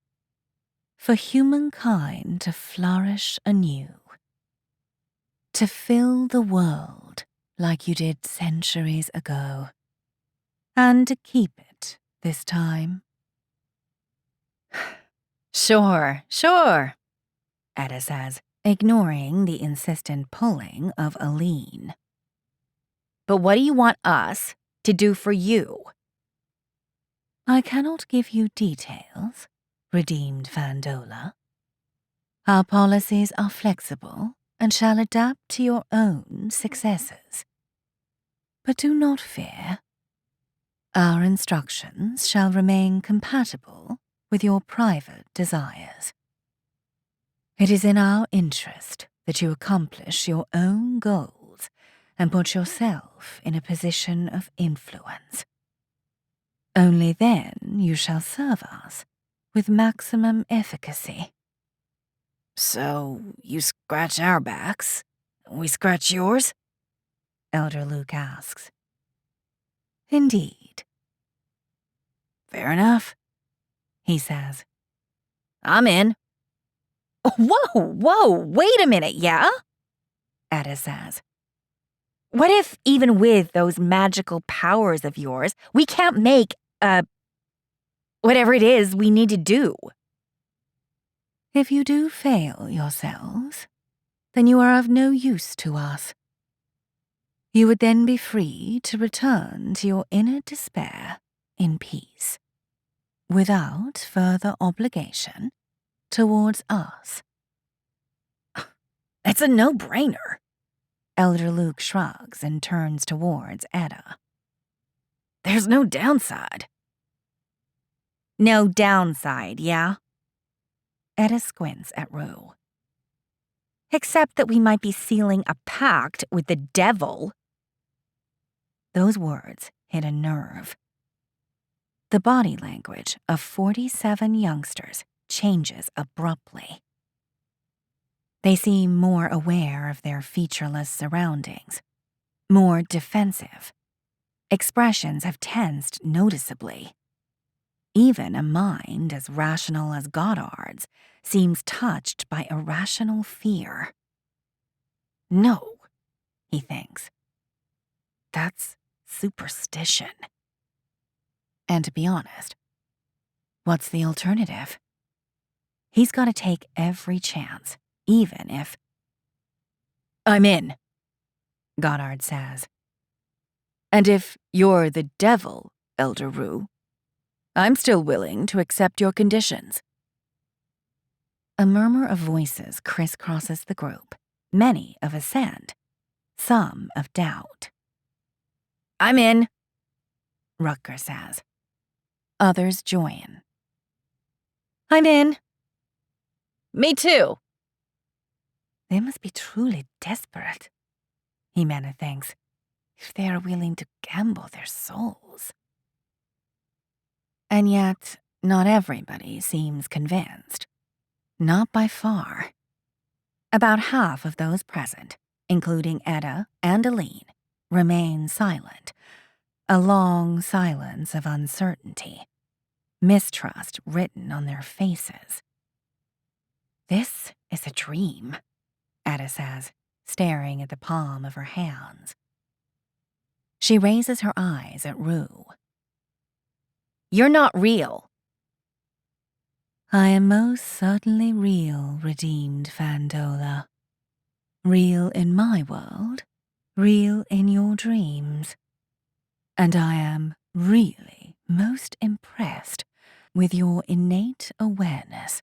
For humankind to flourish anew. To fill the world like you did centuries ago. And to keep it this time. Sure, sure. Etta says, ignoring the insistent pulling of Aline. But what do you want us to do for you? I cannot give you details, redeemed Vandola. Our policies are flexible and shall adapt to your own successes. But do not fear. Our instructions shall remain compatible with your private desires. It is in our interest that you accomplish your own goals and put yourself in a position of influence. Only then you shall serve us with maximum efficacy. So, you scratch our backs, and we scratch yours? Elder Luke asks. Indeed. Fair enough, He says. I'm in. Whoa, wait a minute, yeah? Etta says. What if, even with those magical powers of yours, we can't make, whatever it is we need to do? If you do fail yourselves, then you are of no use to us. You would then be free to return to your inner despair in peace, without further obligation towards us. It's a no-brainer. Elder Luke shrugs and turns towards Etta. There's no downside. No downside, yeah? Etta squints at Rue. Except that we might be sealing a pact with the devil. Those words hit a nerve. The body language of 47 youngsters changes abruptly. They seem more aware of their featureless surroundings, more defensive. Expressions have tensed noticeably. Even a mind as rational as Goddard's seems touched by irrational fear. No, he thinks. That's superstition. And to be honest, what's the alternative? He's got to take every chance, even if... I'm in, Goddard says. and if you're the devil, Elder Rue, I'm still willing to accept your conditions. A murmur of voices crisscrosses the group, many of assent, some of doubt. I'm in. Rutger says. Others join. I'm in. Me too. They must be truly desperate, Jimena thinks, if they are willing to gamble their souls. And yet, not everybody seems convinced. Not by far. About half of those present, including Etta and Aline, remain silent. A long silence of uncertainty. Mistrust written on their faces. This is a dream, Etta says, staring at the palm of her hands. She raises her eyes at Rue. You're not real. I am most certainly real, redeemed Vandola. Real in my world, real in your dreams. And I am really most impressed with your innate awareness.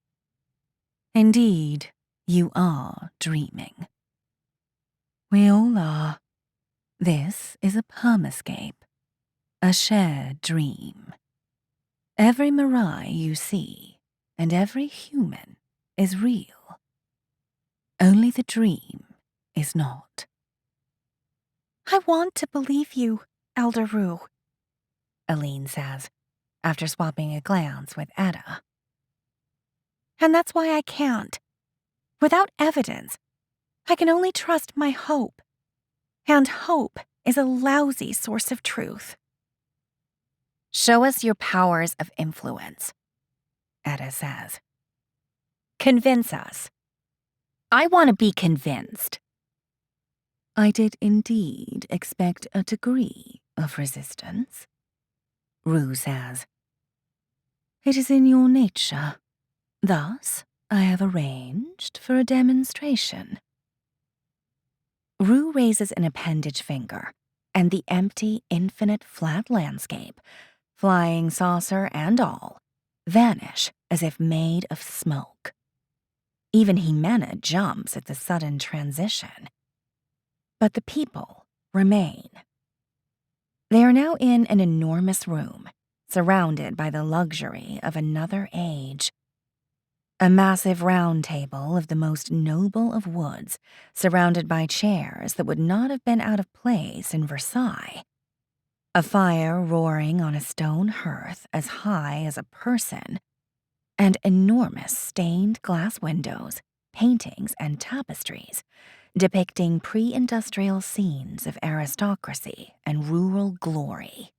Indeed, you are dreaming. We all are. This is a permascape, a shared dream. Every Mirai you see, and every human, is real. Only the dream is not. I want to believe you, Elder Rue, Aline says, after swapping a glance with Etta. And that's why I can't. Without evidence, I can only trust my hope. And hope is a lousy source of truth. Show us your powers of influence, Etta says. Convince us. I want to be convinced. I did indeed expect a degree of resistance, Rue says. It is in your nature. Thus, I have arranged for a demonstration. Rue raises an appendage finger, and the empty, infinite flat landscape, flying saucer and all, vanish as if made of smoke. Even Jimena jumps at the sudden transition. But the people remain. They are now in an enormous room, surrounded by the luxury of another age. A massive round table of the most noble of woods, surrounded by chairs that would not have been out of place in Versailles. A fire roaring on a stone hearth as high as a person, and enormous stained glass windows, paintings, and tapestries depicting pre-industrial scenes of aristocracy and rural glory.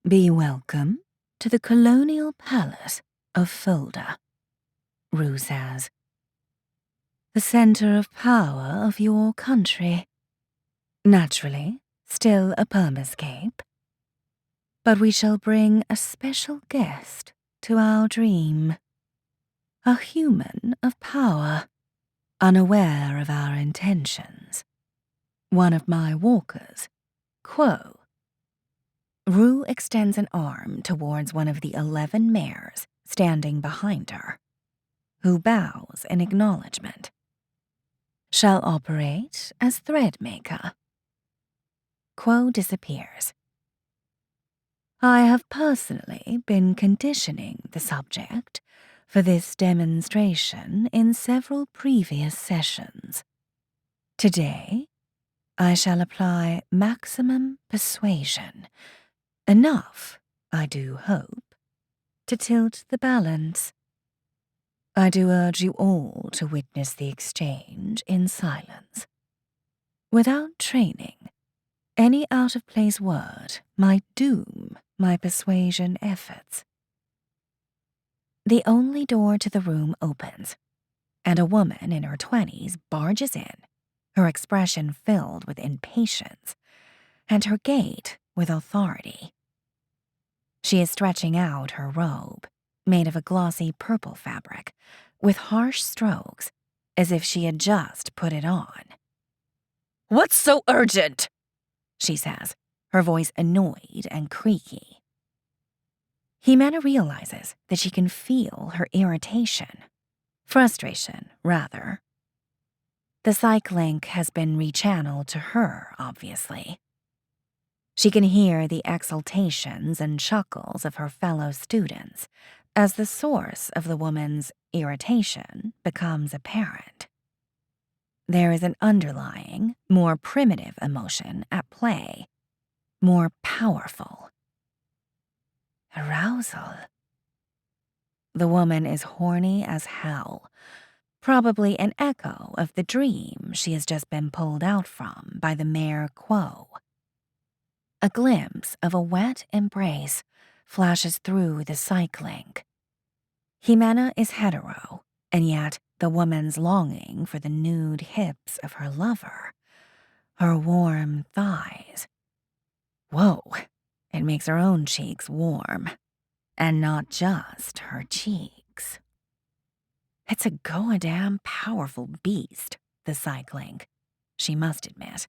Be welcome to the colonial palace of Fulda, Rue says. The center of power of your country. Naturally, still a permascape. But we shall bring a special guest to our dream. A human of power, unaware of our intentions. One of my walkers, Quo. Rue extends an arm towards one of the 11 mares standing behind her, who bows in acknowledgement. Shall operate as threadmaker. Quo disappears. I have personally been conditioning the subject for this demonstration in several previous sessions. Today, I shall apply maximum persuasion, enough, I do hope, to tilt the balance. I do urge you all to witness the exchange in silence. Without training, any out-of-place word might doom my persuasion efforts. The only door to the room opens, and a woman in her 20s barges in, her expression filled with impatience, and her gait with authority. She is stretching out her robe, made of a glossy purple fabric, with harsh strokes, as if she had just put it on. "What's so urgent?" she says, her voice annoyed and creaky. Jimena realizes that she can feel her irritation. Frustration, rather. The psych link has been rechanneled to her, obviously. She can hear the exultations and chuckles of her fellow students as the source of the woman's irritation becomes apparent. There is an underlying, more primitive emotion at play, more powerful. Arousal. The woman is horny as hell, probably an echo of the dream she has just been pulled out from by the mare Quo. A glimpse of a wet embrace flashes through the psych link. Jimena is hetero, and yet the woman's longing for the nude hips of her lover, her warm thighs. Whoa, it makes her own cheeks warm, and not just her cheeks. It's a goddamn powerful beast, the psych link, she must admit.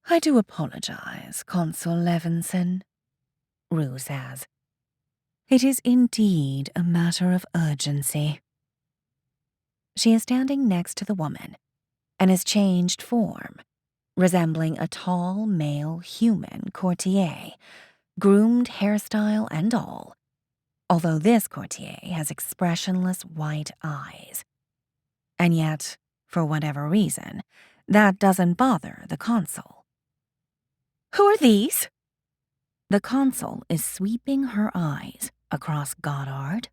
I do apologize, Consul Levinson, Rue says. It is indeed a matter of urgency. She is standing next to the woman and has changed form, resembling a tall male human courtier, groomed hairstyle and all, although this courtier has expressionless white eyes. And yet, for whatever reason, that doesn't bother the consul. Who are these? The consul is sweeping her eyes across Goddard,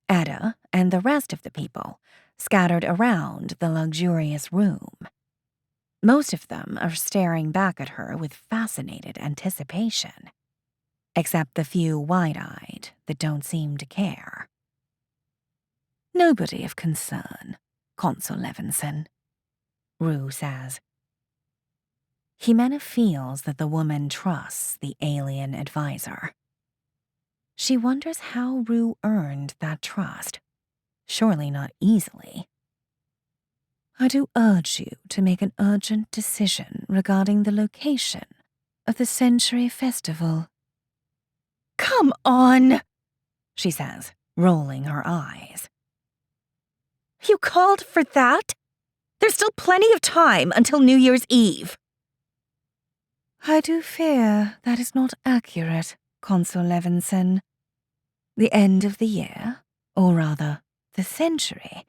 Etta, and the rest of the people scattered around the luxurious room. Most of them are staring back at her with fascinated anticipation, except the few wide-eyed that don't seem to care. Nobody of concern, Consul Levinson, Rue says. Jimena feels that the woman trusts the alien advisor. She wonders how Rue earned that trust. Surely not easily. I do urge you to make an urgent decision regarding the location of the Century Festival. Come on, she says, rolling her eyes. You called for that? There's still plenty of time until New Year's Eve. I do fear that is not accurate, Consul Levinson. The end of the year, or rather, the century,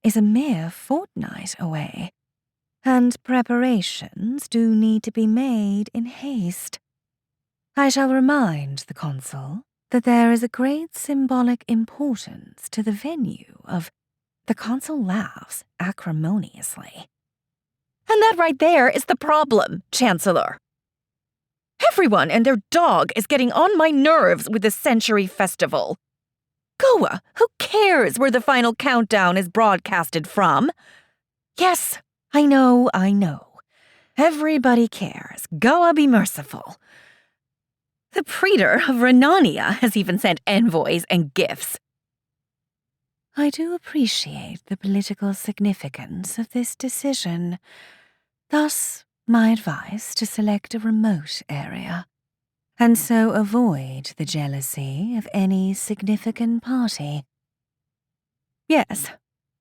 is a mere fortnight away, and preparations do need to be made in haste. I shall remind the Consul that there is a great symbolic importance to the venue of— The Consul laughs acrimoniously. And that right there is the problem, Chancellor. Everyone and their dog is getting on my nerves with the Century Festival. Goa, who cares where the final countdown is broadcasted from? Yes, I know. Everybody cares. Goa be merciful. The Praetor of Renania has even sent envoys and gifts. I do appreciate the political significance of this decision. Thus, my advice to select a remote area, and so avoid the jealousy of any significant party. Yes,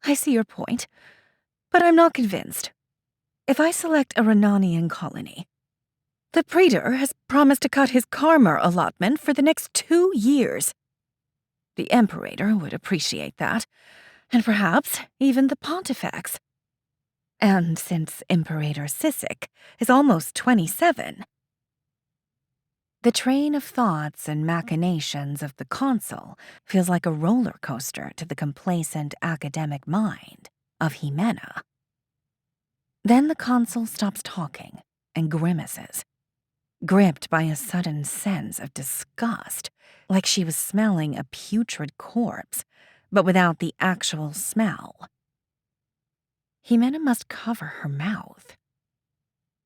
I see your point, but I'm not convinced. If I select a Renanian colony, the Praetor has promised to cut his Karma allotment for the next 2 years. The Imperator would appreciate that, and perhaps even the Pontifex. And since Imperator Sisek is almost 27, the train of thoughts and machinations of the Consul feels like a roller coaster to the complacent academic mind of Jimena. Then the Consul stops talking and grimaces, gripped by a sudden sense of disgust, like she was smelling a putrid corpse, but without the actual smell. Jimena must cover her mouth.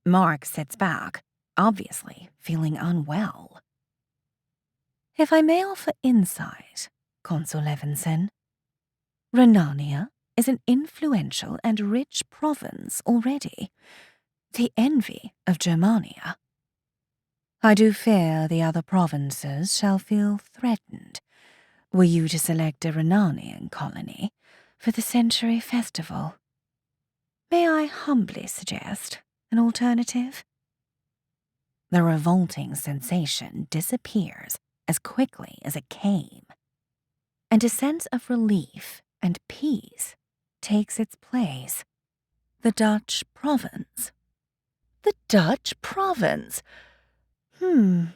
Mark sits back, obviously feeling unwell. If I may offer insight, Consul Levinson, Renania is an influential and rich province already, the envy of Germania. I do fear the other provinces shall feel threatened were you to select a Renanian colony for the Century Festival. May I humbly suggest an alternative? The revolting sensation disappears as quickly as it came, and a sense of relief and peace takes its place. The Dutch province. The Dutch province! The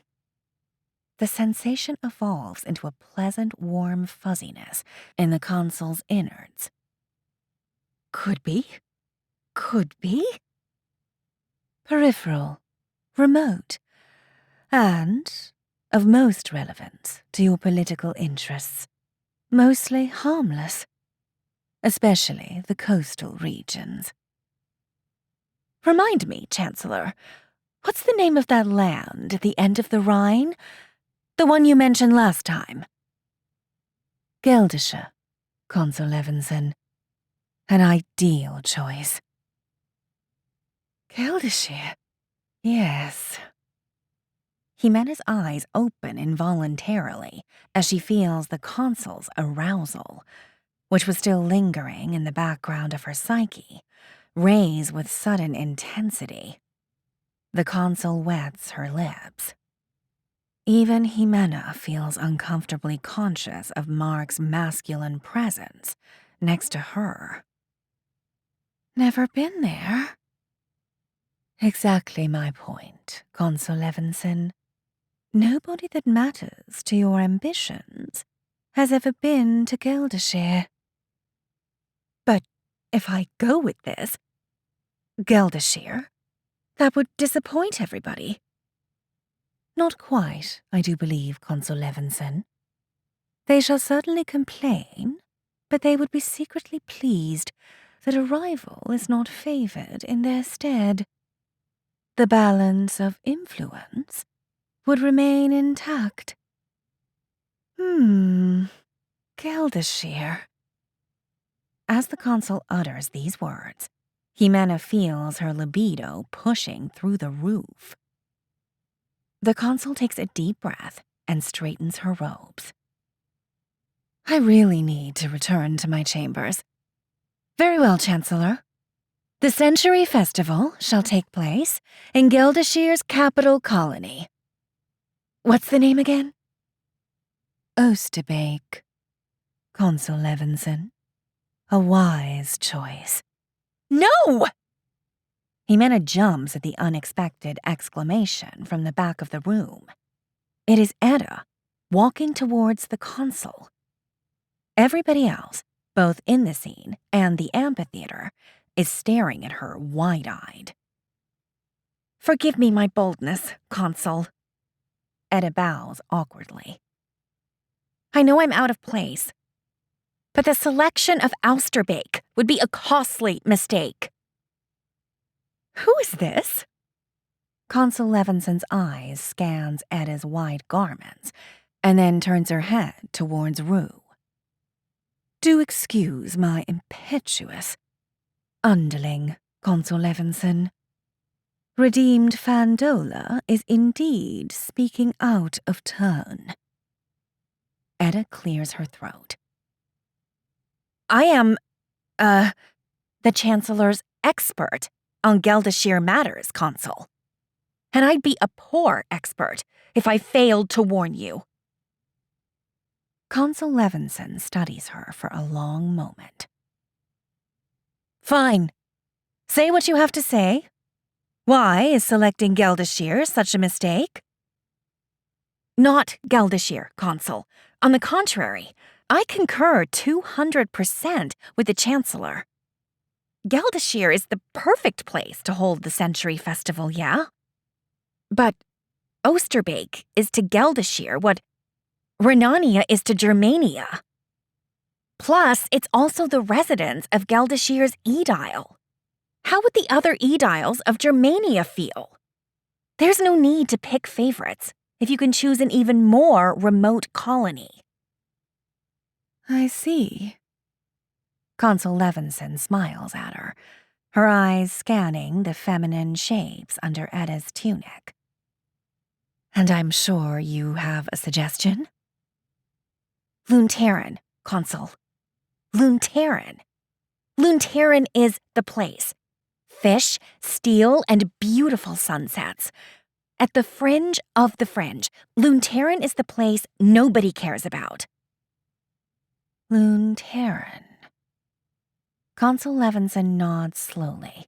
sensation evolves into a pleasant, warm fuzziness in the Consul's innards. Could be. Peripheral, remote, and of most relevance to your political interests. Mostly harmless, especially the coastal regions. Remind me, Chancellor, what's the name of that land at the end of the Rhine? The one you mentioned last time. Geldische, Consul Levinson. An ideal choice. Geldische, yes. Jimena's eyes open involuntarily as she feels the Consul's arousal, which was still lingering in the background of her psyche, raise with sudden intensity. The Consul wets her lips. Even Jimena feels uncomfortably conscious of Mark's masculine presence next to her. Never been there? Exactly my point, Consul Levinson. Nobody that matters to your ambitions has ever been to Geldishire. But if I go with this, Geldashir? That would disappoint everybody. Not quite, I do believe, Consul Levinson. They shall certainly complain, but they would be secretly pleased that a rival is not favored in their stead. The balance of influence would remain intact. Geldashir. As the consul utters these words, Jimena feels her libido pushing through the roof. The consul takes a deep breath and straightens her robes. I really need to return to my chambers. Very well, Chancellor. The Century Festival shall take place in Geldashir's capital colony. What's the name again? Oosterbeek. Consul Levinson. A wise choice. No! Jimena jumps at the unexpected exclamation from the back of the room. It is Edda, walking towards the consul. Everybody else, both in the scene and the amphitheater, is staring at her wide-eyed. Forgive me my boldness, Consul. Edda bows awkwardly. I know I'm out of place, but the selection of Oosterbeek would be a costly mistake. Who is this? Consul Levinson's eyes scans Edda's white garments and then turns her head towards Rue. Do excuse my impetuous underling, Consul Levinson. Redeemed Fandola is indeed speaking out of turn. Edda clears her throat. I am, the Chancellor's expert on Geldashir matters, Consul. And I'd be a poor expert if I failed to warn you. Consul Levinson studies her for a long moment. Fine. Say what you have to say. Why is selecting Geldashir such a mistake? Not Geldashir, Consul. On the contrary, I concur 200% with the Chancellor. Geldashir is the perfect place to hold the Century Festival, yeah? But Oosterbeek is to Geldashir what Renania is to Germania. Plus, it's also the residence of Geldashir's Aedile. How would the other Aediles of Germania feel? There's no need to pick favorites if you can choose an even more remote colony. I see. Consul Levinson smiles at her eyes scanning the feminine shapes under Edda's tunic. And I'm sure you have a suggestion? Lunterran, Consul. Lunterran. Lunterran is the place. Fish, steel, and beautiful sunsets. At the fringe of the fringe, Lunterran is the place nobody cares about. Lunterran. Consul Levinson nods slowly,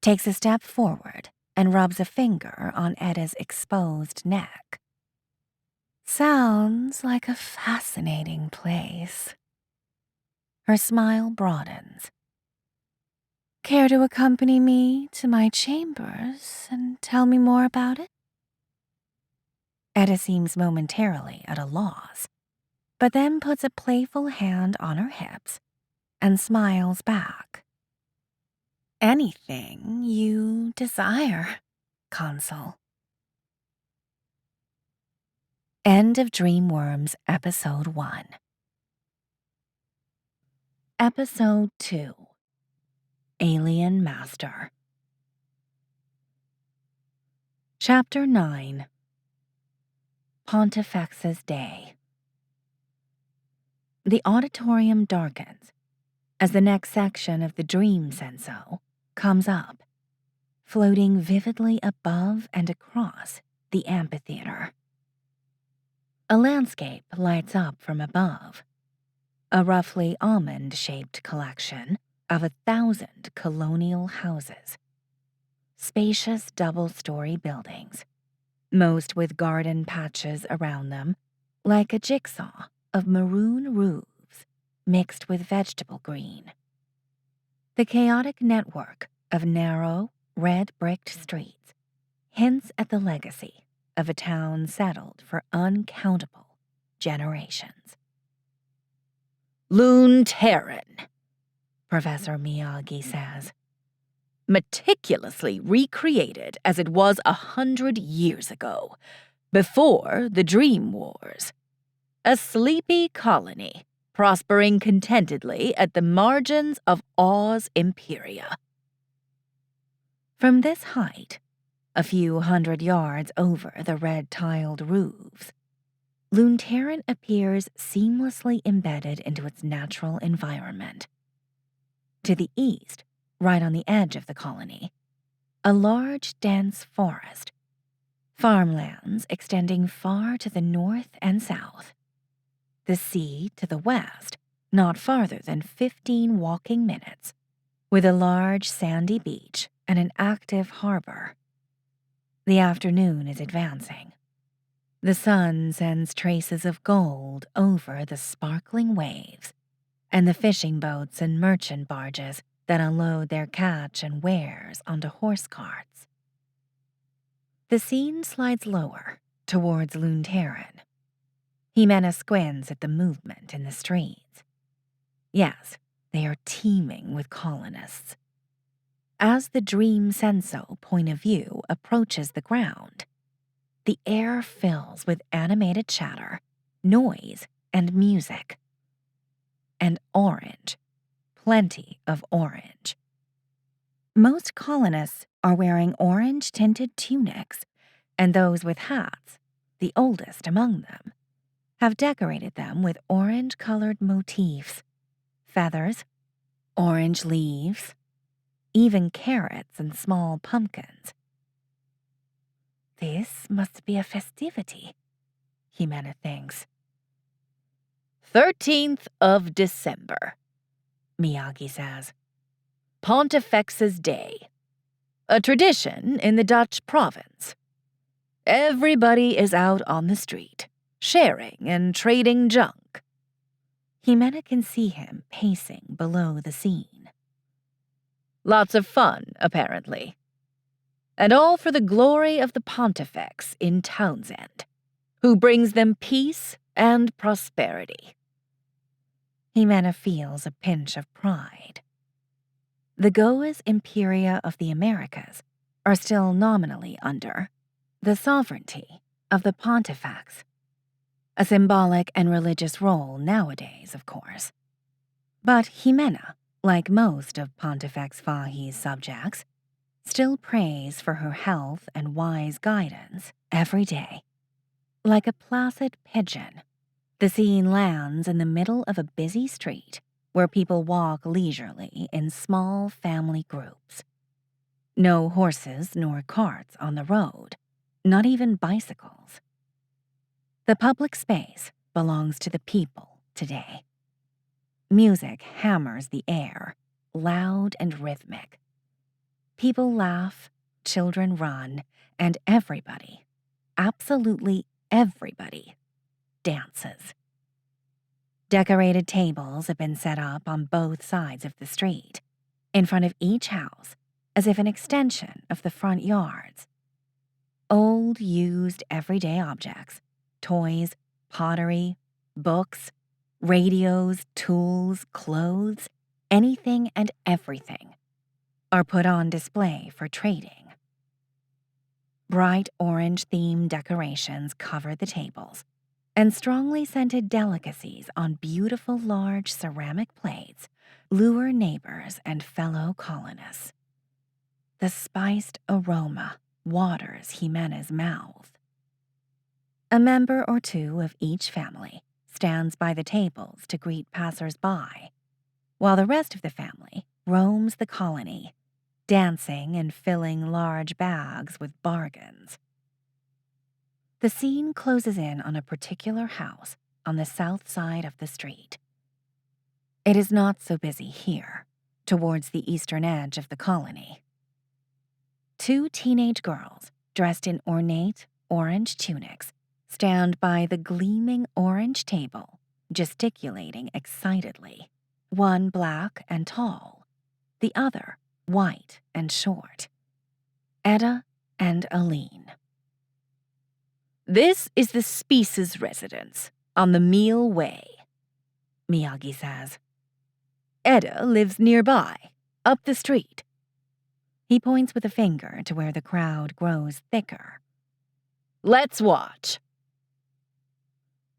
takes a step forward, and rubs a finger on Edda's exposed neck. Sounds like a fascinating place. Her smile broadens. Care to accompany me to my chambers and tell me more about it? Edda seems momentarily at a loss, but then puts a playful hand on her hips and smiles back. Anything you desire, Consul. End of Dreamworms Episode 1. Episode 2. Alien Master. Chapter 9. Pontifex's Day. The auditorium darkens as the next section of the Dream Senso comes up, floating vividly above and across the amphitheater. A landscape lights up from above, a roughly almond-shaped collection of 1,000 colonial houses. Spacious double-story buildings, most with garden patches around them, like a jigsaw of maroon roofs mixed with vegetable green. The chaotic network of narrow, red-bricked streets hints at the legacy of a town settled for uncountable generations. Lune Terran, Professor Miyagi says. meticulously recreated as it was 100 years ago, before the Dream Wars. A sleepy colony, prospering contentedly at the margins of Oz Imperia. From this height, a few hundred yards over the red-tiled roofs, Lune Terran appears seamlessly embedded into its natural environment. To the east, right on the edge of the colony, a large, dense forest, farmlands extending far to the north and south, the sea to the west, not farther than 15 walking minutes, with a large sandy beach and an active harbor. The afternoon is advancing. The sun sends traces of gold over the sparkling waves and the fishing boats and merchant barges that unload their catch and wares onto horse carts. The scene slides lower towards Lune Terran. Jimena squints at the movement in the streets. Yes, they are teeming with colonists. As the Dream Senso point of view approaches the ground, the air fills with animated chatter, noise, and music. And orange. Plenty of orange. Most colonists are wearing orange-tinted tunics, and those with hats, the oldest among them, have decorated them with orange-colored motifs, feathers, orange leaves, even carrots and small pumpkins. This must be a festivity, Jimena thinks. 13th of December, Miyagi says. Pontifex's Day. A tradition in the Dutch province. Everybody is out on the street, sharing and trading junk. Jimena can see him pacing below the scene. Lots of fun, apparently. And all for the glory of the Pontifex in Townsend, who brings them peace and prosperity. Jimena feels a pinch of pride. The Goas Imperia of the Americas are still nominally under the sovereignty of the Pontifex, a symbolic and religious role nowadays, of course. But Jimena, like most of Pontifex Fahi's subjects, still prays for her health and wise guidance every day. Like a placid pigeon, the scene lands in the middle of a busy street where people walk leisurely in small family groups. No horses nor carts on the road, not even bicycles. The public space belongs to the people today. Music hammers the air, loud and rhythmic. People laugh, children run, and everybody, absolutely everybody, dances. Decorated tables have been set up on both sides of the street, in front of each house, as if an extension of the front yards. Old, used, everyday objects, toys, pottery, books, radios, tools, clothes, anything and everything are put on display for trading. Bright orange-themed decorations cover the tables, and strongly scented delicacies on beautiful large ceramic plates lure neighbors and fellow colonists. The spiced aroma waters Jimena's mouth. A member or two of each family stands by the tables to greet passers-by, while the rest of the family roams the colony, dancing and filling large bags with bargains. The scene closes in on a particular house on the south side of the street. It is not so busy here, towards the eastern edge of the colony. Two teenage girls, dressed in ornate orange tunics, stand by the gleaming orange table, gesticulating excitedly, one black and tall, the other white and short. Etta and Aline. This is the Species residence on the Meal Way, Miyagi says. Etta lives nearby, up the street. He points with a finger to where the crowd grows thicker. Let's watch.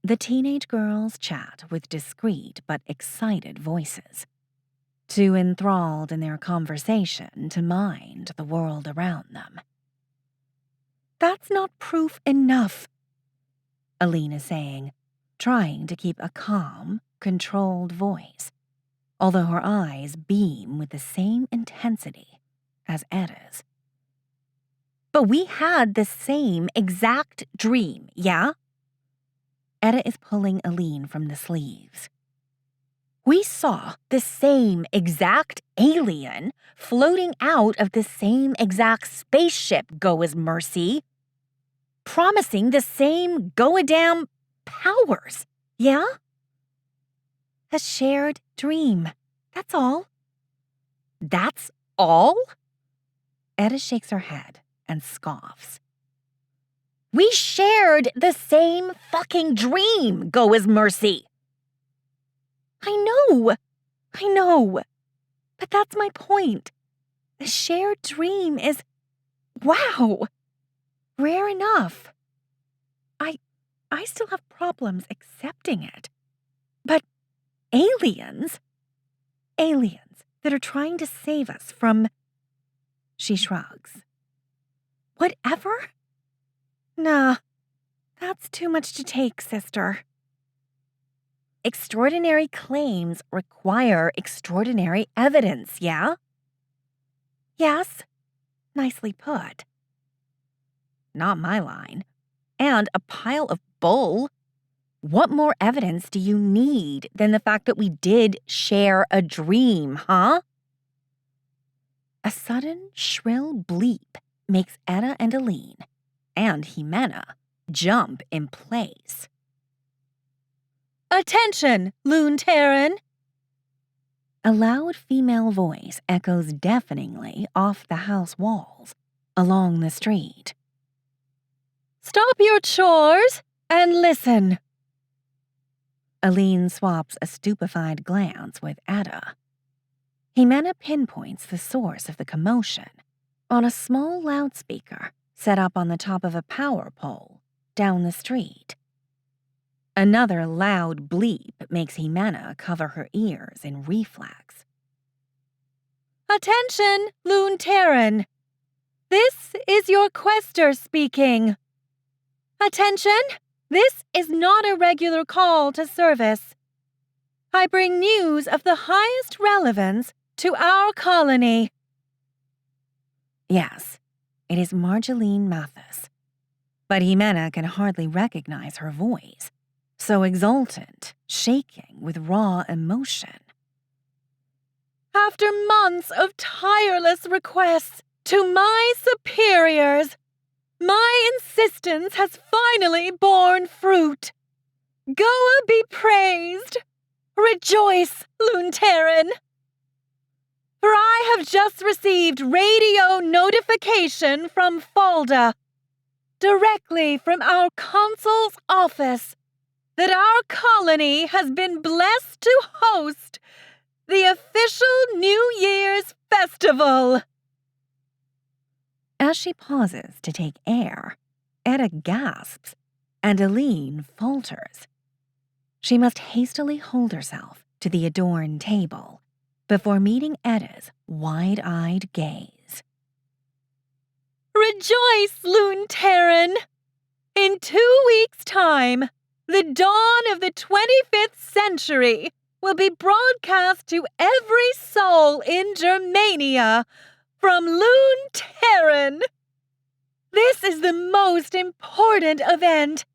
The teenage girls chat with discreet but excited voices, too enthralled in their conversation to mind the world around them. That's not proof enough, Aline is saying, trying to keep a calm, controlled voice, although her eyes beam with the same intensity as Etta's. But we had the same exact dream, yeah? Etta is pulling Aline from the sleeves. We saw the same exact alien floating out of the same exact spaceship, Go-as-Mercy, promising the same go-a-damn powers, yeah? A shared dream, that's all. That's all? Etta shakes her head and scoffs. We shared the same fucking dream, Go-as-Mercy. I know. But that's my point. The shared dream is, wow, rare enough. I still have problems accepting it. But aliens that are trying to save us from... She shrugs. Whatever? Nah, that's too much to take, sister. Extraordinary claims require extraordinary evidence, yeah? Yes, nicely put. Not my line. And a pile of bull. What more evidence do you need than the fact that we did share a dream, huh? A sudden, shrill bleep makes Etta and Aline, and Jimena, jump in place. Attention, Loon Terran! A loud female voice echoes deafeningly off the house walls, along the street. Stop your chores and listen. Aline swaps a stupefied glance with Etta. Jimena pinpoints the source of the commotion on a small loudspeaker set up on the top of a power pole down the street. Another loud bleep makes Jimena cover her ears in reflex. Attention, Loon Terran! This is your quester speaking. Attention! This is not a regular call to service. I bring news of the highest relevance to our colony. Yes, it is Marjolaine Mathis, but Jimena can hardly recognize her voice, so exultant, shaking with raw emotion. After months of tireless requests to my superiors, my insistence has finally borne fruit. Goa be praised! Rejoice, Loon Terran! For I have just received radio notification from Falda, directly from our consul's office, that our colony has been blessed to host the official New Year's festival. As she pauses to take air, Etta gasps, and Aline falters. She must hastily hold herself to the adorned table before meeting Etta's wide-eyed gaze. Rejoice, Loon Terran! In 2 weeks' time, the dawn of the 25th century will be broadcast to every soul in Germania from Loon Terran. This is the most important event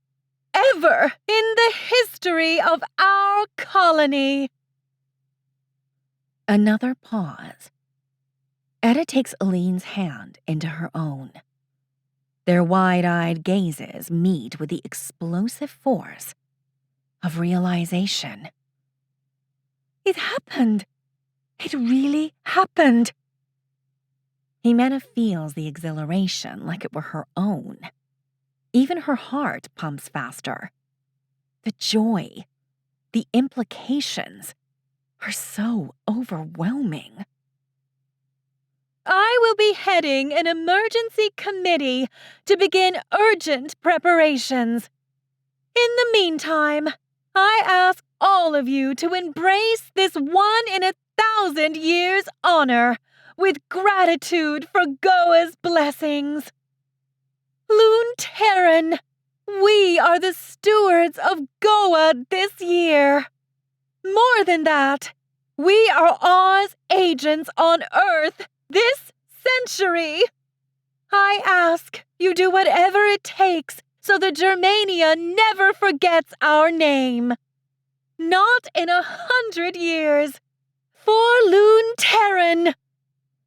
ever in the history of our colony. Another pause. Etta takes Aline's hand into her own. Their wide-eyed gazes meet with the explosive force of realization. It happened. It really happened. Jimena feels the exhilaration like it were her own. Even her heart pumps faster. The joy, the implications are so overwhelming. I will be heading an emergency committee to begin urgent preparations. In the meantime, I ask all of you to embrace this 1 in 1,000 years honor with gratitude for Goa's blessings. Loon Terran, we are the stewards of Goa this year. More than that, we are Oz agents on Earth this century. I ask you do whatever it takes so that Germania never forgets our name. Not in 100 years. For Loon Terran.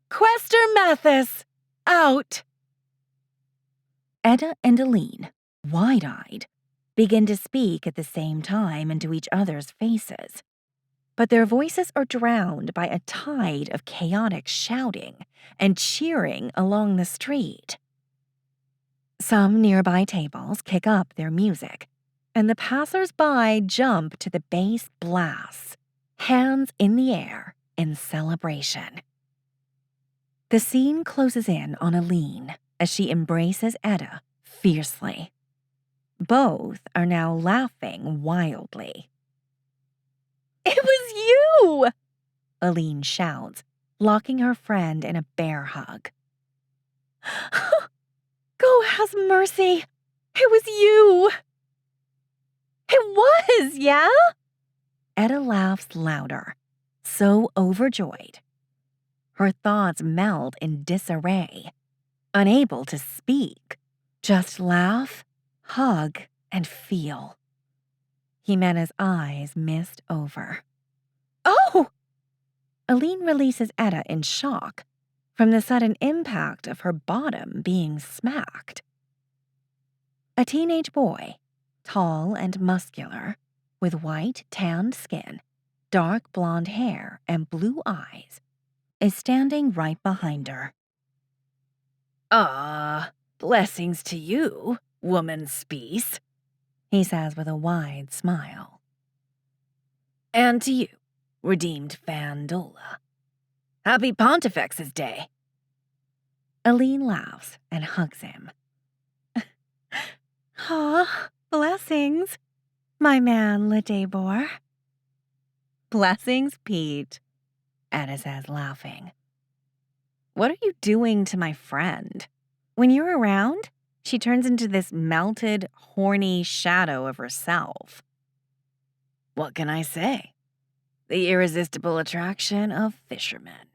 Quester Mathis, out. Edda and Aline, wide-eyed, begin to speak at the same time into each other's faces. But their voices are drowned by a tide of chaotic shouting and cheering along the street. Some nearby tables kick up their music, and the passers-by jump to the bass blasts, hands in the air in celebration. The scene closes in on Aline as she embraces Edda fiercely. Both are now laughing wildly. It was you! Aline shouts, locking her friend in a bear hug. Go has mercy. It was you. It was, yeah? Edda laughs louder, so overjoyed. Her thoughts meld in disarray, unable to speak, just laugh, hug, and feel. Jimena's eyes mist over. Oh! Aline releases Edda in shock from the sudden impact of her bottom being smacked. A teenage boy, tall and muscular, with white, tanned skin, dark blonde hair, and blue eyes, is standing right behind her. Blessings to you, woman spiece, he says with a wide smile. and to you, redeemed Fandola. Happy Pontifex's Day. Aline laughs and hugs him. Blessings, my man Ledabor. Blessings, Pete, Edda says, laughing. What are you doing to my friend? When you're around, she turns into this melted, horny shadow of herself. What can I say? The irresistible attraction of fishermen.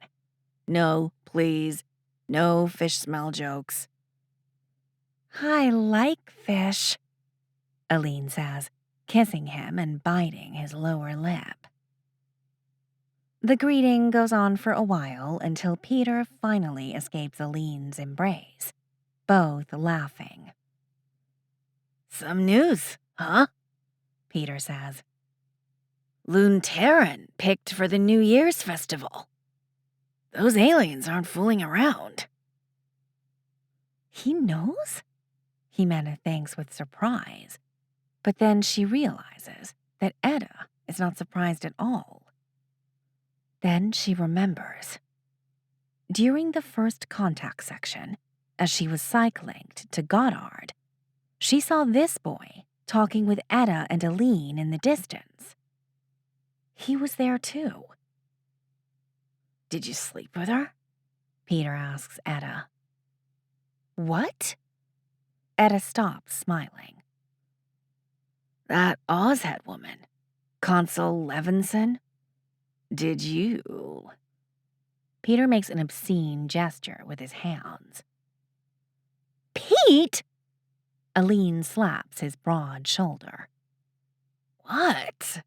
No, please, no fish smell jokes. I like fish, Aline says, kissing him and biting his lower lip. The greeting goes on for a while until Peter finally escapes Aline's embrace, both laughing. Some news, huh? Peter says. Loon Terran picked for the New Year's festival. Those aliens aren't fooling around. He knows? Jimena thinks with surprise, but then she realizes that Edda is not surprised at all. Then she remembers. During the first contact section, as she was cycling to Goddard, she saw this boy talking with Edda and Aline in the distance. He was there too. Did you sleep with her? Peter asks Edda. What? Edda stops, smiling. That Ozhead woman, Consul Levinson? Did you? Peter makes an obscene gesture with his hands. Pete! Aline slaps his broad shoulder. What?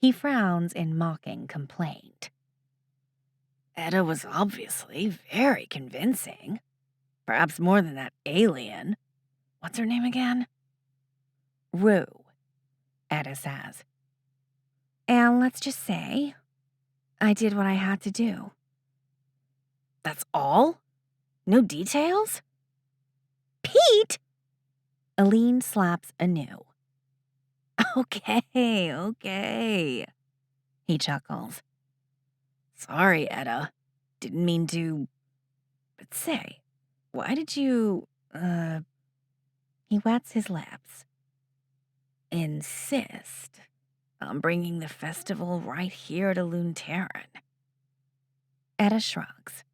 He frowns in mocking complaint. Edda was obviously very convincing. Perhaps more than that alien. What's her name again? Rue, Edda says. And let's just say, I did what I had to do. That's all? No details? Pete! Aline slaps anew. Okay. He chuckles. Sorry, Etta. Didn't mean to. But say, why did you, He wets his lips. Insist on bringing the festival right here to Lune Terran? Etta shrugs.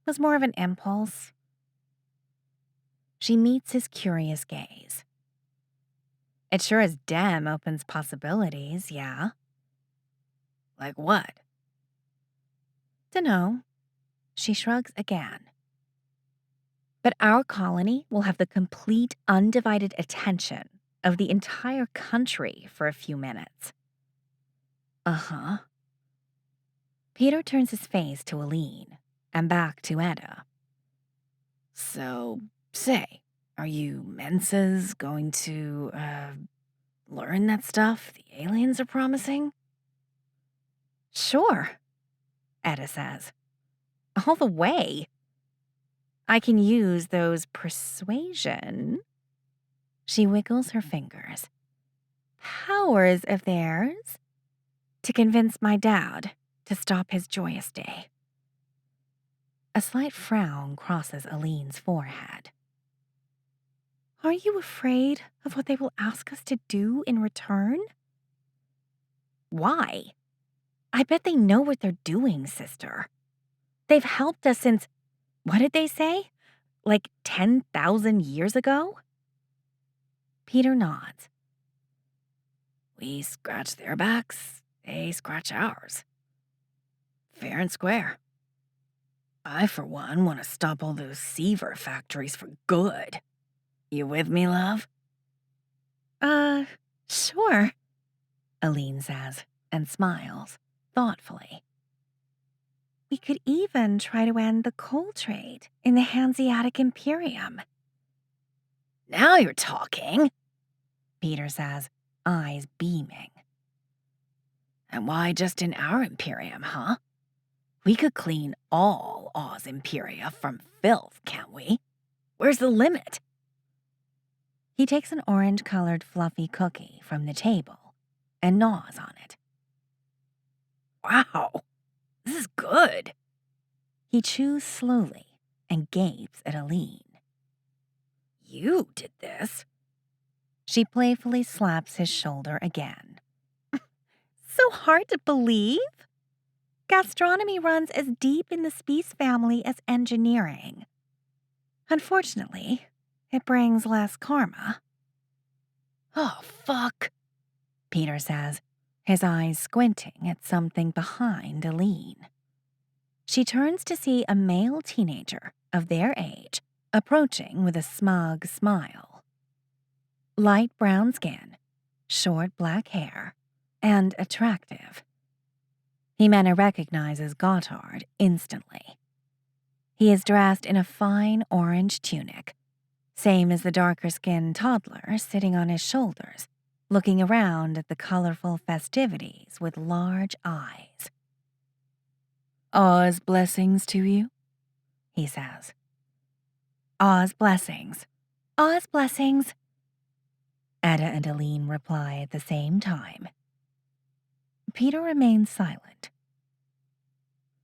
It was more of an impulse. She meets his curious gaze. It sure as damn opens possibilities, yeah? Like what? Dunno. She shrugs again. But our colony will have the complete, undivided attention of the entire country for a few minutes. Uh-huh. Peter turns his face to Aline and back to Etta. So, say, are you Mensa's going to, learn that stuff the aliens are promising? Sure, Etta says. All the way. I can use those persuasion. She wiggles her fingers. Powers of theirs to convince my dad to stop his joyous day. A slight frown crosses Aline's forehead. Are you afraid of what they will ask us to do in return? Why? I bet they know what they're doing, sister. They've helped us since, what did they say? Like 10,000 years ago? Peter nods. We scratch their backs, they scratch ours. Fair and square. I, for one, want to stop all those Seaver factories for good. You with me, love? Sure, Aline says and smiles thoughtfully. We could even try to end the coal trade in the Hanseatic Imperium. Now you're talking, Peter says, eyes beaming. And why just in our Imperium, huh? We could clean all Oz Imperia from filth, can't we? Where's the limit? He takes an orange-colored fluffy cookie from the table and gnaws on it. Wow, this is good. He chews slowly and gapes at Aline. You did this? She playfully slaps his shoulder again. So hard to believe? Gastronomy runs as deep in the Speece family as engineering. Unfortunately, it brings less karma. Oh, fuck, Peter says, his eyes squinting at something behind Aline. She turns to see a male teenager of their age approaching with a smug smile. Light brown skin, short black hair, and attractive. Jimena recognizes Goddard instantly. He is dressed in a fine orange tunic, same as the darker-skinned toddler sitting on his shoulders, looking around at the colorful festivities with large eyes. Oz blessings to you, he says. Oz blessings. Oz blessings. Etta and Aline reply at the same time. Peter remains silent.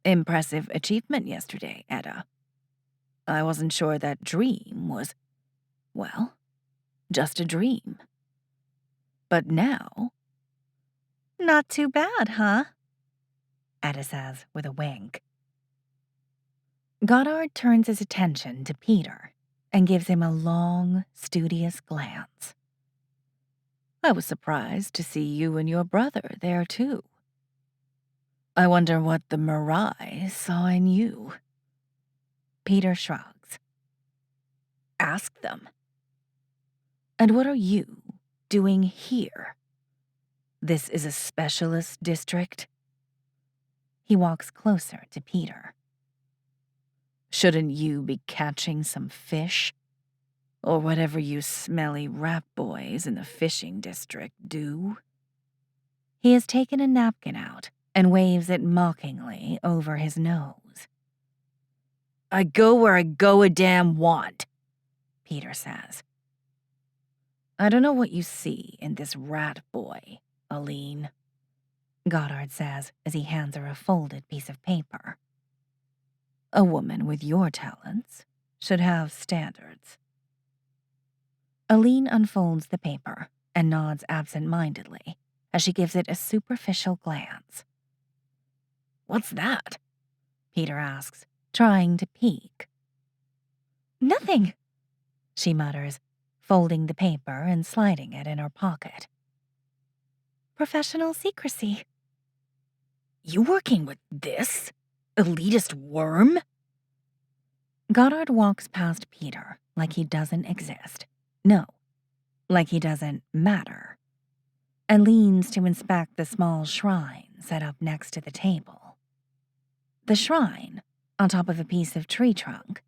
Impressive achievement yesterday, Etta. I wasn't sure that dream was, well, just a dream. But now... Not too bad, huh? Etta says with a wink. Goddard turns his attention to Peter and gives him a long, studious glance. I was surprised to see you and your brother there, too. I wonder what the Mirai saw in you. Peter shrugs. Ask them. And what are you doing here? This is a specialist district. He walks closer to Peter. Shouldn't you be catching some fish? Or whatever you smelly rat boys in the fishing district do? He has taken a napkin out and waves it mockingly over his nose. I go where I go a damn want, Peter says. I don't know what you see in this rat boy, Aline, Goddard says as he hands her a folded piece of paper. A woman with your talents should have standards. Aline unfolds the paper and nods absent-mindedly as she gives it a superficial glance. What's that? Peter asks, trying to peek. Nothing, she mutters, folding the paper and sliding it in her pocket. Professional secrecy. You working with this elitist worm? Goddard walks past Peter like he doesn't exist. No, like he doesn't matter, and leans to inspect the small shrine set up next to the table. The shrine, on top of a piece of tree trunk,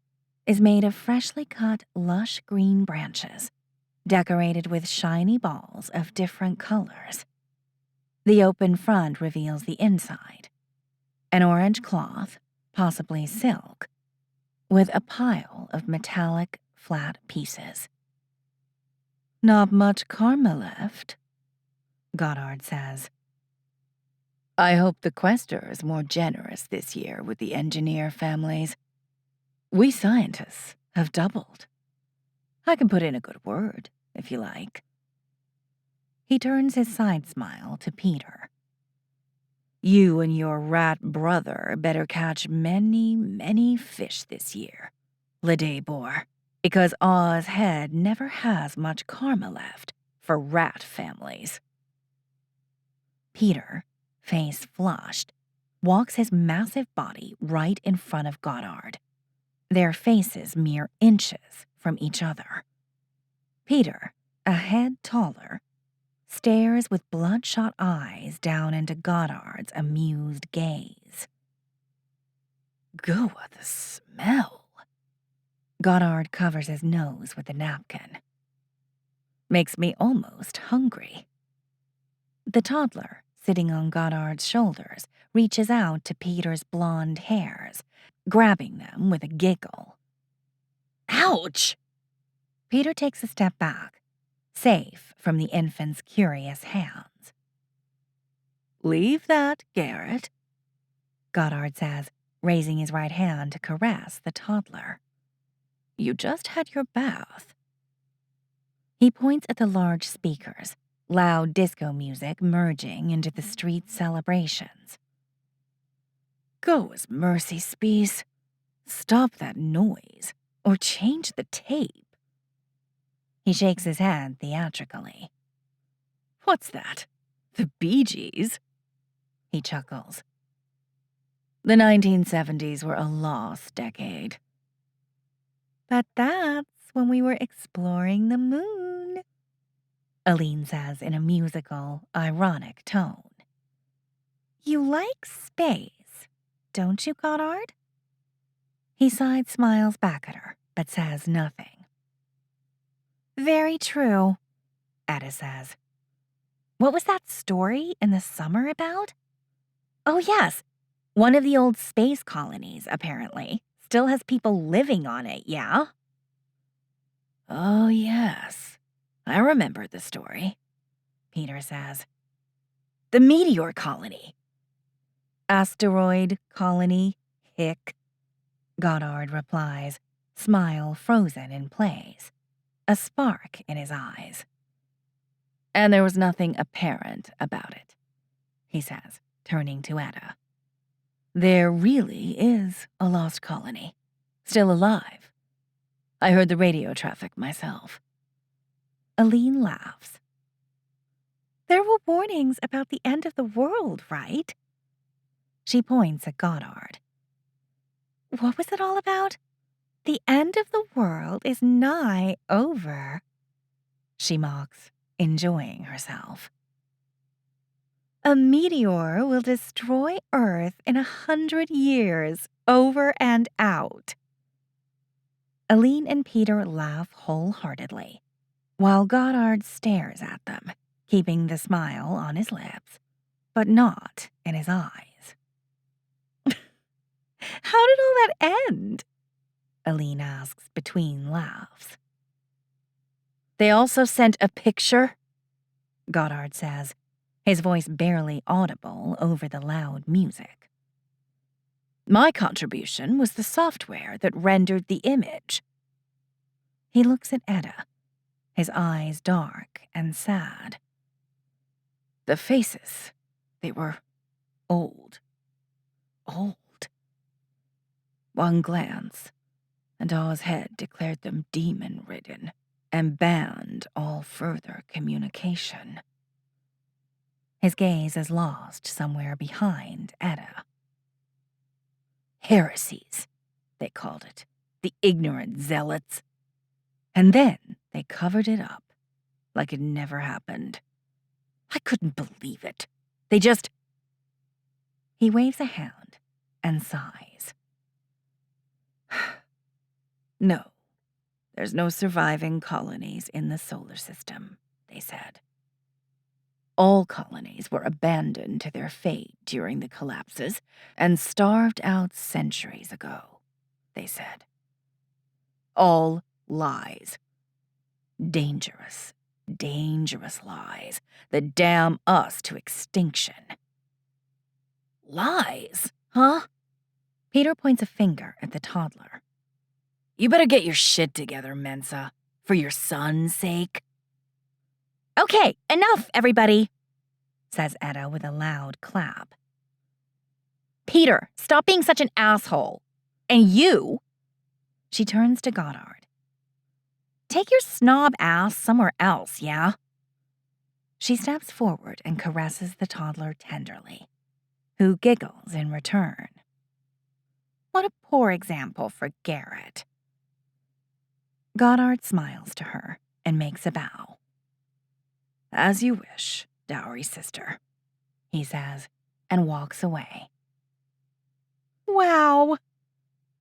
is made of freshly cut lush green branches, decorated with shiny balls of different colors. The open front reveals the inside, an orange cloth, possibly silk, with a pile of metallic flat pieces. Not much karma left, Goddard says. I hope the Questor is more generous this year with the engineer families. We scientists have doubled. I can put in a good word, if you like. He turns his side smile to Peter. You and your rat brother better catch many, many fish this year, Ledebor, because Oz Head never has much karma left for rat families. Peter, face flushed, walks his massive body right in front of Goddard, their faces mere inches from each other. Peter, a head taller, stares with bloodshot eyes down into Goddard's amused gaze. Go with the smell. Goddard covers his nose with a napkin. Makes me almost hungry. The toddler, sitting on Goddard's shoulders, reaches out to Peter's blonde hairs, grabbing them with a giggle. Ouch! Peter takes a step back, safe from the infant's curious hands. Leave that, Garrett, Goddard says, raising his right hand to caress the toddler. You just had your bath. He points at the large speakers, loud disco music merging into the street celebrations. Go as mercy, Spees. Stop that noise, or change the tape. He shakes his head theatrically. What's that? The Bee Gees? He chuckles. The 1970s were a lost decade. But that's when we were exploring the moon, Aline says in a musical, ironic tone. You like space, don't you, Goddard? He side-smiles back at her, but says nothing. Very true, Etta says. What was that story in the summer about? Oh, yes. One of the old space colonies, apparently, still has people living on it, yeah? Oh, yes. I remember the story, Peter says. The meteor colony. Asteroid colony, hick, Goddard replies, smile frozen in place, a spark in his eyes. And there was nothing apparent about it, he says, turning to Etta. There really is a lost colony, still alive. I heard the radio traffic myself. Aline laughs. There were warnings about the end of the world, right? She points at Goddard. What was it all about? The end of the world is nigh over, she mocks, enjoying herself. A meteor will destroy Earth in 100 years, over and out. Aline and Peter laugh wholeheartedly, while Goddard stares at them, keeping the smile on his lips, but not in his eyes. How did all that end? Aline asks between laughs. They also sent a picture? Goddard says, his voice barely audible over the loud music. My contribution was the software that rendered the image. He looks at Etta, his eyes dark and sad. The faces, they were old. Old. One glance, and Oz head declared them demon-ridden and banned all further communication. His gaze is lost somewhere behind Etta. Heresies, they called it. The ignorant zealots. And then they covered it up like it never happened. I couldn't believe it. They just... He waves a hand and sighs. No, there's no surviving colonies in the solar system, they said. All colonies were abandoned to their fate during the collapses and starved out centuries ago, they said. All lies. Dangerous, dangerous lies that damn us to extinction. Lies, huh? Peter points a finger at the toddler. You better get your shit together, Mensa, for your son's sake. Okay, enough, everybody, says Etta with a loud clap. Peter, stop being such an asshole. And you, she turns to Goddard. Take your snob ass somewhere else, yeah? She steps forward and caresses the toddler tenderly, who giggles in return. What a poor example for Garrett. Goddard smiles to her and makes a bow. As you wish, dowry sister, he says, and walks away. Wow,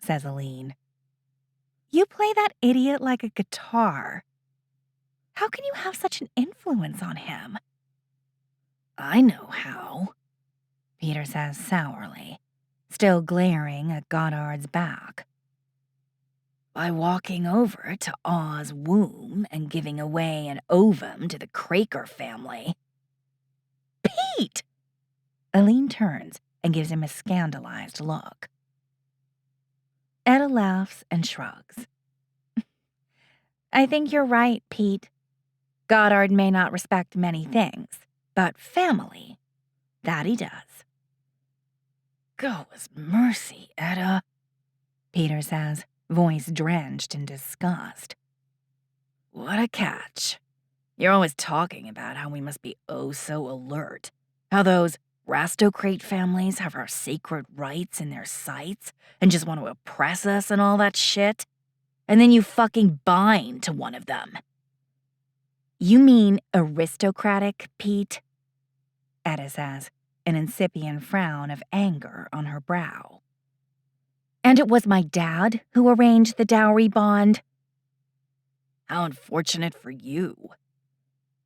says Aline. You play that idiot like a guitar. How can you have such an influence on him? I know how, Peter says sourly, still glaring at Goddard's back. By walking over to Oz's womb and giving away an ovum to the Craker family. Pete! Aline turns and gives him a scandalized look. Etta laughs and shrugs. I think you're right, Pete. Goddard may not respect many things, but family, that he does. Go's mercy, Etta, Peter says, voice drenched in disgust. What a catch. You're always talking about how we must be oh so alert, how those Rastocrate families have our sacred rights in their sights and just want to oppress us and all that shit. And then you fucking bind to one of them. You mean aristocratic, Pete? Etta says, an incipient frown of anger on her brow. And it was my dad who arranged the dowry bond? How unfortunate for you.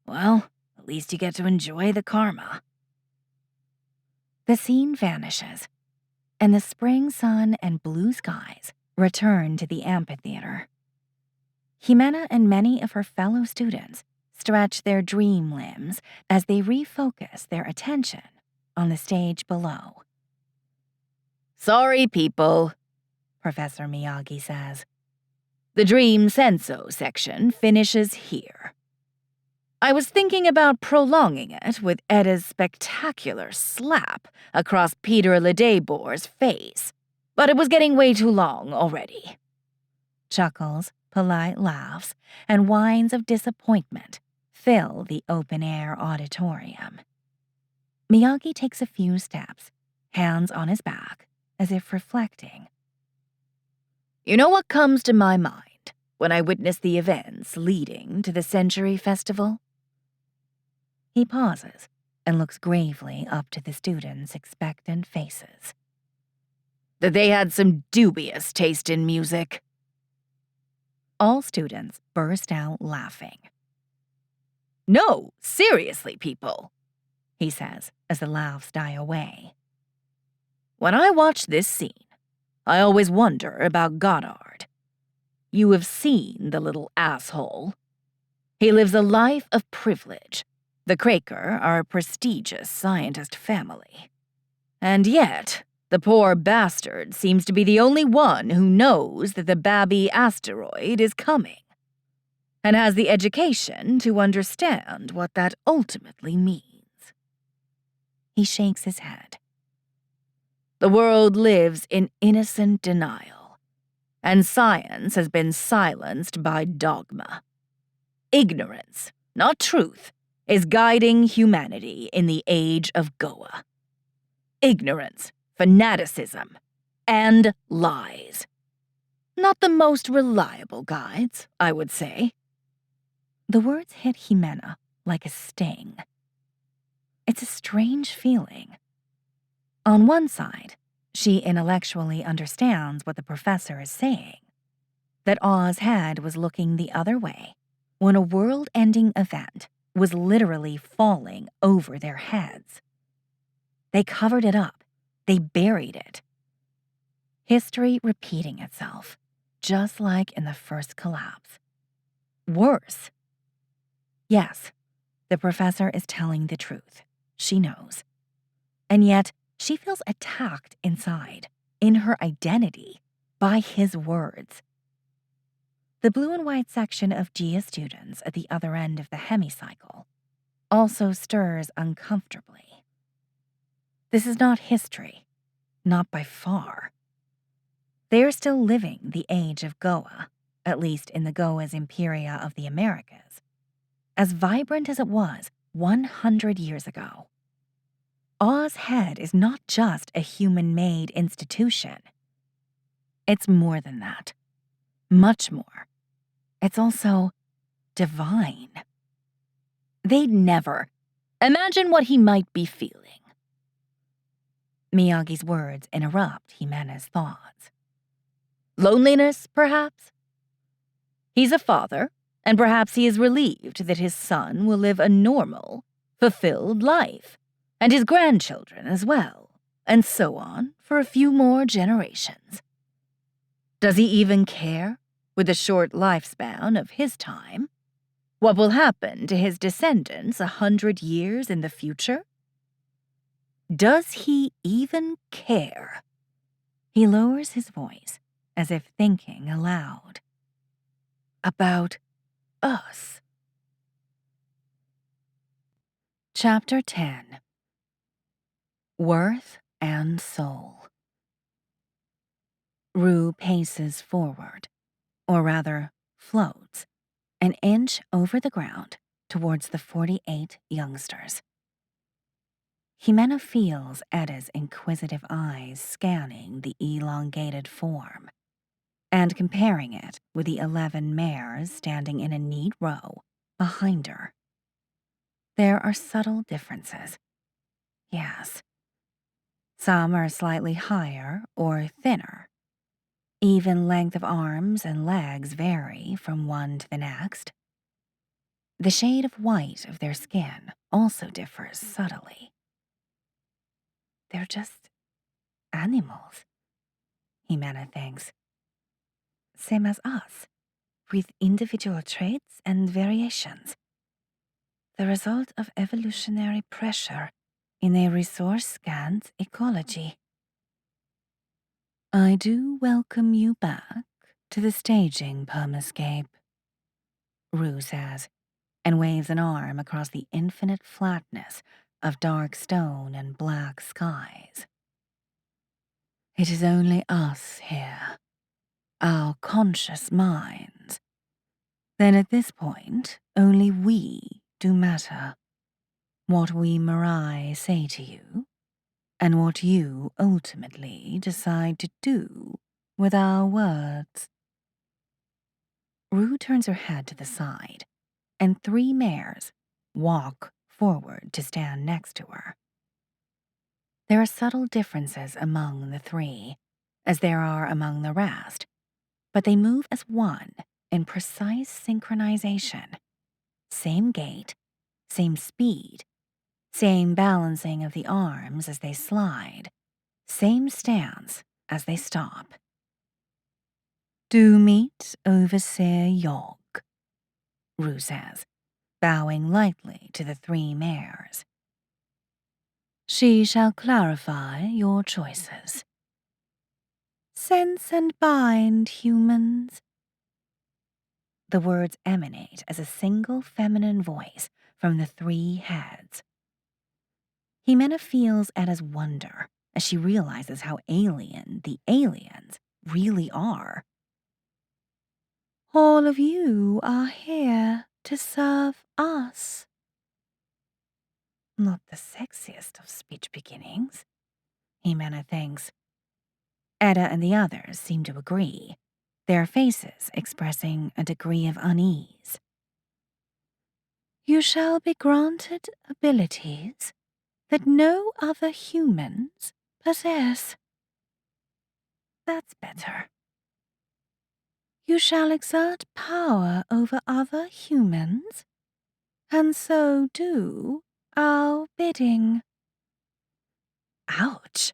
Well, at least you get to enjoy the karma. The scene vanishes, and the spring sun and blue skies return to the amphitheater. Jimena and many of her fellow students stretch their dream limbs as they refocus their attention on the stage below. Sorry, people, Professor Miyagi says. The Dream Senso section finishes here. I was thinking about prolonging it with Etta's spectacular slap across Peter Ledebor's face, but it was getting way too long already. Chuckles, polite laughs, and whines of disappointment fill the open-air auditorium. Miyagi takes a few steps, hands on his back, as if reflecting. You know what comes to my mind when I witness the events leading to the Century Festival? He pauses and looks gravely up to the students' expectant faces. That they had some dubious taste in music. All students burst out laughing. No, seriously, people, he says as the laughs die away. When I watch this scene, I always wonder about Goddard. You have seen the little asshole. He lives a life of privilege. The Craker are a prestigious scientist family. And yet, the poor bastard seems to be the only one who knows that the Babi asteroid is coming, and has the education to understand what that ultimately means. He shakes his head. The world lives in innocent denial, and science has been silenced by dogma. Ignorance, not truth, is guiding humanity in the age of Goa. Ignorance, fanaticism, and lies. Not the most reliable guides, I would say. The words hit Jimena like a sting. It's a strange feeling. On one side, she intellectually understands what the professor is saying, that Oz head was looking the other way when a world-ending event was literally falling over their heads. They covered it up. They buried it. History repeating itself, just like in the first collapse. Worse. Yes, the professor is telling the truth. She knows. And yet, she feels attacked inside, in her identity, by his words. The blue and white section of GIA students at the other end of the hemicycle also stirs uncomfortably. This is not history, not by far. They are still living the age of Goa, at least in the Goa's Imperia of the Americas, as vibrant as it was 100 years ago. Oz head is not just a human-made institution. It's more than that. Much more. It's also divine. They'd never. Imagine what he might be feeling. Miyagi's words interrupt Jimena's thoughts. Loneliness, perhaps? He's a father, and perhaps he is relieved that his son will live a normal, fulfilled life, and his grandchildren as well, and so on for a few more generations. Does he even care, with the short lifespan of his time, what will happen to his descendants 100 years in the future? Does he even care? He lowers his voice, as if thinking aloud. About us. Chapter 10. Worth and Soul. Rue paces forward, or rather, floats, an inch over the ground towards the 48 youngsters. Jimena feels Eda's inquisitive eyes scanning the elongated form and comparing it with the 11 mares standing in a neat row behind her. There are subtle differences. Yes. Some are slightly higher or thinner. Even length of arms and legs vary from one to the next. The shade of white of their skin also differs subtly. They're just animals, Jimena thinks. Same as us, with individual traits and variations. The result of evolutionary pressure in a resource-scant ecology. I do welcome you back to the staging permascape, Rue says, and waves an arm across the infinite flatness of dark stone and black skies. It is only us here, our conscious minds. Then at this point, only we do matter. What we Mirai say to you, and what you ultimately decide to do with our words. Rue turns her head to the side, and 3 mares walk forward to stand next to her. There are subtle differences among the 3, as there are among the rest, but they move as one in precise synchronization. Same gait, same speed, same balancing of the arms as they slide, same stance as they stop. Do meet Overseer Yogg, Rue says, bowing lightly to the 3 mares. She shall clarify your choices. Sense and bind, humans. The words emanate as a single feminine voice from the 3 heads. Ximena feels Etta's wonder as she realizes how alien the aliens really are. All of you are here to serve us. Not the sexiest of speech beginnings, Ximena thinks. Etta and the others seem to agree, their faces expressing a degree of unease. You shall be granted abilities that no other humans possess. That's better. You shall exert power over other humans, and so do our bidding. Ouch.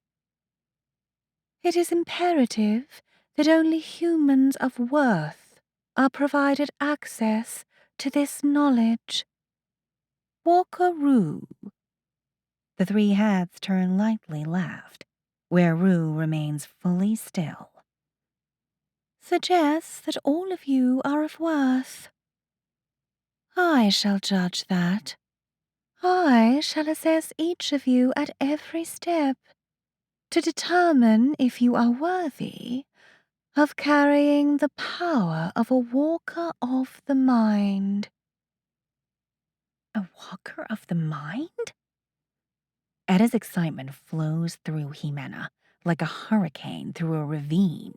It is imperative that only humans of worth are provided access to this knowledge. Walker Rue. The 3 heads turn lightly left, where Rue remains fully still. Suggests that all of you are of worth. I shall judge that. I shall assess each of you at every step to determine if you are worthy of carrying the power of a walker of the mind. A walker of the mind? Etta's excitement flows through Ximena like a hurricane through a ravine.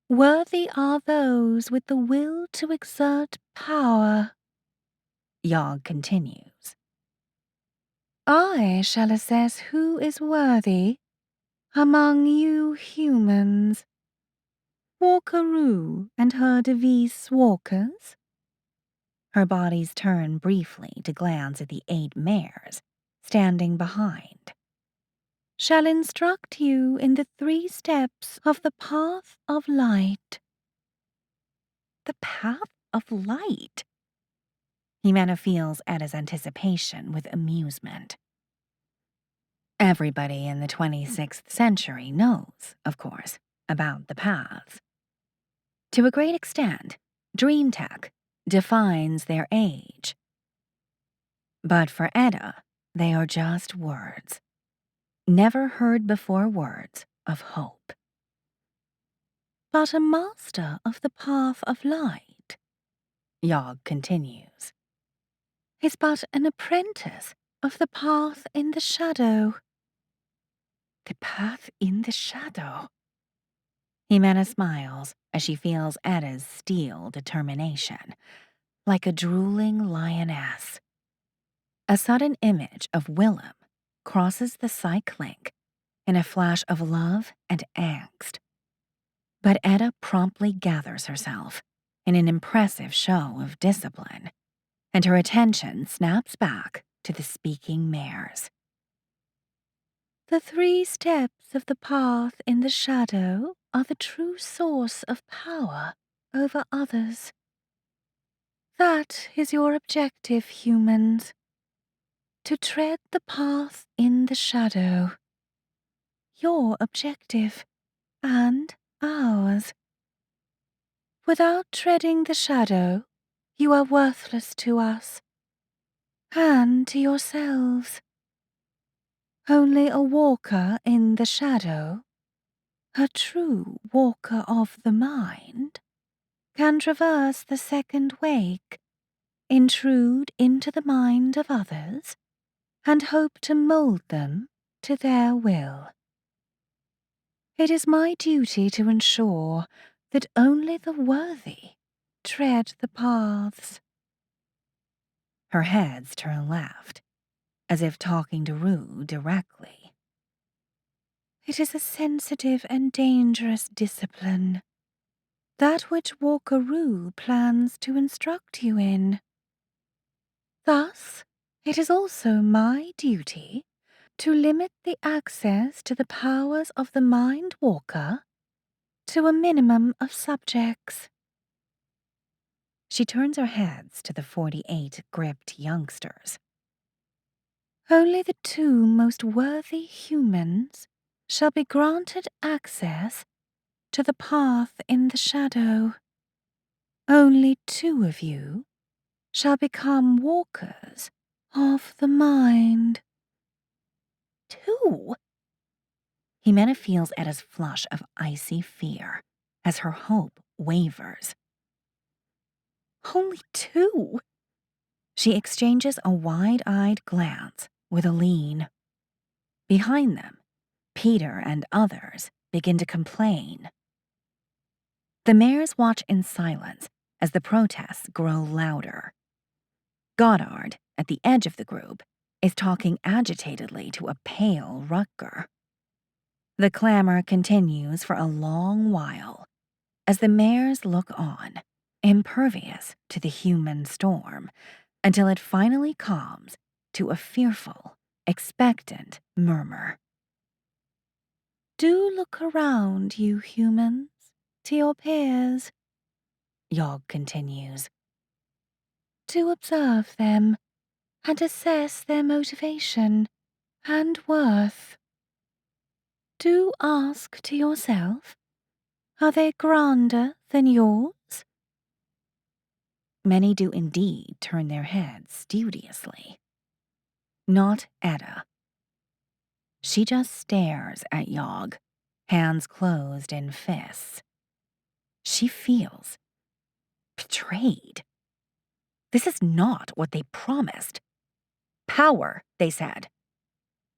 Worthy are those with the will to exert power, Yogg continues. I shall assess who is worthy among you humans. Walker Rue and her Devis walkers. Her bodies turn briefly to glance at the 8 mares standing behind. Shall instruct you in the 3 steps of the path of light. The path of light? Ximena feels Etta's anticipation with amusement. Everybody in the 26th century knows, of course, about the paths. To a great extent, dream tech defines their age. But for Etta, they are just words. Never heard before words of hope. But a master of the path of light, Yogg continues, is but an apprentice of the path in the shadow. The path in the shadow. Ximena smiles as she feels Etta's steel determination, like a drooling lioness. A sudden image of Willem crosses the psych link in a flash of love and angst. But Etta promptly gathers herself in an impressive show of discipline, and her attention snaps back to the speaking mares. The 3 steps of the path in the shadow are the true source of power over others. That is your objective, humans. To tread the path in the shadow. Your objective, and ours. Without treading the shadow, you are worthless to us, and to yourselves. Only a walker in the shadow, a true walker of the mind, can traverse the second wake, intrude into the mind of others, and hope to mold them to their will. It is my duty to ensure that only the worthy tread the paths. Her heads turn left, as if talking to Rue directly. It is a sensitive and dangerous discipline, that which Walker Rue plans to instruct you in. Thus, it is also my duty to limit the access to the powers of the Mind Walker to a minimum of subjects. She turns her heads to the 48 gripped youngsters. Only the 2 most worthy humans shall be granted access to the path in the shadow. Only 2 of you shall become walkers of the mind. 2? Jimena feels Etta's flush of icy fear as her hope wavers. Only 2? She exchanges a wide-eyed glance with Aline. Behind them, Peter and others begin to complain. The mares watch in silence as the protests grow louder. Goddard, at the edge of the group, is talking agitatedly to a pale Rutger. The clamor continues for a long while as the mares look on, impervious to the human storm, until it finally calms to a fearful, expectant murmur. Do look around, you humans, to your peers, Yog continues. Do observe them and assess their motivation and worth. Do ask to yourself, are they grander than yours? Many do indeed turn their heads studiously. Not Etta. She just stares at Yog, hands closed in fists. She feels betrayed. This is not what they promised. Power, they said.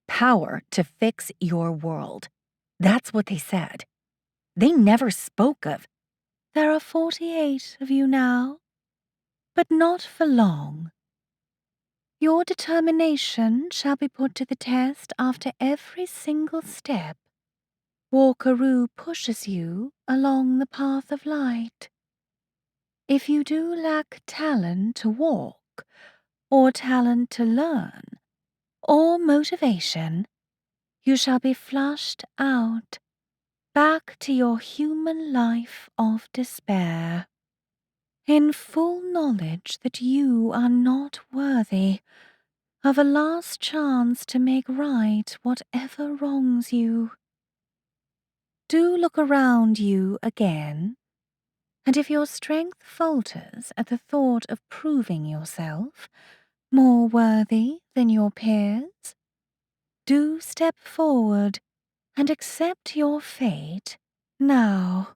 Power to fix your world. That's what they said. They never spoke of, there are 48 of you now, but not for long. Your determination shall be put to the test after every single step Walkaroo pushes you along the path of light. If you do lack talent to walk, or talent to learn, or motivation, you shall be flushed out, back to your human life of despair, in full knowledge that you are not worthy of a last chance to make right whatever wrongs you. Do look around you again, and if your strength falters at the thought of proving yourself more worthy than your peers, do step forward and accept your fate now.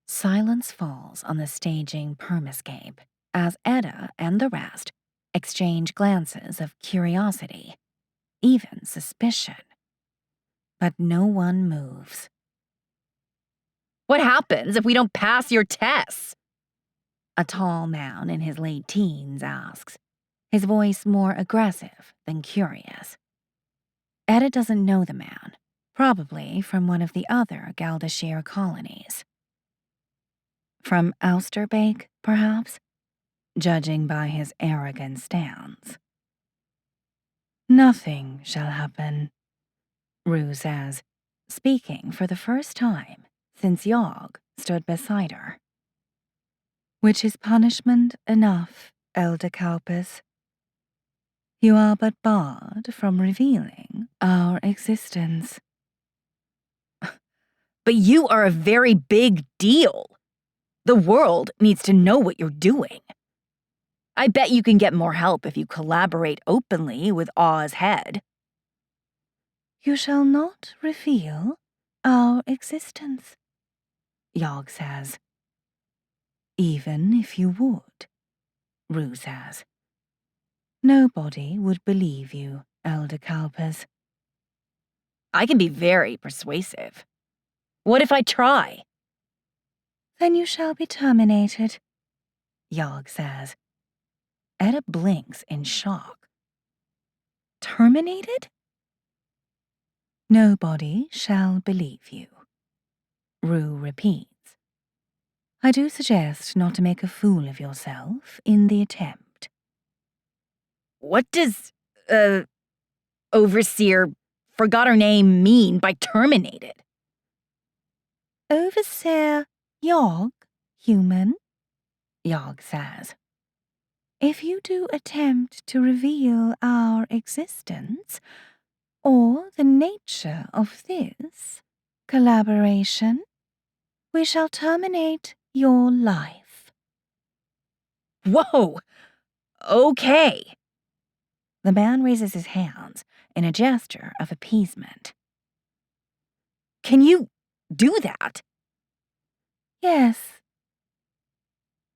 Silence falls on the staging permascape as Etta and the rest exchange glances of curiosity, even suspicion. But no one moves. What happens if we don't pass your tests? A tall man in his late teens asks, his voice more aggressive than curious. Etta doesn't know the man, probably from one of the other Galdashir colonies. From Ousterbeek, perhaps, judging by his arrogant stance. Nothing shall happen, Rue says, speaking for the first time since Yog stood beside her. Which is punishment enough, Elder Kalpis. You are but barred from revealing our existence. But you are a very big deal. The world needs to know what you're doing. I bet you can get more help if you collaborate openly with Oz Head. You shall not reveal our existence, Yog says. Even if you would, Rue says. Nobody would believe you, Elder Kalpis. I can be very persuasive. What if I try? Then you shall be terminated, Yog says. Etta blinks in shock. Terminated? Nobody shall believe you, Rue repeats. I do suggest not to make a fool of yourself in the attempt. What does, Overseer, forgot her name, mean by terminated? Overseer Yogg, human, Yogg says. If you do attempt to reveal our existence, or the nature of this collaboration, we shall terminate your life. Whoa! Okay. The man raises his hands in a gesture of appeasement. Can you do that? Yes.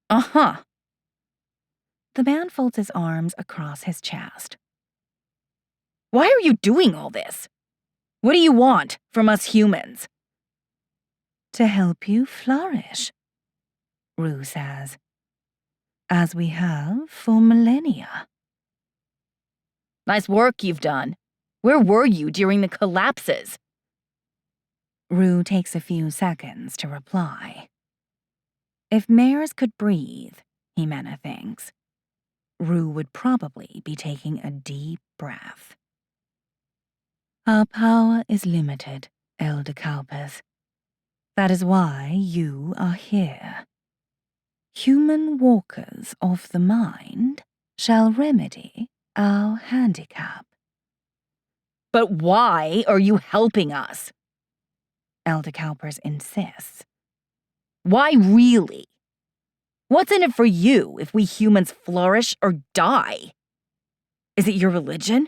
Uh-huh. The man folds his arms across his chest. Why are you doing all this? What do you want from us humans? To help you flourish, Rue says, as we have for millennia. Nice work you've done. Where were you during the collapses? Rue takes a few seconds to reply. If mares could breathe, Jimena thinks, Rue would probably be taking a deep breath. Our power is limited, Elder Kalpis. That is why you are here. Human walkers of the mind shall remedy our handicap. But why are you helping us? Elder Kalpers insists. Why really? What's in it for you if we humans flourish or die? Is it your religion?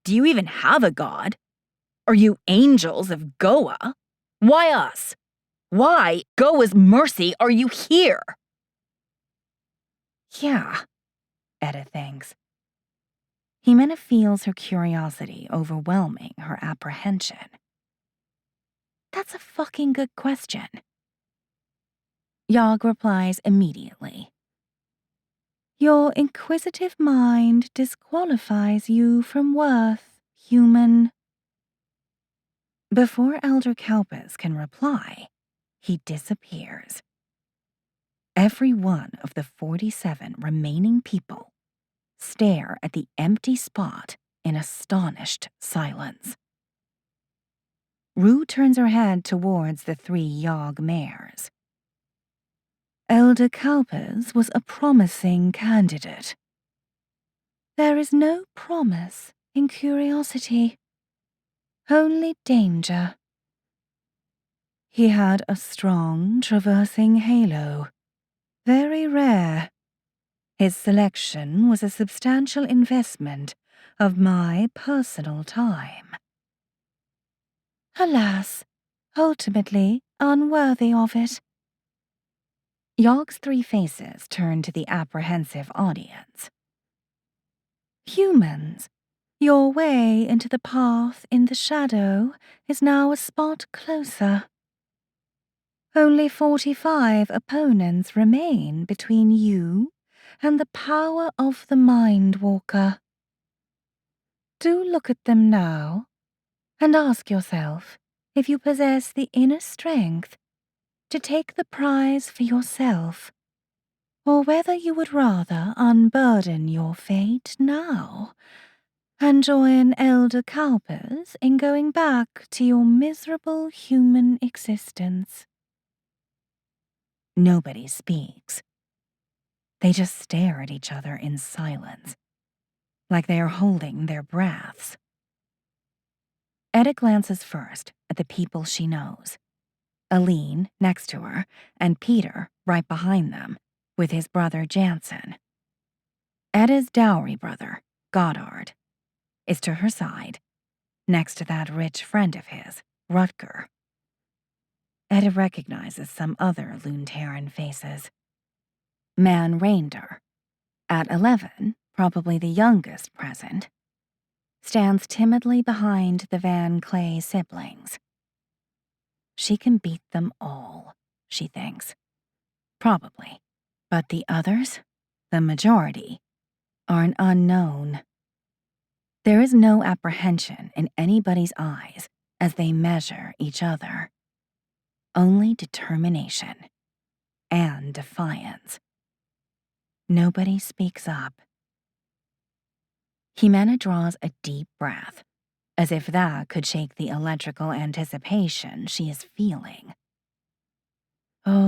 Do you even have a god? Are you angels of Goa? Why us? Why, Goa's mercy, are you here? Yeah, Etta thinks. Jimena feels her curiosity overwhelming her apprehension. That's a fucking good question. Yogg replies immediately. Your inquisitive mind disqualifies you from worth, human. Before Elder Kalpis can reply, he disappears. Every one of the 47 remaining people stare at the empty spot in astonished silence. Rue turns her head towards the 3 Yogg mares. Elder Kalpis was a promising candidate. There is no promise in curiosity, only danger. He had a strong, traversing halo, very rare. His selection was a substantial investment of my personal time. Alas, ultimately unworthy of it. Yogg's 3 faces turn to the apprehensive audience. Humans, your way into the path in the shadow is now a spot closer. Only 45 opponents remain between you and the power of the Mind Walker. Do look at them now and ask yourself if you possess the inner strength to take the prize for yourself, or whether you would rather unburden your fate now and join Elder Kalpis in going back to your miserable human existence. Nobody speaks. They just stare at each other in silence, like they are holding their breaths. Etta glances first at the people she knows. Aline next to her, and Peter right behind them, with his brother Jansen. Etta's dowry brother, Goddard, is to her side, next to that rich friend of his, Rutger. Etta recognizes some other Luntaran faces. Man Reinder, at 11, probably the youngest present, stands timidly behind the Van Clay siblings. She can beat them all, she thinks. Probably. But the others, the majority, are an unknown. There is no apprehension in anybody's eyes as they measure each other. Only determination and defiance. Nobody speaks up. Jimena draws a deep breath, as if that could shake the electrical anticipation she is feeling.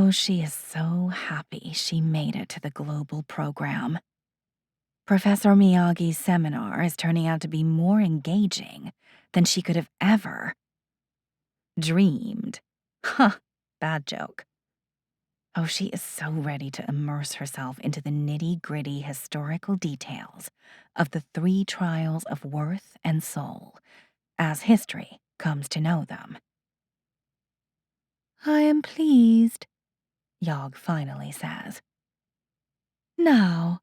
Oh, she is so happy she made it to the global program. Professor Miyagi's seminar is turning out to be more engaging than she could have ever dreamed. Huh, bad joke. Oh, she is so ready to immerse herself into the nitty-gritty historical details of the 3 trials of worth and soul, as history comes to know them. I am pleased, Yog finally says. Now,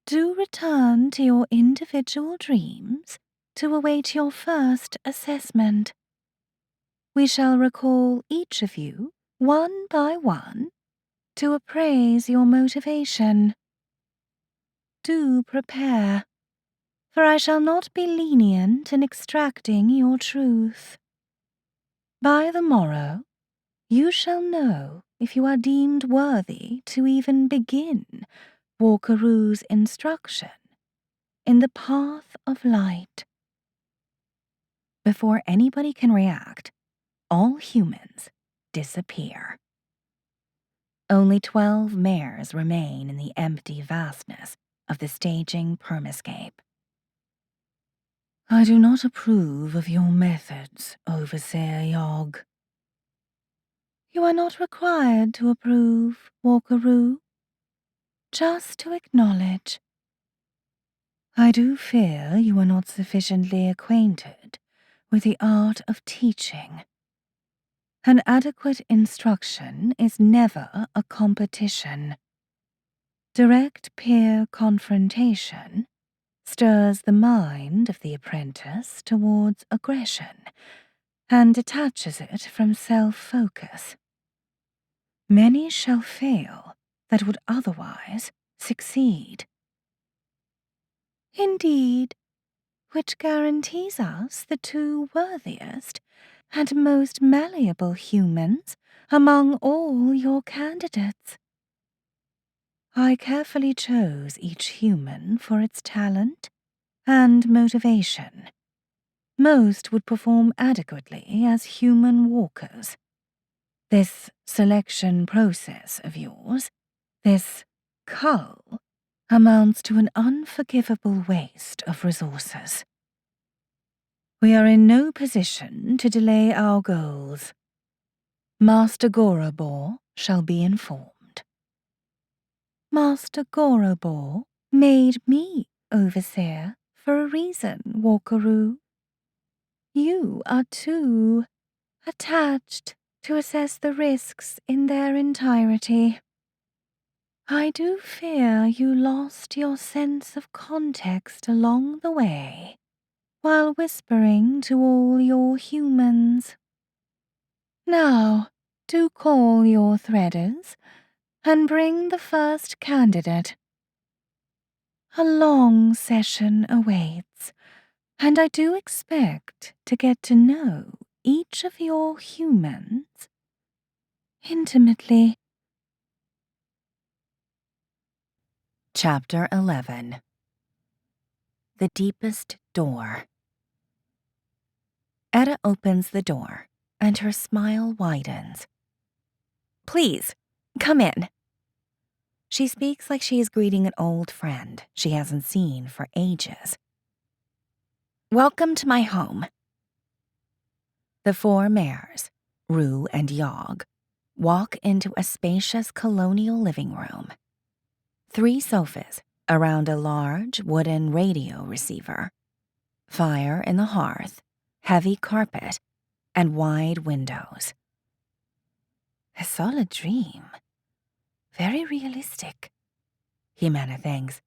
do return to your individual dreams to await your first assessment. We shall recall each of you, one by one, to appraise your motivation. Do prepare, for I shall not be lenient in extracting your truth. By the morrow, you shall know if you are deemed worthy to even begin Walkeroo's instruction in the path of light. Before anybody can react, all humans disappear. Only 12 mares remain in the empty vastness of the staging permascape. I do not approve of your methods, Overseer Yog. You are not required to approve, Walkeroo. Just to acknowledge. I do fear you are not sufficiently acquainted with the art of teaching. An adequate instruction is never a competition. Direct peer confrontation stirs the mind of the apprentice towards aggression and detaches it from self-focus. Many shall fail that would otherwise succeed. Indeed, which guarantees us the 2 worthiest and most malleable humans among all your candidates. I carefully chose each human for its talent and motivation. Most would perform adequately as human walkers. This selection process of yours, this cull, amounts to an unforgivable waste of resources. We are in no position to delay our goals. Master Gorobor shall be informed. Master Gorobor made me overseer for a reason, Walkeroo. You are too attached to assess the risks in their entirety. I do fear you lost your sense of context along the way, while whispering to all your humans. Now, do call your threaders and bring the first candidate. A long session awaits, and I do expect to get to know each of your humans intimately. Chapter 11. The Deepest Door. Etta opens the door, and her smile widens. Please, come in. She speaks like she is greeting an old friend she hasn't seen for ages. Welcome to my home. The 4 mares, Rue and Yog, walk into a spacious colonial living room. 3 sofas around a large wooden radio receiver, fire in the hearth, heavy carpet, and wide windows. A solid dream. Very realistic, Jimena thinks,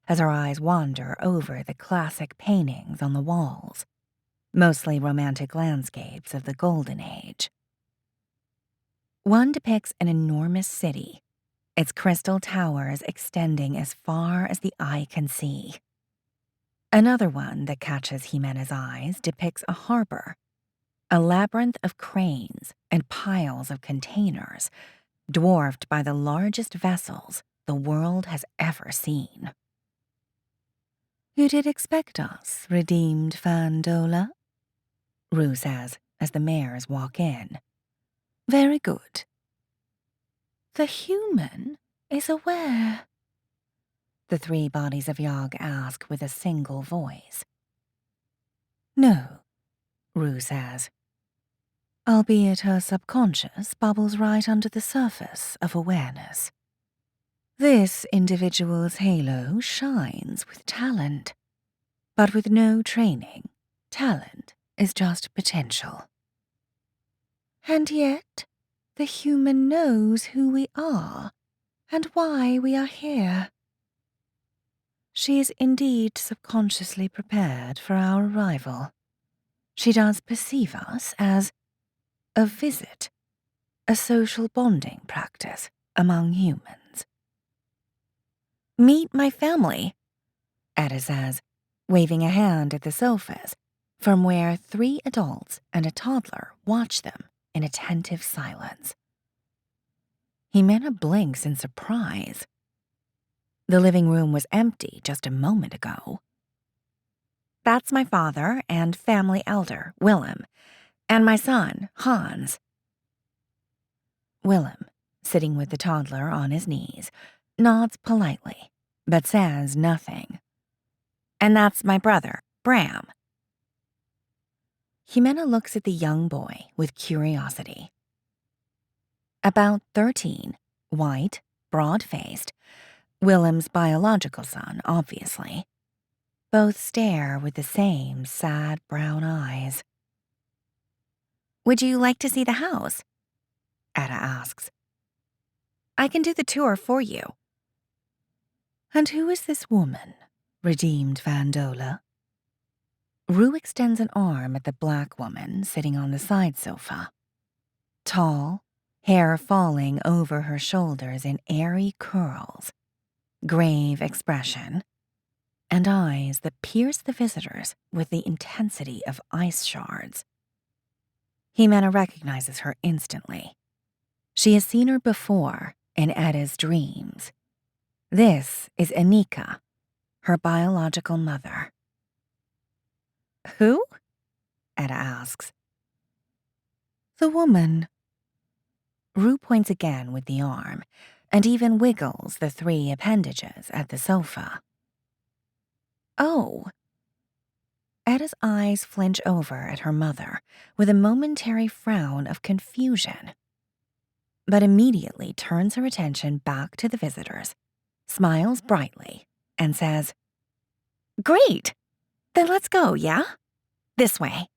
as her eyes wander over the classic paintings on the walls, mostly romantic landscapes of the Golden Age. One depicts an enormous city, its crystal towers extending as far as the eye can see. Another one that catches Jimena's eyes depicts a harbor, a labyrinth of cranes and piles of containers, dwarfed by the largest vessels the world has ever seen. You did expect us, redeemed Fandola? Rue says as the mares walk in. Very good. The human is aware, the three bodies of Yog ask with a single voice. No, Rue says, albeit her subconscious bubbles right under the surface of awareness. This individual's halo shines with talent, but with no training, talent is just potential. And yet, the human knows who we are and why we are here. She is indeed subconsciously prepared for our arrival. She does perceive us as a visit, a social bonding practice among humans. Meet my family, Ada says, waving a hand at the sofas, from where 3 adults and a toddler watch them in attentive silence. Jimena blinks in surprise. The living room was empty just a moment ago. That's my father and family elder, Willem, and my son, Hans. Willem, sitting with the toddler on his knees, nods politely, but says nothing. And that's my brother, Bram. Jimena looks at the young boy with curiosity. About 13, white, broad-faced, Willem's biological son, obviously. Both stare with the same sad brown eyes. Would you like to see the house? Ada asks. I can do the tour for you. And who is this woman, redeemed Vandola? Rue extends an arm at the black woman sitting on the side sofa. Tall, hair falling over her shoulders in airy curls, grave expression, and eyes that pierce the visitors with the intensity of ice shards. Jimena recognizes her instantly. She has seen her before in Eda's dreams. This is Anika, her biological mother. Who? Eda asks. The woman. Rue points again with the arm, and even wiggles the 3 appendages at the sofa. Oh. Eda's eyes flinch over at her mother with a momentary frown of confusion, but immediately turns her attention back to the visitors, smiles brightly, and says, Great! Then let's go, yeah? This way.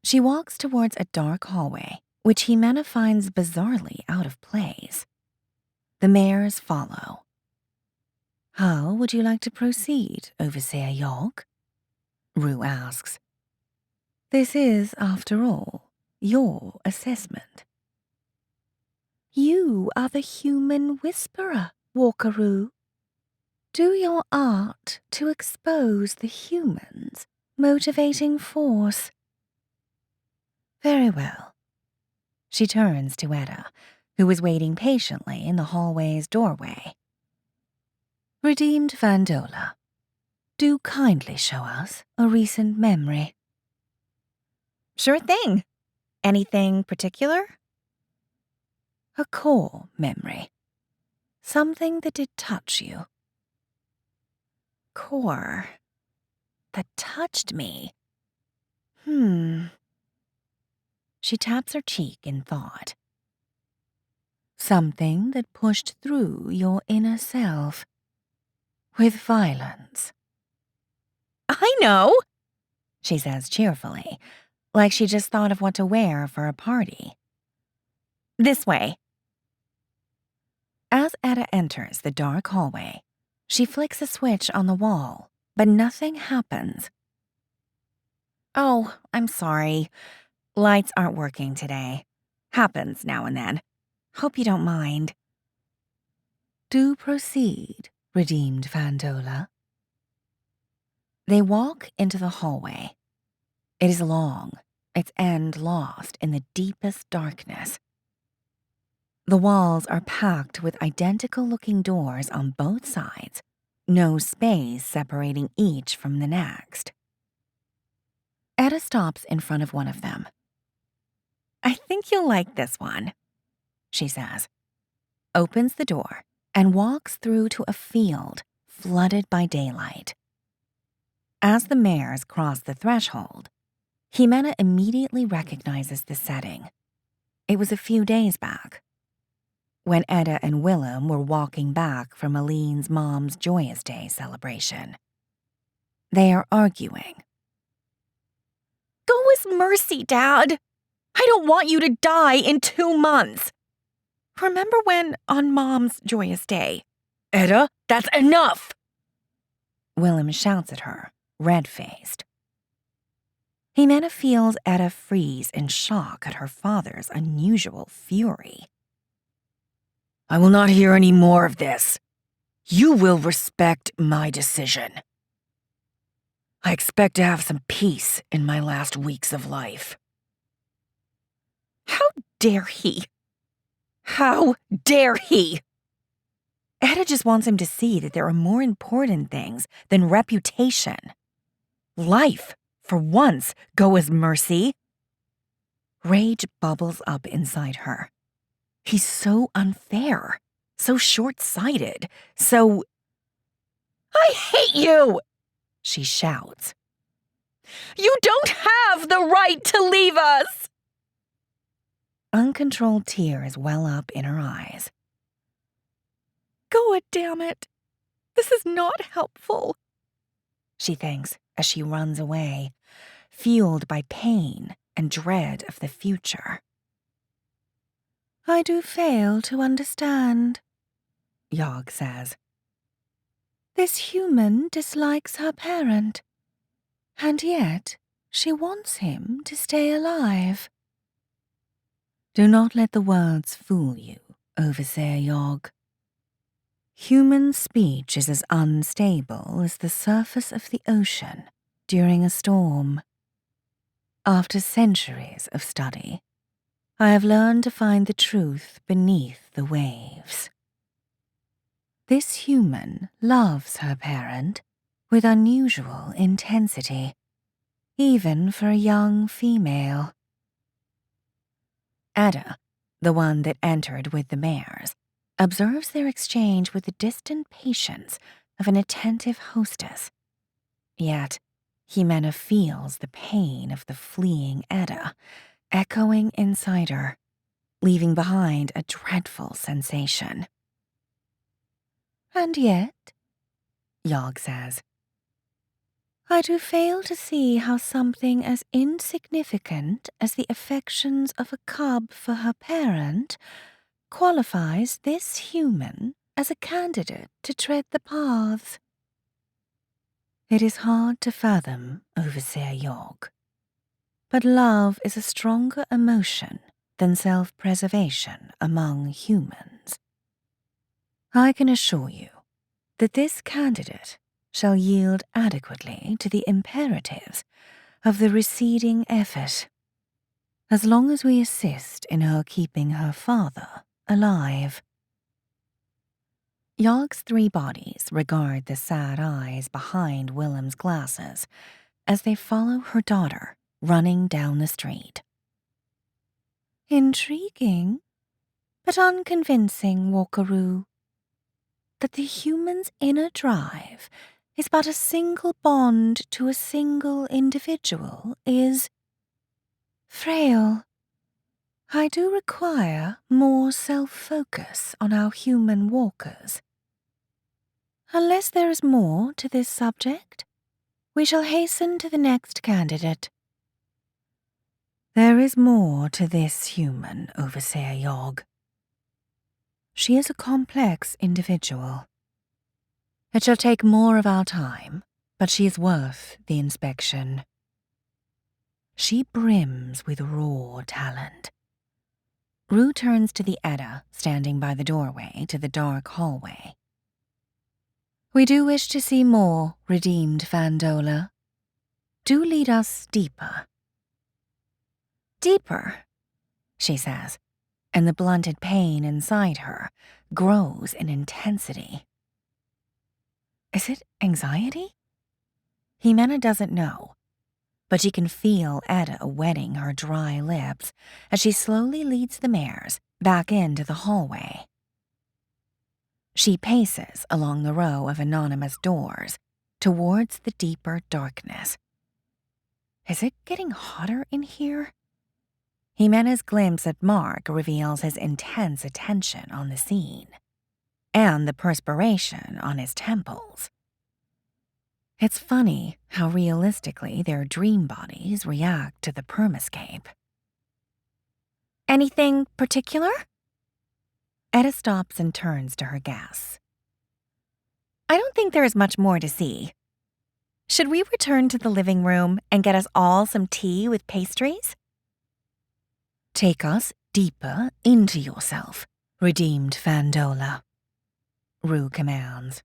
She walks towards a dark hallway, which Jimena finds bizarrely out of place. The mares follow. How would you like to proceed, Overseer Yog? Rue asks. This is, after all, your assessment. You are the human whisperer, Walkeroo. Do your art to expose the human's motivating force. Very well. She turns to Eda, who is waiting patiently in the hallway's doorway. Redeemed Vandola, do kindly show us a recent memory. Sure thing. Anything particular? A core memory. Something that did touch you. Core. That touched me. She taps her cheek in thought. Something that pushed through your inner self. With violence. I know, she says cheerfully, like she just thought of what to wear for a party. This way. As Eda enters the dark hallway, she flicks a switch on the wall, but nothing happens. Oh, I'm sorry. Lights aren't working today. Happens now and then. Hope you don't mind. Do proceed, redeemed Vandola. They walk into the hallway. It is long, its end lost in the deepest darkness. The walls are packed with identical-looking doors on both sides, no space separating each from the next. Eda stops in front of one of them. I think you'll like this one. she says, opens the door, and walks through to a field flooded by daylight. As the mares cross the threshold, Jimena immediately recognizes the setting. It was a few days back, when Etta and Willem were walking back from Aline's mom's Joyous Day celebration. They are arguing. Go with Mercy, Dad. I don't want you to die in 2 months. Remember when, on Mom's Joyous Day? Etta, that's enough! Willem shouts at her, red-faced. Jimena feels Etta freeze in shock at her father's unusual fury. I will not hear any more of this. You will respect my decision. I expect to have some peace in my last weeks of life. How dare he? How dare he? Etta just wants him to see that there are more important things than reputation. Life, for once, go as Mercy. Rage bubbles up inside her. He's so unfair, so short-sighted, so... I hate you! She shouts. You don't have the right to leave us! Uncontrolled tears well up in her eyes. God damn it. This is not helpful, she thinks as she runs away, fueled by pain and dread of the future. I do fail to understand, Yog says. This human dislikes her parent, and yet she wants him to stay alive. Do not let the words fool you, Overseer Yog. Human speech is as unstable as the surface of the ocean during a storm. After centuries of study, I have learned to find the truth beneath the waves. This human loves her parent with unusual intensity, even for a young female. Etta, the one that entered with the mares, observes their exchange with the distant patience of an attentive hostess. Yet, Jimena feels the pain of the fleeing Etta echoing inside her, leaving behind a dreadful sensation. And yet, Yog says, I do fail to see how something as insignificant as the affections of a cub for her parent qualifies this human as a candidate to tread the paths. It is hard to fathom, Overseer Yog, but love is a stronger emotion than self-preservation among humans. I can assure you that this candidate shall yield adequately to the imperatives of the receding effort, as long as we assist in her keeping her father alive. Yog's 3 bodies regard the sad eyes behind Willem's glasses as they follow her daughter running down the street. Intriguing, but unconvincing, Walkaroo. That the human's inner drive is but a single bond to a single individual is frail. I do require more self-focus on our human walkers. Unless there is more to this subject, we shall hasten to the next candidate. There is more to this human, Overseer Yog. She is a complex individual. It shall take more of our time, but she is worth the inspection. She brims with raw talent. Rue turns to the Edda standing by the doorway to the dark hallway. We do wish to see more, redeemed Fandola. Do lead us deeper. Deeper, she says, and the blunted pain inside her grows in intensity. Is it anxiety? Jimena doesn't know, but she can feel Etta wetting her dry lips as she slowly leads the mares back into the hallway. She paces along the row of anonymous doors towards the deeper darkness. Is it getting hotter in here? Jimena's glimpse at Mark reveals his intense attention on the scene, and the perspiration on his temples. It's funny how realistically their dream bodies react to the permascape. Anything particular? Etta stops and turns to her guests. I don't think there is much more to see. Should we return to the living room and get us all some tea with pastries? Take us deeper into yourself, redeemed Fandola, Rue commands.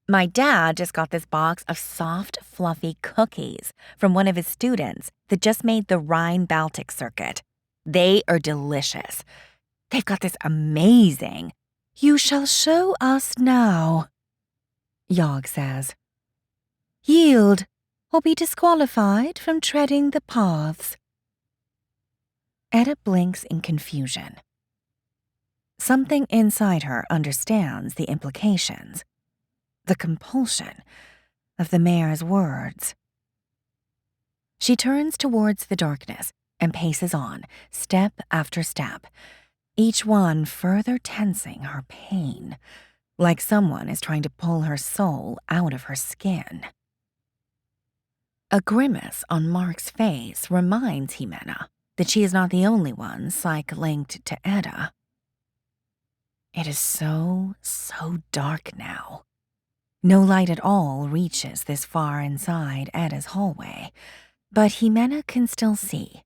My dad just got this box of soft, fluffy cookies from one of his students that just made the Rhine-Baltic circuit. They are delicious. They've got this amazing. You shall show us now, Yog says. Yield, or be disqualified from treading the paths. Etta blinks in confusion. Something inside her understands the implications, the compulsion of the mayor's words. She turns towards the darkness and paces on, step after step, each one further tensing her pain, like someone is trying to pull her soul out of her skin. A grimace on Mark's face reminds Jimena that she is not the only one psych-linked to Etta. It is so dark now. No light at all reaches this far inside Etta's hallway, but Jimena can still see,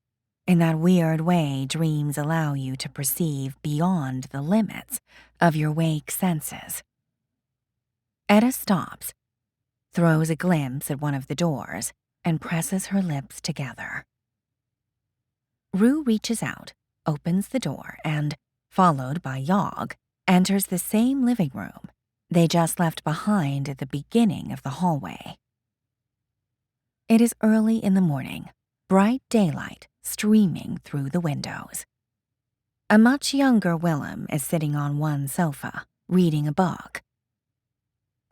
in that weird way dreams allow you to perceive beyond the limits of your wake senses. Etta stops, throws a glimpse at one of the doors, and presses her lips together. Rue reaches out, opens the door, and, followed by Yog, enters the same living room they just left behind at the beginning of the hallway. It is early in the morning, bright daylight streaming through the windows. A much younger Willem is sitting on one sofa, reading a book.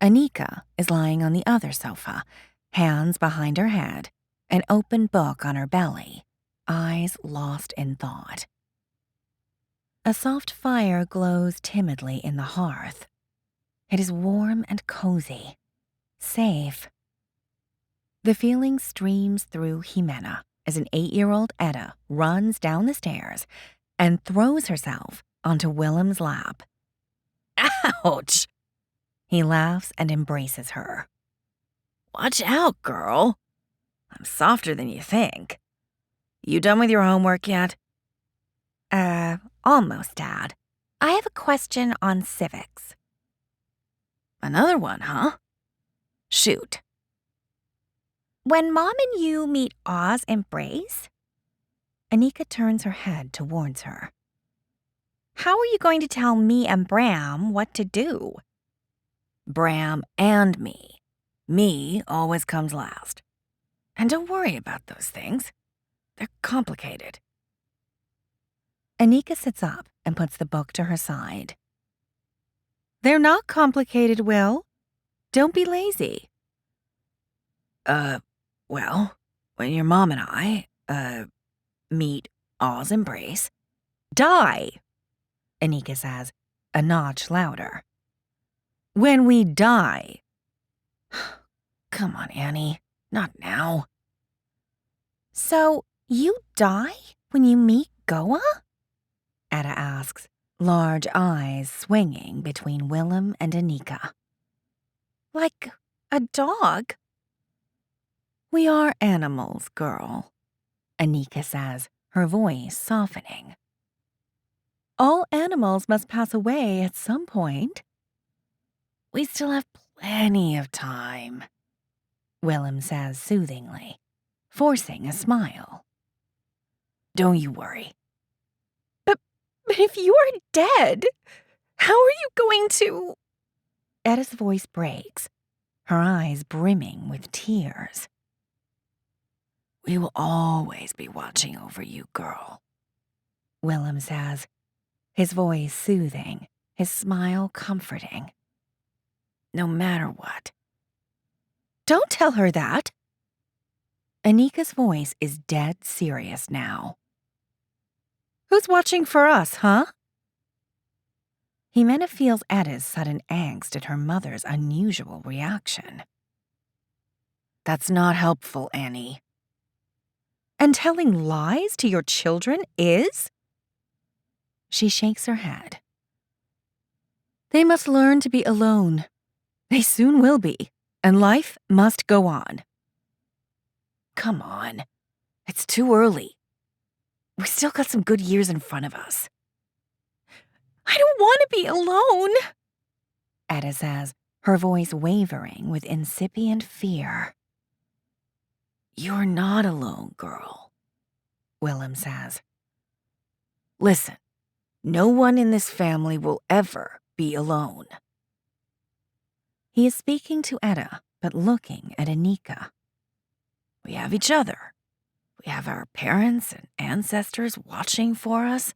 Anika is lying on the other sofa, hands behind her head, an open book on her belly, eyes lost in thought. A soft fire glows timidly in the hearth. It is warm and cozy, safe. The feeling streams through Jimena as an 8-year-old Etta runs down the stairs and throws herself onto Willem's lap. Ouch! He laughs and embraces her. Watch out, girl. I'm softer than you think. You done with your homework yet? Almost, Dad. I have a question on civics. Another one, huh? Shoot. When Mom and you meet Oz and Brace, Anika turns her head towards her. How are you going to tell me and Bram what to do? Bram and me. Me always comes last. And don't worry about those things. They're complicated. Anika sits up and puts the book to her side. They're not complicated, Will. Don't be lazy. Well, when your mom and I, meet Oz and Brace. Die, Anika says, a notch louder. When we die. Come on, Annie. Not now. So, you die when you meet Goa? Etta asks, large eyes swinging between Willem and Anika. Like a dog? We are animals, girl, Anika says, her voice softening. All animals must pass away at some point. We still have plenty of time, Willem says soothingly, forcing a smile. Don't you worry. But if you are dead, how are you going to... Etta's voice breaks, her eyes brimming with tears. We will always be watching over you, girl, Willem says, his voice soothing, his smile comforting. No matter what. Don't tell her that. Anika's voice is dead serious now. Who's watching for us, huh? Jimena feels Etta's sudden angst at her mother's unusual reaction. That's not helpful, Annie. And telling lies to your children is? She shakes her head. They must learn to be alone. They soon will be, and life must go on. Come on. It's too early. We still got some good years in front of us. I don't want to be alone, Etta says, her voice wavering with incipient fear. You're not alone, girl, Willem says. Listen, no one in this family will ever be alone. He is speaking to Etta, but looking at Anika. We have each other. We have our parents and ancestors watching for us,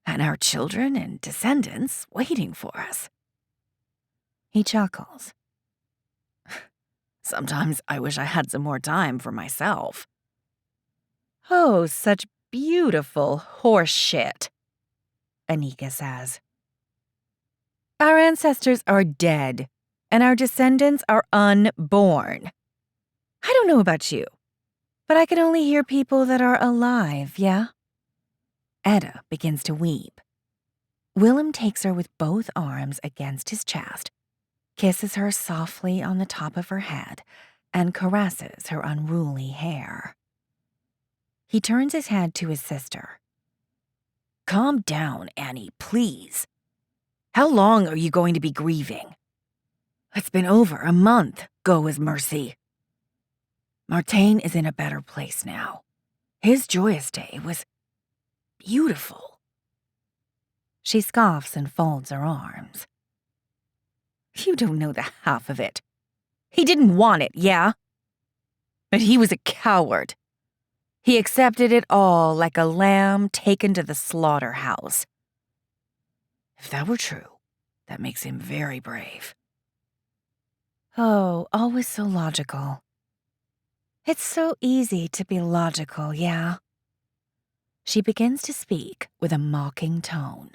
and our children and descendants waiting for us. He chuckles. Sometimes I wish I had some more time for myself. Oh, such beautiful horse shit, Anika says. Our ancestors are dead, and our descendants are unborn. I don't know about you, but I can only hear people that are alive, yeah? Etta begins to weep. Willem takes her with both arms against his chest, kisses her softly on the top of her head, and caresses her unruly hair. He turns his head to his sister. Calm down, Annie, please. How long are you going to be grieving? It's been over a month, go as mercy. Martin is in a better place now. His joyous day was beautiful. She scoffs and folds her arms. You don't know the half of it. He didn't want it, yeah? But he was a coward. He accepted it all like a lamb taken to the slaughterhouse. If that were true, that makes him very brave. Oh, always so logical. It's so easy to be logical, yeah? She begins to speak with a mocking tone.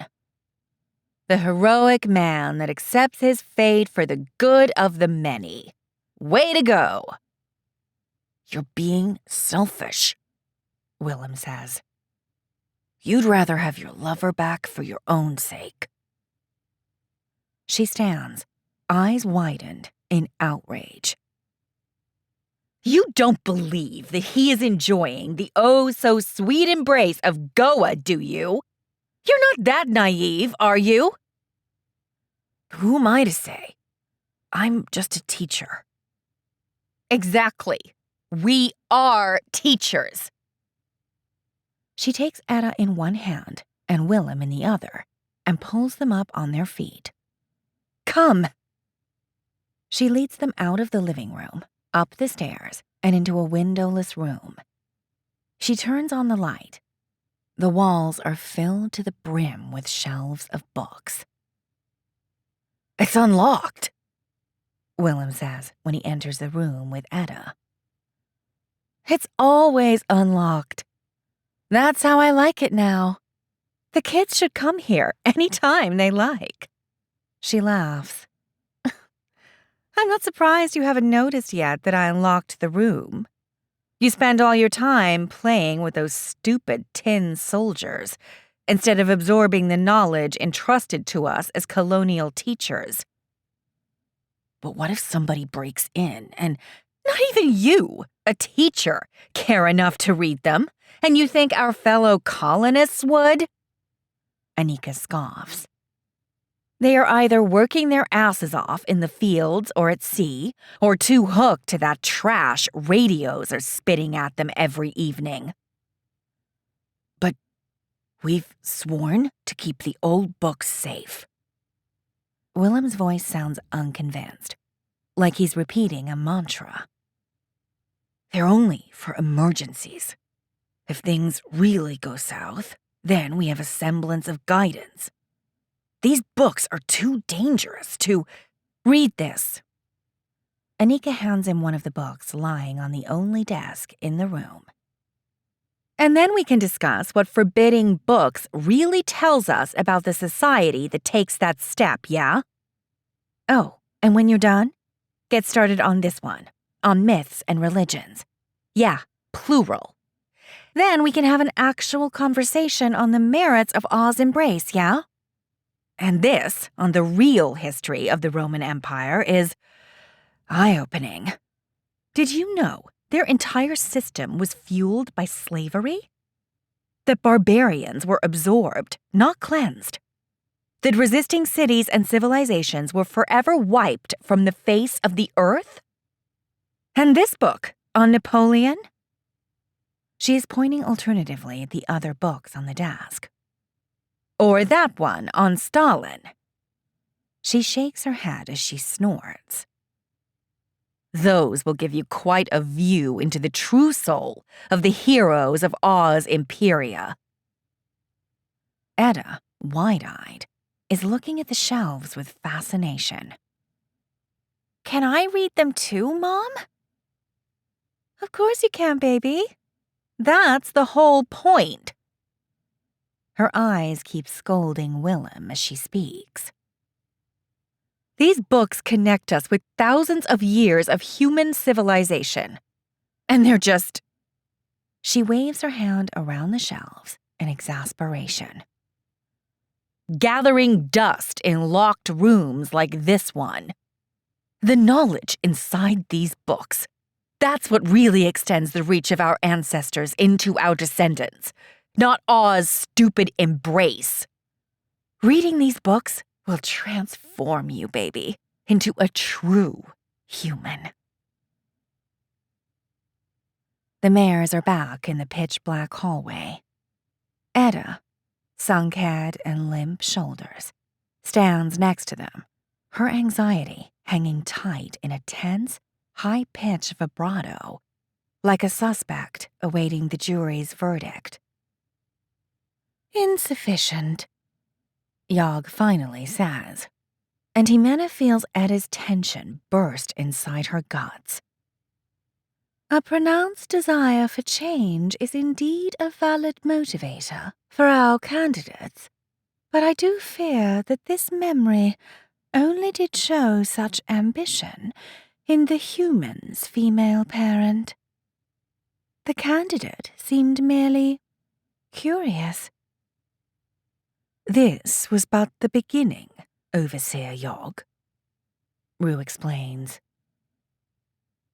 The heroic man that accepts his fate for the good of the many. Way to go! You're being selfish, Willem says. You'd rather have your lover back for your own sake. She stands, eyes widened in outrage. You don't believe that he is enjoying the oh-so-sweet embrace of Goa, do you? You're not that naive, are you? Who am I to say? I'm just a teacher. Exactly. We are teachers. She takes Etta in one hand and Willem in the other and pulls them up on their feet. Come. She leads them out of the living room, up the stairs, and into a windowless room. She turns on the light. The walls are filled to the brim with shelves of books. It's unlocked, Willem says when he enters the room with Etta. It's always unlocked. That's how I like it now. The kids should come here any time they like. She laughs. I'm not surprised you haven't noticed yet that I unlocked the room. You spend all your time playing with those stupid tin soldiers instead of absorbing the knowledge entrusted to us as colonial teachers. But what if somebody breaks in and... Not even you, a teacher, care enough to read them, and you think our fellow colonists would? Anika scoffs. They are either working their asses off in the fields or at sea, or too hooked to that trash radios are spitting at them every evening. But we've sworn to keep the old books safe. Willem's voice sounds unconvinced, like he's repeating a mantra. They're only for emergencies. If things really go south, then we have a semblance of guidance. These books are too dangerous to— Read this. Anika hands him one of the books lying on the only desk in the room. And then we can discuss what forbidding books really tells us about the society that takes that step, yeah? Oh, and when you're done, get started on this one, on myths and religions. Yeah, plural. Then we can have an actual conversation on the merits of Oz embrace, yeah? And this, on the real history of the Roman Empire, is eye-opening. Did you know their entire system was fueled by slavery? That barbarians were absorbed, not cleansed. That resisting cities and civilizations were forever wiped from the face of the earth? And this book, on Napoleon? She is pointing alternatively at the other books on the desk. Or that one on Stalin. She shakes her head as she snorts. Those will give you quite a view into the true soul of the heroes of Oz Imperia. Etta, wide-eyed, is looking at the shelves with fascination. Can I read them too, Mom? Of course you can, baby. That's the whole point. Her eyes keep scolding Willem as she speaks. These books connect us with thousands of years of human civilization. And they're just— She waves her hand around the shelves in exasperation. Gathering dust in locked rooms like this one. The knowledge inside these books, that's what really extends the reach of our ancestors into our descendants, not Oz's stupid embrace. Reading these books will transform you, baby, into a true human. The mares are back in the pitch-black hallway. Etta, sunk head and limp shoulders, stands next to them, her anxiety hanging tight in a tense, high-pitched vibrato, like a suspect awaiting the jury's verdict. Insufficient, Yog finally says, and Jimena feels Etta's tension burst inside her guts. A pronounced desire for change is indeed a valid motivator for our candidates, but I do fear that this memory only did show such ambition in the human's female parent. The candidate seemed merely curious. This was but the beginning, Overseer Yog, Rue explains.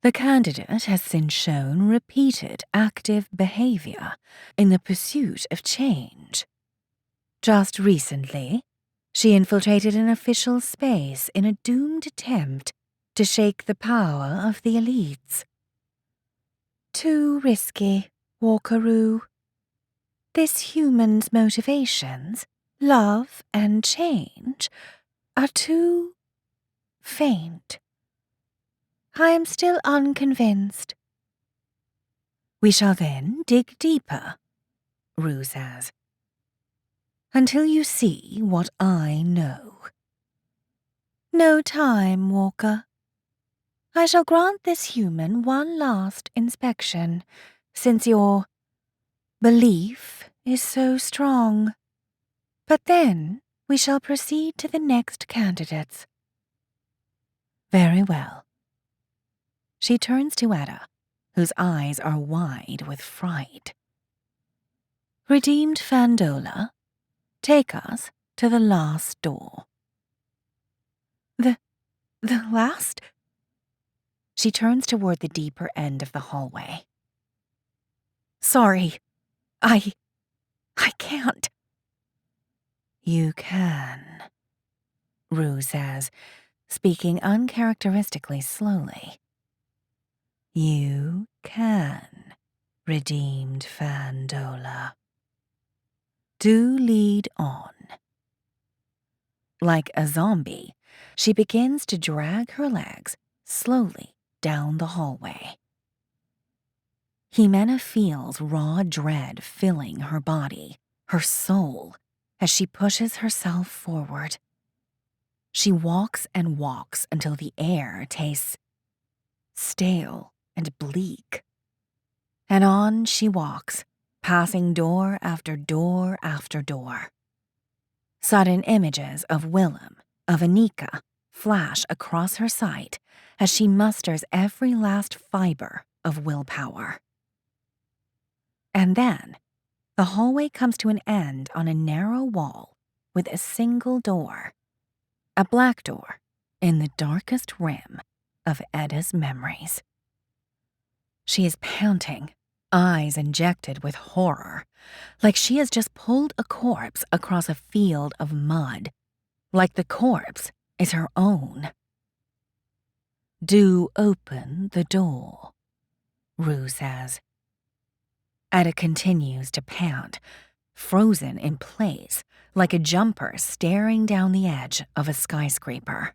The candidate has since shown repeated active behavior in the pursuit of change. Just recently, she infiltrated an official space in a doomed attempt to shake the power of the elites. Too risky, Walkeroo. This human's motivations, love and change, are too faint. I am still unconvinced. We shall then dig deeper, Rue says, until you see what I know. No time, Walker. I shall grant this human one last inspection, since your belief is so strong. But then we shall proceed to the next candidates. Very well. She turns to Etta, whose eyes are wide with fright. Redeemed Fandola, take us to the last door. The last? She turns toward the deeper end of the hallway. Sorry, I can't. You can, Rue says, speaking uncharacteristically slowly. You can, redeemed Fandola. Do lead on. Like a zombie, she begins to drag her legs slowly down the hallway. Jimena feels raw dread filling her body, her soul, as she pushes herself forward. She walks and walks until the air tastes stale and bleak. And on she walks, passing door after door after door. Sudden images of Willem, of Anika, flash across her sight as she musters every last fiber of willpower. And then, the hallway comes to an end on a narrow wall with a single door, a black door in the darkest rim of Edda's memories. She is panting, eyes injected with horror, like she has just pulled a corpse across a field of mud, like the corpse is her own. "Do open the door," Rue says. Edda continues to pant, frozen in place, like a jumper staring down the edge of a skyscraper.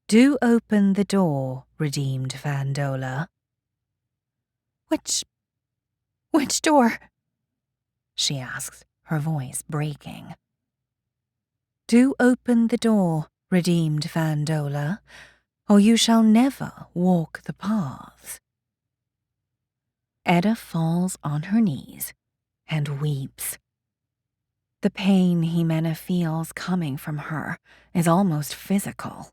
"Do open the door, redeemed Fandola." Which door?" she asks, her voice breaking. "Do open the door, redeemed Fandola, or you shall never walk the paths." Edda falls on her knees and weeps. The pain Jimena feels coming from her is almost physical.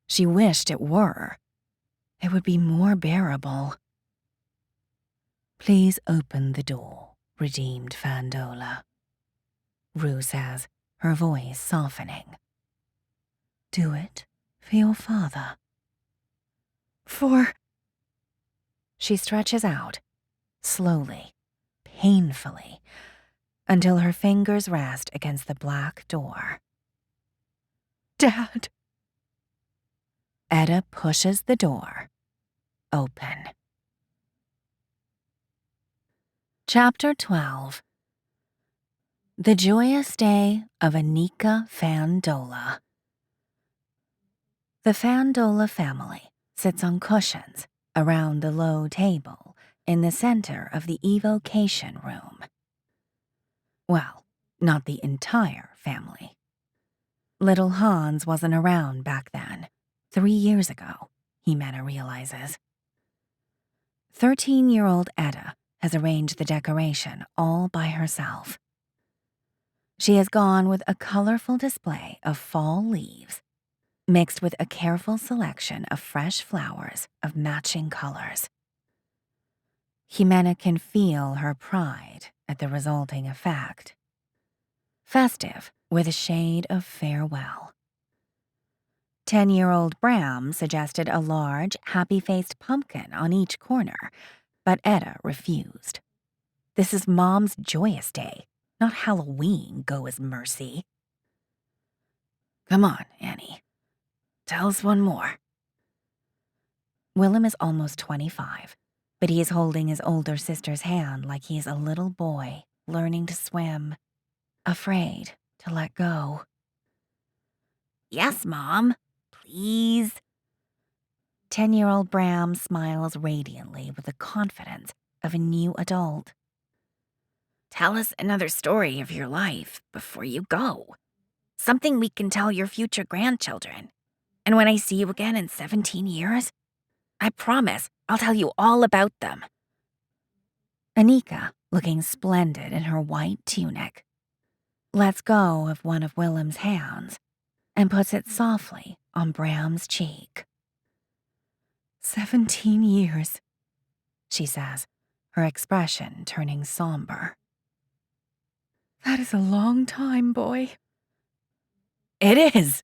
She wished it were. It would be more bearable. "Please open the door, redeemed Fandola," Rue says, her voice softening. "Do it for your father." "For—" She stretches out, slowly, painfully, until her fingers rest against the black door. "Dad!" Edda pushes the door open. Chapter 12. The Joyous Day of Anika Fandola. The Fandola family sits on cushions around the low table in the center of the evocation room. Well, not the entire family. Little Hans wasn't around back then, 3 years ago, Jimena realizes. 13-year-old Edda has arranged the decoration all by herself. She has gone with a colorful display of fall leaves, mixed with a careful selection of fresh flowers of matching colors. Jimena can feel her pride at the resulting effect. Festive with a shade of farewell. 10-year-old Bram suggested a large, happy-faced pumpkin on each corner, but Edda refused. This is Mom's joyous day, not Halloween, go as mercy. "Come on, Annie. Tell us one more." Willem is almost 25, but he is holding his older sister's hand like he is a little boy learning to swim, afraid to let go. "Yes, Mom. Please." 10-year-old Bram smiles radiantly with the confidence of a new adult. "Tell us another story of your life before you go. Something we can tell your future grandchildren. And when I see you again in 17 years, I promise I'll tell you all about them." Anika, looking splendid in her white tunic, lets go of one of Willem's hands and puts it softly on Bram's cheek. 17 years, she says, her expression turning somber. "That is a long time, boy." "It is."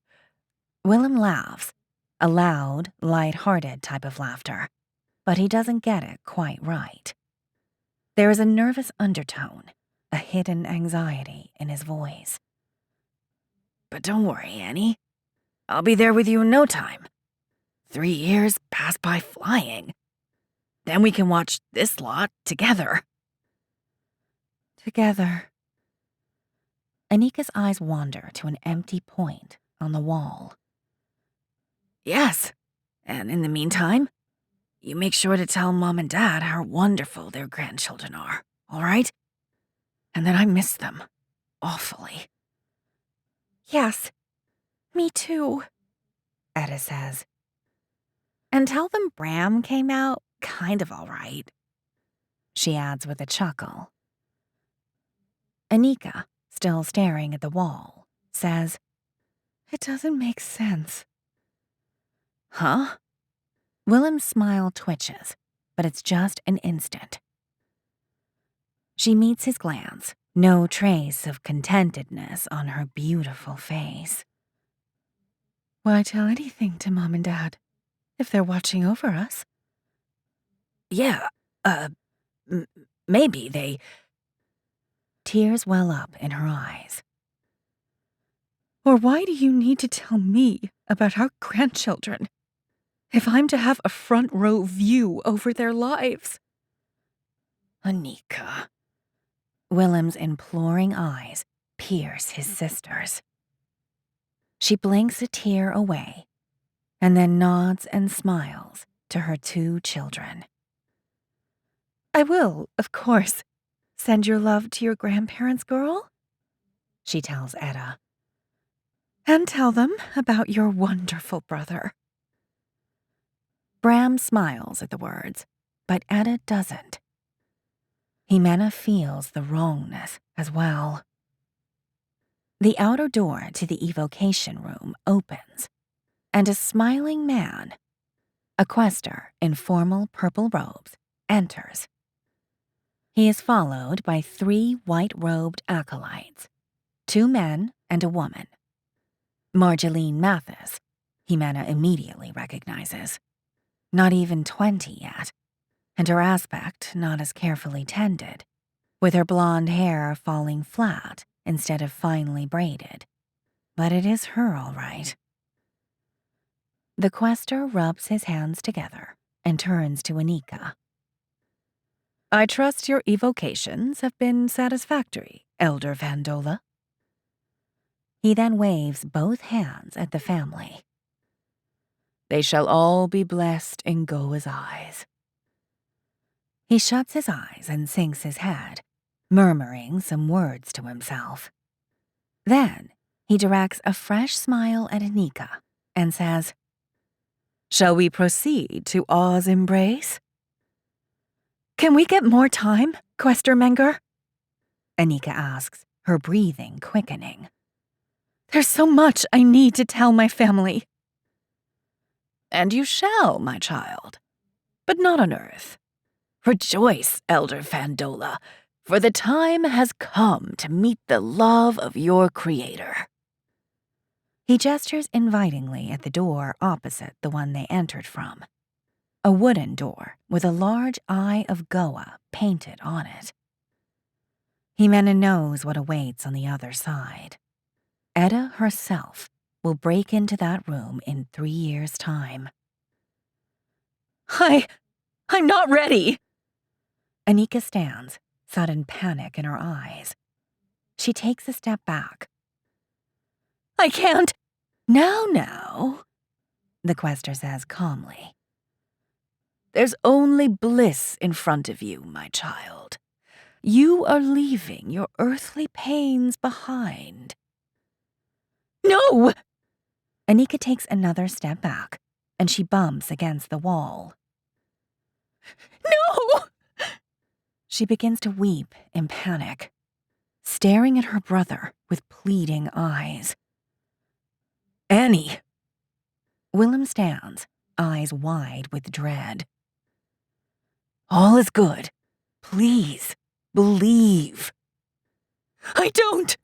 Willem laughs, a loud, light-hearted type of laughter, but he doesn't get it quite right. There is a nervous undertone, a hidden anxiety in his voice. "But don't worry, Annie. I'll be there with you in no time. 3 years pass by flying. Then we can watch this lot together." Together. Anika's eyes wander to an empty point on the wall. "Yes, and in the meantime, You make sure to tell Mom and Dad how wonderful their grandchildren are, all right? And that I miss them awfully. Yes, me too, Etta says. And tell them Bram came out kind of all right, she adds with a chuckle. Anika, still staring at the wall, says, It doesn't make sense. Huh? Willem's smile twitches, but it's just an instant. She meets his glance, no trace of contentedness on her beautiful face. Will I tell anything to Mom and Dad if they're watching over us? Yeah, maybe they... Tears well up in her eyes. Or why do you need to tell me about our grandchildren if I'm to have a front row view over their lives? Anika. Willem's imploring eyes pierce his sister's. She blinks a tear away and then nods and smiles to her 2 children. I will, of course, send your love to your grandparents, girl, she tells Etta. And tell them about your wonderful brother. Bram smiles at the words, but Etta doesn't. Jimena feels the wrongness as well. The outer door to the evocation room opens, and a smiling man, a quester in formal purple robes, enters. He is followed by 3 white-robed acolytes, 2 men and a woman. Marjolaine Mathis, Jimena immediately recognizes. Not even 20 yet, and her aspect not as carefully tended, with her blonde hair falling flat instead of finely braided. But it is her all right. The quester rubs his hands together and turns to Anika. I trust your evocations have been satisfactory, Elder Vandola. He then waves both hands at the family. They shall all be blessed in Goa's eyes. He shuts his eyes and sinks his head, murmuring some words to himself. Then he directs a fresh smile at Anika and says, Shall we proceed to Aw's embrace? Can we get more time, Quester Menger? Anika asks, her breathing quickening. There's so much I need to tell my family. And you shall, my child, but not on earth. Rejoice, Elder Vandola, for the time has come to meet the love of your Creator. He gestures invitingly at the door opposite the one they entered from, a wooden door with a large eye of Goa painted on it. Jimena knows what awaits on the other side. Etta herself will break into that room in 3 years' time. I'm not ready. Anika stands, sudden panic in her eyes. She takes a step back. I can't. Now, the quester says calmly. There's only bliss in front of you, my child. You are leaving your earthly pains behind. No! Anika takes another step back, and she bumps against the wall. No! She begins to weep in panic, staring at her brother with pleading eyes. Annie! Willem stands, eyes wide with dread. All is good. Please, believe. I don't!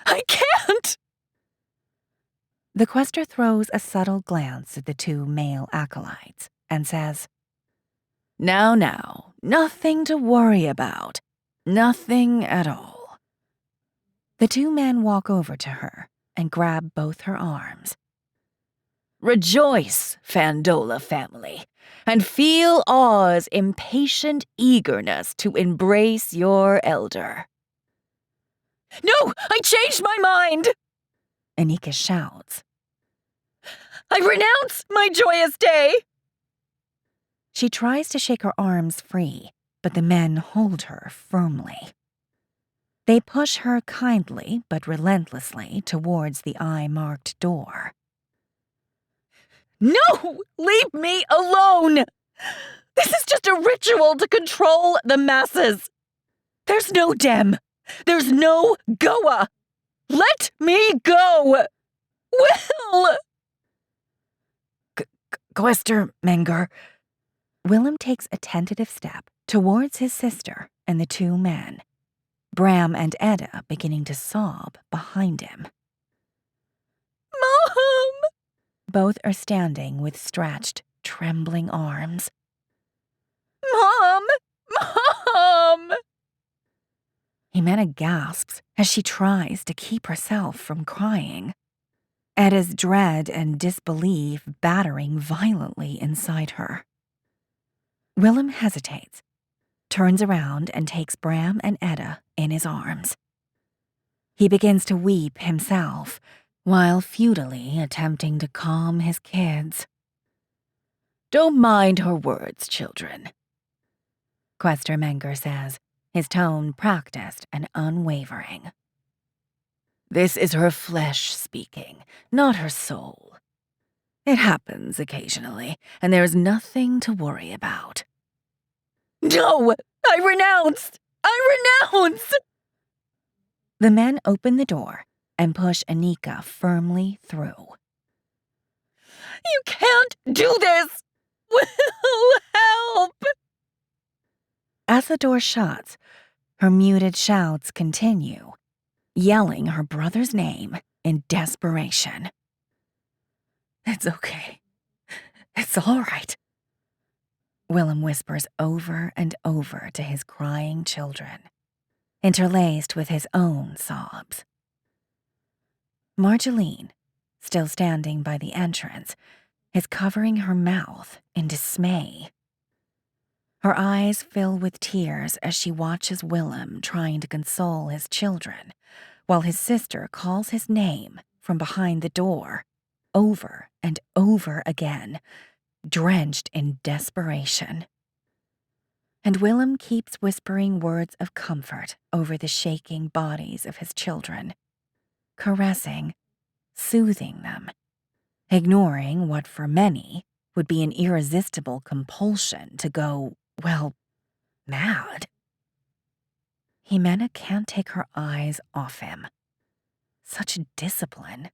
I can't! The quester throws a subtle glance at the 2 male acolytes and says, Now, nothing to worry about. Nothing at all. The 2 men walk over to her and grab both her arms. Rejoice, Vandola family, and feel Aw's impatient eagerness to embrace your elder. No, I changed my mind! Anika shouts. I renounce my joyous day! She tries to shake her arms free, but the men hold her firmly. They push her kindly but relentlessly towards the eye-marked door. No! Leave me alone! This is just a ritual to control the masses. There's no Dem. There's no Goa. Let me go! Will! Quester Menger. Willem takes a tentative step towards his sister and the two men, Bram and Edda beginning to sob behind him. Mom! Both are standing with stretched, trembling arms. Mom! Mom! Jimena gasps as she tries to keep herself from crying, Edda's dread and disbelief battering violently inside her. Willem hesitates, turns around and takes Bram and Edda in his arms. He begins to weep himself, while futilely attempting to calm his kids. Don't mind her words, children, Quester Menger says, his tone practiced and unwavering. This is her flesh speaking, not her soul. It happens occasionally, and there's nothing to worry about. No! I renounce! I renounce! The men open the door and push Anika firmly through. You can't do this! Will, help! As the door shuts, her muted shouts continue, yelling her brother's name in desperation. It's okay. It's all right. Willem whispers over and over to his crying children, interlaced with his own sobs. Marjeline, still standing by the entrance, is covering her mouth in dismay. Her eyes fill with tears as she watches Willem trying to console his children, while his sister calls his name from behind the door, over and over again, drenched in desperation. And Willem keeps whispering words of comfort over the shaking bodies of his children, caressing, soothing them, ignoring what for many would be an irresistible compulsion to go, well, mad. Jimena can't take her eyes off him. Such discipline,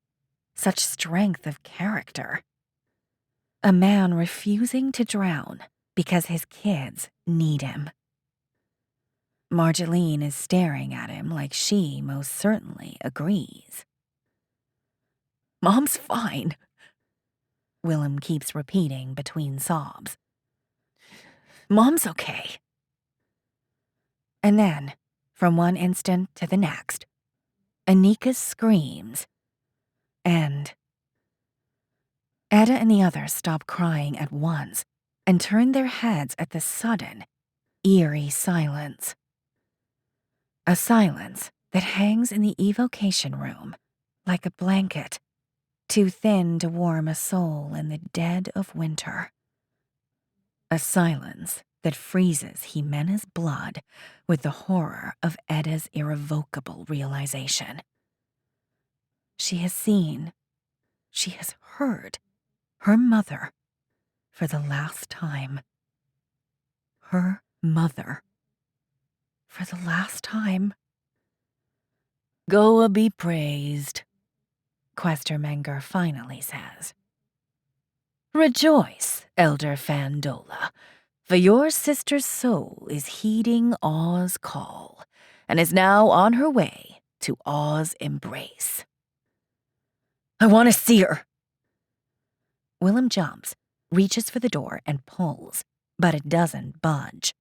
such strength of character. A man refusing to drown because his kids need him. Marjeline is staring at him like she most certainly agrees. Mom's fine, Willem keeps repeating between sobs. Mom's okay. And then, from one instant to the next, Anika screams, and Edda and the others stop crying at once and turn their heads at the sudden, eerie silence. A silence that hangs in the evocation room like a blanket, too thin to warm a soul in the dead of winter. A silence that freezes Jimena's blood with the horror of Edda's irrevocable realization. She has seen, she has heard her mother for the last time. Her mother for the last time. Goa be praised, Quester Menger finally says. Rejoice, Elder Fandola, for your sister's soul is heeding Aw's call and is now on her way to Aw's embrace. I want to see her. Willem jumps, reaches for the door and pulls, but it doesn't budge.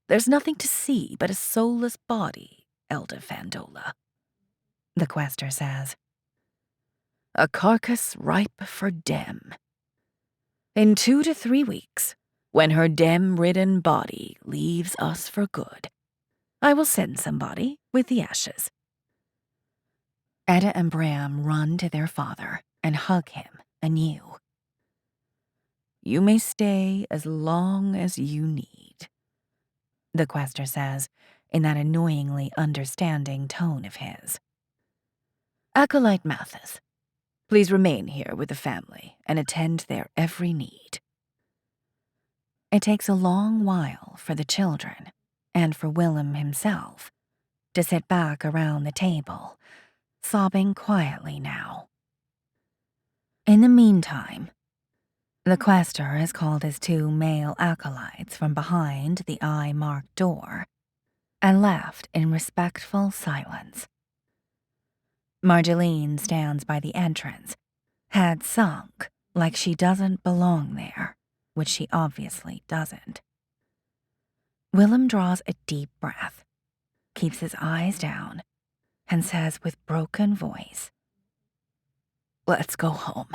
There's nothing to see but a soulless body, Elder Fandola, the Quester says. A carcass ripe for Dem. In 2 to 3 weeks, when her Dem-ridden body leaves us for good, I will send somebody with the ashes. Edda and Bram run to their father and hug him anew. You may stay as long as you need, the quester says in that annoyingly understanding tone of his. Acolyte Mathis, please remain here with the family and attend their every need. It takes a long while for the children, and for Willem himself, to sit back around the table, sobbing quietly now. In the meantime, the quester has called his 2 male acolytes from behind the eye-marked door and left in respectful silence. Marjeline stands by the entrance, head sunk like she doesn't belong there, which she obviously doesn't. Willem draws a deep breath, keeps his eyes down, and says with broken voice, "Let's go home."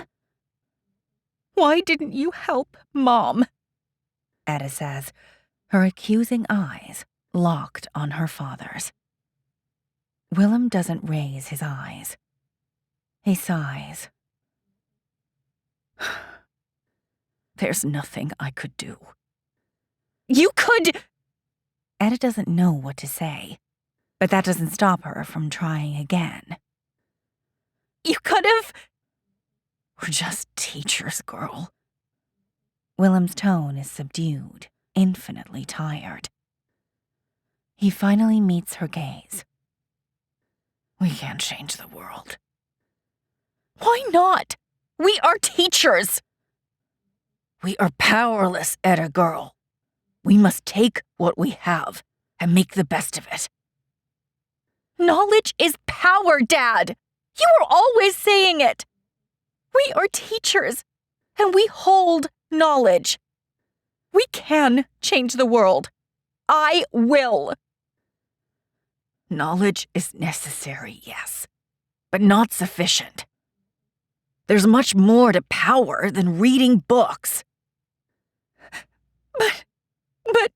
"Why didn't you help, Mom?" Etta says, her accusing eyes locked on her father's. Willem doesn't raise his eyes. He sighs. "There's nothing I could do." "You could—" Etta doesn't know what to say, but that doesn't stop her from trying again. "You could have—" "We're just teachers, girl." Willem's tone is subdued, infinitely tired. He finally meets her gaze. "We can't change the world." "Why not? We are teachers." "We are powerless, Etta girl. We must take what we have and make the best of it." "Knowledge is power, Dad. You were always saying it. We are teachers, and we hold knowledge. We can change the world. I will." "Knowledge is necessary, yes, but not sufficient. There's much more to power than reading books." But...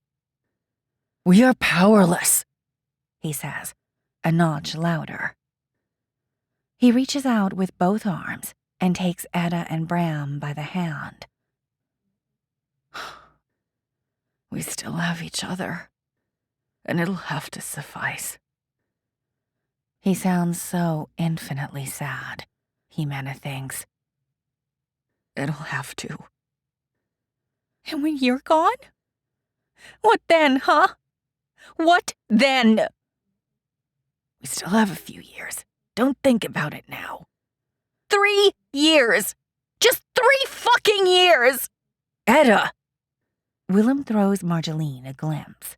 "We are powerless," he says, a notch louder. He reaches out with both arms and takes Etta and Bram by the hand. "We still have each other, and it'll have to suffice." He sounds so infinitely sad, Jimena thinks. "It'll have to." "And when you're gone? What then, huh? What then?" "We still have a few years. Don't think about it now." 3 years! Just 3 fucking years! "Etta!" Willem throws Marjeline a glimpse.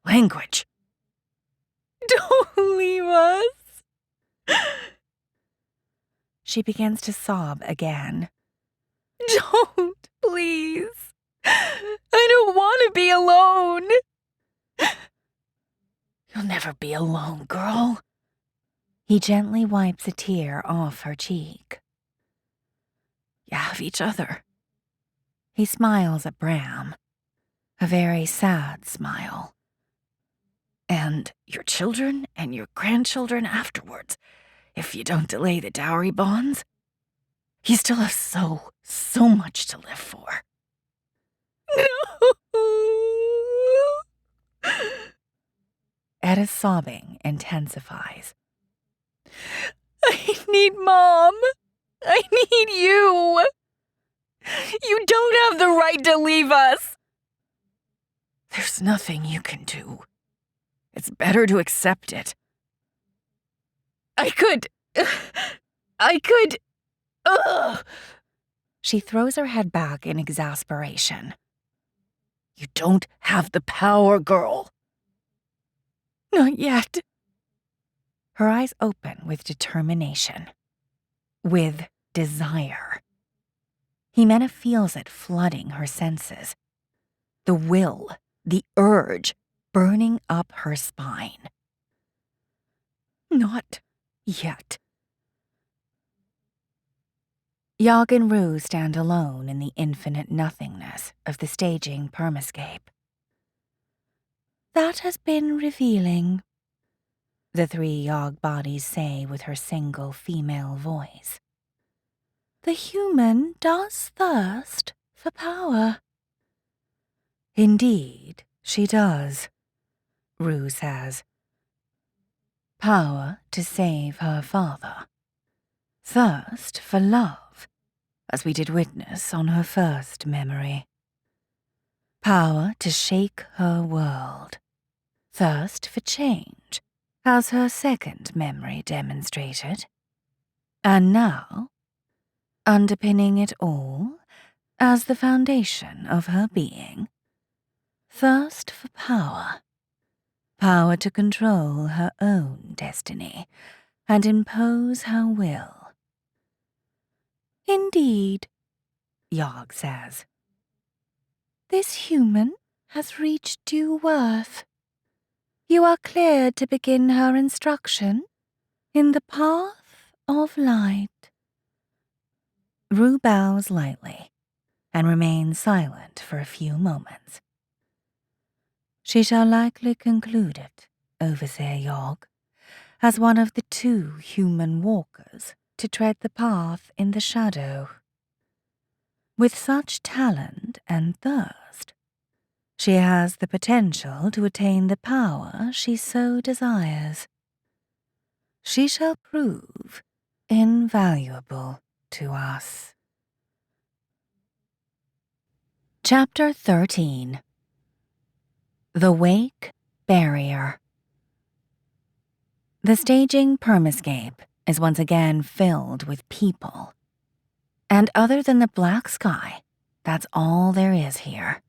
"Language." "Don't leave us." She begins to sob again. "Don't, please. I don't want to be alone." "You'll never be alone, girl." He gently wipes a tear off her cheek. "You have each other." He smiles at Bram, a very sad smile. "And your children and your grandchildren afterwards, if you don't delay the dowry bonds. You still have so much to live for." "No." Etta's sobbing intensifies. "I need Mom. I need you. You don't have the right to leave us." "There's nothing you can do. It's better to accept it." I could. Ugh. She throws her head back in exasperation. "You don't have the power, girl." "Not yet." Her eyes open with determination. With desire. Jimena feels it flooding her senses. The will, the urge, burning up her spine. "Not yet." Yog and Rue stand alone in the infinite nothingness of the staging permascape. "That has been revealing," the 3 Yog bodies say with her single female voice. "The human does thirst for power. Indeed, she does, Rue says. Power to save her father. Thirst for love, as we did witness on her first memory. Power to shake her world. Thirst for change, as her second memory demonstrated. And now, underpinning it all, as the foundation of her being, thirst for power. Power to control her own destiny and impose her will. Indeed, Yogg says. This human has reached due worth. You are cleared to begin her instruction in the path of light. Rue bows lightly and remains silent for a few moments. She shall likely conclude it, Overseer Yogg, as one of the 2 human walkers to tread the path in the shadow. With such talent and thirst, she has the potential to attain the power she so desires. She shall prove invaluable to us. Chapter 13. The Wake Barrier. The staging permascape is once again filled with people. And other than the black sky, that's all there is here.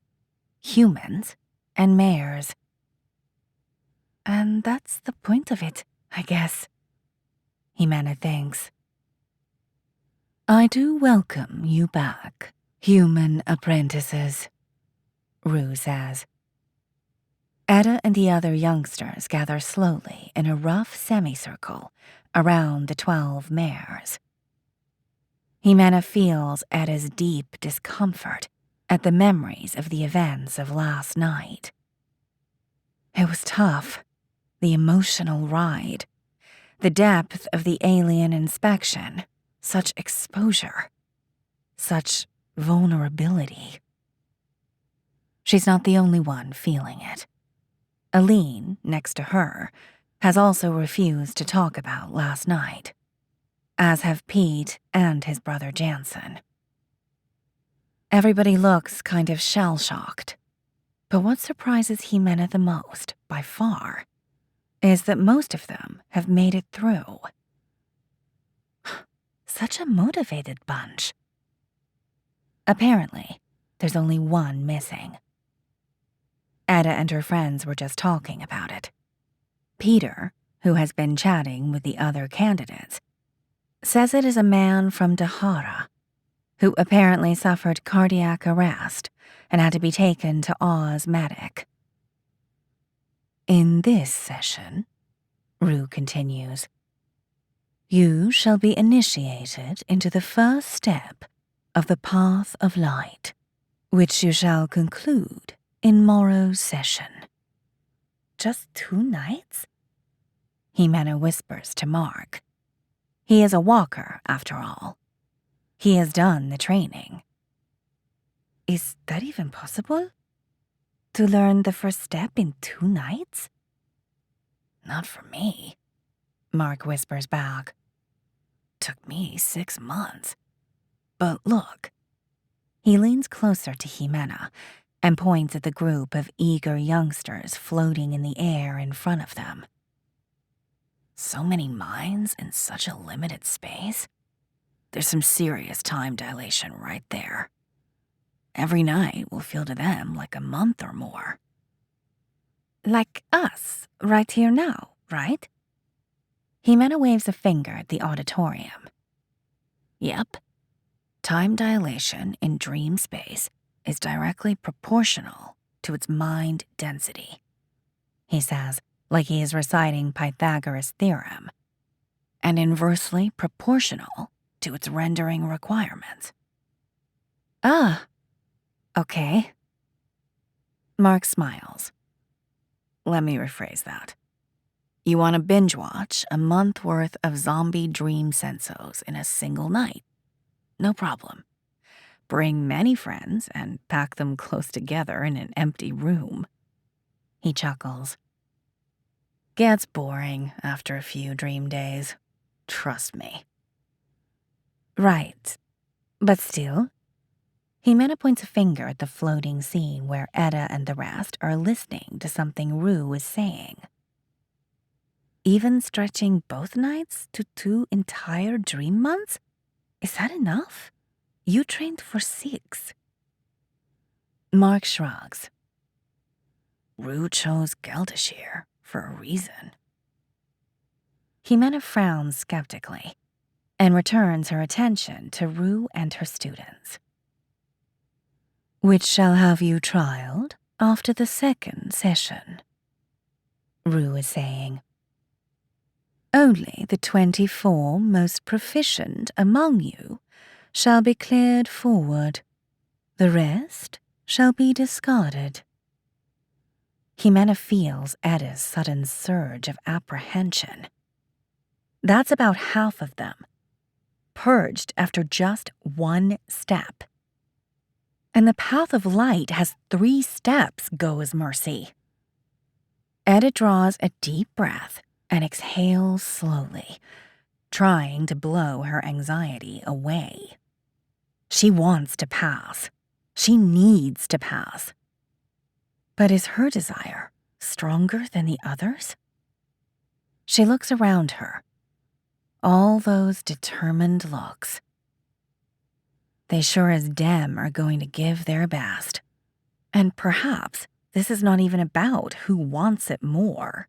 Humans and mares. And that's the point of it, I guess, Jimena thinks. I do welcome you back, human apprentices, Rue says. Etta and the other youngsters gather slowly in a rough semicircle around the 12 mares. Jimena feels Etta's deep discomfort at the memories of the events of last night. It was tough, the emotional ride, the depth of the alien inspection, such exposure, such vulnerability. She's not the only one feeling it. Aline, next to her, has also refused to talk about last night, as have Pete and his brother Jansen. Everybody looks kind of shell-shocked, but what surprises Jimena the most, by far, is that most of them have made it through. Such a motivated bunch. Apparently, there's only one missing. Etta and her friends were just talking about it. Peter, who has been chatting with the other candidates, says it is a man from Dahara, who apparently suffered cardiac arrest and had to be taken to Oz Medic. In this session, Rue continues, you shall be initiated into the first step of the path of light, which you shall conclude in morrow's session. Just 2 nights? Jimena whispers to Mark. He is a walker, after all. He has done the training. Is that even possible? To learn the first step in 2 nights? Not for me, Mark whispers back. Took me 6 months. But look. He leans closer to Jimena and points at the group of eager youngsters floating in the air in front of them. So many minds in such a limited space? There's some serious time dilation right there. Every night will feel to them like a month or more. Like us, right here now, right? Jimena waves a finger at the auditorium. Yep. Time dilation in dream space is directly proportional to its mind density, he says, like he is reciting Pythagoras' theorem, and inversely proportional to its rendering requirements. Ah, okay. Mark smiles. Let me rephrase that. You want to binge watch a month worth of zombie dream sensos in a single night? No problem. Bring many friends and pack them close together in an empty room. He chuckles. Gets boring after a few dream days. Trust me. Right. But still. Himena points a finger at the floating scene where Etta and the rest are listening to something Rue is saying. Even stretching both nights to 2 entire dream months? Is that enough? You trained for 6. Mark shrugs. Rue chose Geltashir for a reason. Himena frowns skeptically and returns her attention to Rue and her students. Which shall have you trialed after the 2nd session, Rue is saying. Only the 24 most proficient among you shall be cleared forward. The rest shall be discarded. Himena feels Etta's sudden surge of apprehension. That's about half of them, purged after just 1 step. And the path of light has 3 steps, Goa's mercy. Etta draws a deep breath and exhales slowly, trying to blow her anxiety away. She wants to pass. She needs to pass. But is her desire stronger than the others? She looks around her. All those determined looks. They sure as damn are going to give their best. And perhaps this is not even about who wants it more.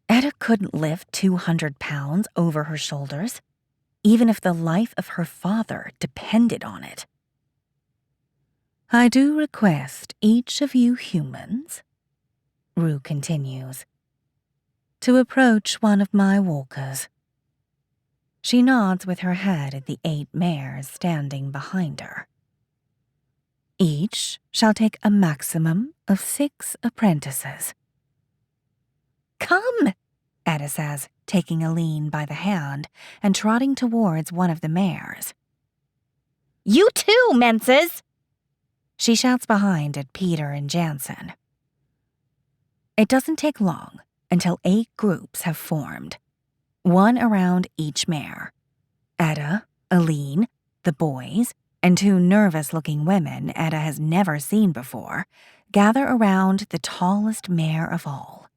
Etta couldn't lift 200 pounds over her shoulders, even if the life of her father depended on it. I do request each of you humans, Rue continues, to approach one of my walkers. She nods with her head at the 8 mares standing behind her. Each shall take a maximum of 6 apprentices. Come, Etta says, taking Aline by the hand and trotting towards one of the mares. You too, Menses! She shouts behind at Peter and Jansen. It doesn't take long until 8 groups have formed, one around each mare. Etta, Aline, the boys, and 2 nervous-looking women Etta has never seen before gather around the tallest mare of all.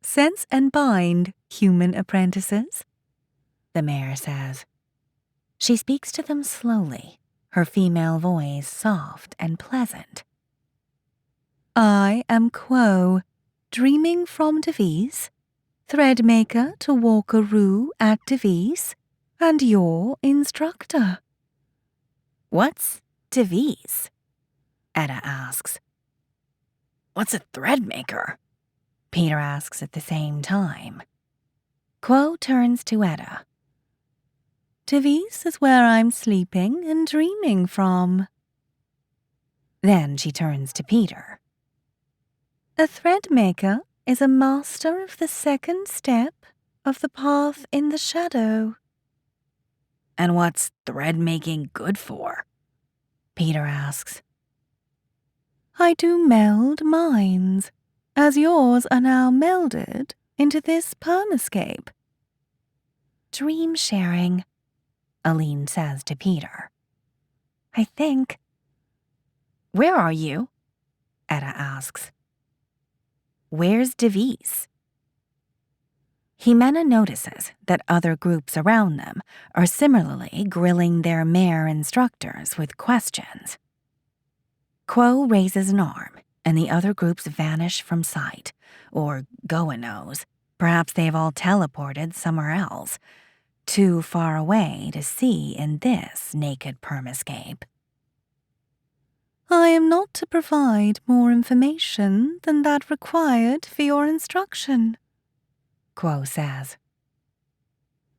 Sense and bind, human apprentices, the mare says. She speaks to them slowly, her female voice soft and pleasant. I am Quo, dreaming from Devis, threadmaker to Walker-Rue at Devis, and your instructor. What's Devis? Etta asks. What's a threadmaker? Peter asks at the same time. Quo turns to Etta. Devis is where I'm sleeping and dreaming from. Then she turns to Peter. A threadmaker is a master of the 2nd step of the path in the shadow. And what's thread-making good for? Peter asks. I do meld minds, as yours are now melded into this permascape. Dream sharing, Aline says to Peter. I think. Where are you? Etta asks. Where's Devis? Himena notices that other groups around them are similarly grilling their mare instructors with questions. Quo raises an arm, and the other groups vanish from sight, or Goa knows, perhaps they've all teleported somewhere else, too far away to see in this naked permascape. I am not to provide more information than that required for your instruction, Quo says.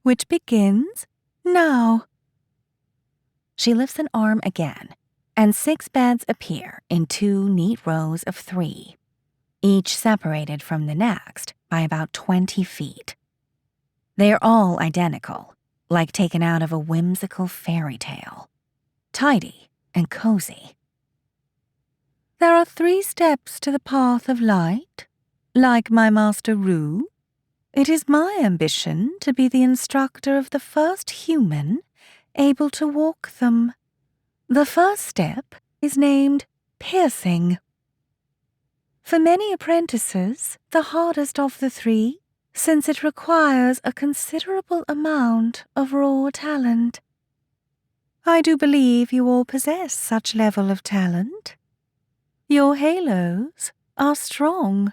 Which begins now. She lifts an arm again, and 6 beds appear in 2 neat rows of 3, each separated from the next by about 20 feet. They are all identical, like taken out of a whimsical fairy tale. tidy and cozy. There are 3 steps to the path of light. Like my master Rue, it is my ambition to be the instructor of the first human able to walk them. The first step is named piercing. For many apprentices, the hardest of the 3, since it requires a considerable amount of raw talent. I do believe you all possess such level of talent. Your halos are strong.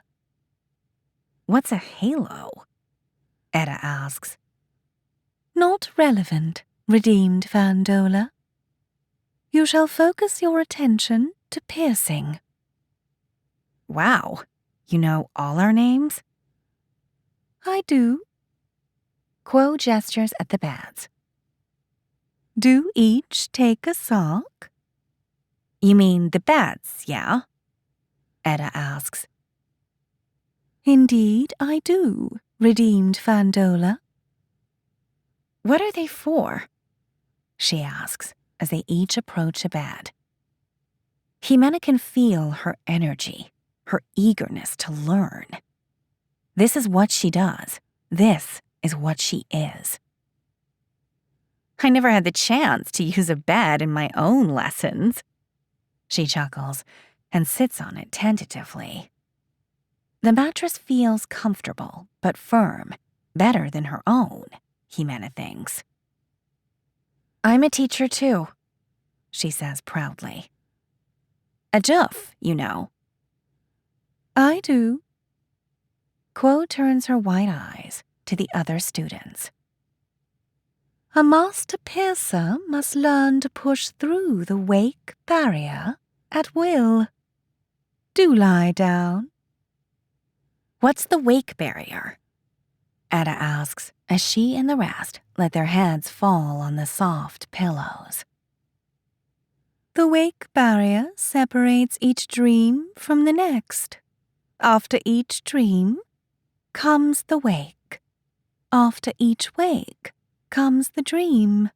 What's a halo? Edda asks. Not relevant, redeemed Vandola. You shall focus your attention to piercing. Wow, you know all our names? I do. Quo gestures at the beds. Do each take a sock? You mean the beds, yeah? Edda asks. Indeed I do, redeemed Vandola. What are they for? She asks as they each approach a bed. Ximena can feel her energy, her eagerness to learn. This is what she does. This is what she is. I never had the chance to use a bed in my own lessons. She chuckles and sits on it tentatively. The mattress feels comfortable but firm, better than her own, Ximena thinks. I'm a teacher too, she says proudly. A Juf, you know. I do. Quo turns her white eyes to the other students. A master piercer must learn to push through the wake barrier at will. Do lie down. What's the wake barrier? Edda asks as she and the rest let their heads fall on the soft pillows. The wake barrier separates each dream from the next. After each dream comes the wake. After each wake comes the dream.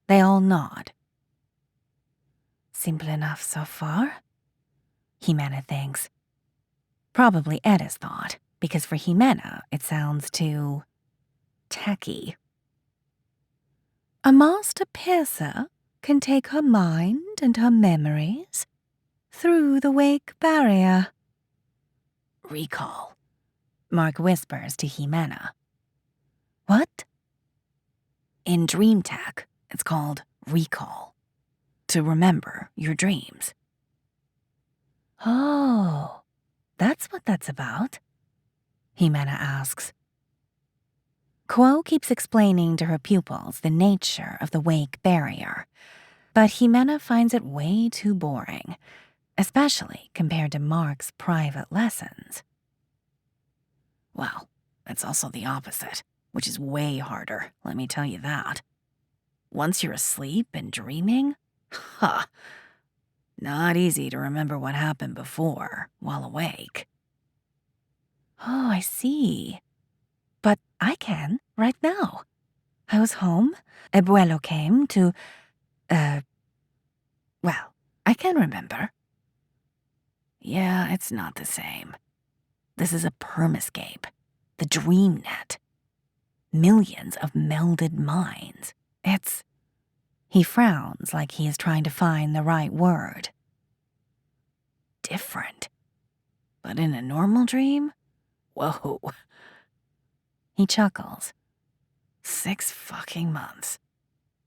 They all nod. Simple enough so far, Ximena thinks. Probably Edda's thought, because for Ximena it sounds too tacky. A master piercer can take her mind and her memories through the wake barrier. Recall, Mark whispers to Ximena. What? In dream tech, it's called recall. To remember your dreams. Oh, that's what that's about, Ximena asks. Quo keeps explaining to her pupils the nature of the wake barrier, but Ximena finds it way too boring, especially compared to Mark's private lessons. Well, it's also the opposite, which is way harder, let me tell you that. Once you're asleep and dreaming, not easy to remember what happened before while awake. Oh, I see. But I can, right now. I was home, Abuelo came to, well, I can remember. Yeah, it's not the same. This is a permascape, the dream net. Millions of melded minds. It's... He frowns like he is trying to find the right word. Different. But in a normal dream? Whoa. He chuckles. 6 fucking months.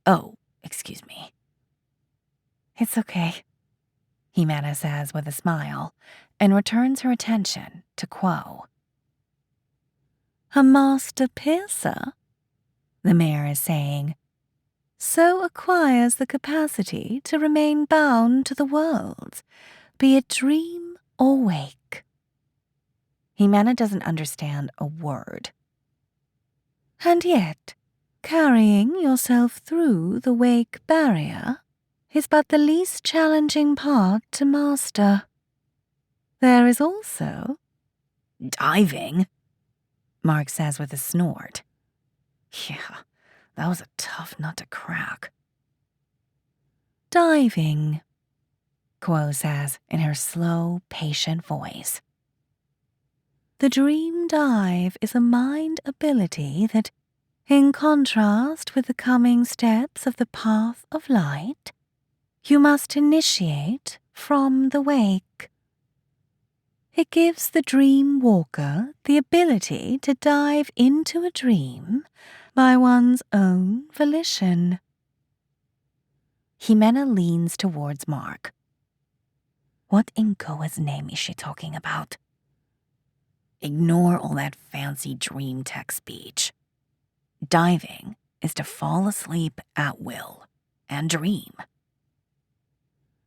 Oh, excuse me. It's okay, Ximena says with a smile, and returns her attention to Quo. A master piercer, the mayor is saying, so acquires the capacity to remain bound to the worlds, be it dream or wake. Ximena doesn't understand a word. And yet, carrying yourself through the wake barrier is but the least challenging part to master. There is also diving, Mark says with a snort. Yeah, that was a tough nut to crack. Diving, Quo says in her slow, patient voice. The dream dive is a mind ability that, in contrast with the coming steps of the path of light, you must initiate from the wake. It gives the dream walker the ability to dive into a dream by one's own volition. Jimena leans towards Mark. What in Goa's name is she talking about? Ignore all that fancy dream tech speech. Diving is to fall asleep at will and dream.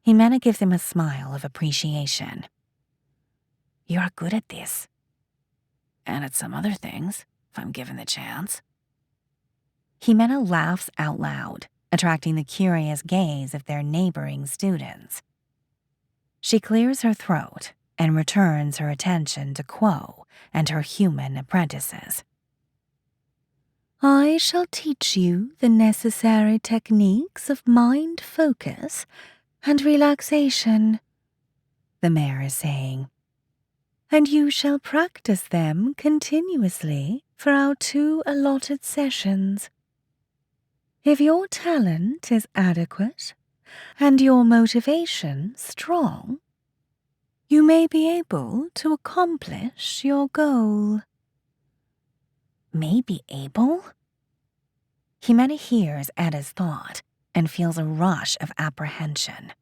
Jimena gives him a smile of appreciation. You're good at this. And at some other things, if I'm given the chance. Jimena laughs out loud, attracting the curious gaze of their neighboring students. She clears her throat and returns her attention to Quo and her human apprentices. I shall teach you the necessary techniques of mind focus and relaxation, the mayor is saying, and you shall practice them continuously for our 2 allotted sessions. If your talent is adequate and your motivation strong, you may be able to accomplish your goal. May be able? Jimena hears Eda's thought and feels a rush of apprehension.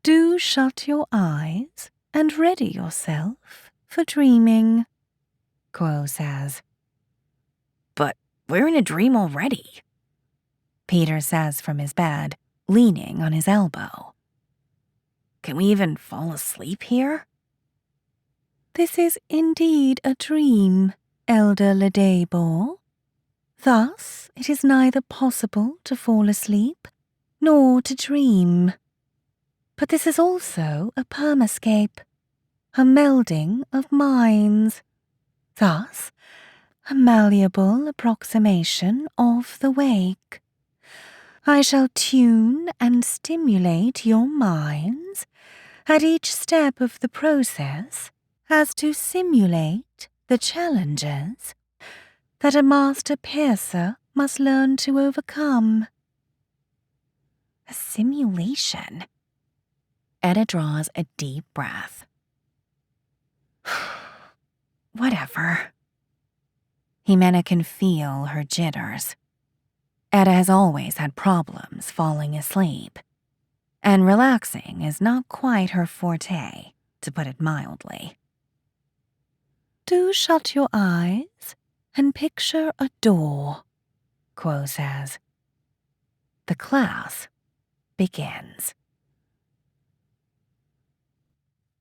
Do shut your eyes and ready yourself for dreaming, Quo says. But we're in a dream already, Peter says from his bed, leaning on his elbow. Can we even fall asleep here? This is indeed a dream, Elder Ledebor. Thus, it is neither possible to fall asleep nor to dream. But this is also a permascape, a melding of minds. Thus, a malleable approximation of the wake. I shall tune and stimulate your minds at each step of the process as to simulate the challenges that a master piercer must learn to overcome. A simulation. Eda draws a deep breath. Whatever. Jimena can feel her jitters. Eda has always had problems falling asleep, and relaxing is not quite her forte, to put it mildly. Do shut your eyes and picture a door, Quo says. The class begins.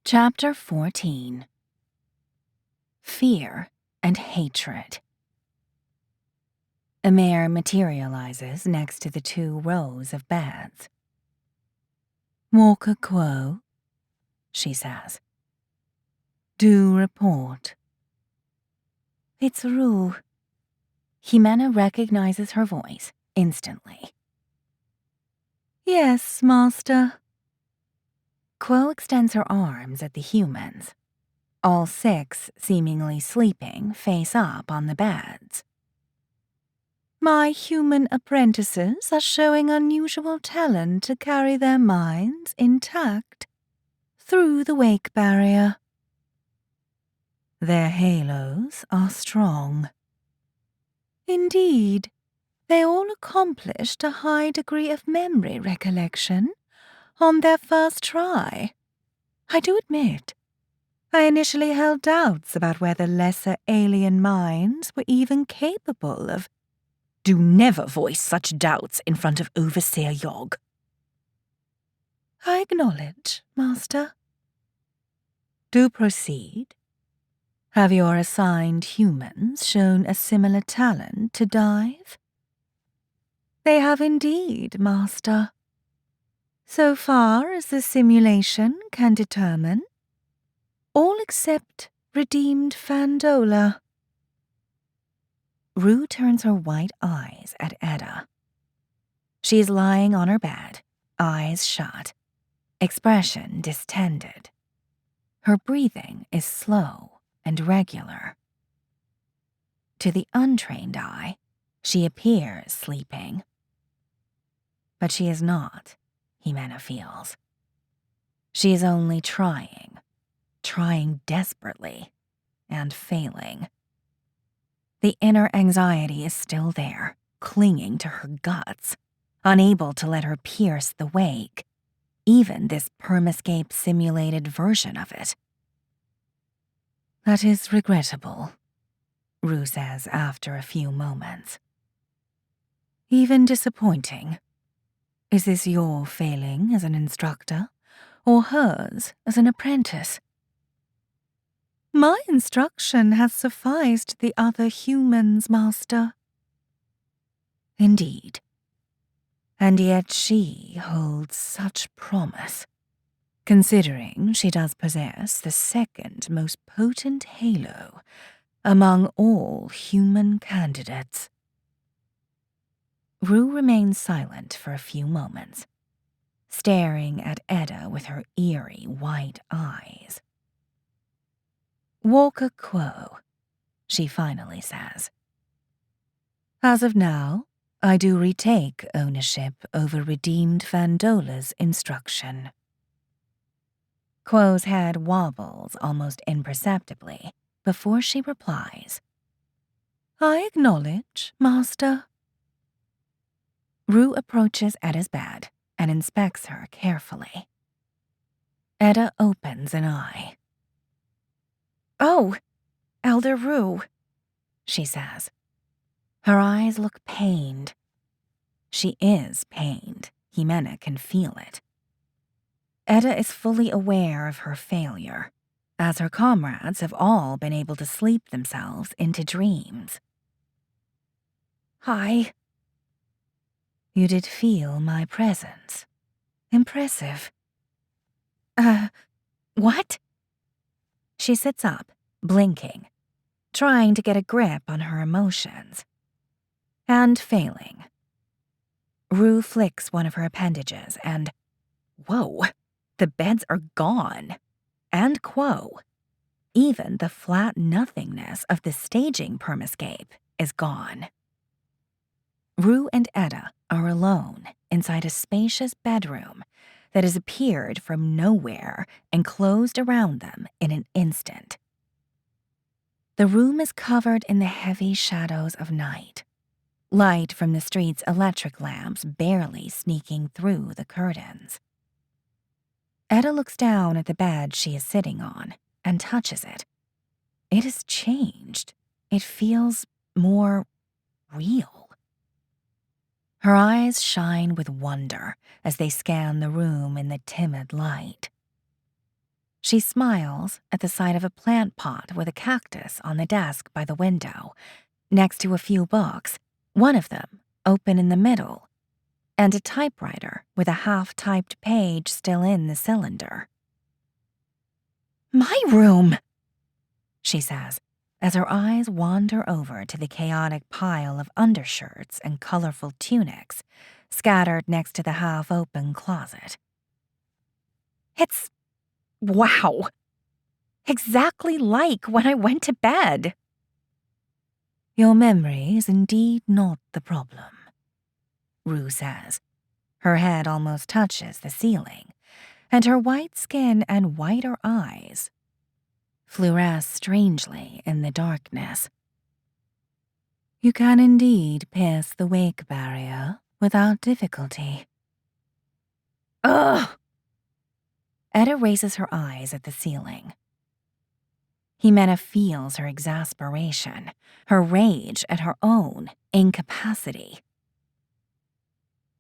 Chapter 14. Fear and Hatred. A mare materializes next to the 2 rows of beds. Walker Quo, she says. Do report. It's Rue. Jimena recognizes her voice instantly. Yes, master. Quo extends her arms at the humans. All 6 seemingly sleeping face up on the beds. My human apprentices are showing unusual talent to carry their minds intact through the wake barrier. Their halos are strong. Indeed, they all accomplished a high degree of memory recollection on their first try. I do admit, I initially held doubts about whether lesser alien minds were even capable of. Do never voice such doubts in front of Overseer Yogg. I acknowledge, Master. Do proceed. Have your assigned humans shown a similar talent to dive? They have indeed, Master. So far as the simulation can determine, all except redeemed Fandola. Rue turns her white eyes at Eda. She is lying on her bed, eyes shut, expression distended. Her breathing is slow and regular. To the untrained eye, she appears sleeping. But she is not, Jimena feels. She is only trying desperately, and failing. The inner anxiety is still there, clinging to her guts, unable to let her pierce the wake, even this Permascape simulated version of it. That is regrettable, Rue says after a few moments. Even disappointing. Is this your failing as an instructor, or hers as an apprentice? My instruction has sufficed the other humans, Master. Indeed. And yet she holds such promise, considering she does possess the second most potent halo among all human candidates. Rue remains silent for a few moments, staring at Edda with her eerie white eyes. Walker Quo, she finally says. As of now, I do retake ownership over redeemed Vandola's instruction. Quo's head wobbles almost imperceptibly before she replies. I acknowledge, Master. Rue approaches Edda's bed and inspects her carefully. Edda opens an eye. Oh, Elder Rue, she says. Her eyes look pained. She is pained. Jimena can feel it. Edda is fully aware of her failure, as her comrades have all been able to sleep themselves into dreams. Hi. You did feel my presence. Impressive. What? She sits up, blinking, trying to get a grip on her emotions. And failing. Rue flicks one of her appendages and, whoa, the beds are gone. And Quo. Even the flat nothingness of the staging Permascape is gone. Rue and Edda are alone inside a spacious bedroom that has appeared from nowhere and closed around them in an instant. The room is covered in the heavy shadows of night, light from the street's electric lamps barely sneaking through the curtains. Edda looks down at the bed she is sitting on and touches it. It has changed. It feels more real. Her eyes shine with wonder as they scan the room in the timid light. She smiles at the sight of a plant pot with a cactus on the desk by the window, next to a few books, one of them open in the middle, and a typewriter with a half-typed page still in the cylinder. My room, she says, as her eyes wander over to the chaotic pile of undershirts and colorful tunics scattered next to the half-open closet. It's, wow, exactly like when I went to bed. Your memory is indeed not the problem, Rue says. Her head almost touches the ceiling, and her white skin and whiter eyes fluoresce strangely in the darkness. You can indeed pierce the wake barrier without difficulty. Ugh! Edda raises her eyes at the ceiling. Jimena feels her exasperation, her rage at her own incapacity.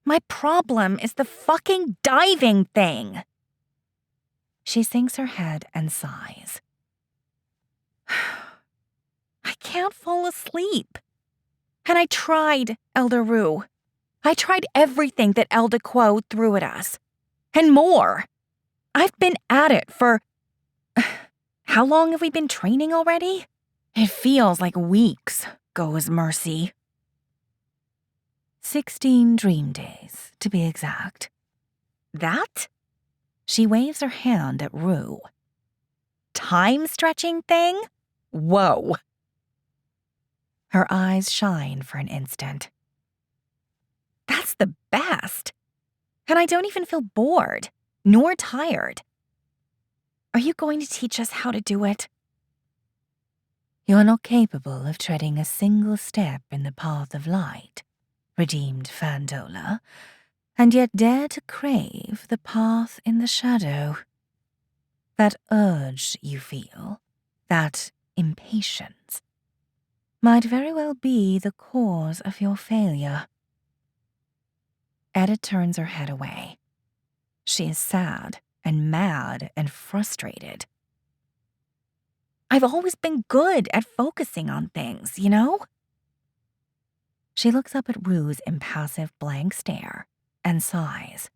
My problem is the fucking diving thing! She sinks her head and sighs. I can't fall asleep. And I tried, Elder Rue. I tried everything that Elder Quo threw at us. And more. I've been at it for... How long have we been training already? It feels like weeks, goes Mercy. 16 dream days, to be exact. That? She waves her hand at Rue. Time-stretching thing? Whoa. Her eyes shine for an instant. That's the best. And I don't even feel bored, nor tired. Are you going to teach us how to do it? You are not capable of treading a single step in the path of light, redeemed Fandola, and yet dare to crave the path in the shadow. That urge you feel, that impatience, might very well be the cause of your failure. Eda turns her head away. She is sad and mad and frustrated. I've always been good at focusing on things, you know? She looks up at Rue's impassive blank stare and sighs.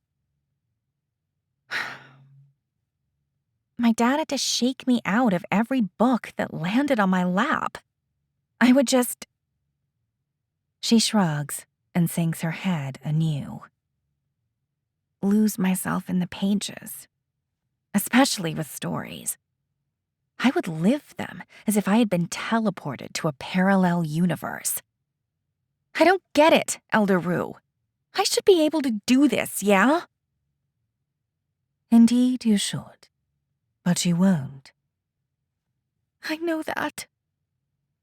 My dad had to shake me out of every book that landed on my lap. I would just... She shrugs and sinks her head anew. Lose myself in the pages, especially with stories. I would live them as if I had been teleported to a parallel universe. I don't get it, Elder Rue. I should be able to do this, yeah? Indeed you should, but you won't. I know that,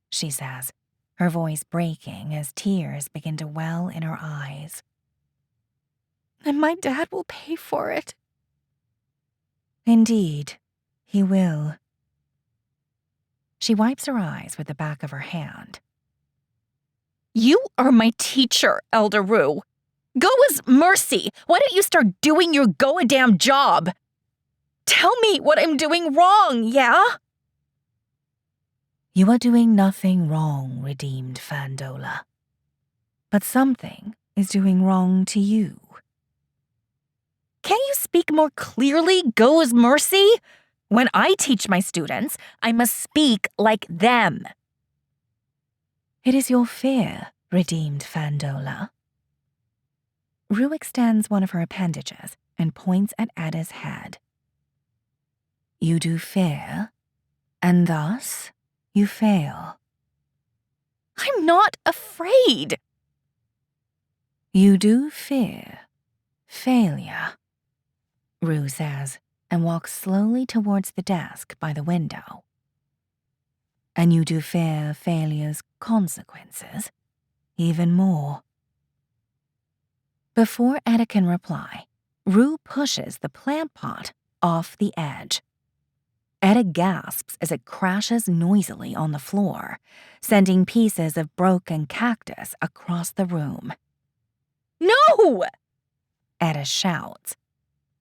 she says, her voice breaking as tears begin to well in her eyes. And my dad will pay for it. Indeed, he will. She wipes her eyes with the back of her hand. You are my teacher, Elder Rue. Go as Mercy. Why don't you start doing your go-a-damn job? Tell me what I'm doing wrong, yeah? You are doing nothing wrong, redeemed Fandola. But something is doing wrong to you. Can't you speak more clearly, Go as Mercy? When I teach my students, I must speak like them. It is your fear, redeemed Fandola. Rue extends one of her appendages and points at Eda's head. You do fear, and thus you fail. I'm not afraid. You do fear failure, Rue says, and walks slowly towards the desk by the window. And you do fear failure's consequences even more. Before Eda can reply, Rue pushes the plant pot off the edge. Eda gasps as it crashes noisily on the floor, sending pieces of broken cactus across the room. No! Eda shouts.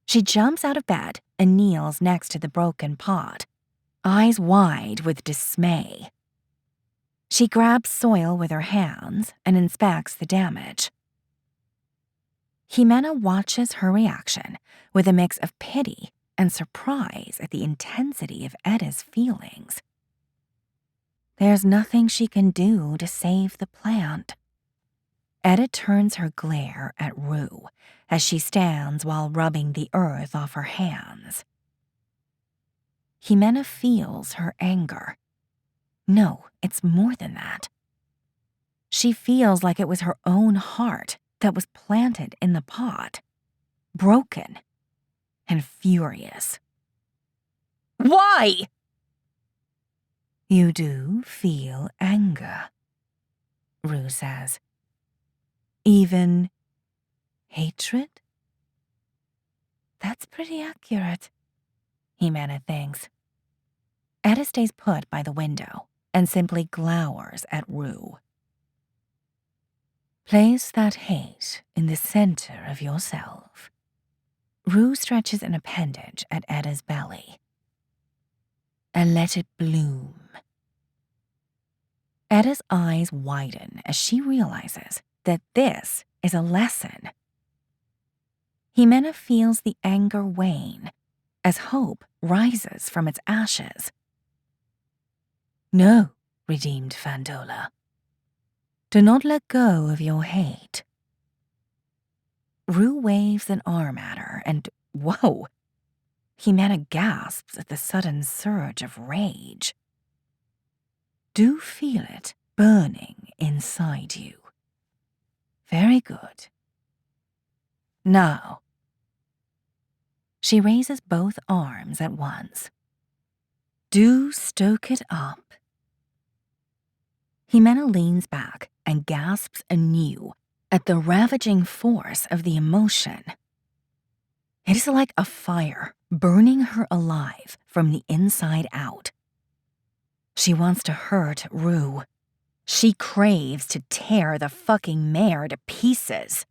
She jumps out of bed and kneels next to the broken pot, eyes wide with dismay. She grabs soil with her hands and inspects the damage. Jimena watches her reaction with a mix of pity and surprise at the intensity of Eda's feelings. There's nothing she can do to save the plant. Eda turns her glare at Rue as she stands while rubbing the earth off her hands. Jimena feels her anger. No, it's more than that. She feels like it was her own heart that was planted in the pot, broken and furious. Why? You do feel anger, Rue says. Even hatred? That's pretty accurate, Jimena thinks. Eda stays put by the window and simply glowers at Rue. Place that hate in the center of yourself. Rue stretches an appendage at Eda's belly. And let it bloom. Eda's eyes widen as she realizes that this is a lesson. Jimena feels the anger wane as hope rises from its ashes. No, redeemed Fandola. Do not let go of your hate. Rue waves an arm at her, and whoa! Jimena gasps at the sudden surge of rage. Do feel it burning inside you. Very good. Now. She raises both arms at once. Do stoke it up. Jimena leans back and gasps anew at the ravaging force of the emotion. It is like a fire burning her alive from the inside out. She wants to hurt Rue. She craves to tear the fucking mare to pieces.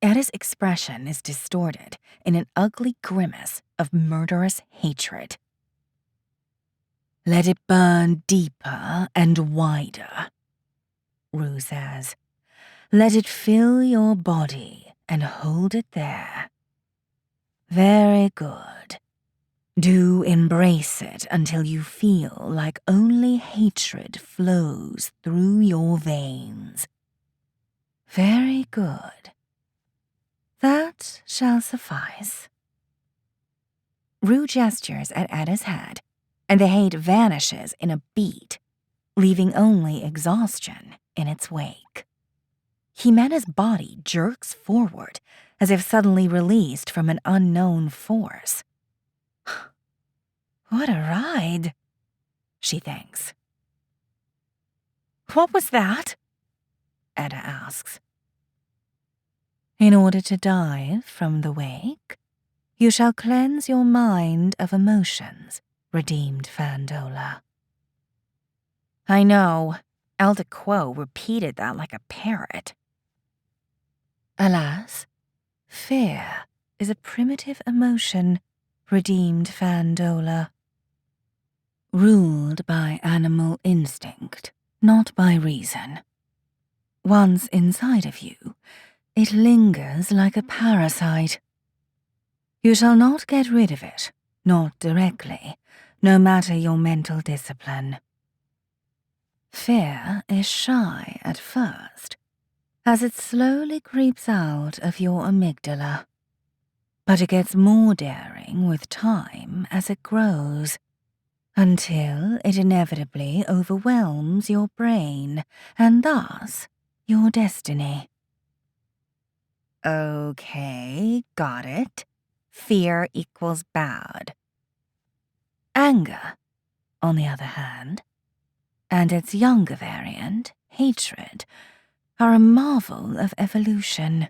Etta's expression is distorted in an ugly grimace of murderous hatred. Let it burn deeper and wider, Rue says. Let it fill your body and hold it there. Very good. Do embrace it until you feel like only hatred flows through your veins. Very good. That shall suffice. Rue gestures at Etta's head, and the hate vanishes in a beat, leaving only exhaustion in its wake. Jimena's body jerks forward as if suddenly released from an unknown force. What a ride, she thinks. What was that? Etta asks. In order to dive from the wake, you shall cleanse your mind of emotions, redeemed Fandola. I know. Elder Quo repeated that like a parrot. Alas, fear is a primitive emotion, redeemed Fandola. Ruled by animal instinct, not by reason. Once inside of you, it lingers like a parasite. You shall not get rid of it, not directly, no matter your mental discipline. Fear is shy at first, as it slowly creeps out of your amygdala. But it gets more daring with time as it grows, until it inevitably overwhelms your brain, and thus your destiny. Okay, got it. Fear equals bad. Anger, on the other hand, and its younger variant, hatred, are a marvel of evolution.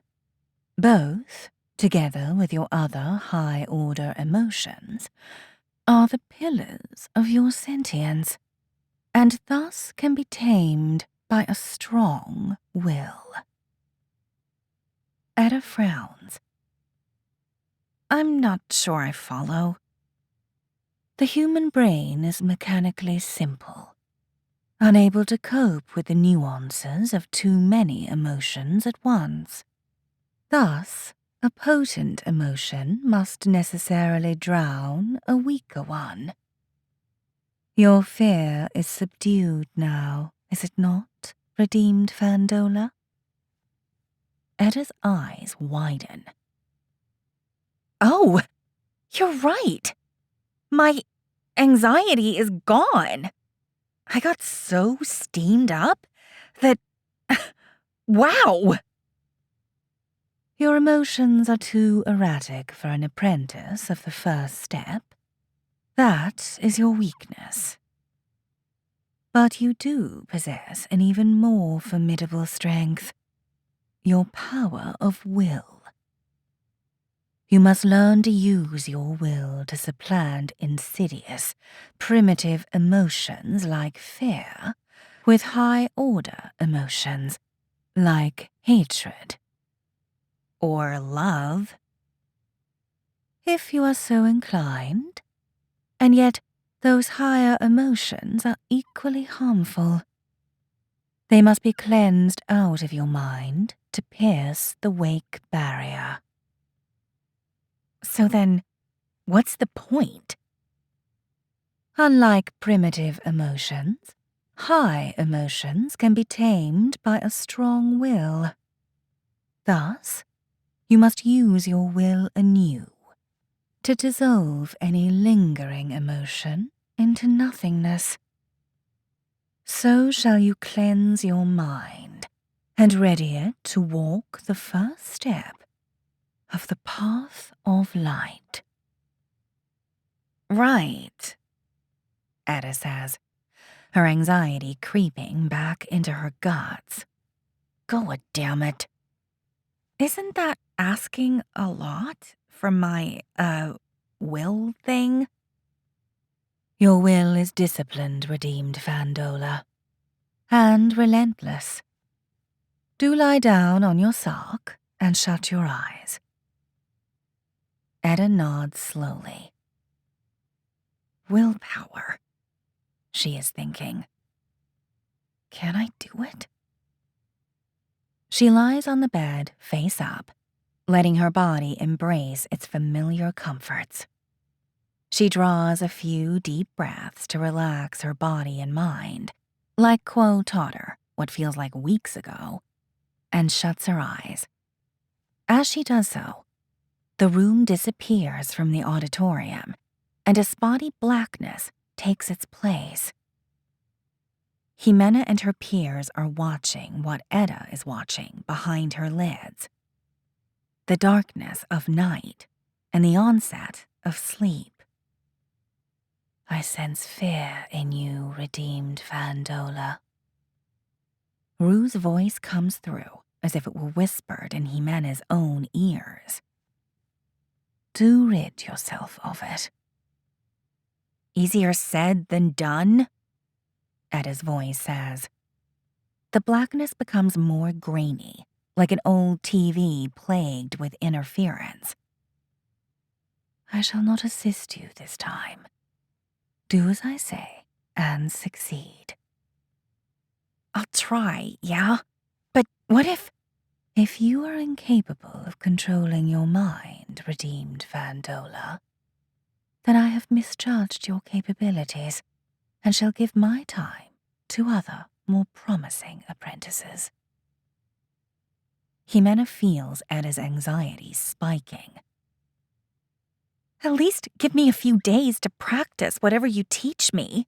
Both, together with your other high-order emotions, are the pillars of your sentience, and thus can be tamed by a strong will. Etta frowns. I'm not sure I follow. The human brain is mechanically simple, unable to cope with the nuances of too many emotions at once. Thus, a potent emotion must necessarily drown a weaker one. Your fear is subdued now, is it not, redeemed Fandola? Etta's eyes widen. Oh, you're right. My anxiety is gone. I got so steamed up that... Wow! Your emotions are too erratic for an apprentice of the first step. That is your weakness. But you do possess an even more formidable strength, your power of will. You must learn to use your will to supplant insidious, primitive emotions like fear with high-order emotions like hatred or love, if you are so inclined. And yet, those higher emotions are equally harmful. They must be cleansed out of your mind to pierce the wake barrier. So then, what's the point? Unlike primitive emotions, high emotions can be tamed by a strong will. Thus, you must use your will anew to dissolve any lingering emotion into nothingness. So shall you cleanse your mind and ready it to walk the first step of the path of light. Right, Ada says, her anxiety creeping back into her guts. God damn it. Isn't that asking a lot from my, will thing? Your will is disciplined, redeemed Fandola, and relentless. Do lie down on your sock and shut your eyes. Ada nods slowly. Willpower, she is thinking. Can I do it? She lies on the bed, face up, letting her body embrace its familiar comforts. She draws a few deep breaths to relax her body and mind, like Quo taught her what feels like weeks ago, and shuts her eyes. As she does so, the room disappears from the auditorium, and a spotty blackness takes its place. Jimena and her peers are watching what Eda is watching behind her lids. The darkness of night and the onset of sleep. I sense fear in you, redeemed Fandola. Rue's voice comes through as if it were whispered in Jimena's own ears. Do rid yourself of it. Easier said than done, Eda's voice says. The blackness becomes more grainy, like an old TV plagued with interference. I shall not assist you this time. Do as I say and succeed. I'll try, yeah? But what if... If you are incapable of controlling your mind, redeemed Fandola, then I have misjudged your capabilities and shall give my time to other, more promising apprentices. Jimena feels Eda's anxiety spiking. At least give me a few days to practice whatever you teach me.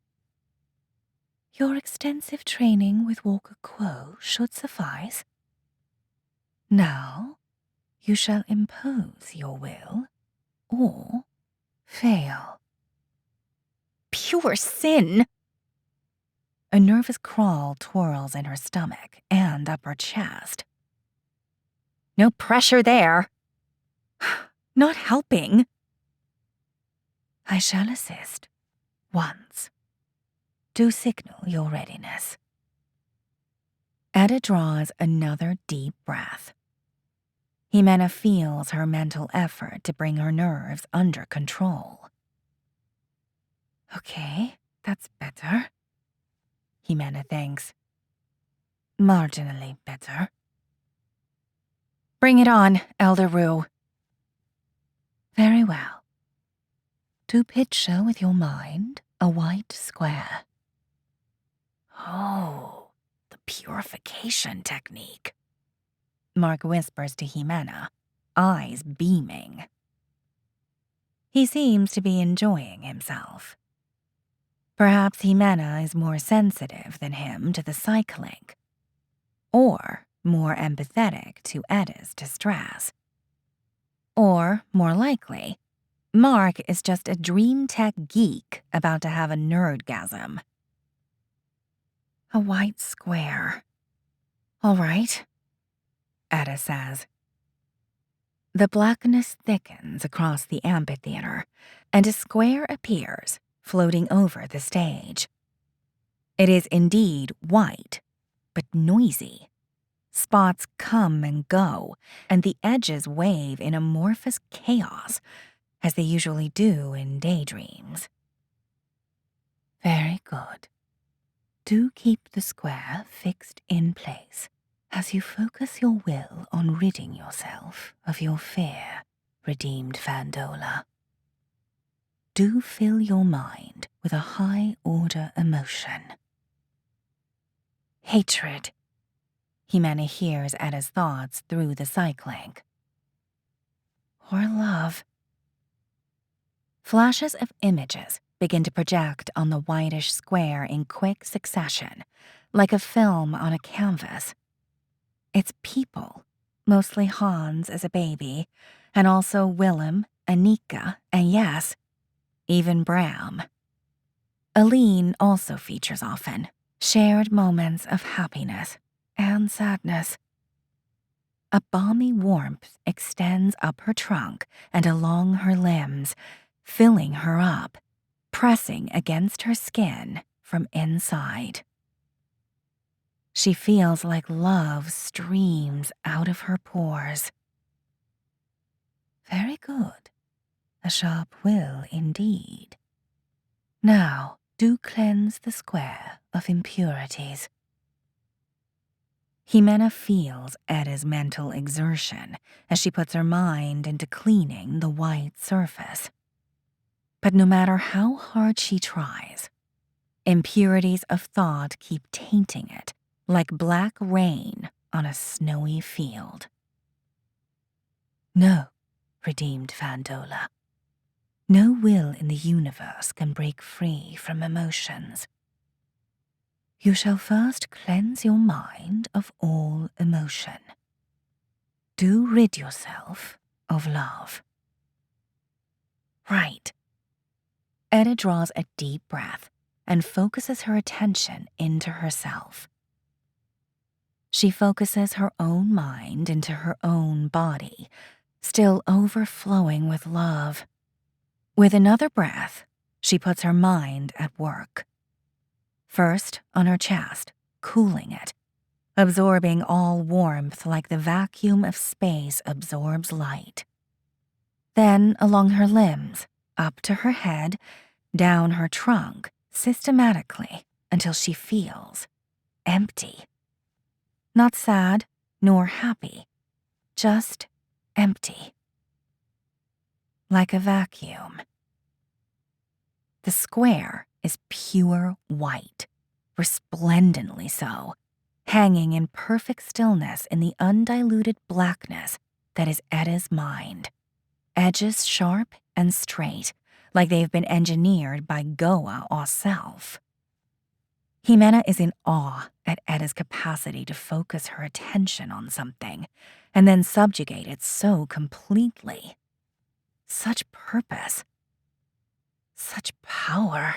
Your extensive training with Walker Quo should suffice. Now, you shall impose your will, or fail. Pure sin! A nervous crawl twirls in her stomach and up her chest. No pressure there. Not helping. I shall assist. Once. Do signal your readiness. Eda draws another deep breath. Jimena feels her mental effort to bring her nerves under control. Okay, that's better. Jimena thinks. Marginally better. Bring it on, Elder Rue. Very well. To picture with your mind a white square. Oh, the purification technique. Mark whispers to Jimena, eyes beaming. He seems to be enjoying himself. Perhaps Jimena is more sensitive than him to the psych-link, or more empathetic to Eda's distress. Or, more likely, Mark is just a dream tech geek about to have a nerdgasm. A white square. All right, Eda says. The blackness thickens across the amphitheater, and a square appears, floating over the stage. It is indeed white, but noisy. Spots come and go, and the edges wave in amorphous chaos, as they usually do in daydreams. Very good. Do keep the square fixed in place as you focus your will on ridding yourself of your fear, redeemed Fandola. Do fill your mind with a high-order emotion. Hatred. Ximena hears Etta's thoughts through the psych link. Or love. Flashes of images begin to project on the whitish square in quick succession, like a film on a canvas. It's people, mostly Hans as a baby, and also Willem, Anika, and yes, even Bram. Aline also features often, shared moments of happiness and sadness. A balmy warmth extends up her trunk and along her limbs, filling her up, pressing against her skin from inside. She feels like love streams out of her pores. Very good. A sharp will indeed. Now, do cleanse the square of impurities. Ximena feels Etta's mental exertion as she puts her mind into cleaning the white surface. But no matter how hard she tries, impurities of thought keep tainting it like black rain on a snowy field. No, redeemed Fandola. No will in the universe can break free from emotions. You shall first cleanse your mind of all emotion. Do rid yourself of love. Right. Etta draws a deep breath and focuses her attention into herself. She focuses her own mind into her own body, still overflowing with love. With another breath, she puts her mind at work. First on her chest, cooling it, absorbing all warmth like the vacuum of space absorbs light. Then along her limbs, up to her head, down her trunk, systematically until she feels empty. Not sad nor happy, just empty. Like a vacuum. The square is pure white, resplendently so, hanging in perfect stillness in the undiluted blackness that is Etta's mind. Edges sharp and straight, like they've been engineered by Goa herself. Ximena is in awe at Etta's capacity to focus her attention on something and then subjugate it so completely. Such purpose. Such power.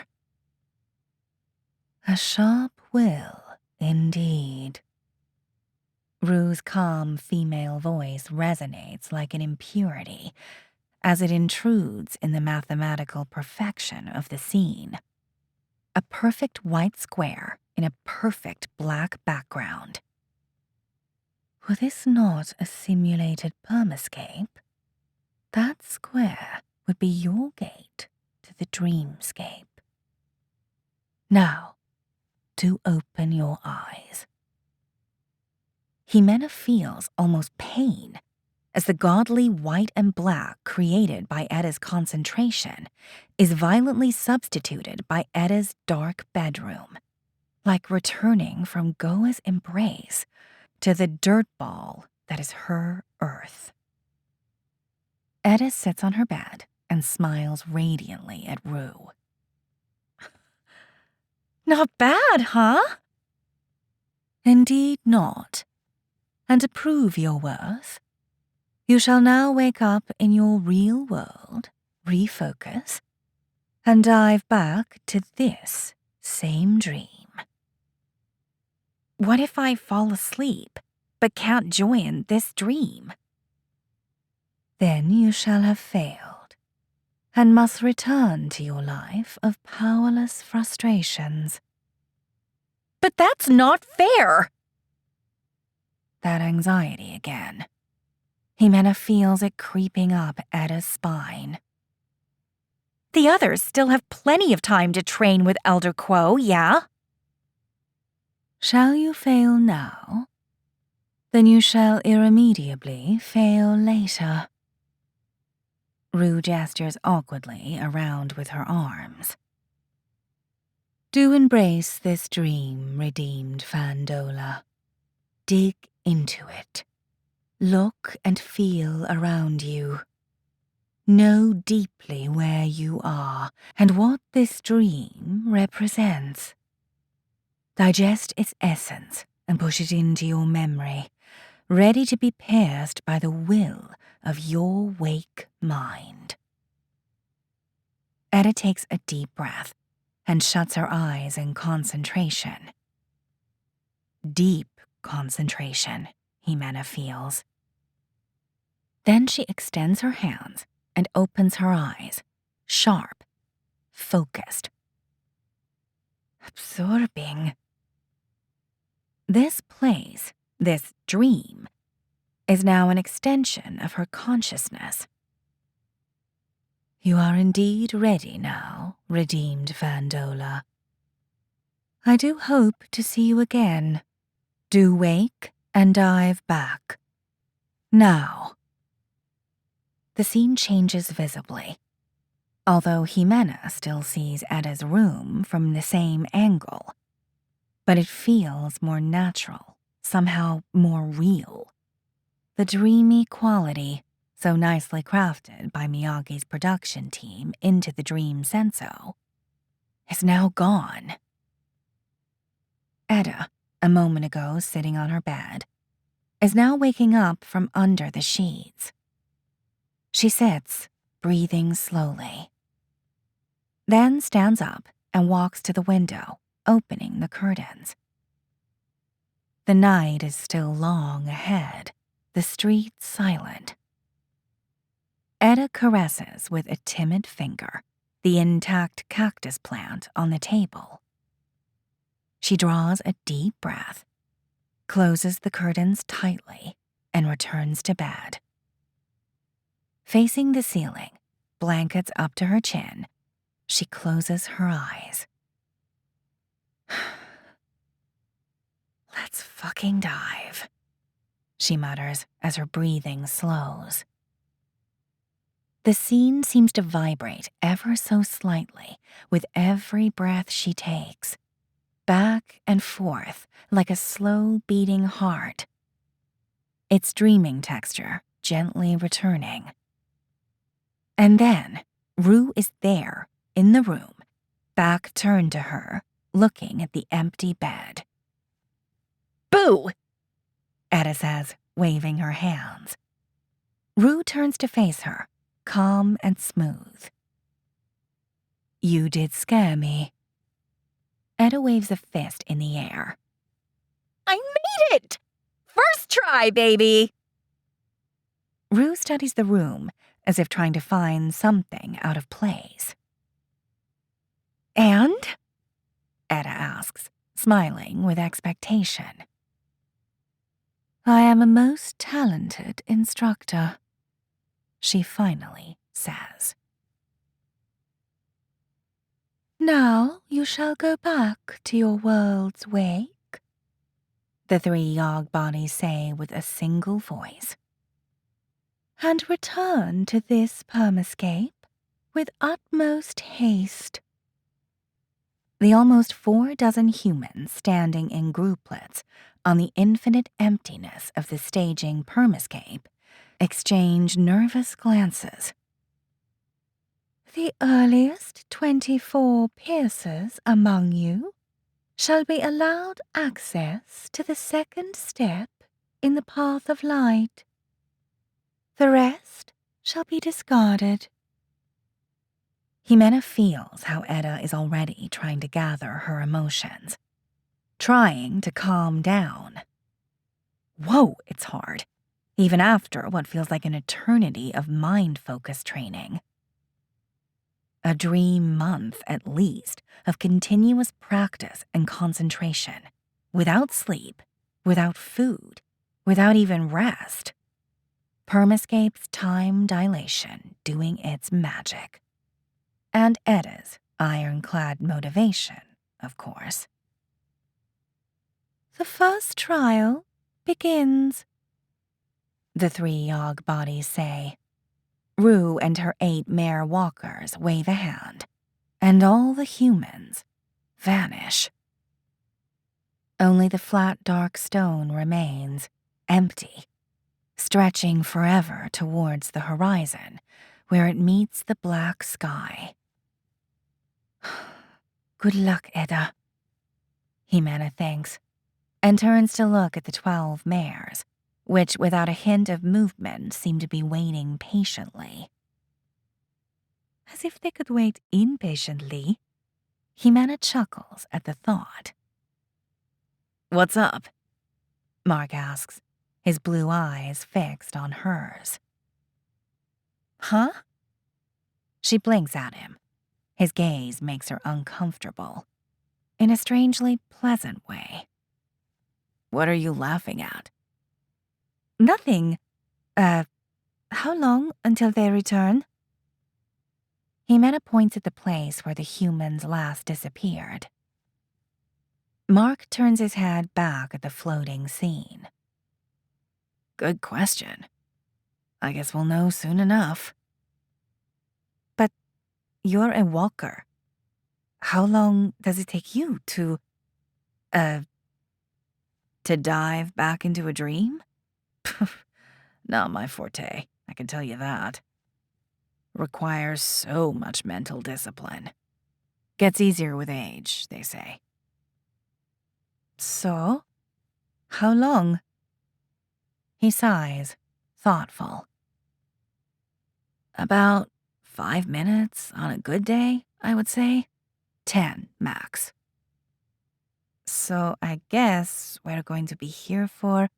A sharp will, indeed. Rue's calm female voice resonates like an impurity as it intrudes in the mathematical perfection of the scene. A perfect white square in a perfect black background. Were this not a simulated permascape? That square would be your gate to the dreamscape. Now, do open your eyes. Ximena feels almost pain as the godly white and black created by Etta's concentration is violently substituted by Etta's dark bedroom, like returning from Goa's embrace to the dirt ball that is her earth. Etta sits on her bed and smiles radiantly at Rue. Not bad, huh? Indeed not. And to prove your worth, you shall now wake up in your real world, refocus, and dive back to this same dream. What if I fall asleep, but can't join this dream? Then you shall have failed, and must return to your life of powerless frustrations. But that's not fair! That anxiety again. Ximena feels it creeping up Etta's spine. The others still have plenty of time to train with Elder Quo, yeah? Shall you fail now? Then you shall irremediably fail later. Rue gestures awkwardly around with her arms. Do embrace this dream, redeemed Fandola. dig into it. Look and feel around you. Know deeply where you are and what this dream represents. Digest its essence and push it into your memory, ready to be pierced by the will of your wake mind. Etta takes a deep breath and shuts her eyes in concentration. Deep concentration, Jimena feels. Then she extends her hands and opens her eyes, sharp, focused. Absorbing. This place, this dream, is now an extension of her consciousness. You are indeed ready now, redeemed Vandola. I do hope to see you again. Do wake and dive back. Now. The scene changes visibly, although Jimena still sees Etta's room from the same angle. But it feels more natural, somehow more real. The dreamy quality, so nicely crafted by Miyagi's production team into the Dream Senso, is now gone. Etta, a moment ago sitting on her bed, is now waking up from under the sheets. She sits, breathing slowly. Then stands up and walks to the window, opening the curtains. The night is still long ahead, the street silent. Etta caresses with a timid finger the intact cactus plant on the table. She draws a deep breath, closes the curtains tightly, and returns to bed. Facing the ceiling, blankets up to her chin, she closes her eyes. Let's fucking dive, she mutters as her breathing slows. The scene seems to vibrate ever so slightly with every breath she takes, back and forth like a slow beating heart. Its dreaming texture gently returning. And then, Rue is there, in the room, back turned to her, looking at the empty bed. Boo! Etta says, waving her hands. Rue turns to face her, calm and smooth. You did scare me. Etta waves a fist in the air. I made it! First try, baby! Rue studies the room as if trying to find something out of place. And? Etta asks, smiling with expectation. I am a most talented instructor, she finally says. Now you shall go back to your world's wake, the three Yog bodies say with a single voice, and return to this permascape with utmost haste. The almost 4 dozen humans standing in grouplets on the infinite emptiness of the staging permascape exchange nervous glances. The earliest 24 piercers among you shall be allowed access to the second step in the path of light. The rest shall be discarded. Jimena feels how Etta is already trying to gather her emotions, trying to calm down. Whoa, it's hard, even after what feels like an eternity of mind-focus training. A dream month, at least, of continuous practice and concentration, without sleep, without food, without even rest. Permascape's time dilation doing its magic. And Etta's ironclad motivation, of course. The first trial begins, the 3 Yog bodies say. Rue and her 8 mare walkers wave a hand, and all the humans vanish. Only the flat, dark stone remains, empty, stretching forever towards the horizon, where it meets the black sky. Good luck, Edda, Jimena thinks, and turns to look at the 12 mares, which without a hint of movement seem to be waiting patiently. As if they could wait impatiently, Jimena chuckles at the thought. What's up? Mark asks, his blue eyes fixed on hers. Huh? She blinks at him. His gaze makes her uncomfortable, in a strangely pleasant way. What are you laughing at? Nothing. How long until they return? Jimena points at the place where the humans last disappeared. Mark turns his head back at the floating scene. Good question. I guess we'll know soon enough. But you're a walker. How long does it take you to dive back into a dream? Not my forte, I can tell you that. Requires so much mental discipline. Gets easier with age, they say. So? How long? He sighs, thoughtful. About 5 minutes on a good day, I would say. 10 max. So I guess we're going to be here for...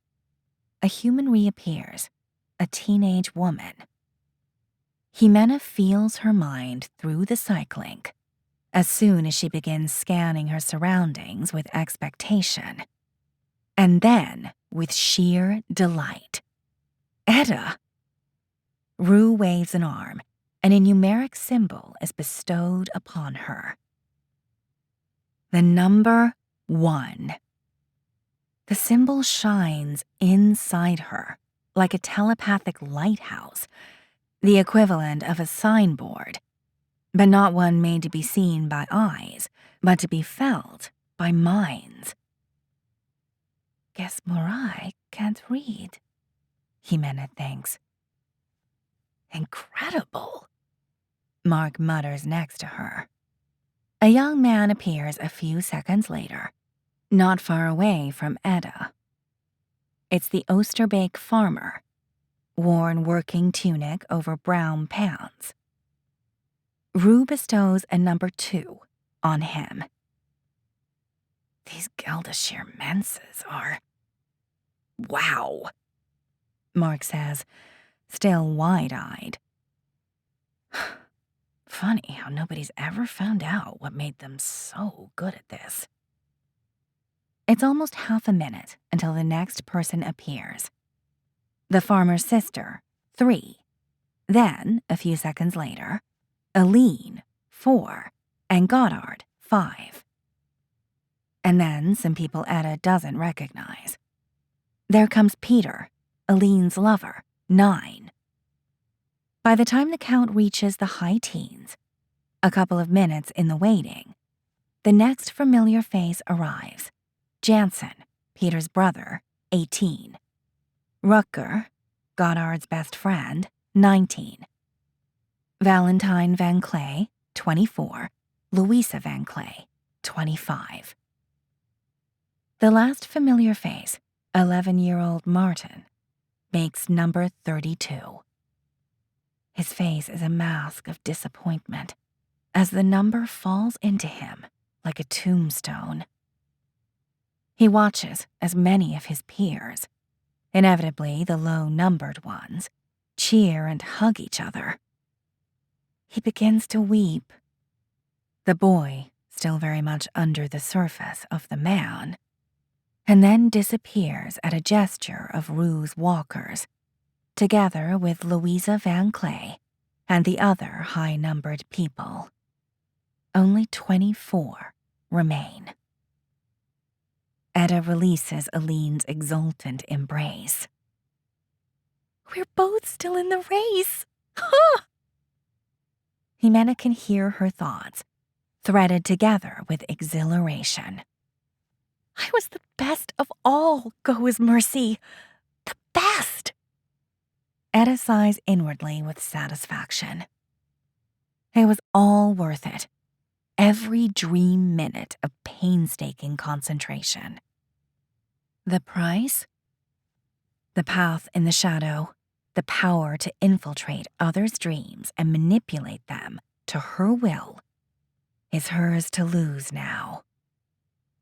A human reappears, a teenage woman. Jimena feels her mind through the psych link as soon as she begins scanning her surroundings with expectation. And then with sheer delight. Edda! Rue waves an arm, and a numeric symbol is bestowed upon her. The number 1. The symbol shines inside her like a telepathic lighthouse, the equivalent of a signboard, but not one made to be seen by eyes, but to be felt by minds. Guess Morai can't read, Jimena thinks. Incredible, Mark mutters next to her. A young man appears a few seconds later, not far away from Edda. It's the Oosterbeek farmer, worn working tunic over brown pants. Rue bestows a number 2 on him. These Geldashir menses are... Wow, Mark says, still wide-eyed. Funny how nobody's ever found out what made them so good at this. It's almost half a minute until the next person appears. The farmer's sister, 3. Then, a few seconds later, Aline, 4, and Goddard, 5. And then some people Edda doesn't recognize. There comes Peter, Aline's lover, 9. By the time the count reaches the high teens, a couple of minutes in the waiting, the next familiar face arrives. Jansen, Peter's brother, 18. Rutger, Goddard's best friend, 19. Valentine Van Clay, 24. Louisa Van Clay, 25. The last familiar face, 11-year-old Martin, makes number 32. His face is a mask of disappointment as the number falls into him like a tombstone. He watches as many of his peers, inevitably the low-numbered ones, cheer and hug each other. He begins to weep. The boy, still very much under the surface of the man, and then disappears at a gesture of Rue's walkers, together with Louisa Van Clay and the other high-numbered people. Only 24 remain. Edda releases Aline's exultant embrace. We're both still in the race! Jimena can hear her thoughts, threaded together with exhilaration. I was the best of all, goes Mercy. The best. Etta sighs inwardly with satisfaction. It was all worth it. Every dream minute of painstaking concentration. The price? The path in the shadow, the power to infiltrate others' dreams and manipulate them to her will, is hers to lose now.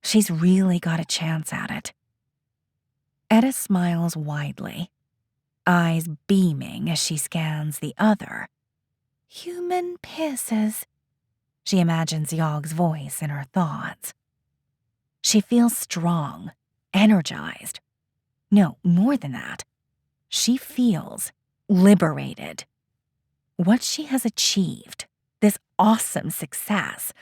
She's really got a chance at it. Etta smiles widely, eyes beaming as she scans the other. Human pisses. She imagines Yogg's voice in her thoughts. She feels strong, energized. No, more than that. She feels liberated. What she has achieved, this awesome success,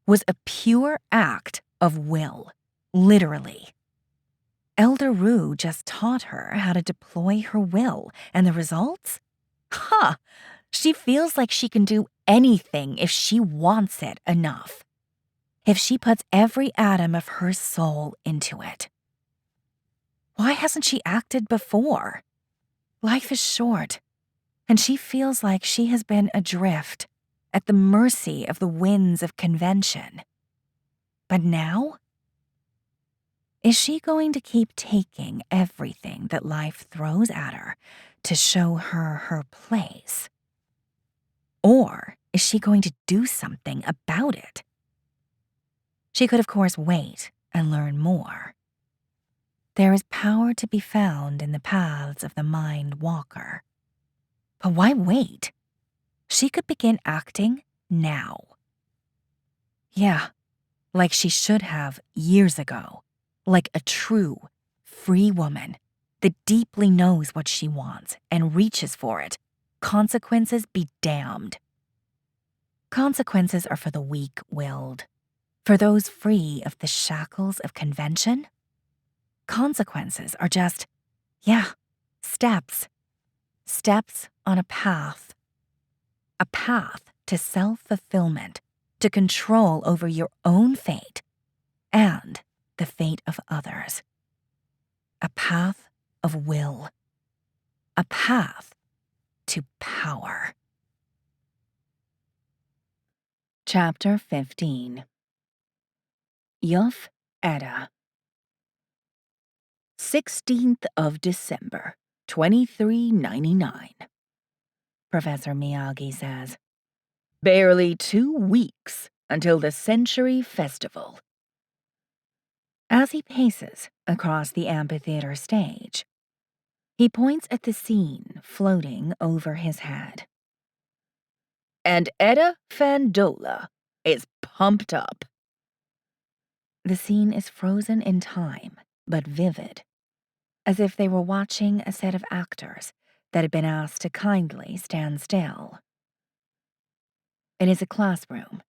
was a pure act of will, literally. Elder Rue just taught her how to deploy her will, and the results? She feels like she can do anything if she wants it enough. If she puts every atom of her soul into it. Why hasn't she acted before? Life is short, and she feels like she has been adrift, at the mercy of the winds of convention. But now? Is she going to keep taking everything that life throws at her to show her her place? Or is she going to do something about it? She could, of course, wait and learn more. There is power to be found in the paths of the Mind Walker. But why wait? She could begin acting now. Yeah, like she should have years ago. Like a true, free woman that deeply knows what she wants and reaches for it. Consequences be damned. Consequences are for the weak-willed. For those free of the shackles of convention. Consequences are just, steps. Steps on a path. A path to self-fulfillment, to control over your own fate, and the fate of others. A path of will. A path to power. Chapter 15. Yuf Etta. 16th of December, 2399. Professor Miyagi says, barely 2 weeks until the Century Festival. As he paces across the amphitheater stage, he points at the scene floating over his head. And Etta Fandola is pumped up. The scene is frozen in time, but vivid, as if they were watching a set of actors that had been asked to kindly stand still. It is a classroom,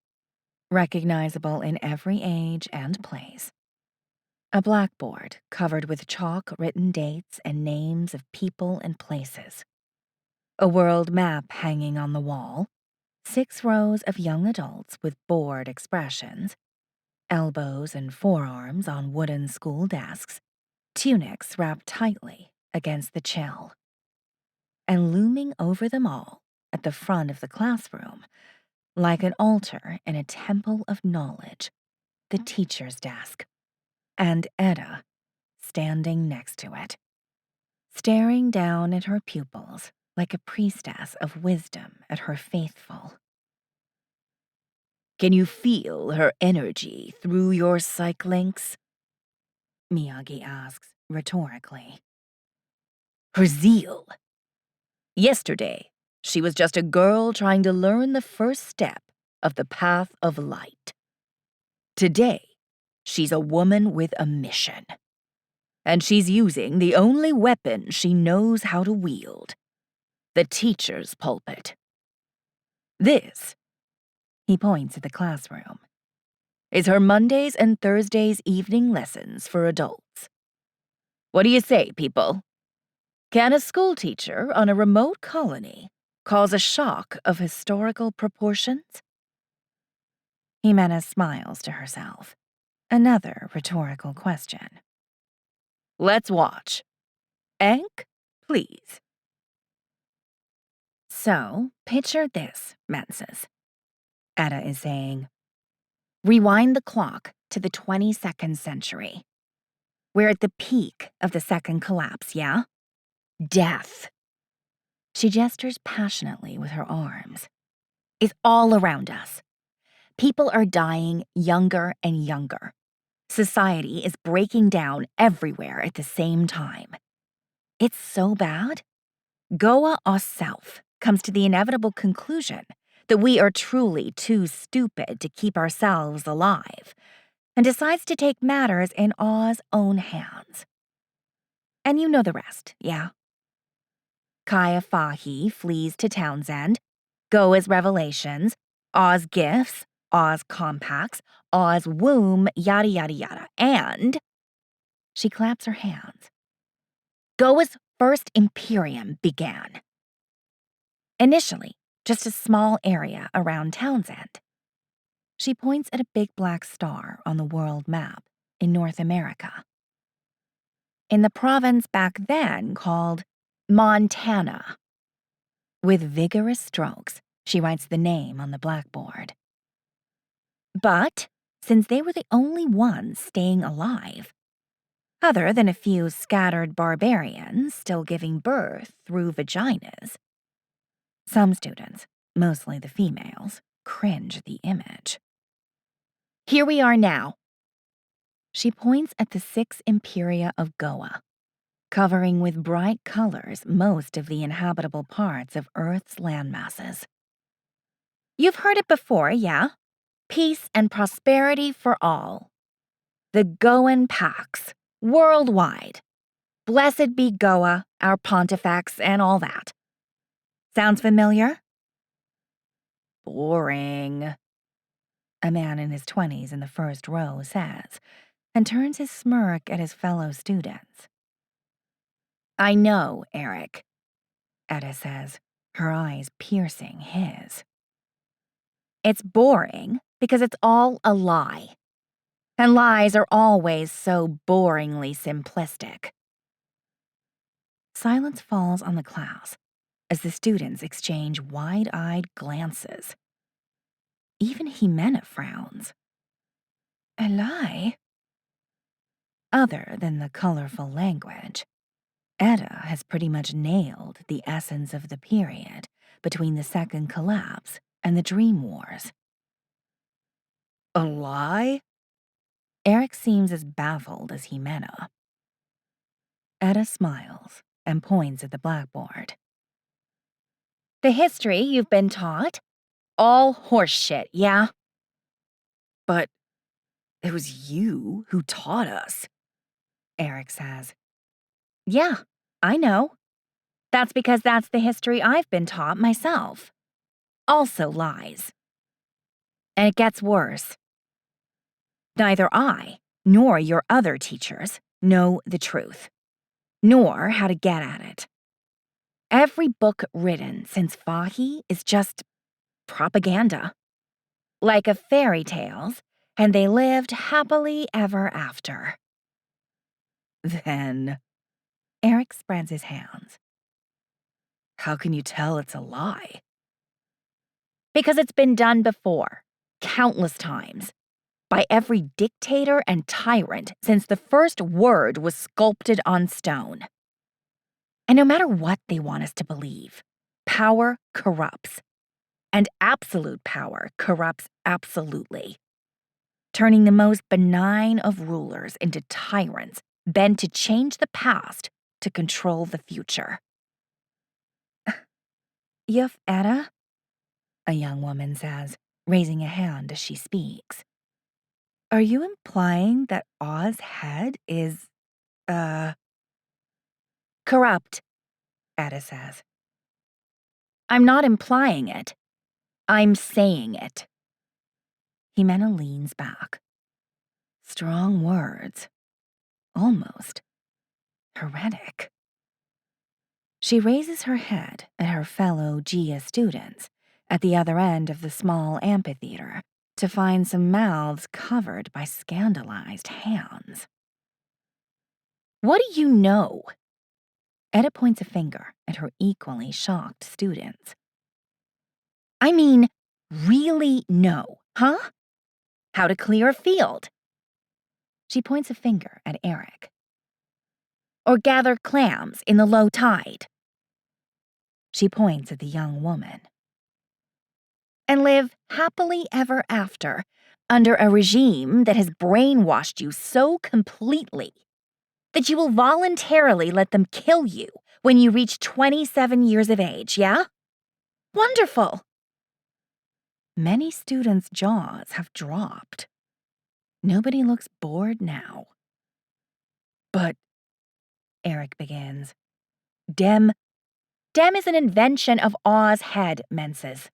recognizable in every age and place. A blackboard covered with chalk-written dates and names of people and places. A world map hanging on the wall. 6 rows of young adults with bored expressions. Elbows and forearms on wooden school desks. Tunics wrapped tightly against the chill. And looming over them all, at the front of the classroom, like an altar in a temple of knowledge, the teacher's desk. And Etta, standing next to it, staring down at her pupils like a priestess of wisdom at her faithful. Can you feel her energy through your psych links? Miyagi asks rhetorically. Her zeal. Yesterday, she was just a girl trying to learn the first step of the path of light. Today, she's a woman with a mission. And she's using the only weapon she knows how to wield, the teacher's pulpit. This, he points at the classroom, is her Mondays and Thursdays evening lessons for adults. What do you say, people? Can a schoolteacher on a remote colony cause a shock of historical proportions? Jimena smiles to herself. Another rhetorical question. Let's watch. Enk, please. So, picture this, Menses. Etta is saying, rewind the clock to the 22nd century. We're at the peak of the second collapse, yeah? Death. She gestures passionately with her arms. Is all around us. People are dying younger and younger. Society is breaking down everywhere at the same time. It's so bad. Goa herself comes to the inevitable conclusion that we are truly too stupid to keep ourselves alive, and decides to take matters in Oz own hands. And you know the rest, yeah? Kaya Fahi flees to Townsend, Goa's revelations, Oz gifts, Oz compacts, Oz womb, yada yada yada, and she claps her hands. Goa's first Imperium began. Initially, just a small area around Townsend. She points at a big black star on the world map in North America. In the province back then called Montana. With vigorous strokes, she writes the name on the blackboard. But since they were the only ones staying alive, other than a few scattered barbarians still giving birth through vaginas, some students, mostly the females, cringe at the image. Here we are now. She points at the 6 imperia of Goa, covering with bright colors most of the inhabitable parts of Earth's landmasses. You've heard it before, yeah? Peace and prosperity for all. The Goan Pax, worldwide. Blessed be Goa, our pontifex, and all that. Sounds familiar? Boring, a man in his 20s in the first row says, and turns his smirk at his fellow students. I know, Eric, Etta says, her eyes piercing his. It's boring because it's all a lie. And lies are always so boringly simplistic. Silence falls on the class as the students exchange wide-eyed glances. Even Jimena frowns. A lie? Other than the colorful language, Etta has pretty much nailed the essence of the period between the second collapse and the Dream Wars. A lie? Eric seems as baffled as Jimena. Etta smiles and points at the blackboard. The history you've been taught? All horseshit, yeah? But it was you who taught us, Eric says. Yeah, I know. That's because that's the history I've been taught myself. Also lies. And it gets worse. Neither I nor your other teachers know the truth, nor how to get at it. Every book written since Fahi is just propaganda. Like a fairy tales, and they lived happily ever after. Then Eric spreads his hands. how can you tell it's a lie? Because it's been done before, countless times, by every dictator and tyrant since the first word was sculpted on stone. And no matter what they want us to believe, power corrupts. And absolute power corrupts absolutely, turning the most benign of rulers into tyrants bent to change the past to control the future. Yuf Etta? A young woman says, raising a hand as she speaks. Are you implying that Oz's head is, corrupt, Etta says. I'm not implying it. I'm saying it. Jimena leans back. Strong words. Almost heretic. She raises her head at her fellow Gia students at the other end of the small amphitheater to find some mouths covered by scandalized hands. What do you know? Etta points a finger at her equally shocked students. I mean, really know, huh? How to clear a field. She points a finger at Eric. Or gather clams in the low tide. She points at the young woman. And live happily ever after under a regime that has brainwashed you so completely that you will voluntarily let them kill you when you reach 27 years of age, yeah? Wonderful! Many students' jaws have dropped. Nobody looks bored now. But, Eric begins, Dem is an invention of Oz head, Menses.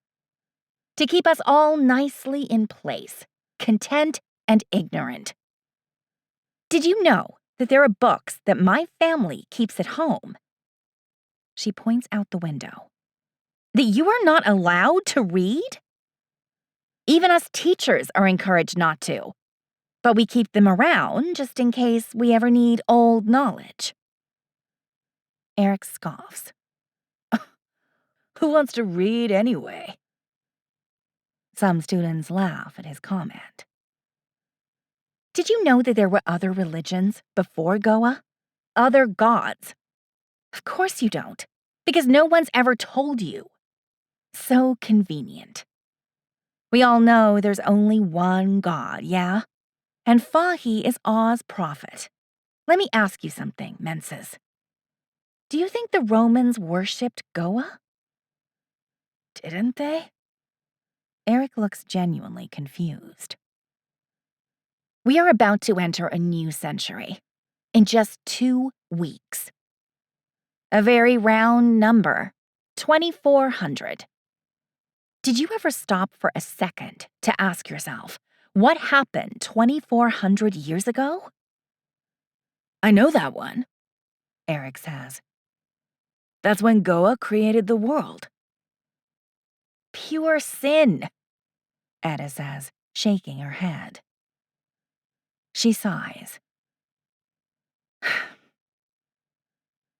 To keep us all nicely in place, content and ignorant. Did you know that there are books that my family keeps at home? She points out the window. That you are not allowed to read? Even us teachers are encouraged not to, but we keep them around just in case we ever need old knowledge. Eric scoffs. Who wants to read anyway? Some students laugh at his comment. Did you know that there were other religions before Goa? Other gods? Of course you don't, because no one's ever told you. So convenient. We all know there's only one God, yeah? And Fahi is Oz prophet. Let me ask you something, Menses. Do you think the Romans worshipped Goa? Didn't they? Eric looks genuinely confused. We are about to enter a new century in just 2 weeks. A very round number, 2400. Did you ever stop for a second to ask yourself, what happened 2400 years ago? I know that one, Eric says. That's when Goa created the world. Pure sin, Etta says, shaking her head. She sighs.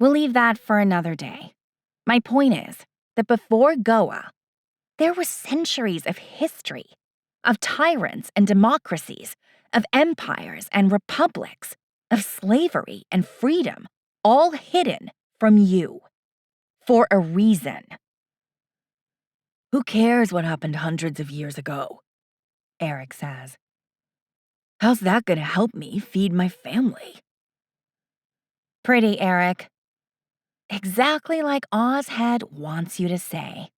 We'll leave that for another day. My point is that before Goa, there were centuries of history, of tyrants and democracies, of empires and republics, of slavery and freedom, all hidden from you. For a reason. Who cares what happened hundreds of years ago? Eric says. How's that gonna help me feed my family? Pretty, Eric. Exactly like Ozhead wants you to say.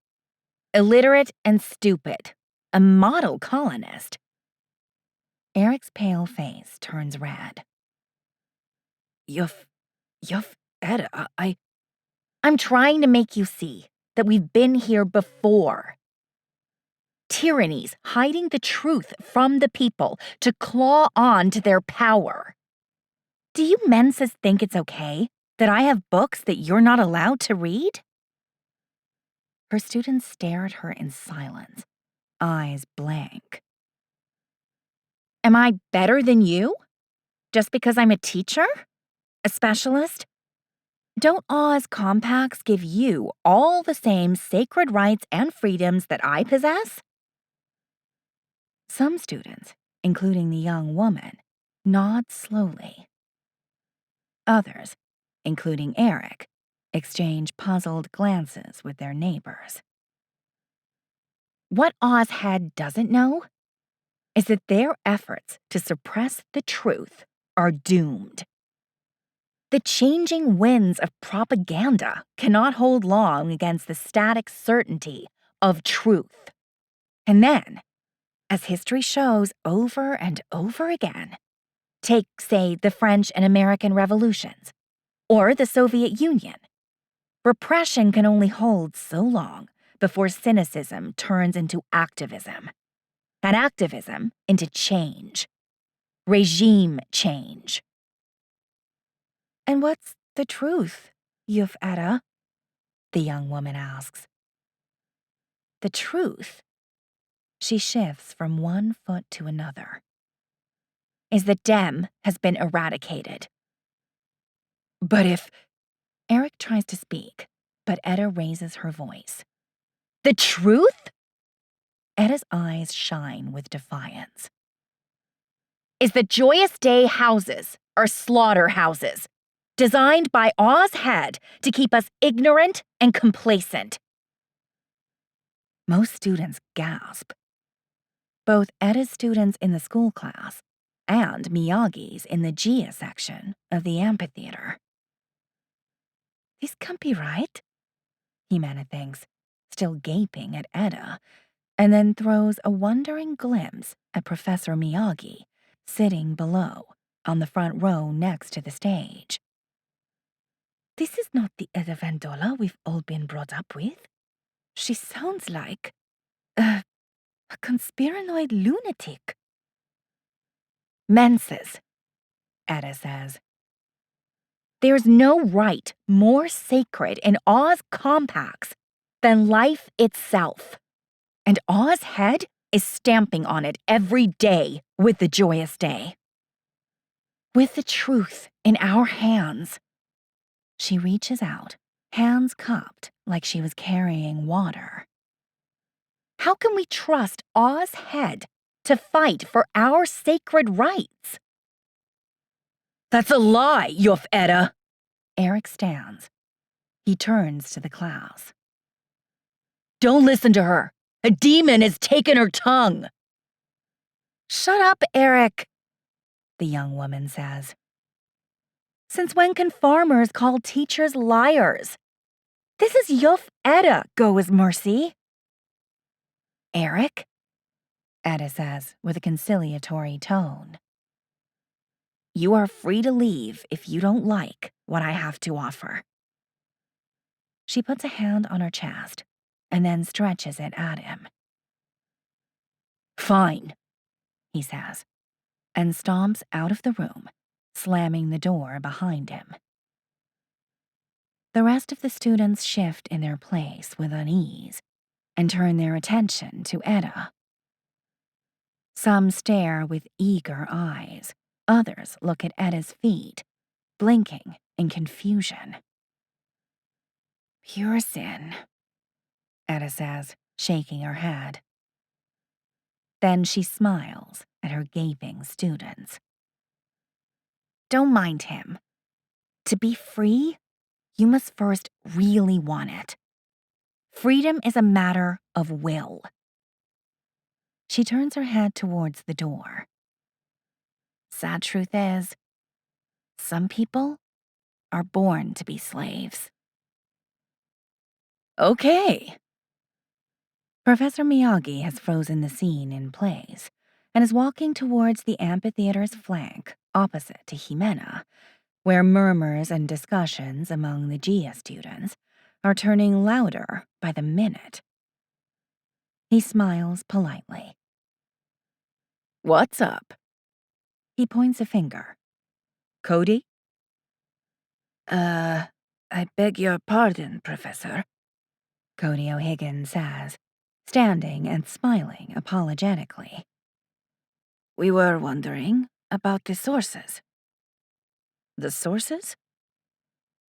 Illiterate and stupid. A model colonist. Eric's pale face turns red. Yuff, Etta, I'm trying to make you see that we've been here before. Tyrannies hiding the truth from the people to claw on to their power. Do you Menses think it's okay that I have books that you're not allowed to read? Her students stare at her in silence, eyes blank. Am I better than you? Just because I'm a teacher? A specialist? Don't Oz compacts give you all the same sacred rights and freedoms that I possess? Some students, including the young woman, nod slowly. Others, including Eric, exchange puzzled glances with their neighbors. What Ozhead doesn't know is that their efforts to suppress the truth are doomed. The changing winds of propaganda cannot hold long against the static certainty of truth. And then, as history shows over and over again, take, say, the French and American revolutions, or the Soviet Union. Repression can only hold so long before cynicism turns into activism, and activism into change. Regime change. And what's the truth, Yuf Etta? The young woman asks. The truth She shifts from one foot to another. Is the Dem has been eradicated. But if... Eric tries to speak, but Etta raises her voice. The truth? Etta's eyes shine with defiance. Is the Joyous Day houses are slaughterhouses, designed by Ozhead to keep us ignorant and complacent. Most students gasp. Both Etta's students in the school class and Miyagi's in the Gia section of the amphitheater. This can't be right, Himena thinks, still gaping at Etta, and then throws a wondering glimpse at Professor Miyagi, sitting below, on the front row next to the stage. This is not the Etta Vandola we've all been brought up with. She sounds like a conspiranoid lunatic. Menses, Etta says. There's no right more sacred in Oz compacts than life itself. And Ozhead is stamping on it every day with the Joyous Day. With the truth in our hands. She reaches out, hands cupped like she was carrying water. How can we trust Ozhead to fight for our sacred rights? That's a lie, Yuf Etta. Eric stands. He turns to the class. Don't listen to her. A demon has taken her tongue. Shut up, Eric, the young woman says. Since when can farmers call teachers liars? This is Yuf Etta, Go's mercy. Eric? Etta says with a conciliatory tone. You are free to leave if you don't like what I have to offer. She puts a hand on her chest and then stretches it at him. Fine, he says, and stomps out of the room, slamming the door behind him. The rest of the students shift in their place with unease and turn their attention to Etta. Some stare with eager eyes. Others look at Etta's feet, blinking in confusion. Pure sin, Etta says, shaking her head. Then she smiles at her gaping students. Don't mind him. To be free, you must first really want it. Freedom is a matter of will. She turns her head towards the door. Sad truth is, some people are born to be slaves. Okay. Professor Miyagi has frozen the scene in place and is walking towards the amphitheater's flank opposite to Himena, where murmurs and discussions among the Gia students are turning louder by the minute. He smiles politely. What's up? He points a finger. Cody? I beg your pardon, Professor, Cody O'Higgins says, standing and smiling apologetically. We were wondering about the sources. The sources?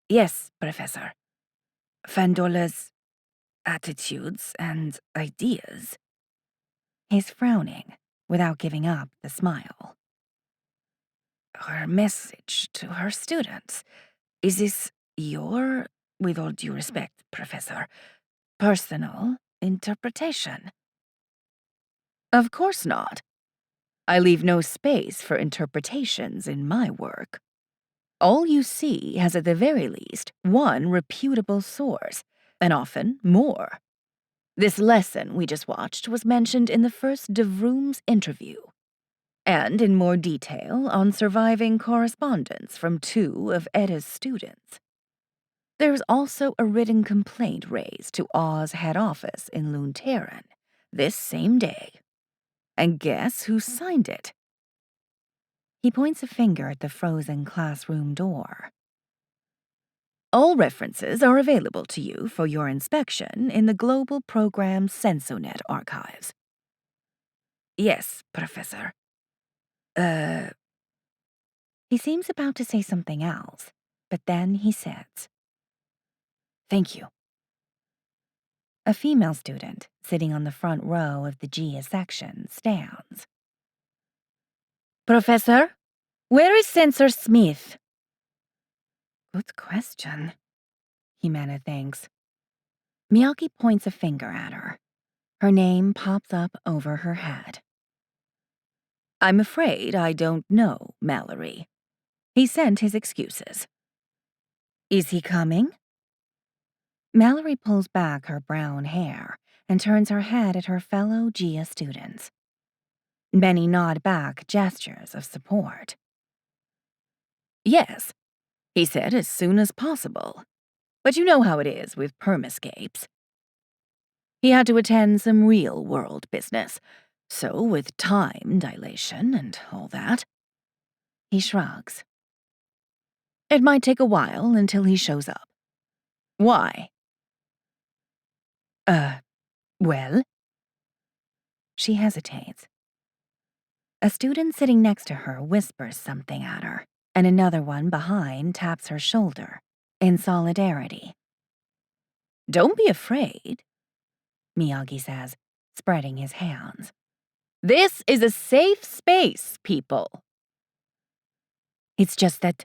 Yes, Professor. Vandola's attitudes and ideas. He's frowning without giving up the smile. Her message to her students. Is this your, with all due respect, Professor, personal interpretation? Of course not. I leave no space for interpretations in my work. All you see has at the very least one reputable source, and often more. This lesson we just watched was mentioned in the first de Vroom's interview, and in more detail on surviving correspondence from 2 of Etta's students. There's also a written complaint raised to Oz head office in Lunterran this same day. And guess who signed it? He points a finger at the frozen classroom door. All references are available to you for your inspection in the Global Program Sensonet archives. Yes, Professor. He seems about to say something else, but then he says, "Thank you." A female student, sitting on the front row of the Gia section, stands. "Professor, where is Censor Smith?" Good question, Jimena thinks. Miyagi points a finger at her. Her name pops up over her head. I'm afraid I don't know, Mallory. He sent his excuses. Is he coming? Mallory pulls back her brown hair and turns her head at her fellow Gia students. Many nod back gestures of support. Yes, he said as soon as possible. But you know how it is with permascapes. He had to attend some real-world business, so with time dilation and all that. He shrugs. It might take a while until he shows up. Why? Well? She hesitates. A student sitting next to her whispers something at her, and another one behind taps her shoulder, in solidarity. Don't be afraid, Miyagi says, spreading his hands. This is a safe space, people. It's just that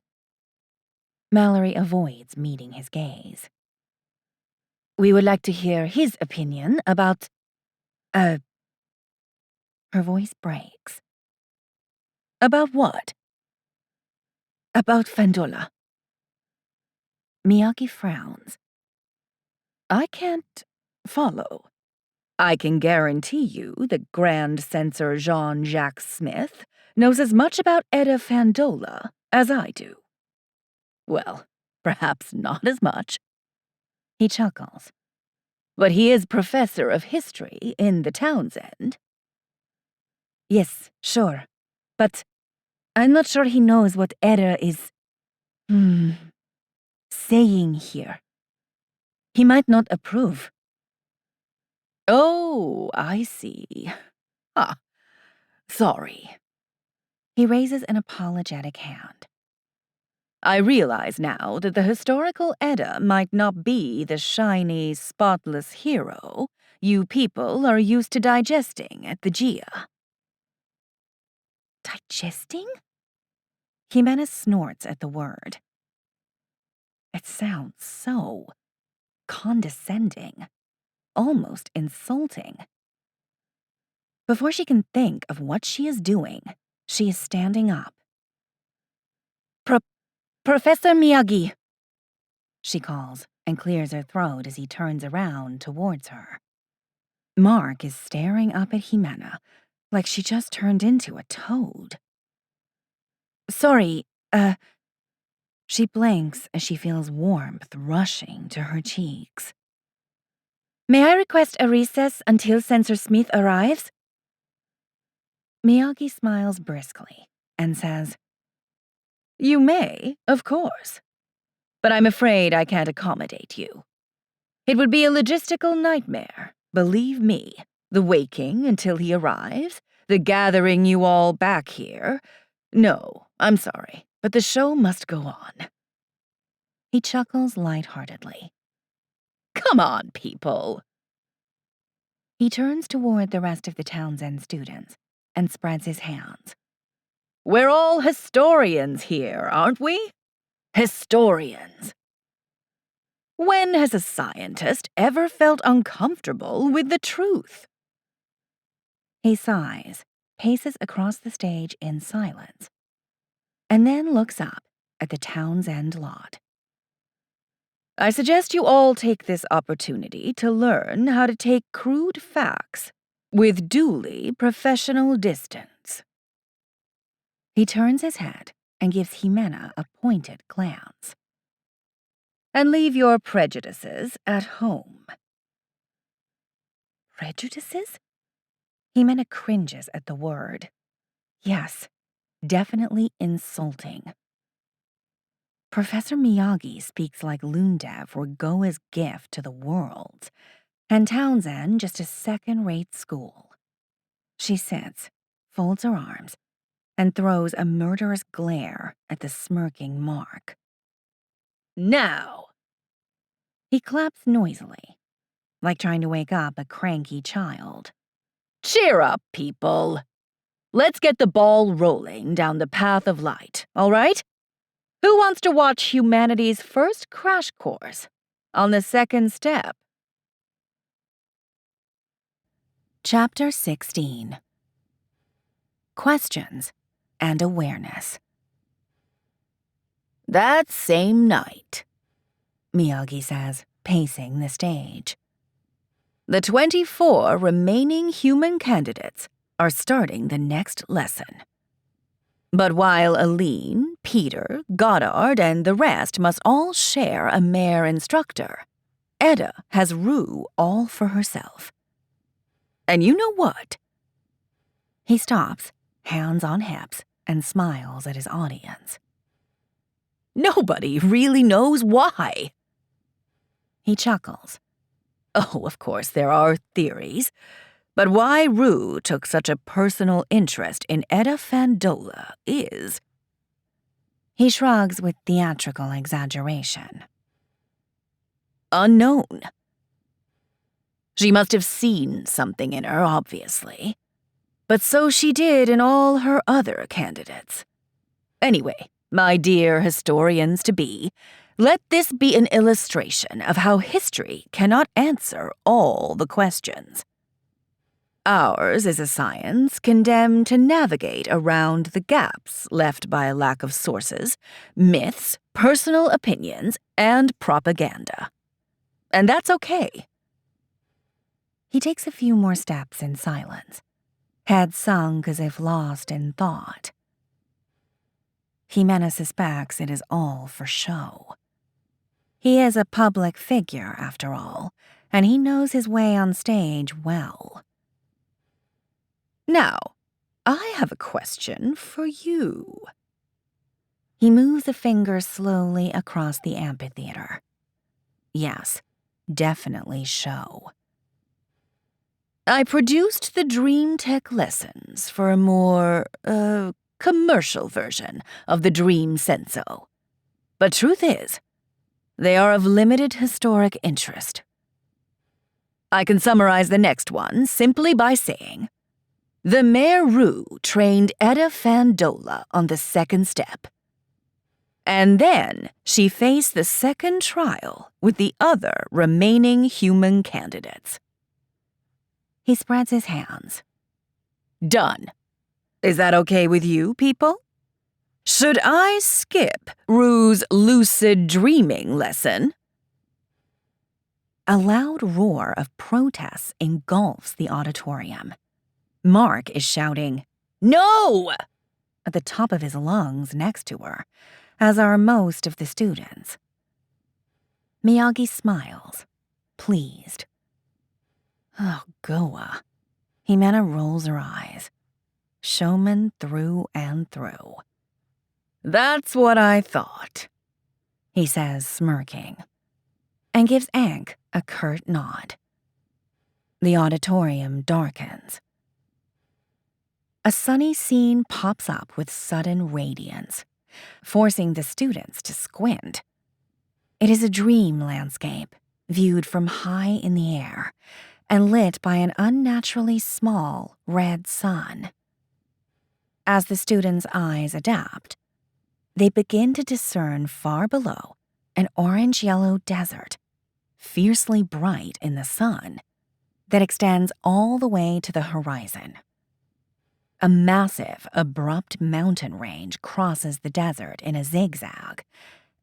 Mallory avoids meeting his gaze. We would like to hear his opinion about, Her voice breaks. About what? About Fandola. Miyagi frowns. I can't follow. I can guarantee you that Grand Censor Jean-Jacques Smith knows as much about Edda Fandola as I do. Well, perhaps not as much. He chuckles. But he is professor of history in the Townsend. Yes, sure. But I'm not sure he knows what Edda is, saying here. He might not approve. Oh, I see. Ah, sorry. He raises an apologetic hand. I realize now that the historical Edda might not be the shiny, spotless hero you people are used to digesting at the Gia. Digesting? Jimena snorts at the word. It sounds so condescending, almost insulting. Before she can think of what she is doing, she is standing up. Professor Miyagi, she calls and clears her throat as he turns around towards her. Mark is staring up at Jimena like she just turned into a toad. Sorry, She blinks as she feels warmth rushing to her cheeks. May I request a recess until Censor Smith arrives? Miyagi smiles briskly and says, You may, of course. But I'm afraid I can't accommodate you. It would be a logistical nightmare, believe me. The waking until he arrives, the gathering you all back here. No, I'm sorry, but the show must go on. He chuckles lightheartedly. Come on, people. He turns toward the rest of the Townsend students and spreads his hands. We're all historians here, aren't we? Historians. When has a scientist ever felt uncomfortable with the truth? He sighs, paces across the stage in silence, and then looks up at the Townsend lot. I suggest you all take this opportunity to learn how to take crude facts with duly professional distance. He turns his head and gives Jimena a pointed glance. And leave your prejudices at home. Prejudices? Jimena cringes at the word. Yes, definitely insulting. Professor Miyagi speaks like Lundev were Goa's gift to the world, and Townsend just a second-rate school. She sits, folds her arms, and throws a murderous glare at the smirking Mark. Now! He claps noisily, like trying to wake up a cranky child. Cheer up, people. Let's get the ball rolling down the path of light, all right? Who wants to watch humanity's first crash course on the second step? Chapter 16. Questions and Awareness. That same night, Miyagi says, pacing the stage. the 24 remaining human candidates are starting the next lesson. But while Aline, Peter, Goddard, and the rest must all share a mare instructor, Edda has Rue all for herself. And you know what? He stops, hands on hips, and smiles at his audience. Nobody really knows why. He chuckles. Oh, of course, there are theories. But why Rue took such a personal interest in Edda Fandola is... He shrugs with theatrical exaggeration. unknown. She must have seen something in her, obviously. But so she did in all her other candidates. Anyway, my dear historians-to-be, let this be an illustration of how history cannot answer all the questions. Ours is a science condemned to navigate around the gaps left by a lack of sources, myths, personal opinions, and propaganda. And that's okay. He takes a few more steps in silence, head sunk as if lost in thought. Jimena suspects it is all for show. He is a public figure, after all, and he knows his way on stage well. Now, I have a question for you. He moves a finger slowly across the amphitheater. Yes, definitely show. I produced the Dream Tech lessons for a more, commercial version of the Dream Senso. But truth is, they are of limited historic interest. I can summarize the next one simply by saying, the Mare Rue trained Edda Fandola on the second step. And then she faced the second trial with the other remaining human candidates. He spreads his hands. Done. Is that okay with you, people? Should I skip Rue's lucid dreaming lesson? A loud roar of protest engulfs the auditorium. Mark is shouting, No! at the top of his lungs next to her, as are most of the students. Miyagi smiles, pleased. Oh, Goa. Jimena rolls her eyes. Showman through and through. That's what I thought, He says, smirking, and gives Ankh a curt nod. The auditorium darkens. A sunny scene pops up with sudden radiance, forcing the students to squint. It is a dream landscape, viewed from high in the air, and lit by an unnaturally small red sun. As the students' eyes adapt, they begin to discern far below an orange-yellow desert, fiercely bright in the sun, that extends all the way to the horizon. A massive, abrupt mountain range crosses the desert in a zigzag,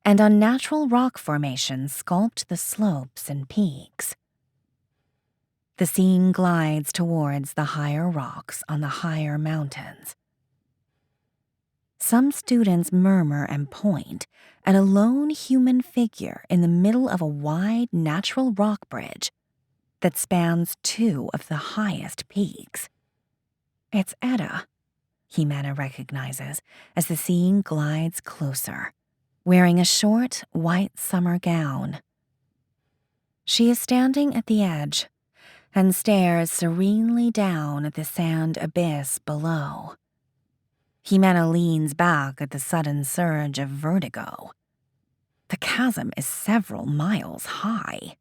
and unnatural rock formations sculpt the slopes and peaks. The scene glides towards the higher rocks on the higher mountains. Some students murmur and point at a lone human figure in the middle of a wide natural rock bridge that spans two of the highest peaks. It's Edda, Jimena recognizes as the scene glides closer, wearing a short, white summer gown. She is standing at the edge, and stares serenely down at the sand abyss below. Jimena leans back at the sudden surge of vertigo. The chasm is several miles high.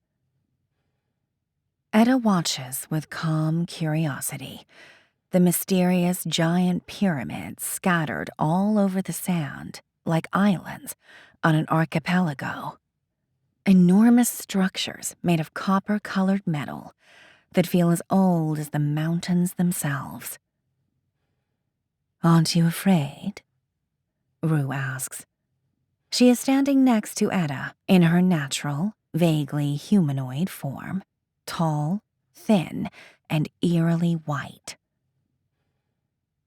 Etta watches with calm curiosity the mysterious giant pyramids scattered all over the sand like islands on an archipelago. Enormous structures made of copper-colored metal that feel as old as the mountains themselves. "Aren't you afraid?" Rue asks. She is standing next to Etta in her natural, vaguely humanoid form, tall, thin, and eerily white.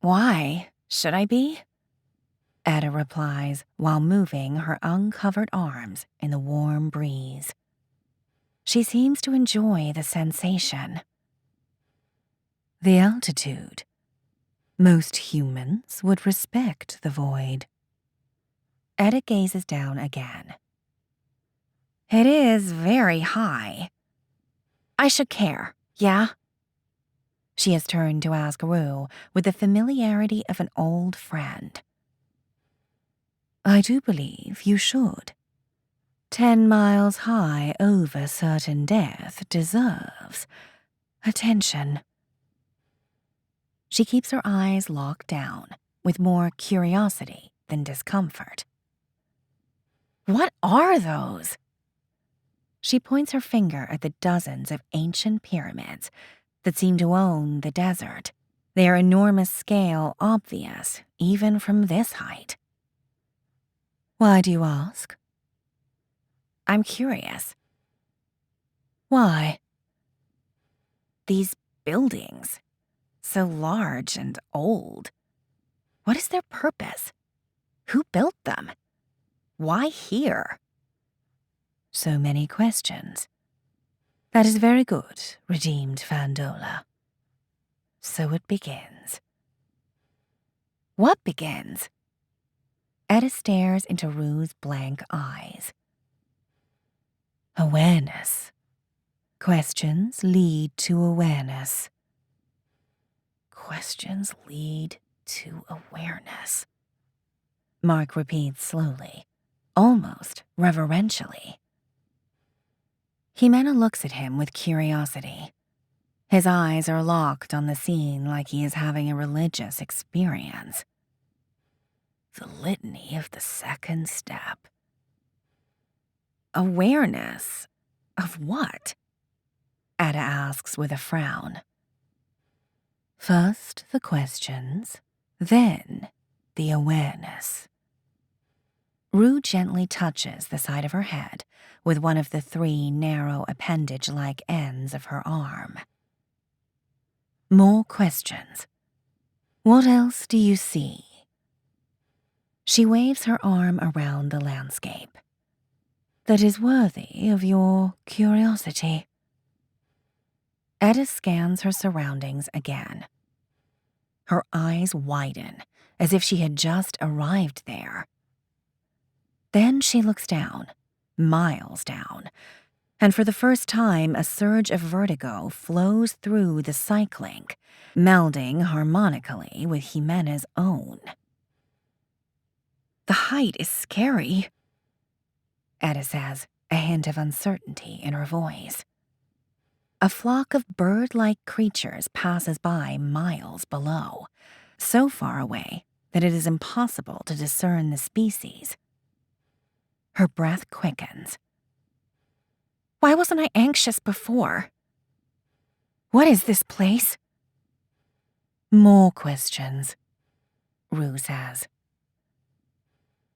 "Why should I be?" Etta replies while moving her uncovered arms in the warm breeze. She seems to enjoy the sensation. "The altitude. Most humans would respect the void." Etta gazes down again. "It is very high. I should care, yeah?" She has turned to ask Rue with the familiarity of an old friend. "I do believe you should. 10 miles high over certain death deserves attention." She keeps her eyes locked down with more curiosity than discomfort. "What are those?" She points her finger at the dozens of ancient pyramids that seem to own the desert, their enormous scale obvious even from this height. "Why do you ask?" "I'm curious." "Why?" "These buildings, so large and old. What is their purpose? Who built them? Why here?" So many questions. That is very good, redeemed Fandola. So it begins. "What begins?" Etta stares into Rue's blank eyes. "Awareness. Questions lead to awareness." Questions lead to awareness. Mark repeats slowly, almost reverentially. Jimena looks at him with curiosity. His eyes are locked on the scene like he is having a religious experience. The litany of the second step. "Awareness of what?" Etta asks with a frown. "First the questions, then the awareness." Rue gently touches the side of her head with one of the 3 narrow appendage-like ends of her arm. "More questions. What else do you see?" She waves her arm around the landscape. "That is worthy of your curiosity." Etta scans her surroundings again. Her eyes widen as if she had just arrived there. Then she looks down, miles down, and for the first time a surge of vertigo flows through the sight link, melding harmonically with Jimena's own. "The height is scary," Etta says, a hint of uncertainty in her voice. A flock of bird-like creatures passes by miles below, so far away that it is impossible to discern the species. Her breath quickens. "Why wasn't I anxious before? What is this place?" "More questions," Rue says.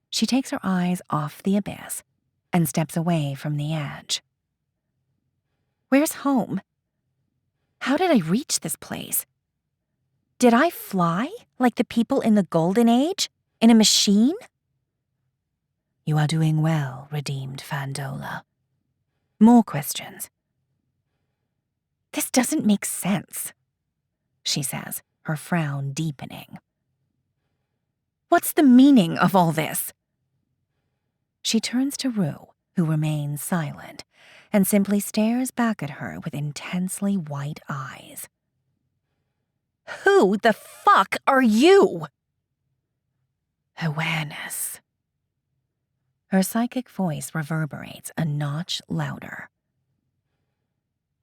She takes her eyes off the abyss and steps away from the edge. "Where's home? How did I reach this place? Did I fly like the people in the Golden Age, in a machine?" "You are doing well, redeemed Fandola. More questions." "This doesn't make sense," she says, her frown deepening. "What's the meaning of all this?" She turns to Rue, who remains silent, and simply stares back at her with intensely white eyes. Who the fuck are you? Awareness. Her psychic voice reverberates a notch louder.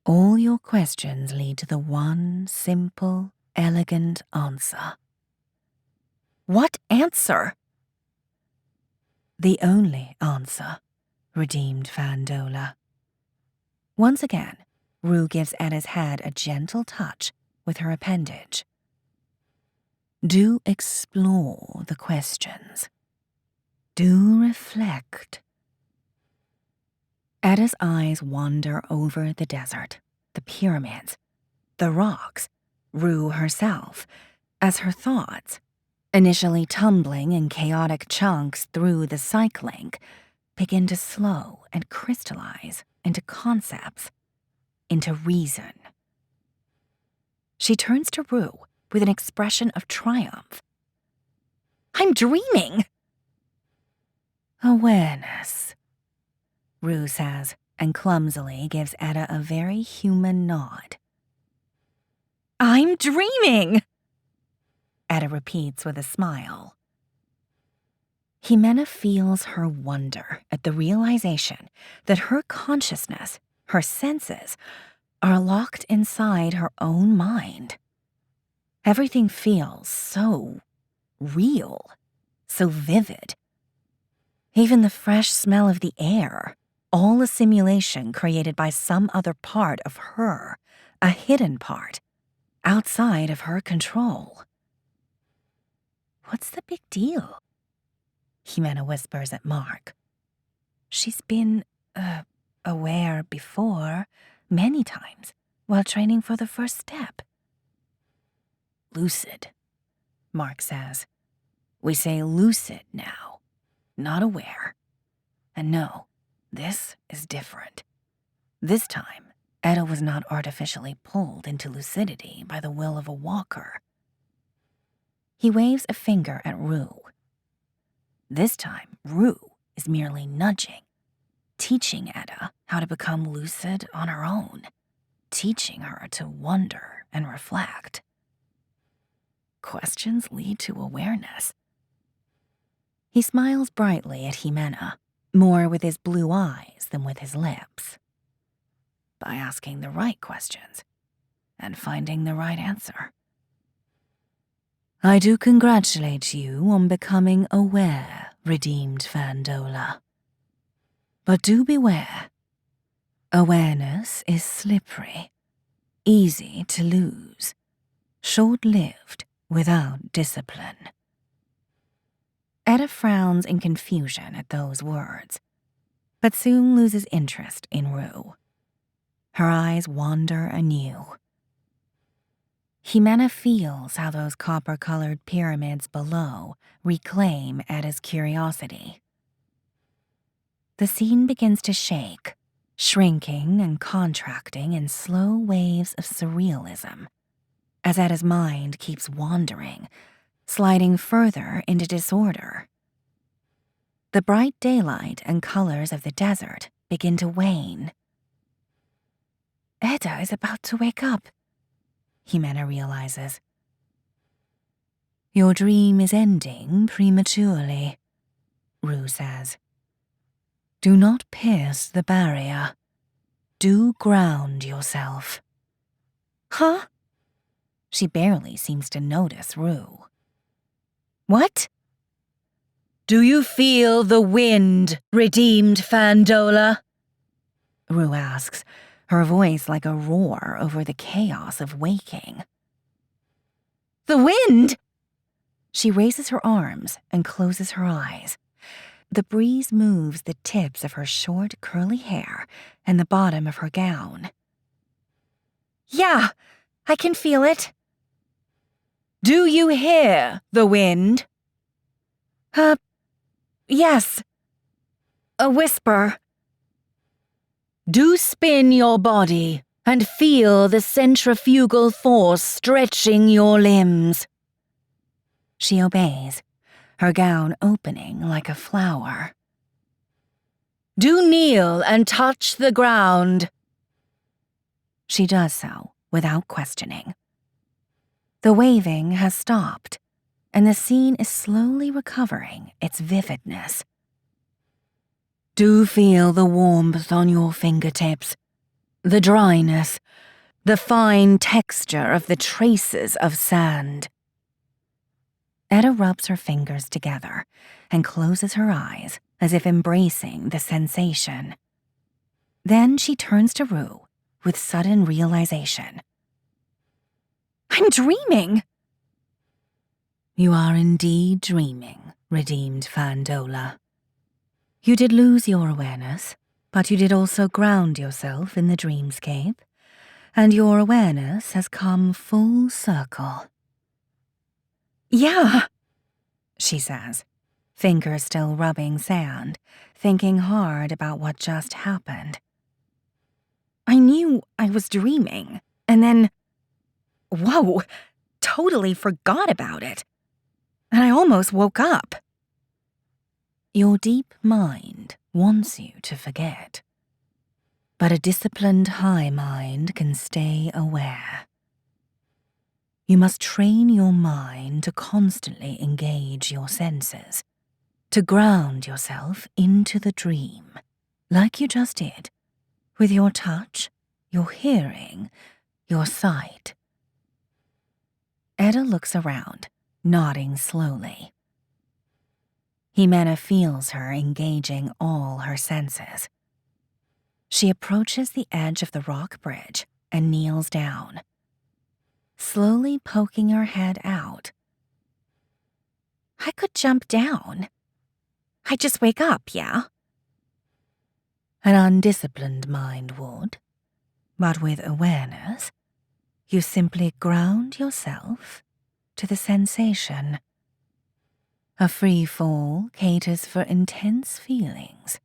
All your questions lead to the one simple, elegant answer. What answer? The only answer, redeemed Fandola. Once again, Rue gives Etta's head a gentle touch with her appendage. Do explore the questions. Do reflect. Etta's eyes wander over the desert, the pyramids, the rocks, Rue herself, as her thoughts, initially tumbling in chaotic chunks through the psych link, begin to slow and crystallize into concepts, into reason. She turns to Rue with an expression of triumph. I'm dreaming! Awareness, Rue says, and clumsily gives Etta a very human nod. I'm dreaming! Etta repeats with a smile. Jimena feels her wonder at the realization that her consciousness, her senses, are locked inside her own mind. Everything feels so real, so vivid. Even the fresh smell of the air, all a simulation created by some other part of her, a hidden part, outside of her control. What's the big deal? Jimena whispers at Mark. She's been, aware before, many times, while training for the first step. Lucid, Mark says. We say lucid now, not aware. And no, this is different. This time, Etta was not artificially pulled into lucidity by the will of a walker. He waves a finger at Rue. This time, Rue is merely nudging, teaching Etta how to become lucid on her own, teaching her to wonder and reflect. Questions lead to awareness. He smiles brightly at Jimena, more with his blue eyes than with his lips. By asking the right questions and finding the right answer. I do congratulate you on becoming aware, redeemed Fandola. But do beware. Awareness is slippery, easy to lose, short-lived without discipline. Etta frowns in confusion at those words, but soon loses interest in Rue. Her eyes wander anew. Jimena feels how those copper-colored pyramids below reclaim Etta's curiosity. The scene begins to shake, shrinking and contracting in slow waves of surrealism, as Etta's mind keeps wandering, sliding further into disorder. The bright daylight and colors of the desert begin to wane. Etta is about to wake up, Jimena realizes. Your dream is ending prematurely, Rue says. Do not pierce the barrier. Do ground yourself. Huh? She barely seems to notice Rue. What? Do you feel the wind, redeemed Fandola? Rue asks, her voice like a roar over the chaos of waking. The wind? She raises her arms and closes her eyes. The breeze moves the tips of her short, curly hair and the bottom of her gown. Yeah, I can feel it. Do you hear the wind? Yes. A whisper. Do spin your body and feel the centrifugal force stretching your limbs. She obeys, her gown opening like a flower. Do kneel and touch the ground. She does so without questioning. The waving has stopped, and the scene is slowly recovering its vividness. Do feel the warmth on your fingertips, the dryness, the fine texture of the traces of sand. Etta rubs her fingers together and closes her eyes as if embracing the sensation. Then she turns to Rue with sudden realization. I'm dreaming! You are indeed dreaming, redeemed Fandola. You did lose your awareness, but you did also ground yourself in the dreamscape, and your awareness has come full circle. Yeah, she says, fingers still rubbing sand, thinking hard about what just happened. I knew I was dreaming, and then, whoa, totally forgot about it. And I almost woke up. Your deep mind wants you to forget. But a disciplined high mind can stay aware. You must train your mind to constantly engage your senses, to ground yourself into the dream, like you just did, with your touch, your hearing, your sight. Etta looks around, nodding slowly. Jimena feels her engaging all her senses. She approaches the edge of the rock bridge and kneels down, slowly poking her head out. I could jump down. I'd just wake up, yeah? An undisciplined mind would, but with awareness, you simply ground yourself to the sensation. A free fall caters for intense feelings.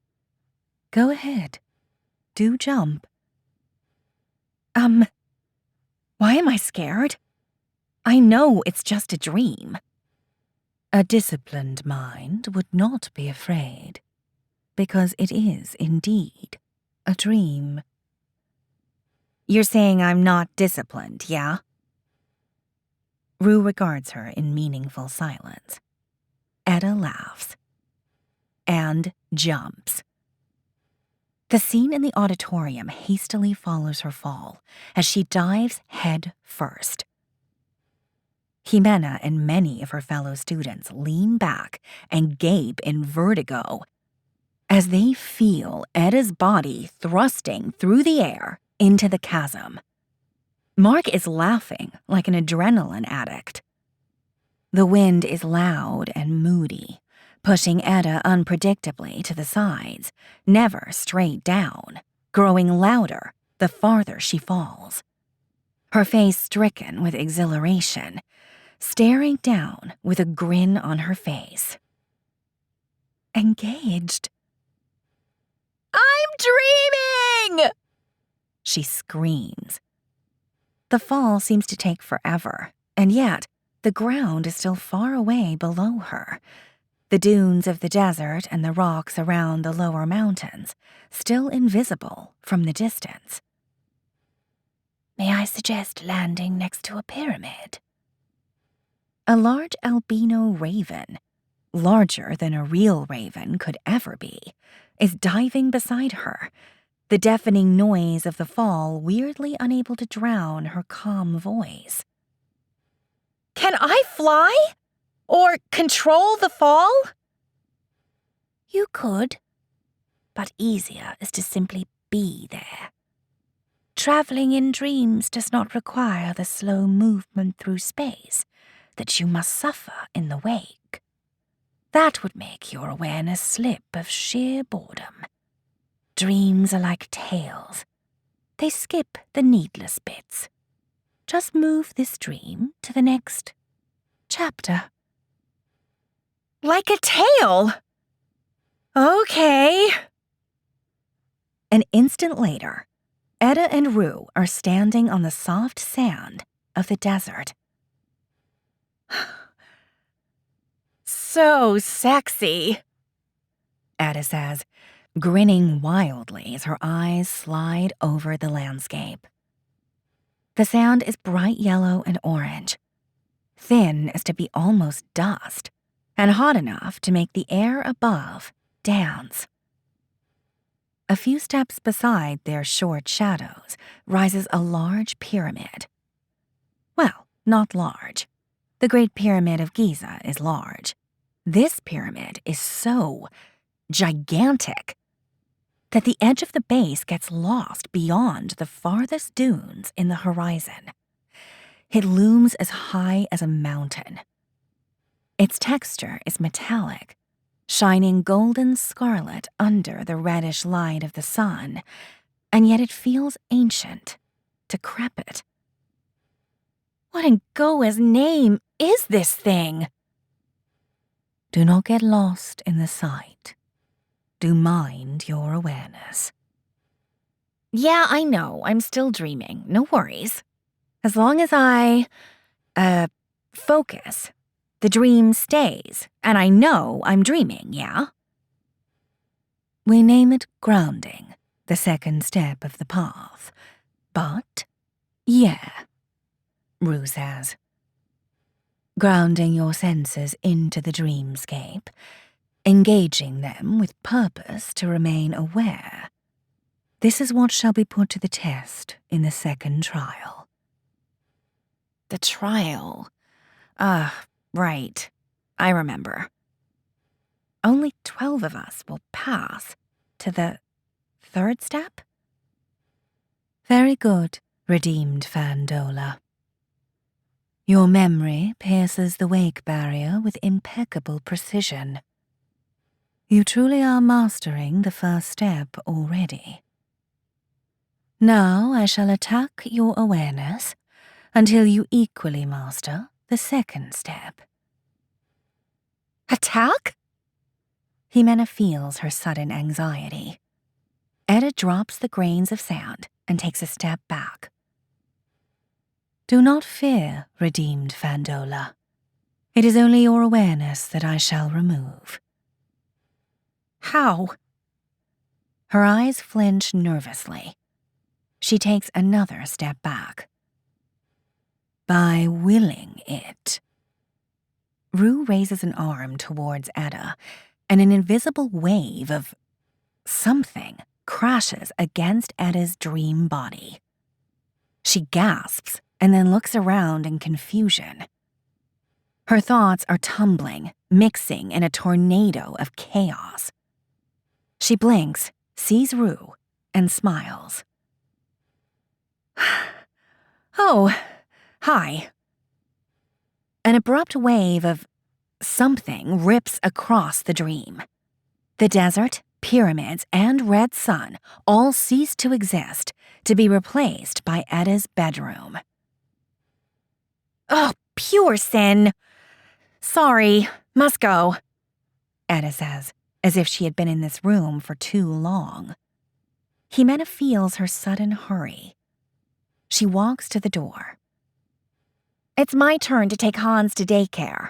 Go ahead. Do jump. Why am I scared? I know it's just a dream. A disciplined mind would not be afraid, because it is indeed a dream. You're saying I'm not disciplined, yeah? Rue regards her in meaningful silence. Etta laughs. And jumps. The scene in the auditorium hastily follows her fall as she dives head first. Jimena and many of her fellow students lean back and gape in vertigo as they feel Etta's body thrusting through the air into the chasm. Mark is laughing like an adrenaline addict. The wind is loud and moody, pushing Etta unpredictably to the sides, never straight down, growing louder the farther she falls. Her face stricken with exhilaration, staring down with a grin on her face. Engaged. I'm dreaming! She screams. The fall seems to take forever, and yet the ground is still far away below her. The dunes of the desert and the rocks around the lower mountains, still invisible from the distance. May I suggest landing next to a pyramid? A large albino raven, larger than a real raven could ever be, is diving beside her, the deafening noise of the fall weirdly unable to drown her calm voice. Can I fly? Or control the fall? You could, but easier is to simply be there. Traveling in dreams does not require the slow movement through space that you must suffer in the wake. That would make your awareness slip of sheer boredom. Dreams are like tales. They skip the needless bits. Just move this dream to the next chapter. Like a tale! Okay. An instant later, Etta and Rue are standing on the soft sand of the desert. So sexy, Etta says, grinning wildly as her eyes slide over the landscape. The sand is bright yellow and orange, thin as to be almost dust, and hot enough to make the air above dance. A few steps beside their short shadows rises a large pyramid. Well, not large. The Great Pyramid of Giza is large. This pyramid is so gigantic that the edge of the base gets lost beyond the farthest dunes in the horizon. It looms as high as a mountain. Its texture is metallic, shining golden scarlet under the reddish light of the sun, and yet it feels ancient, decrepit. What in Goa's name is this thing? Do not get lost in the sight. Do mind your awareness. Yeah, I know, I'm still dreaming, no worries. As long as I, focus, the dream stays, and I know I'm dreaming, yeah? We name it grounding, the second step of the path. But, yeah, Rue says. Grounding your senses into the dreamscape, engaging them with purpose to remain aware. This is what shall be put to the test in the second trial. The trial? Right. I remember. Only 12 of us will pass to the third step? Very good, redeemed Fandola. Your memory pierces the wake barrier with impeccable precision. You truly are mastering the first step already. Now I shall attack your awareness until you equally master the second step. Attack? Jimena feels her sudden anxiety. Etta drops the grains of sand and takes a step back. Do not fear, redeemed Fandola. It is only your awareness that I shall remove. How? Her eyes flinch nervously. She takes another step back. By willing it. Rue raises an arm towards Etta, and an invisible wave of something crashes against Etta's dream body. She gasps and then looks around in confusion. Her thoughts are tumbling, mixing in a tornado of chaos. She blinks, sees Rue, and smiles. Oh, hi. An abrupt wave of something rips across the dream. The desert, pyramids, and red sun all cease to exist, to be replaced by Etta's bedroom. Oh, pure sin. Sorry, must go, Etta says, as if she had been in this room for too long. Jimena feels her sudden hurry. She walks to the door. It's my turn to take Hans to daycare.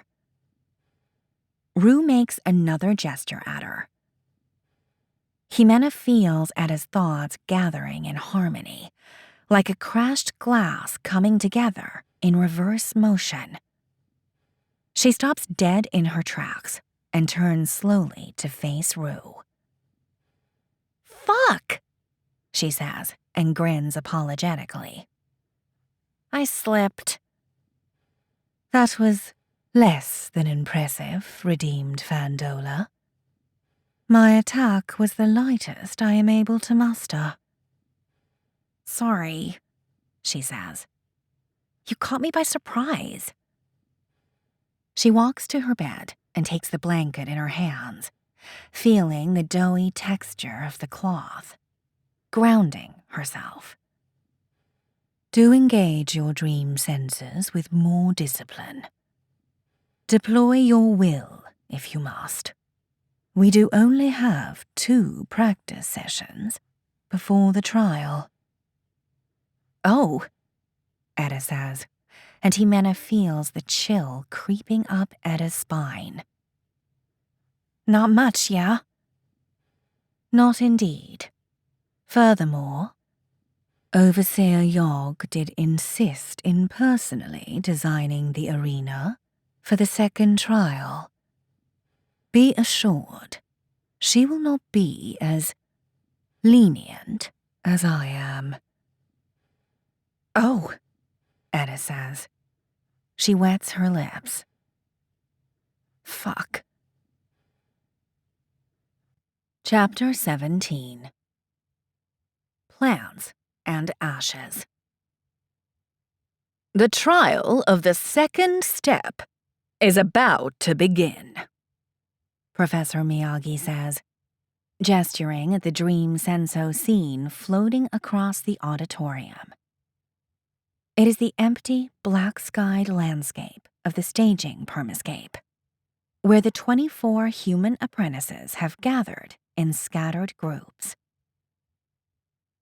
Rue makes another gesture at her. Jimena feels Etta's thoughts gathering in harmony, like a crashed glass coming together in reverse motion. She stops dead in her tracks and turns slowly to face Rue. Fuck, she says and grins apologetically. I slipped. That was less than impressive, redeemed Fandola. My attack was the lightest I am able to muster. Sorry, she says. You caught me by surprise. She walks to her bed and takes the blanket in her hands, feeling the doughy texture of the cloth, grounding herself. Do engage your dream senses with more discipline. Deploy your will if you must. We do only have 2 practice sessions before the trial. Oh, Etta says, and Jimena feels the chill creeping up Etta's spine. Not much, yeah? Not indeed. Furthermore, Overseer Yogg did insist in personally designing the arena for the second trial. Be assured, she will not be as lenient as I am. Oh, Etta says. She wets her lips. Fuck. Chapter 17. Plants and Ashes. The trial of the second step is about to begin, Professor Miyagi says, gesturing at the dream senso scene floating across the auditorium. It is the empty, black-skied landscape of the staging permascape, where the 24 human apprentices have gathered in scattered groups.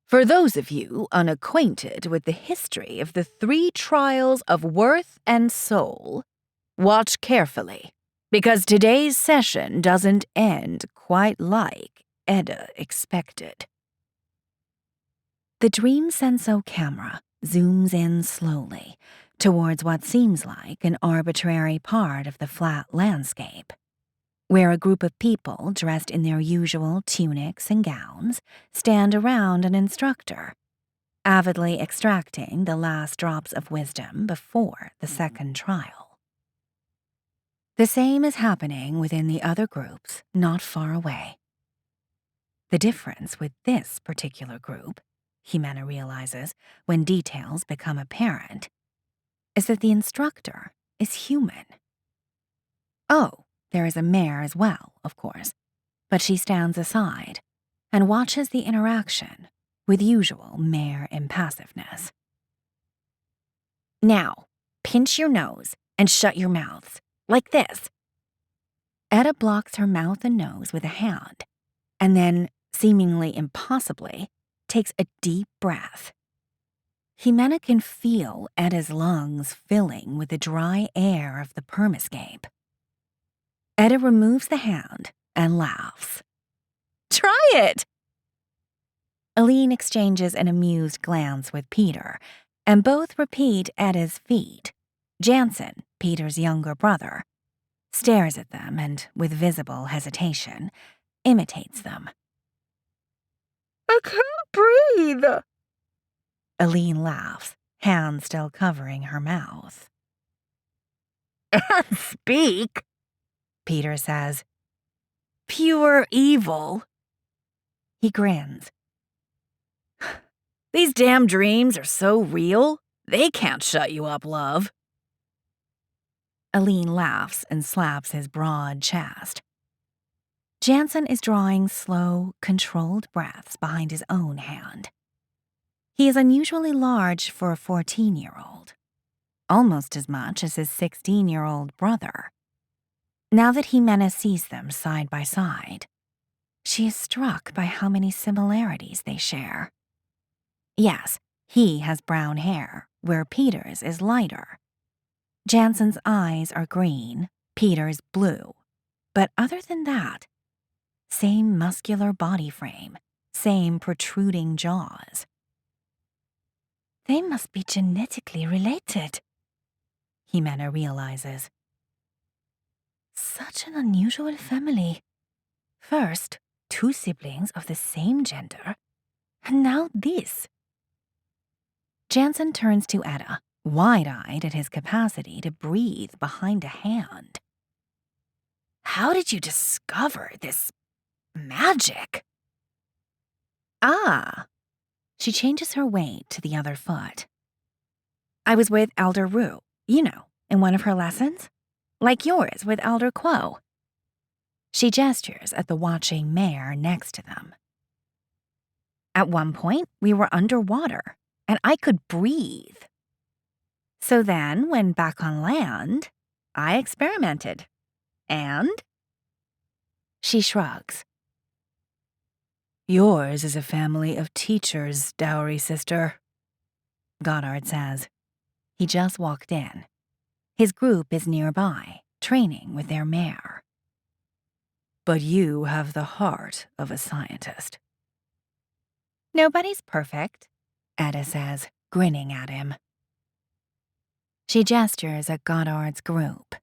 For those of you unacquainted with the history of the 3 trials of worth and soul, watch carefully, because today's session doesn't end quite like Etta expected. The Dream Senso camera zooms in slowly towards what seems like an arbitrary part of the flat landscape, where a group of people dressed in their usual tunics and gowns stand around an instructor, avidly extracting the last drops of wisdom before the second trial. The same is happening within the other groups not far away. The difference with this particular group, Jimena realizes when details become apparent, is that the instructor is human. Oh, there is a mare as well, of course, but she stands aside and watches the interaction with usual mare impassiveness. Now, pinch your nose and shut your mouths, like this. Etta blocks her mouth and nose with a hand, and then, seemingly impossibly, takes a deep breath. Jimena can feel Etta's lungs filling with the dry air of the permascape. Etta removes the hand and laughs. Try it! Aline exchanges an amused glance with Peter, and both repeat Etta's feat. Jansen, Peter's younger brother, stares at them and, with visible hesitation, imitates them. I can't breathe, Aline laughs, hand still covering her mouth. and speak, Peter says. Pure evil. He grins. These damn dreams are so real, they can't shut you up, love. Aline laughs and slaps his broad chest. Jansen is drawing slow, controlled breaths behind his own hand. He is unusually large for a 14-year-old, almost as much as his 16-year-old brother. Now that Jimena sees them side by side, she is struck by how many similarities they share. Yes, he has brown hair, where Peter's is lighter. Jansen's eyes are green, Peter's blue. But other than that, same muscular body frame, same protruding jaws. They must be genetically related, Jimena realizes. Such an unusual family. First, 2 siblings of the same gender, and now this. Jansen turns to Etta, wide-eyed at his capacity to breathe behind a hand. How did you discover this magic? Ah. She changes her weight to the other foot. I was with Elder Rue, in one of her lessons. Like yours with Elder Quo. She gestures at the watching mare next to them. At one point, we were underwater, and I could breathe. So then, when back on land, I experimented. And? She shrugs. Yours is a family of teachers, dowry sister, Goddard says. He just walked in. His group is nearby, training with their mare. but you have the heart of a scientist. Nobody's perfect, Etta says, grinning at him. She gestures at Goddard's group.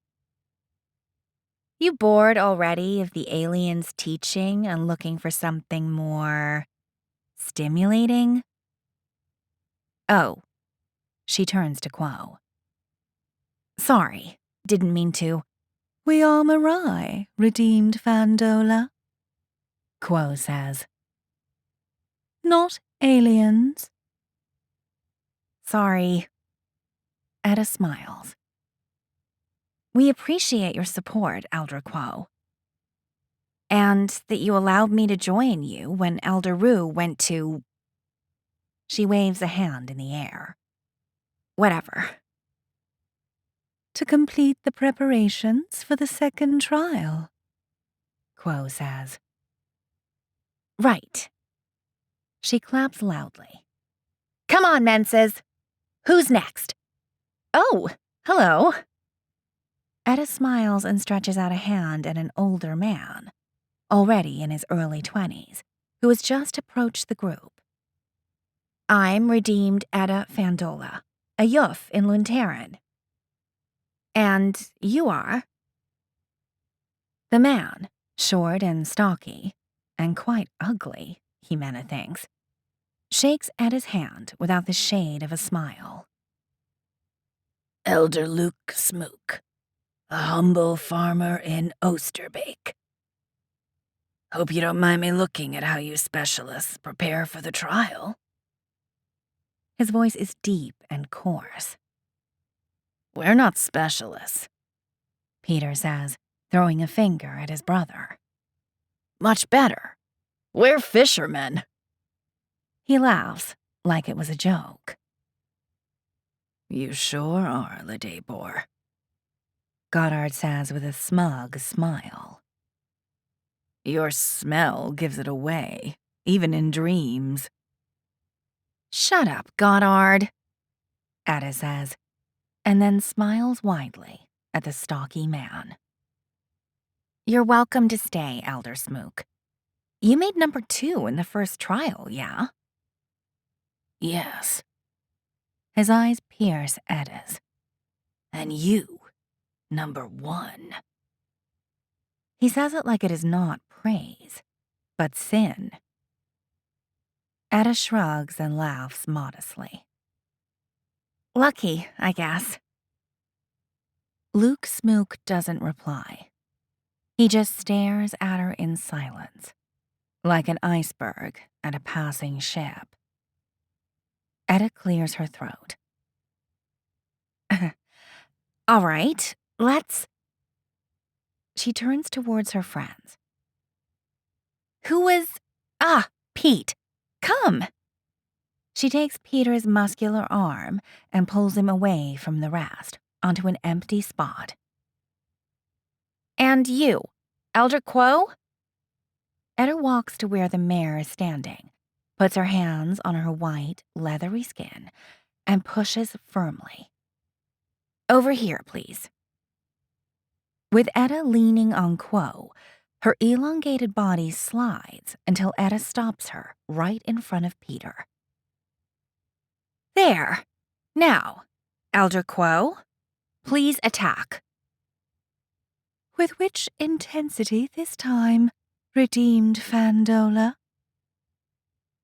You bored already of the aliens teaching and looking for something more stimulating? Oh, she turns to Quo. Sorry, didn't mean to. We are Mirai, redeemed Fandola, Quo says. Not aliens. Sorry. Etta smiles. We appreciate your support, Elder Quo. And that you allowed me to join you when Elder Rue went to... She waves a hand in the air. Whatever. To complete the preparations for the second trial, Quo says. Right. She claps loudly. Come on, Menses. Who's next? Oh, hello. Etta smiles and stretches out a hand at an older man, already in his early 20s, who has just approached the group. I'm redeemed Etta Fandola, a youth in Luntaran. And you are? The man, short and stocky, and quite ugly, Jimena thinks, shakes Etta's hand without the shade of a smile. Elder Luke Smook, a humble farmer in Oosterbeek. Hope you don't mind me looking at how you specialists prepare for the trial. His voice is deep and coarse. We're not specialists, Peter says, throwing a finger at his brother. Much better. We're fishermen. He laughs, like it was a joke. You sure are, Ladebor, Goddard says with a smug smile. Your smell gives it away, even in dreams. Shut up, Goddard, Etta says, and then smiles widely at the stocky man. You're welcome to stay, Elder Smook. You made number 2 in the first trial, yeah? Yes. His eyes pierce Etta's. And you, number 1. He says it like it is not praise, but sin. Etta shrugs and laughs modestly. Lucky, I guess. Luke Smook doesn't reply. He just stares at her in silence, like an iceberg at a passing ship. Etta clears her throat. All right, let's... She turns towards her friends. Who is... Pete. Come. She takes Peter's muscular arm and pulls him away from the rest onto an empty spot. And you, Elder Quo? Etta walks to where the mare is standing, puts her hands on her white, leathery skin, and pushes firmly. Over here, please. With Etta leaning on Quo, her elongated body slides until Etta stops her right in front of Peter. There. Now, Elder Quo, please attack. With which intensity this time, redeemed Fandola?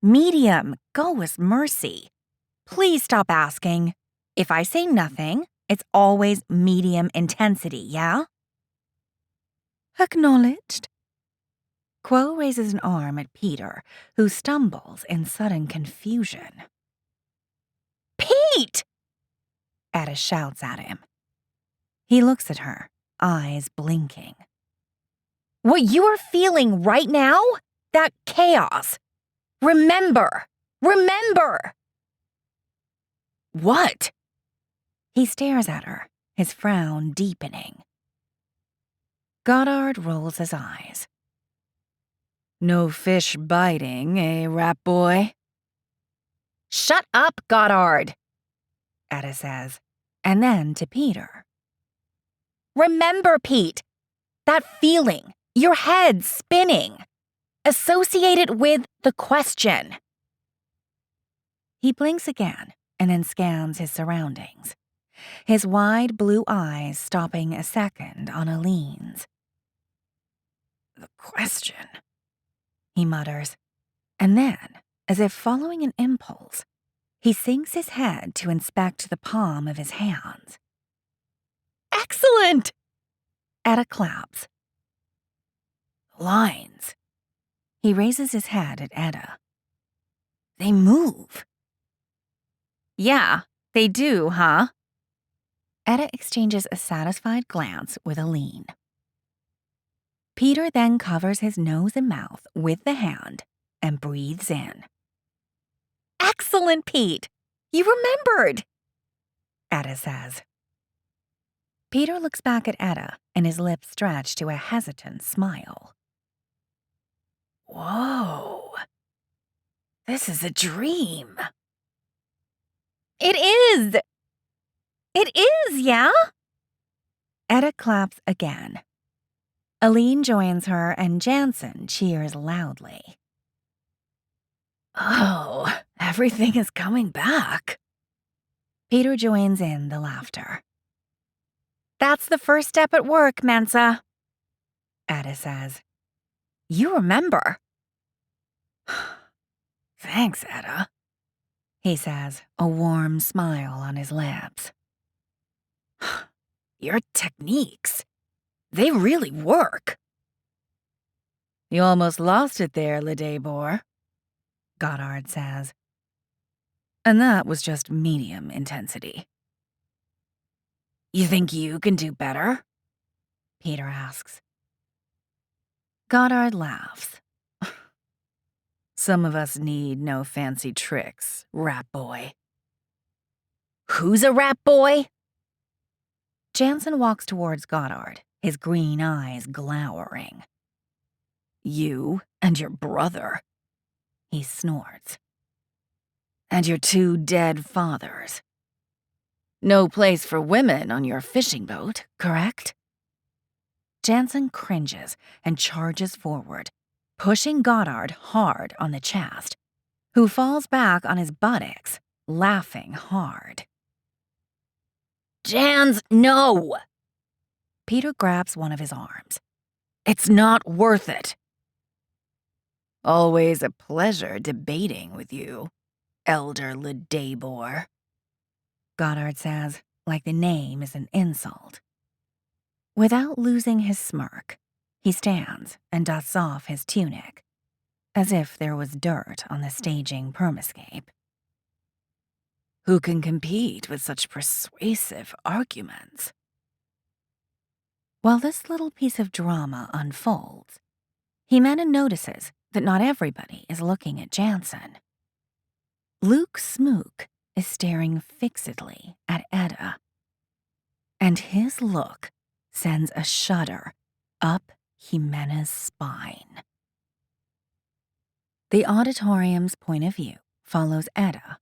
Medium, go with mercy. Please stop asking. If I say nothing, it's always medium intensity, yeah? Acknowledged. Quo raises an arm at Peter, who stumbles in sudden confusion. Pete! Etta shouts at him. He looks at her, eyes blinking. What you are feeling right now? That chaos. Remember! Remember! What? He stares at her, his frown deepening. Goddard rolls his eyes. No fish biting, eh, rat boy? Shut up, Goddard, Etta says, and then to Peter. Remember, Pete, that feeling, Your head spinning. Associated with the question. He blinks again and then scans his surroundings, his wide blue eyes stopping a second on Aline's. The question, he mutters, and then, as if following an impulse, he sinks his head to inspect the palm of his hands. Excellent! Etta claps. Lines. He raises his head at Etta. They move. Yeah, they do, huh? Etta exchanges a satisfied glance with Aline. Peter then covers his nose and mouth with the hand and breathes in. Excellent, Pete. You remembered, Etta says. Peter looks back at Etta and his lips stretch to a hesitant smile. Whoa. This is a dream. It is. It is, yeah? Etta claps again. Aline joins her and Jansen cheers loudly. Oh, everything is coming back. Peter joins in the laughter. That's the first step at work, Mensa, Etta says. You remember. Thanks, Etta, he says, a warm smile on his lips. Your techniques, they really work. You almost lost it there, Ledebor, Goddard says. and that was just medium intensity. You think you can do better? Peter asks. Goddard laughs. Some of us need no fancy tricks, rat boy. Who's a rat boy? Jansen walks towards Goddard, his green eyes glowering. You and your brother. He snorts. And your 2 dead fathers. No place for women on your fishing boat, correct? Jansen cringes and charges forward, pushing Goddard hard on the chest, who falls back on his buttocks, laughing hard. Jans, no! Peter grabs one of his arms. It's not worth it. Always a pleasure debating with you, Elder Ledebor, Goddard says, like the name is an insult. Without losing his smirk, he stands and dusts off his tunic, as if there was dirt on the staging permascape. Who can compete with such persuasive arguments? While this little piece of drama unfolds, Jimena notices that not everybody is looking at Jansen. Luke Smook is staring fixedly at Etta, and his look sends a shudder up Jimena's spine. The auditorium's point of view follows Etta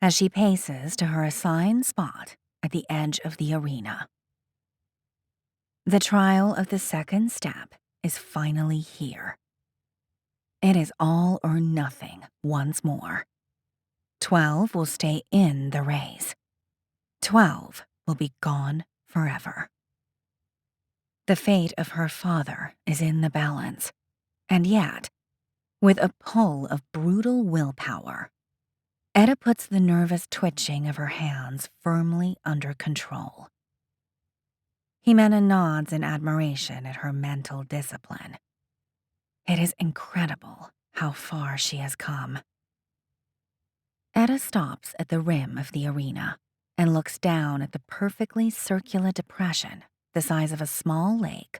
as she paces to her assigned spot at the edge of the arena. The trial of the second step is finally here. It is all or nothing once more. 12 will stay in the race. 12 will be gone forever. The fate of her father is in the balance, and yet, with a pull of brutal willpower, Etta puts the nervous twitching of her hands firmly under control. Jimena nods in admiration at her mental discipline. It is incredible how far she has come. Etta stops at the rim of the arena and looks down at the perfectly circular depression the size of a small lake,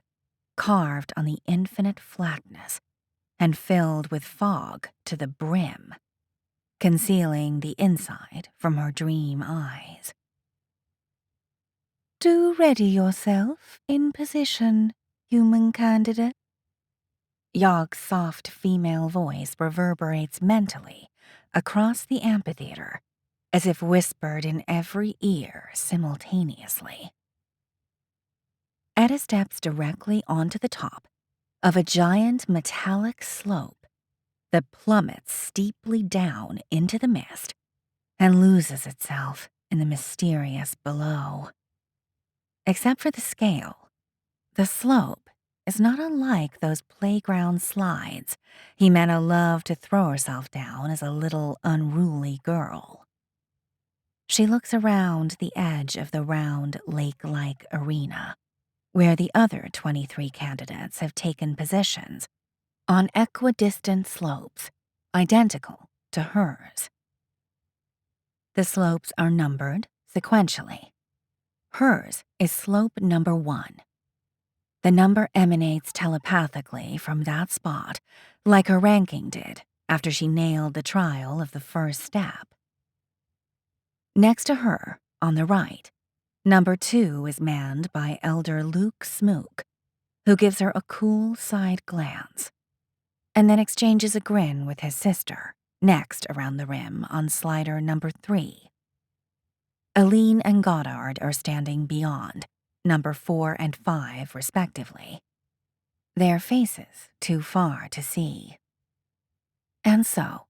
carved on the infinite flatness and filled with fog to the brim, concealing the inside from her dream eyes. Do ready yourself in position, human candidate. Yogg's soft female voice reverberates mentally across the amphitheater, as if whispered in every ear simultaneously. Etta steps directly onto the top of a giant metallic slope that plummets steeply down into the mist and loses itself in the mysterious below. Except for the scale, the slope is not unlike those playground slides Jimena loved to throw herself down as a little unruly girl. She looks around the edge of the round lake-like arena, where the other 23 candidates have taken positions on equidistant slopes identical to hers. The slopes are numbered sequentially. Hers is slope number 1. The number emanates telepathically from that spot, like her ranking did after she nailed the trial of the first step. Next to her, on the right, number 2 is manned by Elder Luke Smook, who gives her a cool side glance, and then exchanges a grin with his sister, next around the rim on slider number 3. Aline and Goddard are standing beyond, number 4 and 5 respectively, their faces too far to see. And so,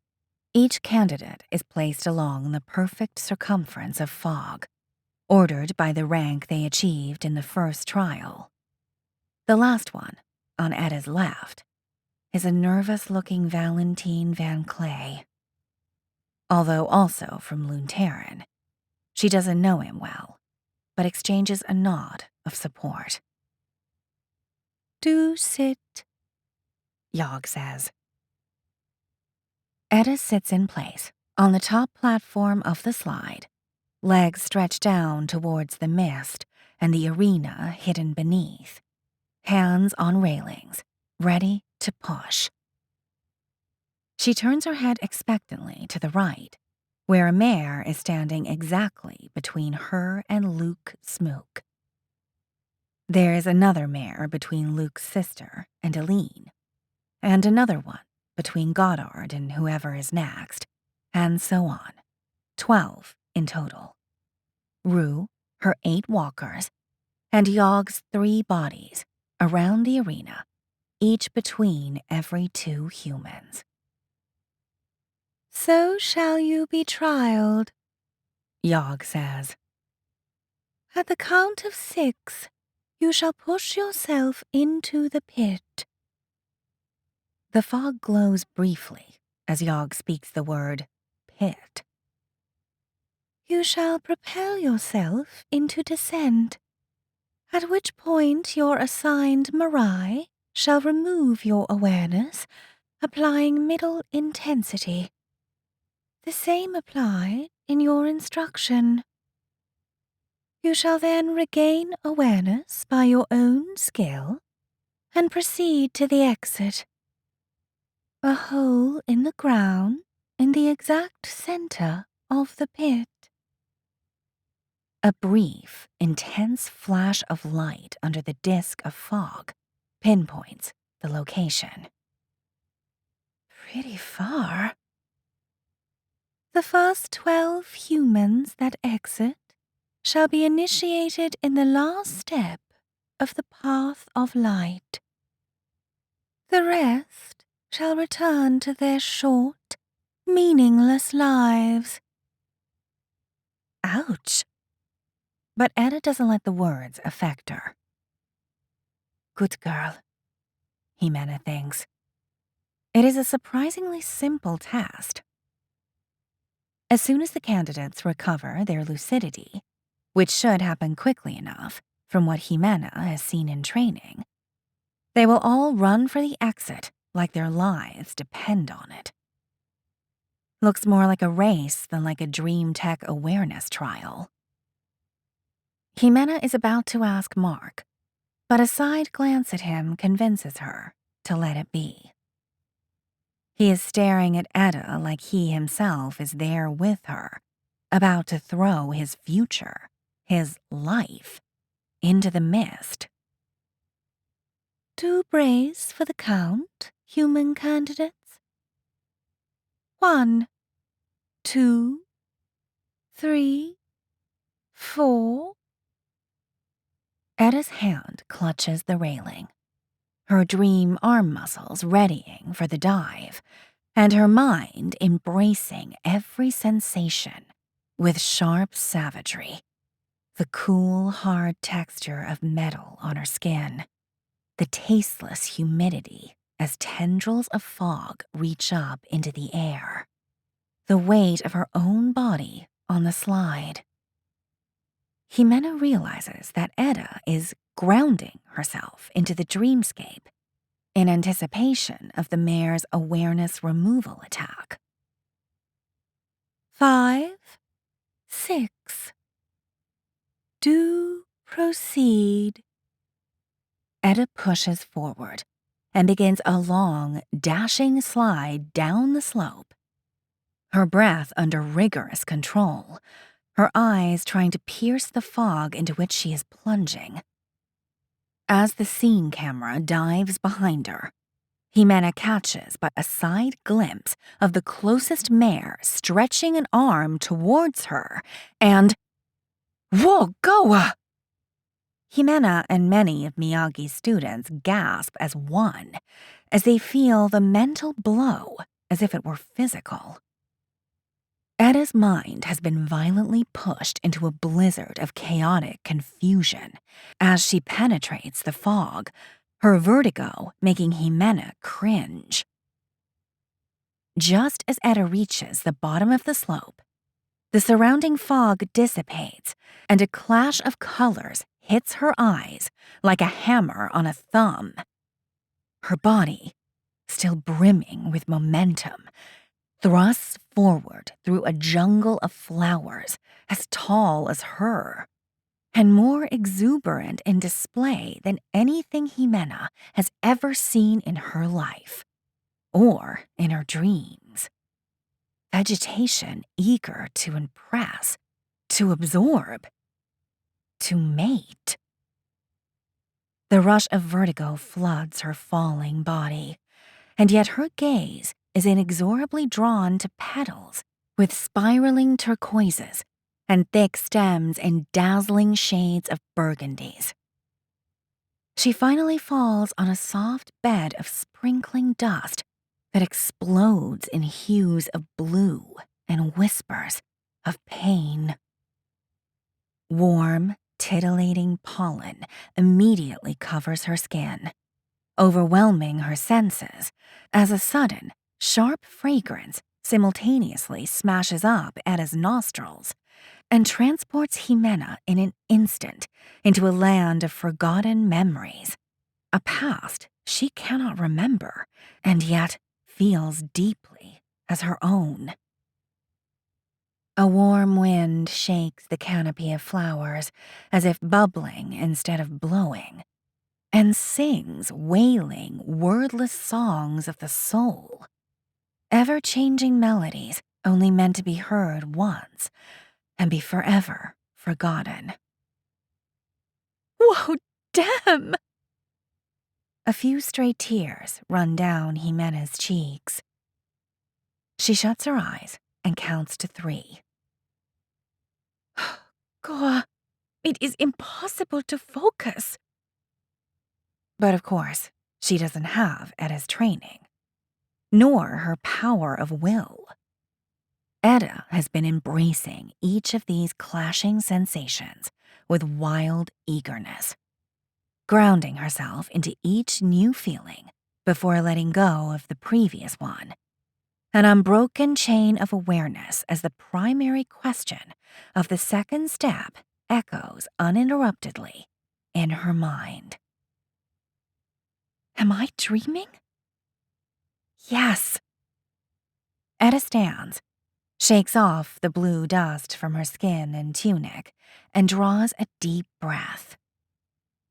each candidate is placed along the perfect circumference of fog, ordered by the rank they achieved in the first trial. The last one, on Etta's left, is a nervous-looking Valentine Van Clay. Although also from Lunterran, she doesn't know him well, but exchanges a nod of support. "Do sit," Yogg says. Etta sits in place on the top platform of the slide, legs stretched down towards the mist and the arena hidden beneath, hands on railings, ready to push. She turns her head expectantly to the right, where a mare is standing exactly between her and Luke Smook. There is another mare between Luke's sister and Aline, and another one between Goddard and whoever is next, and so on. 12 in total. Rue, her 8 walkers, and Yogg's 3 bodies around the arena, each between every 2 humans. "So shall you be trialed," Yogg says. "At the count of 6, you shall push yourself into the pit." The fog glows briefly as Yogg speaks the word pit. "You shall propel yourself into descent, at which point your assigned Mirai shall remove your awareness, applying middle intensity. The same applied in your instruction. You shall then regain awareness by your own skill and proceed to the exit. A hole in the ground in the exact center of the pit." A brief, intense flash of light under the disk of fog pinpoints the location. "Pretty far." "The first 12 humans that exit shall be initiated in the last step of the path of light. The rest shall return to their short, meaningless lives." Ouch. But Etta doesn't let the words affect her. Good girl, Jimena thinks. It is a surprisingly simple task. As soon as the candidates recover their lucidity, which should happen quickly enough from what Jimena has seen in training, they will all run for the exit like their lives depend on it. Looks more like a race than like a Dream Tech awareness trial. Jimena is about to ask Mark, but a side glance at him convinces her to let it be. He is staring at Etta like he himself is there with her, about to throw his future, his life, into the mist. "Do brace for the count, human candidates. 1, 2, 3, 4. Etta's hand clutches the railing. her dream arm muscles readying for the dive, and her mind embracing every sensation with sharp savagery. The cool, hard texture of metal on her skin, the tasteless humidity as tendrils of fog reach up into the air, the weight of her own body on the slide. Jimena realizes that Eda is grounding herself into the dreamscape in anticipation of the mare's awareness removal attack. 5, 6. Do proceed. Eda pushes forward and begins a long, dashing slide down the slope, her breath under rigorous control, her eyes trying to pierce the fog into which she is plunging. As the scene camera dives behind her, Jimena catches but a side glimpse of the closest mare stretching an arm towards her and... Whoa, go! Jimena and many of Miyagi's students gasp as one, as they feel the mental blow as if it were physical. Eda's mind has been violently pushed into a blizzard of chaotic confusion as she penetrates the fog, her vertigo making Jimena cringe. Just as Eda reaches the bottom of the slope, the surrounding fog dissipates and a clash of colors hits her eyes like a hammer on a thumb. Her body, still brimming with momentum, thrusts forward through a jungle of flowers as tall as her, and more exuberant in display than anything Jimena has ever seen in her life, or in her dreams. Vegetation eager to impress, to absorb, to mate. The rush of vertigo floods her falling body, and yet her gaze is inexorably drawn to petals with spiraling turquoises and thick stems in dazzling shades of burgundies. She finally falls on a soft bed of sprinkling dust that explodes in hues of blue and whispers of pain. Warm, titillating pollen immediately covers her skin, overwhelming her senses as a sudden, sharp fragrance simultaneously smashes up Eda's nostrils and transports Jimena in an instant into a land of forgotten memories, a past she cannot remember and yet feels deeply as her own. A warm wind shakes the canopy of flowers as if bubbling instead of blowing, and sings wailing, wordless songs of the soul, ever-changing melodies only meant to be heard once and be forever forgotten. Whoa, damn! A few stray tears run down Jimena's cheeks. She shuts her eyes and counts to 3. Goa, it is impossible to focus. But of course, she doesn't have Eda's training, nor her power of will. Eda has been embracing each of these clashing sensations with wild eagerness, grounding herself into each new feeling before letting go of the previous one, an unbroken chain of awareness as the primary question of the second step echoes uninterruptedly in her mind. Am I dreaming? Yes. Eda stands, shakes off the blue dust from her skin and tunic, and draws a deep breath.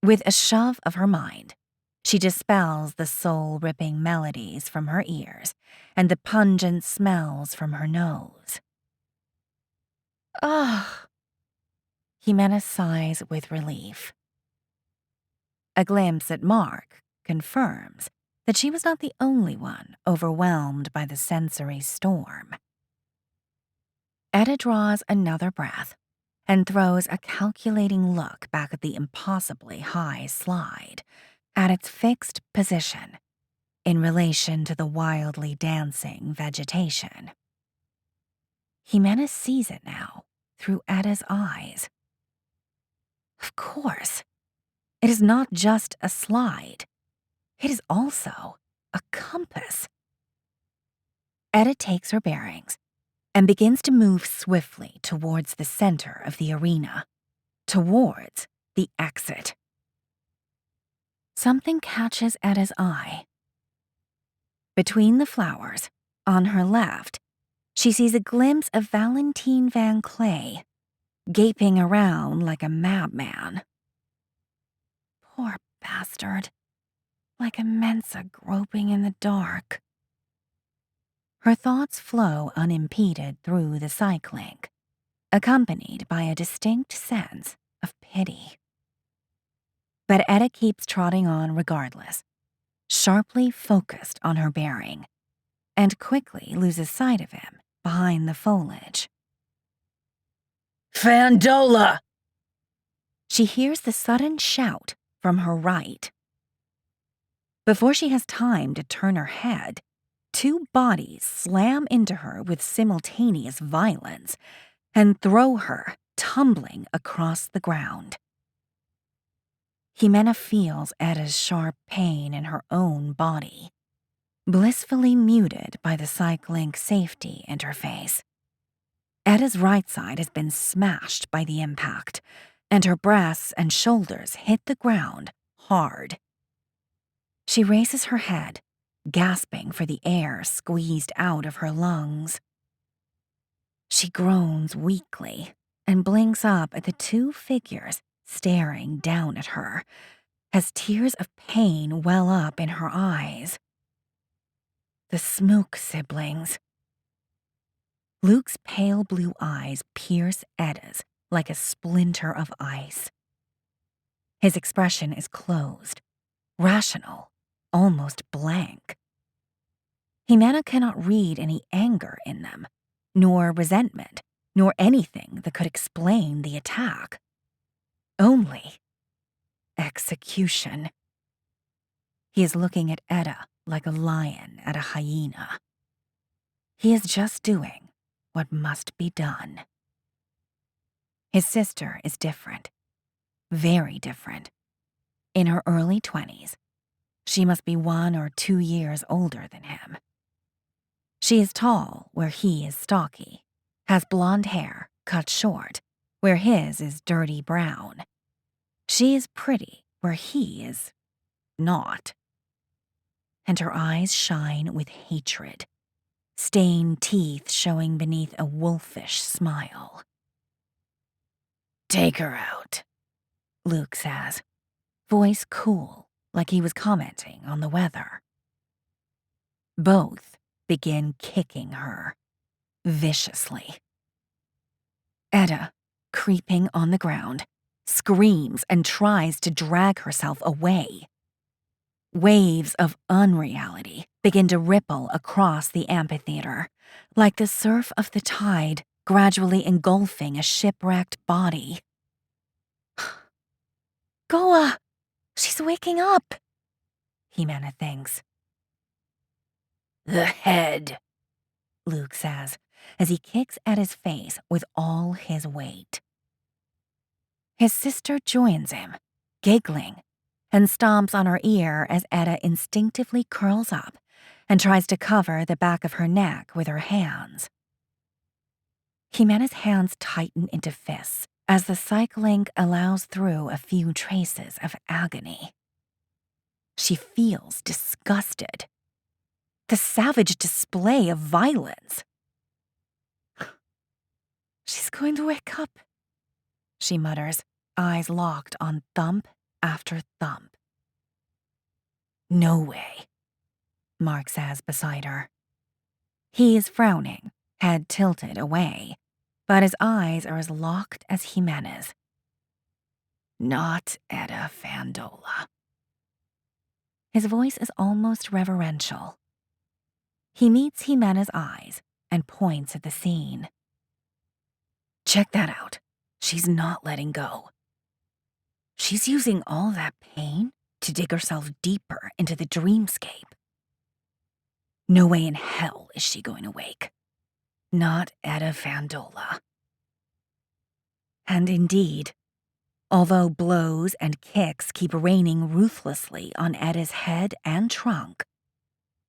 With a shove of her mind, she dispels the soul-ripping melodies from her ears and the pungent smells from her nose. Ah! Jimena sighs with relief. A glimpse at Mark confirms that she was not the only one overwhelmed by the sensory storm. Eda draws another breath and throws a calculating look back at the impossibly high slide, at its fixed position in relation to the wildly dancing vegetation. Jimena sees it now through Eda's eyes. Of course, it is not just a slide. It is also a compass. Eda takes her bearings and begins to move swiftly towards the center of the arena, towards the exit. Something catches Eda's eye. Between the flowers, on her left, she sees a glimpse of Valentine Van Clay, gaping around like a madman. Poor bastard, like a Mensa groping in the dark. Her thoughts flow unimpeded through the psych link, accompanied by a distinct sense of pity. But Eda keeps trotting on regardless, sharply focused on her bearing, and quickly loses sight of him behind the foliage. Fandola! She hears the sudden shout from her right. Before she has time to turn her head, two bodies slam into her with simultaneous violence and throw her tumbling across the ground. Jimena feels Eda's sharp pain in her own body, blissfully muted by the psych link safety interface. Eda's right side has been smashed by the impact, and her breasts and shoulders hit the ground hard. She raises her head, gasping for the air squeezed out of her lungs. She groans weakly and blinks up at the two figures staring down at her as tears of pain well up in her eyes. The Smook siblings. Luke's pale blue eyes pierce Eda's like a splinter of ice. His expression is closed, rational, almost blank. Jimena cannot read any anger in them, nor resentment, nor anything that could explain the attack. Only execution. He is looking at Eda like a lion at a hyena. He is just doing what must be done. His sister is different, very different. In her early 20s, she must be 1 or 2 years older than him. She is tall where he is stocky, has blonde hair cut short where his is dirty brown. She is pretty where he is not. And her eyes shine with hatred, stained teeth showing beneath a wolfish smile. Take her out, Luke says, voice cool like he was commenting on the weather. Both begin kicking her, viciously. Eda, creeping on the ground, screams and tries to drag herself away. Waves of unreality begin to ripple across the amphitheater, like the surf of the tide gradually engulfing a shipwrecked body. Goa! She's waking up, Jimena thinks. the head, Luke says, as he kicks at his face with all his weight. His sister joins him, giggling, and stomps on her ear as Eda instinctively curls up and tries to cover the back of her neck with her hands. Jimena's hands tighten into fists as the psych link allows through a few traces of agony. She feels disgusted. The savage display of violence. She's going to wake up, she mutters, eyes locked on thump after thump. No way, Mark says beside her. He is frowning, head tilted away, but his eyes are as locked as Jimena's. not Eda Fandola. His voice is almost reverential. He meets Jimena's eyes and points at the scene. Check that out. She's not letting go. She's using all that pain to dig herself deeper into the dreamscape. No way in hell is she going to wake. Not Etta Fandola. And indeed, although blows and kicks keep raining ruthlessly on Etta's head and trunk,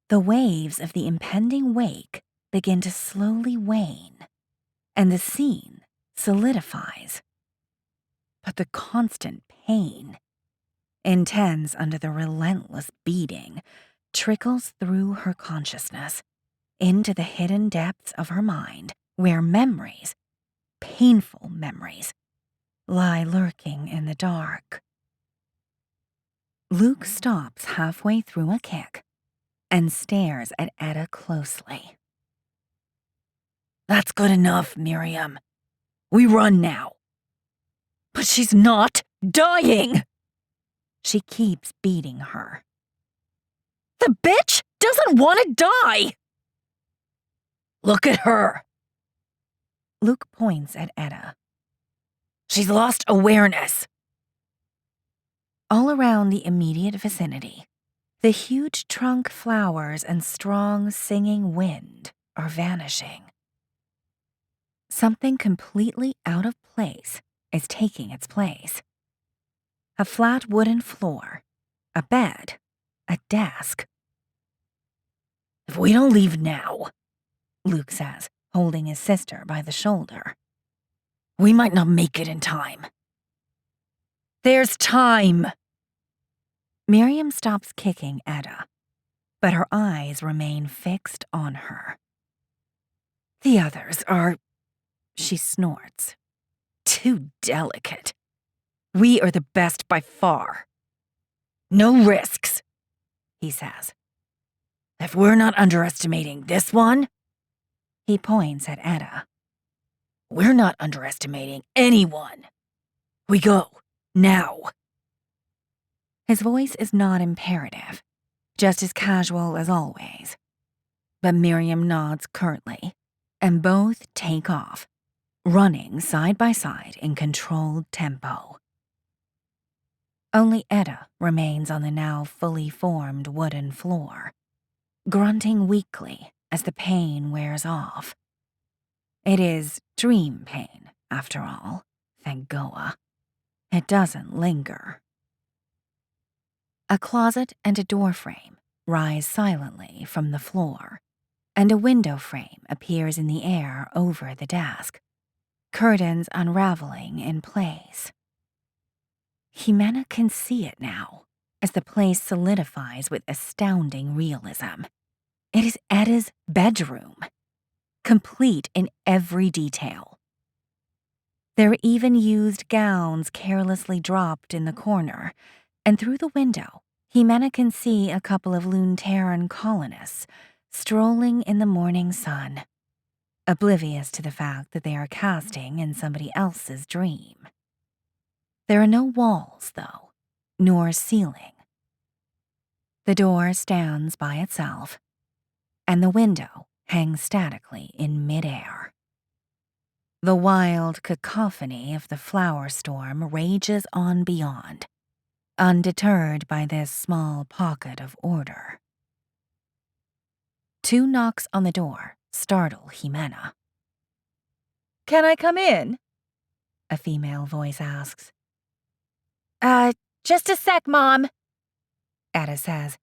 the waves of the impending wake begin to slowly wane, and the scene solidifies. But the constant pain, intense under the relentless beating, trickles through her consciousness into the hidden depths of her mind, where memories, painful memories, lie lurking in the dark. Luke stops halfway through a kick and stares at Etta closely. That's good enough, Miriam. We run now. But she's not dying! She keeps beating her. The bitch doesn't want to die! Look at her. Luke points at Etta. She's lost awareness. All around the immediate vicinity, the huge trunk flowers and strong singing wind are vanishing. Something completely out of place is taking its place. A flat wooden floor, a bed, a desk. If we don't leave now, Luke says, holding his sister by the shoulder, we might not make it in time. There's time. Miriam stops kicking Etta, but her eyes remain fixed on her. The others are, she snorts, too delicate. We are the best by far. No risks, he says. If we're not underestimating this one, he points at Etta, we're not underestimating anyone. We go, now. His voice is not imperative, just as casual as always. But Miriam nods curtly, and both take off, running side by side in controlled tempo. Only Etta remains on the now fully formed wooden floor, grunting weakly as the pain wears off. It is dream pain, after all, thank Goa. It doesn't linger. A closet and a door frame rise silently from the floor, and a window frame appears in the air over the desk, curtains unraveling in place. Jimena can see it now, as the place solidifies with astounding realism. It is Etta's bedroom, complete in every detail. There are even used gowns carelessly dropped in the corner, and through the window, Jimena can see a couple of Lunterran colonists strolling in the morning sun, oblivious to the fact that they are casting in somebody else's dream. There are no walls, though, nor ceiling. The door stands by itself, and the window hangs statically in midair. The wild cacophony of the flower storm rages on beyond, undeterred by this small pocket of order. 2 knocks on the door startle Jimena. Can I come in? A female voice asks. Just a sec, Mom, Etta says,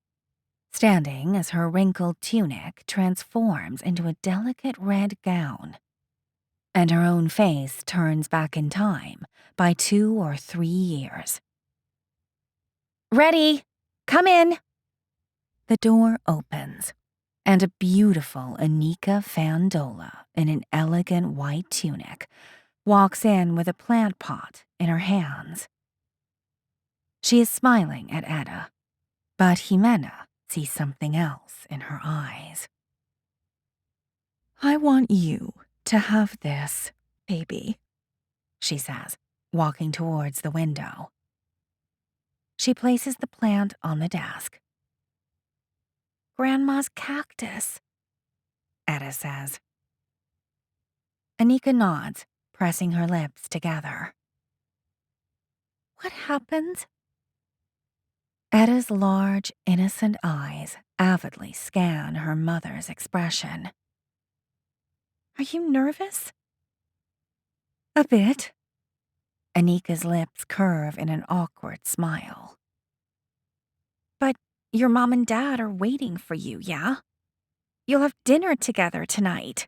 standing as her wrinkled tunic transforms into a delicate red gown, and her own face turns back in time by 2 or 3 years. Ready. Come in. The door opens, and a beautiful Anika Fandola in an elegant white tunic walks in with a plant pot in her hands. She is smiling at Etta, but Jimena sees something else in her eyes. I want you to have this, baby, she says, walking towards the window. She places the plant on the desk. Grandma's cactus, Etta says. Anika nods, pressing her lips together. What happens? Etta's large, innocent eyes avidly scan her mother's expression. Are you nervous? A bit. Anika's lips curve in an awkward smile. But your mom and dad are waiting for you, yeah? You'll have dinner together tonight.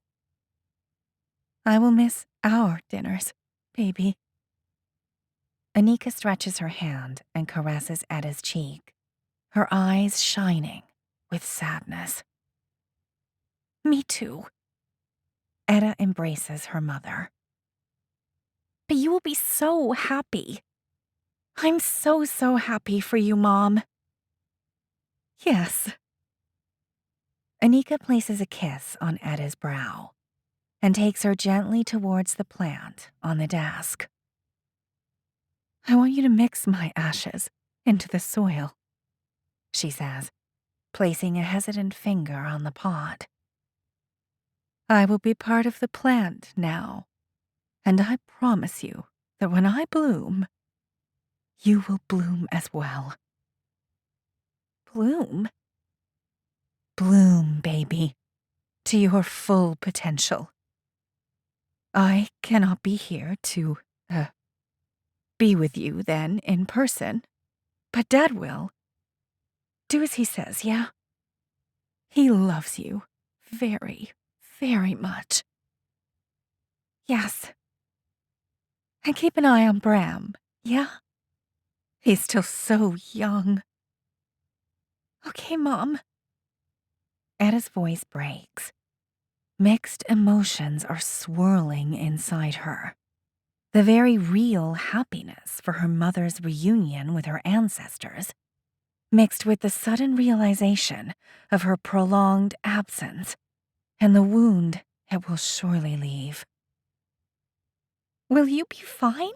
I will miss our dinners, baby. Anika stretches her hand and caresses Etta's cheek, her eyes shining with sadness. Me too. Etta embraces her mother. But you will be so happy. I'm so happy for you, Mom. Yes. Anika places a kiss on Etta's brow and takes her gently towards the plant on the desk. I want you to mix my ashes into the soil, she says, placing a hesitant finger on the pot. I will be part of the plant now, and I promise you that when I bloom, you will bloom as well. Bloom? Bloom, baby, to your full potential. I cannot be here to, be with you then in person, but Dad will. Do as he says, yeah? He loves you very, very much. Yes. And keep an eye on Bram, yeah? He's still so young. Okay, Mom. Etta's voice breaks. Mixed emotions are swirling inside her. The very real happiness for her mother's reunion with her ancestors, mixed with the sudden realization of her prolonged absence and the wound it will surely leave. Will you be fine?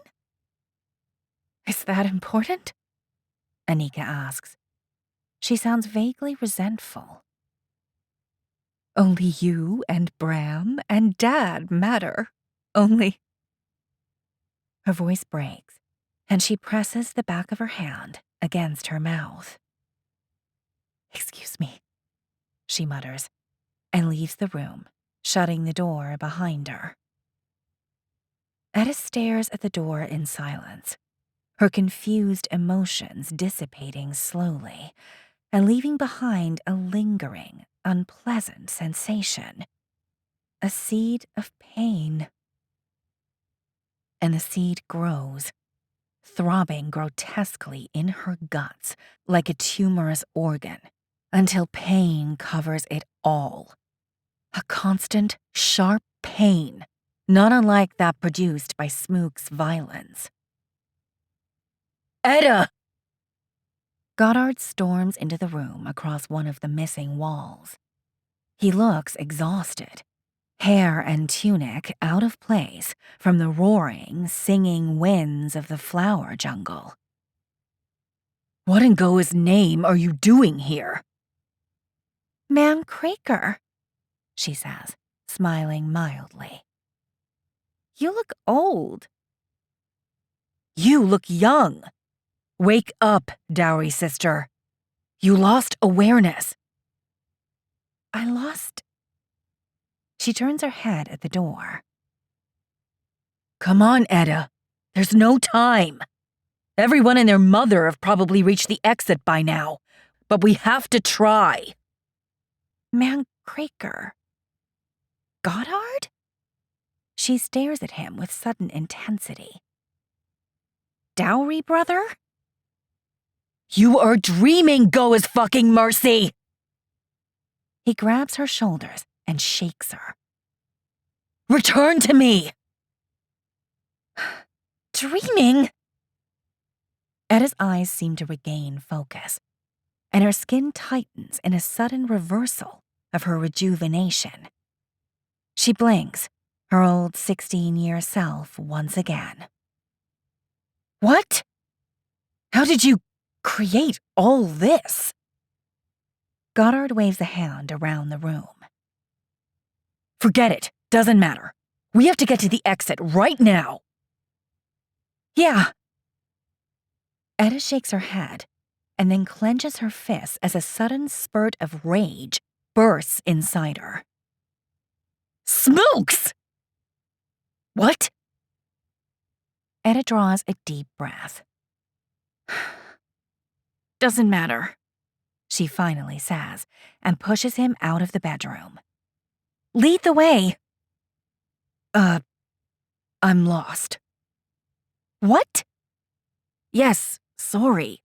Is that important? Anika asks. She sounds vaguely resentful. Only you and Bram and Dad matter. Only... Her voice breaks, and she presses the back of her hand against her mouth. Excuse me, she mutters, and leaves the room, shutting the door behind her. Etta stares at the door in silence, her confused emotions dissipating slowly and leaving behind a lingering, unpleasant sensation, a seed of pain. And the seed grows, throbbing grotesquely in her guts like a tumorous organ, until pain covers it all. A constant, sharp pain, not unlike that produced by Smook's violence. Etta! Goddard storms into the room across one of the missing walls. He looks exhausted, hair and tunic out of place from the roaring, singing winds of the flower jungle. What in Goa's name are you doing here? Man Craker, she says, smiling mildly. You look old. You look young. Wake up, Dowry sister. You lost awareness. I lost... She turns her head at the door. Come on, Etta. There's no time. Everyone and their mother have probably reached the exit by now, but we have to try. Man Craker. Goddard? She stares at him with sudden intensity. Dowry brother? You are dreaming, Goa's fucking mercy! He grabs her shoulders and shakes her. Return to me! Dreaming? Etta's eyes seem to regain focus, and her skin tightens in a sudden reversal of her rejuvenation. She blinks, her old 16-year self once again. What? How did you create all this? Goddard waves a hand around the room. Forget it. Doesn't matter. We have to get to the exit right now. Yeah. Etta shakes her head, and then clenches her fists as a sudden spurt of rage bursts inside her. Smokes! What? Etta draws a deep breath. Doesn't matter. She finally says, and pushes him out of the bedroom. Lead the way. I'm lost. What? Yes, sorry.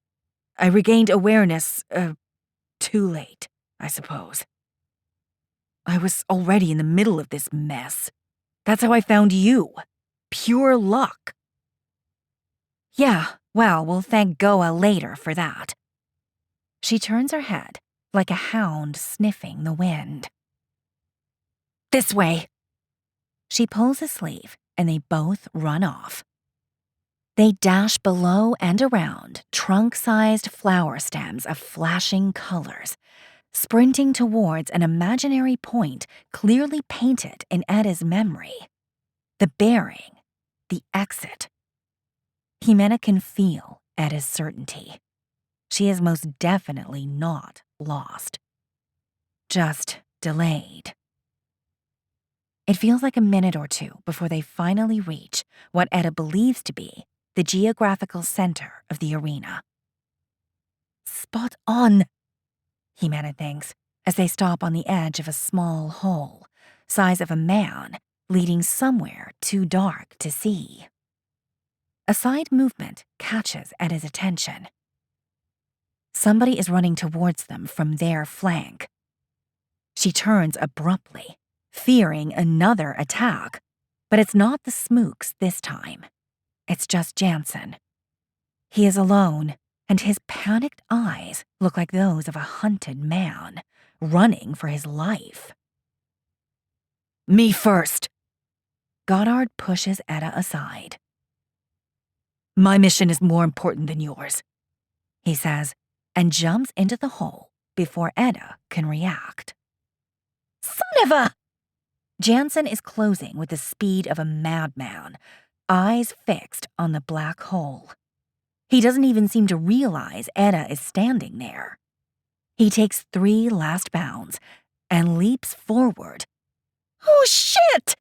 I regained awareness, too late, I suppose. I was already in the middle of this mess. That's how I found you. Pure luck. Yeah, well, we'll thank Goa later for that. She turns her head, like a hound sniffing the wind. This way. She pulls a sleeve, and they both run off. They dash below and around trunk-sized flower stems of flashing colors, sprinting towards an imaginary point clearly painted in Etta's memory. The bearing, the exit. Jimena can feel Etta's certainty. She is most definitely not lost. Just delayed. It feels like a minute or two before they finally reach what Etta believes to be the geographical center of the arena. Spot on, Jimena thinks, as they stop on the edge of a small hole, size of a man, leading somewhere too dark to see. A side movement catches Etta's attention. Somebody is running towards them from their flank. She turns abruptly, fearing another attack, but it's not the Smooks this time. It's just Jansen. He is alone, and his panicked eyes look like those of a hunted man, running for his life. Me first. Goddard pushes Etta aside. My mission is more important than yours, he says, and jumps into the hole before Etta can react. Son of a! Jansen is closing with the speed of a madman, eyes fixed on the black hole. He doesn't even seem to realize Etta is standing there. He takes 3 last bounds and leaps forward. Oh, shit!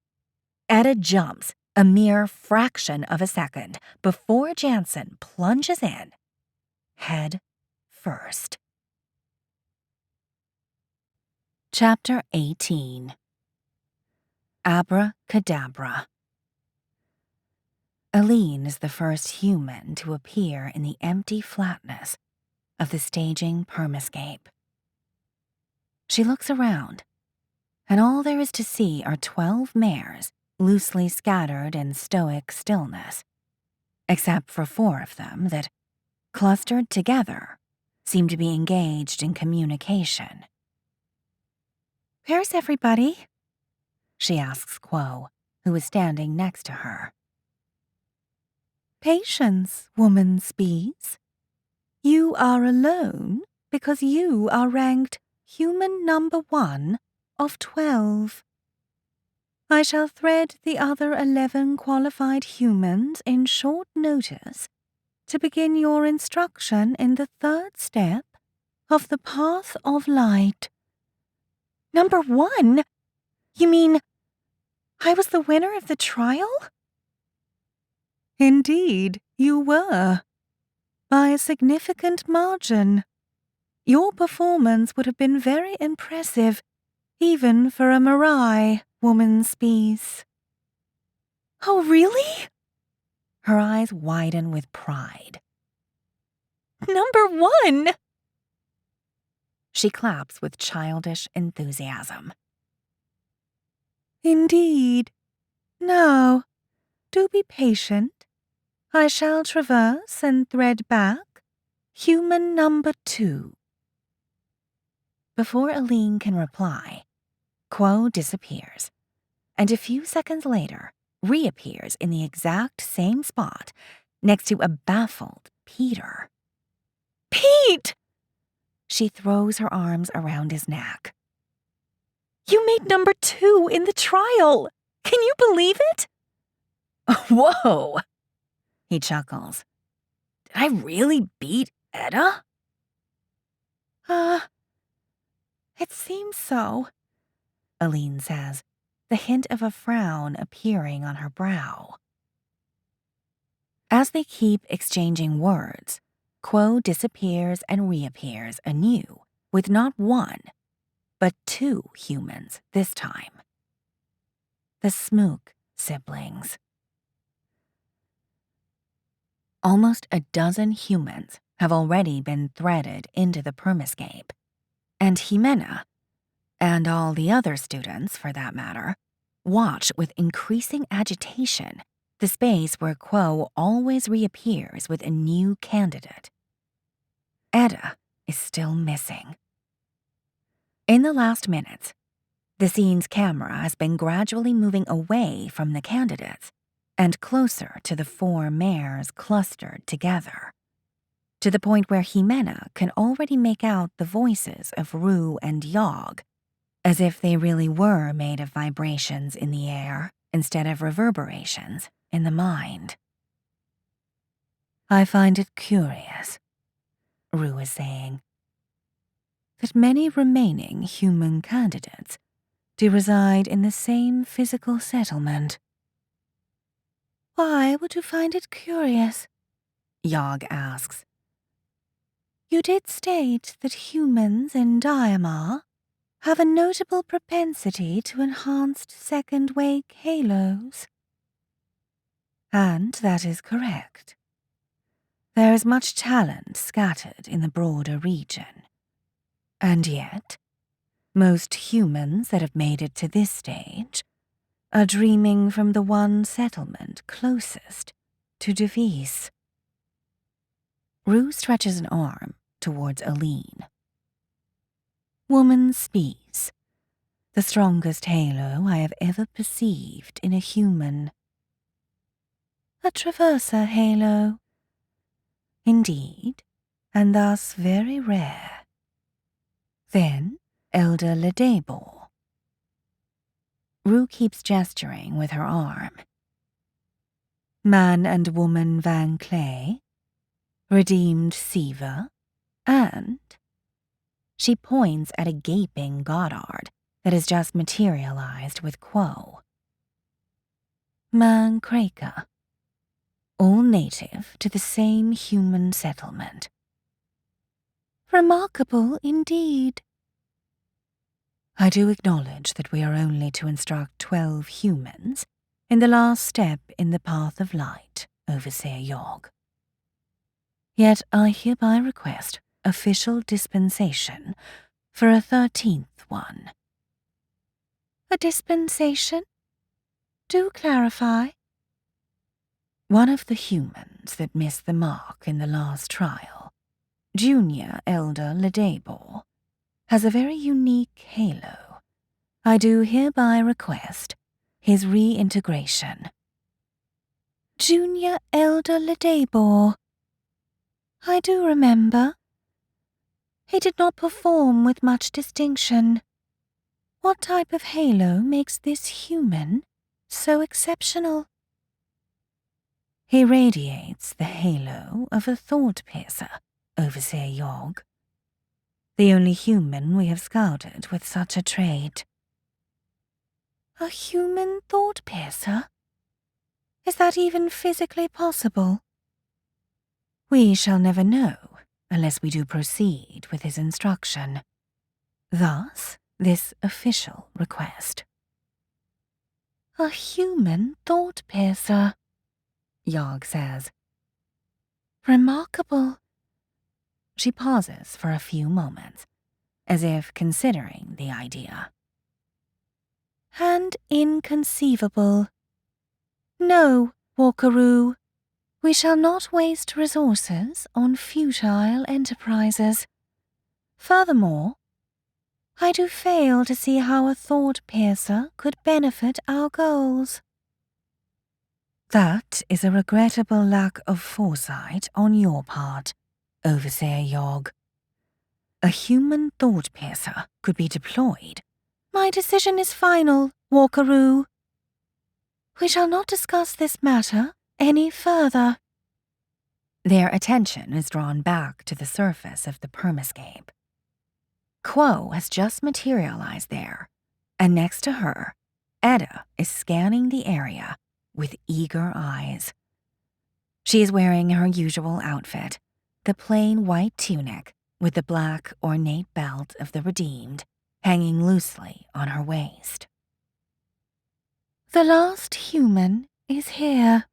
Etta jumps a mere fraction of a second before Jansen plunges in, head first. Chapter 18. Abracadabra. Aline is the first human to appear in the empty flatness of the staging permascape. She looks around, and all there is to see are 12 mares loosely scattered in stoic stillness, except for 4 of them that, clustered together, seem to be engaged in communication. "Where's everybody?" she asks Quo, who is standing next to her. "Patience, woman Spees. You are alone because you are ranked human number 1 of 12. I shall thread the other 11 qualified humans in short notice to begin your instruction in the 3rd step of the path of light." Number 1? You mean I was the winner of the trial? Indeed, you were. By a significant margin. Your performance would have been very impressive, even for a Mirai, woman Spees. Oh, really? Her eyes widen with pride. Number 1! She claps with childish enthusiasm. Indeed. Now, do be patient. I shall traverse and thread back human number 2. Before Aline can reply, Quo disappears, and a few seconds later reappears in the exact same spot next to a baffled Peter. Pete! She throws her arms around his neck. You made number 2 in the trial! Can you believe it? Whoa! He chuckles. Did I really beat Etta? It seems so, Aline says, the hint of a frown appearing on her brow. As they keep exchanging words, Quo disappears and reappears anew, with not one, but two humans this time. The Smook siblings. Almost a dozen humans have already been threaded into the permascape, and Jimena, and all the other students for that matter, watch with increasing agitation the space where Quo always reappears with a new candidate. Etta is still missing. In the last minutes, the scene's camera has been gradually moving away from the candidates and closer to the four mares clustered together, to the point where Jimena can already make out the voices of Rue and Yogg, as if they really were made of vibrations in the air instead of reverberations in the mind. I find it curious, Rue is saying, that many remaining human candidates do reside in the same physical settlement. Why would you find it curious? Yogg asks. You did state that humans in Diamar have a notable propensity to enhanced second wake halos. And that is correct. There is much talent scattered in the broader region. And yet, most humans that have made it to this stage are dreaming from the one settlement closest to Devis. Rue stretches an arm towards Aline. Woman Spies, the strongest halo I have ever perceived in a human. A Traversa halo. Indeed, and thus very rare. Then, Elder Ledebor. Rue keeps gesturing with her arm. Man and woman Van Clay, redeemed Siva, and... She points at a gaping Goddard that has just materialized with Quo. Man Kraka, all native to the same human settlement. Remarkable indeed. I do acknowledge that we are only to instruct 12 humans in the last step in the path of light, Overseer Yogg. Yet I hereby request official dispensation for a 13th one. A dispensation? Do clarify. One of the humans that missed the mark in the last trial, Junior Elder Ledebor, has a very unique halo. I do hereby request his reintegration. Junior Elder Ledebor. I do remember. He did not perform with much distinction. What type of halo makes this human so exceptional? He radiates the halo of a thought-piercer, Overseer Yogg. The only human we have scouted with such a trait. A human thought-piercer? Is that even physically possible? We shall never know unless we do proceed with his instruction. Thus, this official request. A human thought-piercer, Yogg says. Remarkable. She pauses for a few moments, as if considering the idea. And inconceivable. No, Walkeroo. We shall not waste resources on futile enterprises. Furthermore, I do fail to see how a thought-piercer could benefit our goals. That is a regrettable lack of foresight on your part, Overseer Yogg. A human thought-piercer could be deployed. My decision is final, Walkeroo. We shall not discuss this matter any further. Their attention is drawn back to the surface of the permascape. Quo has just materialized there, and next to her, Edda is scanning the area with eager eyes. She is wearing her usual outfit, the plain white tunic with the black ornate belt of the redeemed hanging loosely on her waist. The last human is here,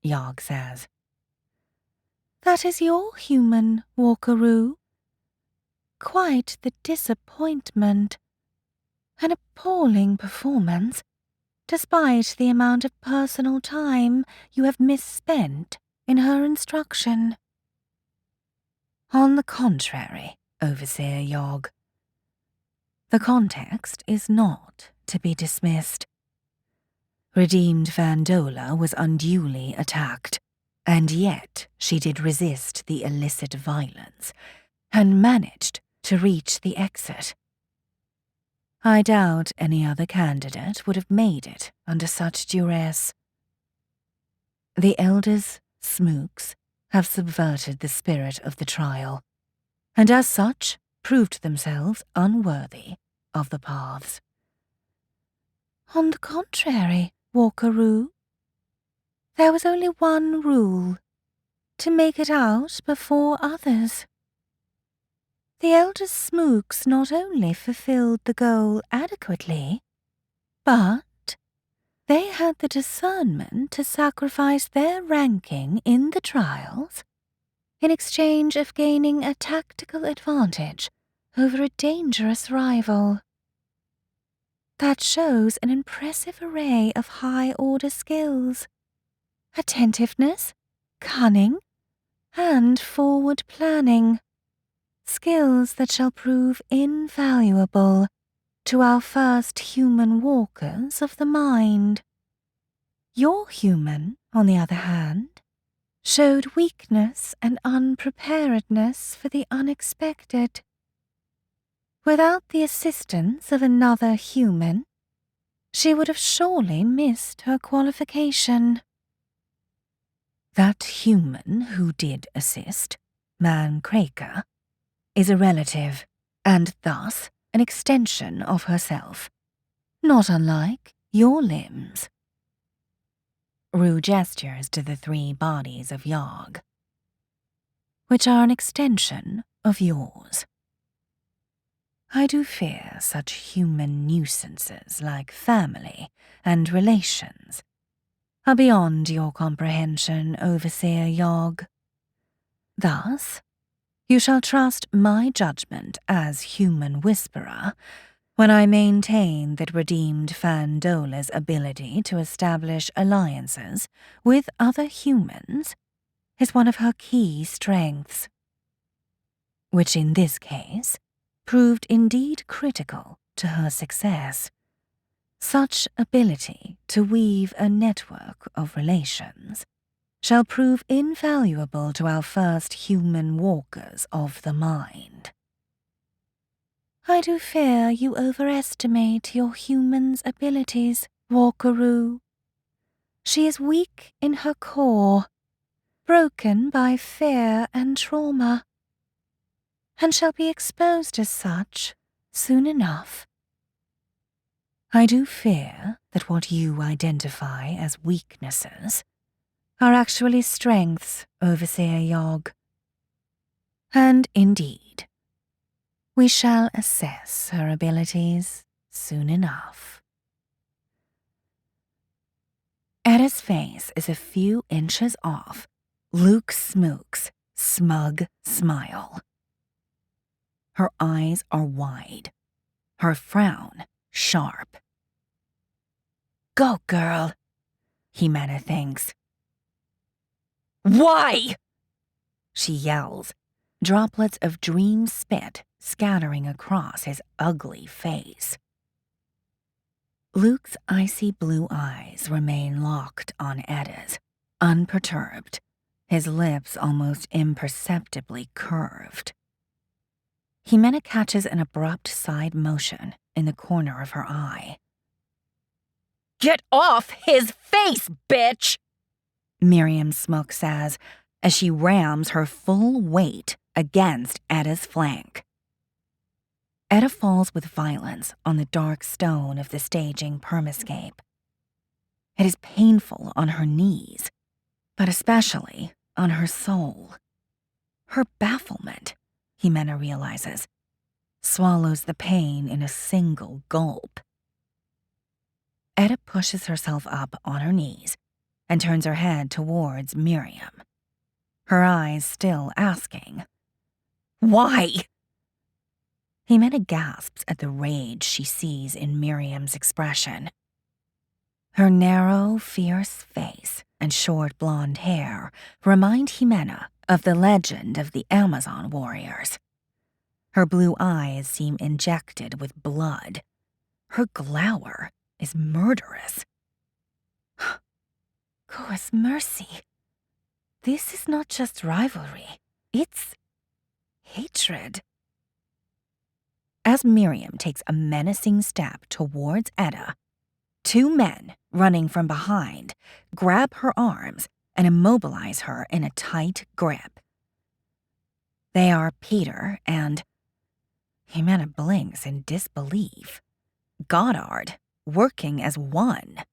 Yog says. That is your human, Walkaroo. Quite the disappointment. An appalling performance, despite the amount of personal time you have misspent in her instruction. On the contrary, Overseer Yog. The context is not to be dismissed. Redeemed Vandola was unduly attacked, and yet she did resist the illicit violence and managed to reach the exit. I doubt any other candidate would have made it under such duress. The elders, Smooks, have subverted the spirit of the trial, and as such proved themselves unworthy of the paths. On the contrary, Walkaroo, there was only one rule: to make it out before others. The elders Smooks not only fulfilled the goal adequately, but they had the discernment to sacrifice their ranking in the trials in exchange of gaining a tactical advantage over a dangerous rival. That shows an impressive array of high-order skills: attentiveness, cunning, and forward planning. Skills that shall prove invaluable to our first human walkers of the mind. Your human, on the other hand, showed weakness and unpreparedness for the unexpected. Without the assistance of another human, she would have surely missed her qualification. That human who did assist, Man Craker, is a relative, and thus an extension of herself, not unlike your limbs. Rue gestures to the 3 bodies of Yog, which are an extension of yours. I do fear such human nuisances like family and relations are beyond your comprehension, Overseer Yog. Thus, you shall trust my judgment as human whisperer when I maintain that Redeemed Vandola's ability to establish alliances with other humans is one of her key strengths, which in this case proved indeed critical to her success. Such ability to weave a network of relations shall prove invaluable to our first human walkers of the mind. I do fear you overestimate your human's abilities, Walkaroo. She is weak in her core, broken by fear and trauma, and shall be exposed as such soon enough. I do fear that what you identify as weaknesses are actually strengths, Overseer Yog. And indeed, we shall assess her abilities soon enough. Edda's face is a few inches off Luke Smook's smug smile. Her eyes are wide, her frown sharp. Go, girl, Jimena thinks. Why? She yells, droplets of dream spit scattering across his ugly face. Luke's icy blue eyes remain locked on Edda's, unperturbed, his lips almost imperceptibly curved. Jimena catches an abrupt side motion in the corner of her eye. Get off his face, bitch! Miriam Smook says as she rams her full weight against Edda's flank. Etta falls with violence on the dark stone of the staging permascape. It is painful on her knees, but especially on her soul. Her bafflement, Jimena realizes, swallows the pain in a single gulp. Etta pushes herself up on her knees and turns her head towards Miriam, her eyes still asking, "Why?" Jimena gasps at the rage she sees in Miriam's expression. Her narrow, fierce face and short blonde hair remind Jimena of the legend of the Amazon warriors. Her blue eyes seem injected with blood. Her glower is murderous. Goas mercy. This is not just rivalry. It's hatred. As Miriam takes a menacing step towards Etta, two men running from behind grab her arms and immobilize her in a tight grip. They are Peter and Jimena blinks in disbelief. Goddard, working as one.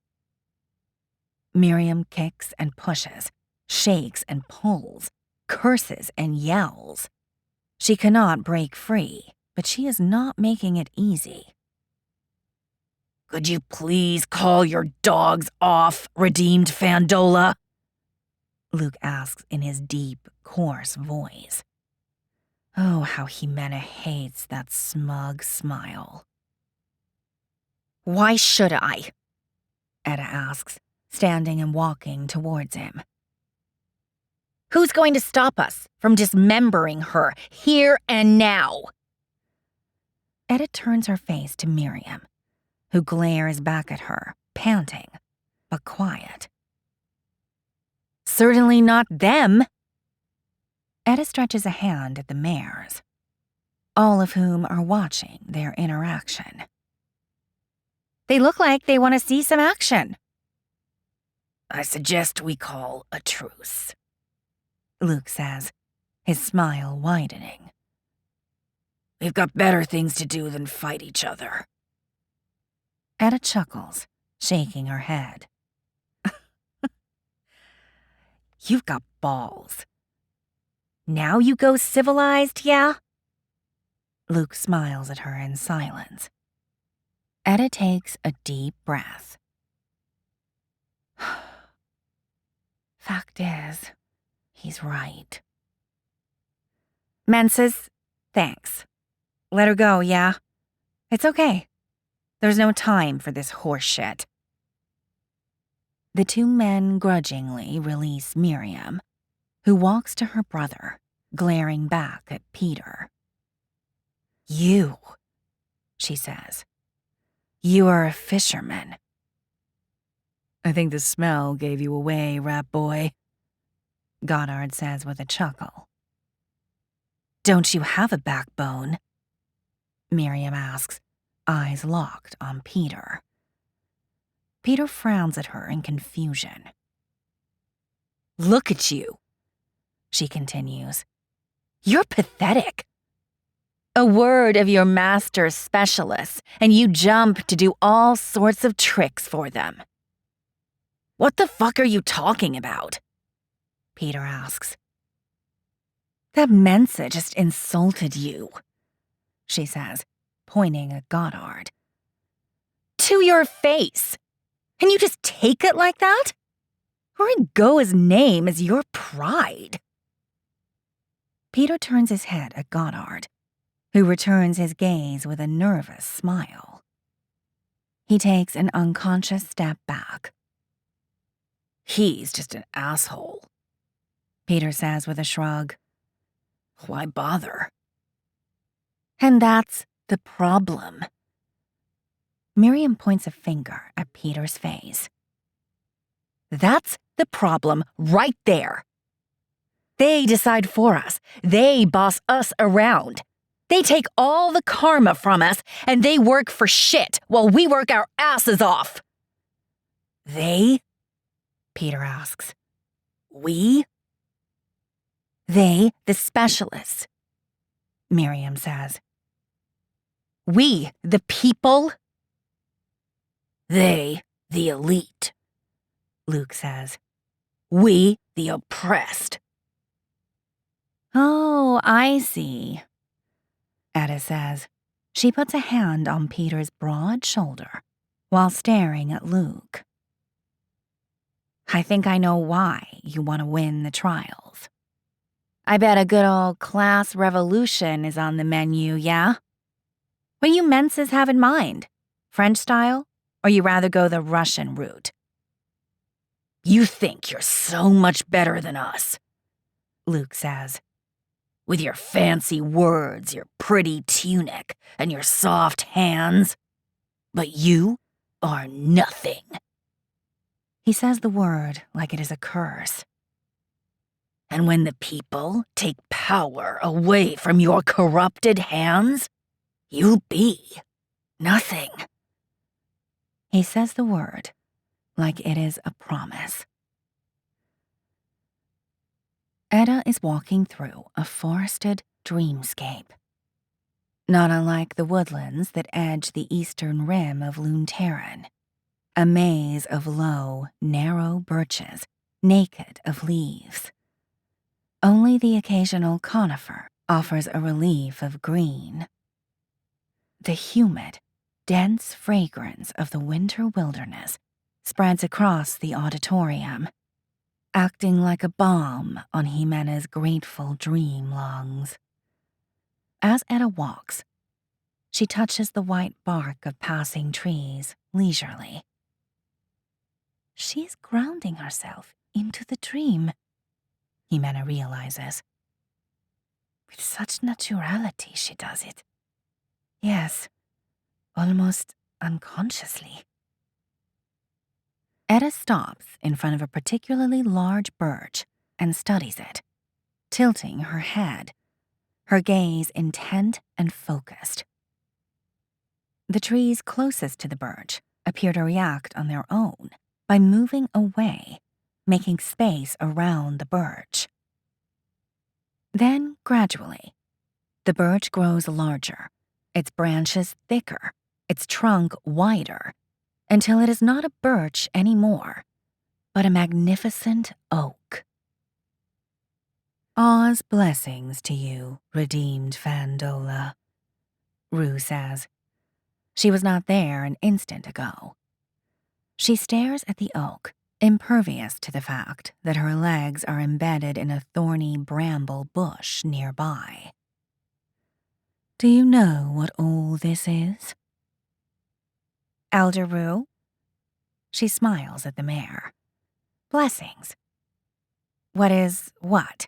Miriam kicks and pushes, shakes and pulls, curses and yells. She cannot break free, but she is not making it easy. Could you please call your dogs off, redeemed Fandola? Luke asks in his deep, coarse voice. Oh, how Jimena hates that smug smile. Why should I? Etta asks, standing and walking towards him. Who's going to stop us from dismembering her here and now? Etta turns her face to Miriam, who glares back at her, panting, but quiet. Certainly not them. Etta stretches a hand at the mares, all of whom are watching their interaction. They look like they want to see some action. I suggest we call a truce, Luke says, his smile widening. We've got better things to do than fight each other. Etta chuckles, shaking her head. You've got balls. Now you go civilized, yeah? Luke smiles at her in silence. Etta takes a deep breath. Fact is, he's right. Menses, thanks. Let her go, yeah? It's okay. There's no time for this horse shit. The two men grudgingly release Miriam, who walks to her brother, glaring back at Peter. You, she says. You are a fisherman. I think the smell gave you away, rat boy, Goddard says with a chuckle. Don't you have a backbone? Miriam asks, eyes locked on Peter. Peter frowns at her in confusion. Look at you, she continues. You're pathetic. A word of your master's specialists, and you jump to do all sorts of tricks for them. What the fuck are you talking about? Peter asks. That Mensa just insulted you, she says, pointing at Goddard. To your face. Can you just take it like that? Or in Goa's name is your pride? Peter turns his head at Goddard, who returns his gaze with a nervous smile. He takes an unconscious step back. He's just an asshole, Peter says with a shrug. Why bother? And that's the problem. Miriam points a finger at Peter's face. That's the problem right there. They decide for us. They boss us around. They take all the karma from us, and they work for shit while we work our asses off. They? Peter asks. We? They, the specialists, Miriam says. We, the people? They, the elite, Luke says. we, the oppressed. Oh, I see, Etta says. She puts a hand on Peter's broad shoulder while staring at Luke. I think I know why you want to win the trials. I bet a good old class revolution is on the menu, yeah? What do you menses have in mind? French style? Or you rather go the Russian route? You think you're so much better than us, Luke says. with your fancy words, your pretty tunic, and your soft hands. But you are nothing. He says the word like it is a curse. And when the people take power away from your corrupted hands, you'll be nothing. He says the word like it is a promise. Etta is walking through a forested dreamscape. Not unlike the woodlands that edge the eastern rim of Lune Terran. A maze of low, narrow birches, naked of leaves. Only the occasional conifer offers a relief of green. The humid, dense fragrance of the winter wilderness spreads across the auditorium, acting like a balm on Jimena's grateful dream lungs. As Etta walks, she touches the white bark of passing trees leisurely. She's grounding herself into the dream, Jimena realizes. With such naturality she does it. Yes, almost unconsciously. Etta stops in front of a particularly large birch and studies it, tilting her head, her gaze intent and focused. The trees closest to the birch appear to react on their own by moving away, making space around the birch. Then, gradually, the birch grows larger, its branches thicker, its trunk wider, until it is not a birch anymore, but a magnificent oak. Aw's blessings to you, redeemed Fandola, Rue says. She was not there an instant ago. She stares at the oak, impervious to the fact that her legs are embedded in a thorny bramble bush nearby. Do you know what all this is? Elder Rue? She smiles at the mare. Blessings. What is what?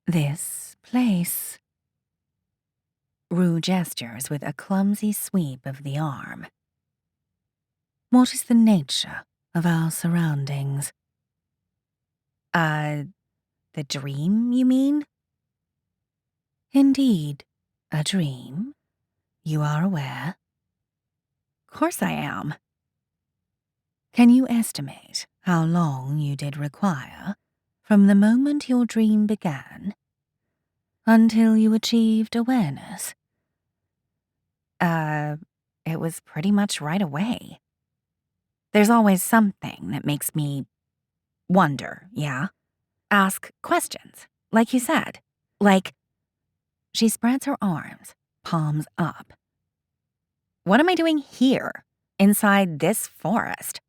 This place. Rue gestures with a clumsy sweep of the arm. What is the nature of our surroundings? The dream, you mean? Indeed, a dream. You are aware? Course I am. Can you estimate how long you did require from the moment your dream began until you achieved awareness? It was pretty much right away. There's always something that makes me wonder, yeah? Ask questions, like you said. Like, she spreads her arms, palms up. What am I doing here, inside this forest?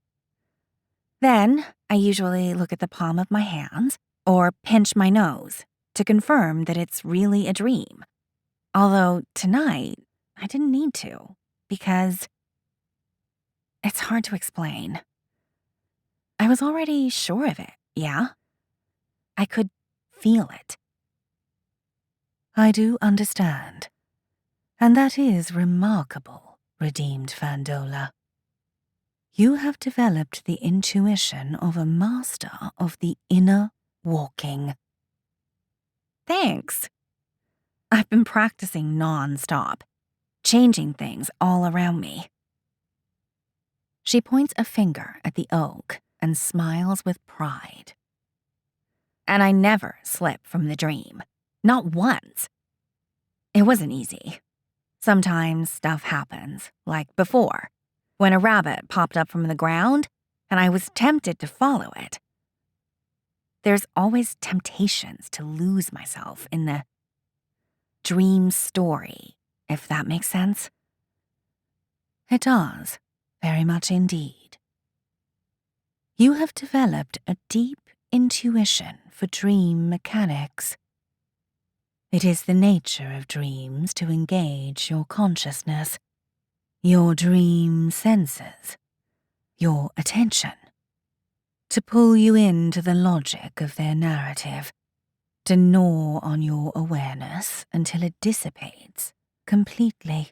Then, I usually look at the palm of my hands or pinch my nose to confirm that it's really a dream. Although tonight, I didn't need to, because it's hard to explain. I was already sure of it, yeah? I could feel it. I do understand. And that is remarkable, redeemed Fandola. You have developed the intuition of a master of the inner walking. Thanks. I've been practicing non-stop, changing things all around me. She points a finger at the oak and smiles with pride. And I never slip from the dream. Not once. It wasn't easy. Sometimes stuff happens, like before, when a rabbit popped up from the ground and I was tempted to follow it. There's always temptations to lose myself in the dream story, if that makes sense. It does, very much indeed. You have developed a deep intuition for dream mechanics. It is the nature of dreams to engage your consciousness, your dream senses, your attention, to pull you into the logic of their narrative, to gnaw on your awareness until it dissipates completely.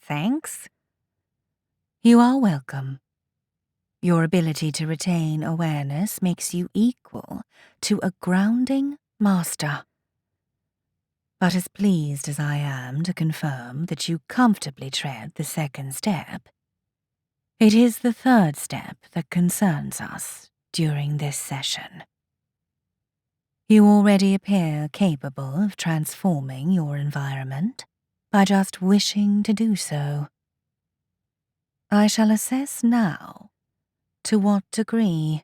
Thanks? You are welcome. Your ability to retain awareness makes you equal to a grounding master. But as pleased as I am to confirm that you comfortably tread the second step, it is the third step that concerns us during this session. You already appear capable of transforming your environment by just wishing to do so. I shall assess now to what degree.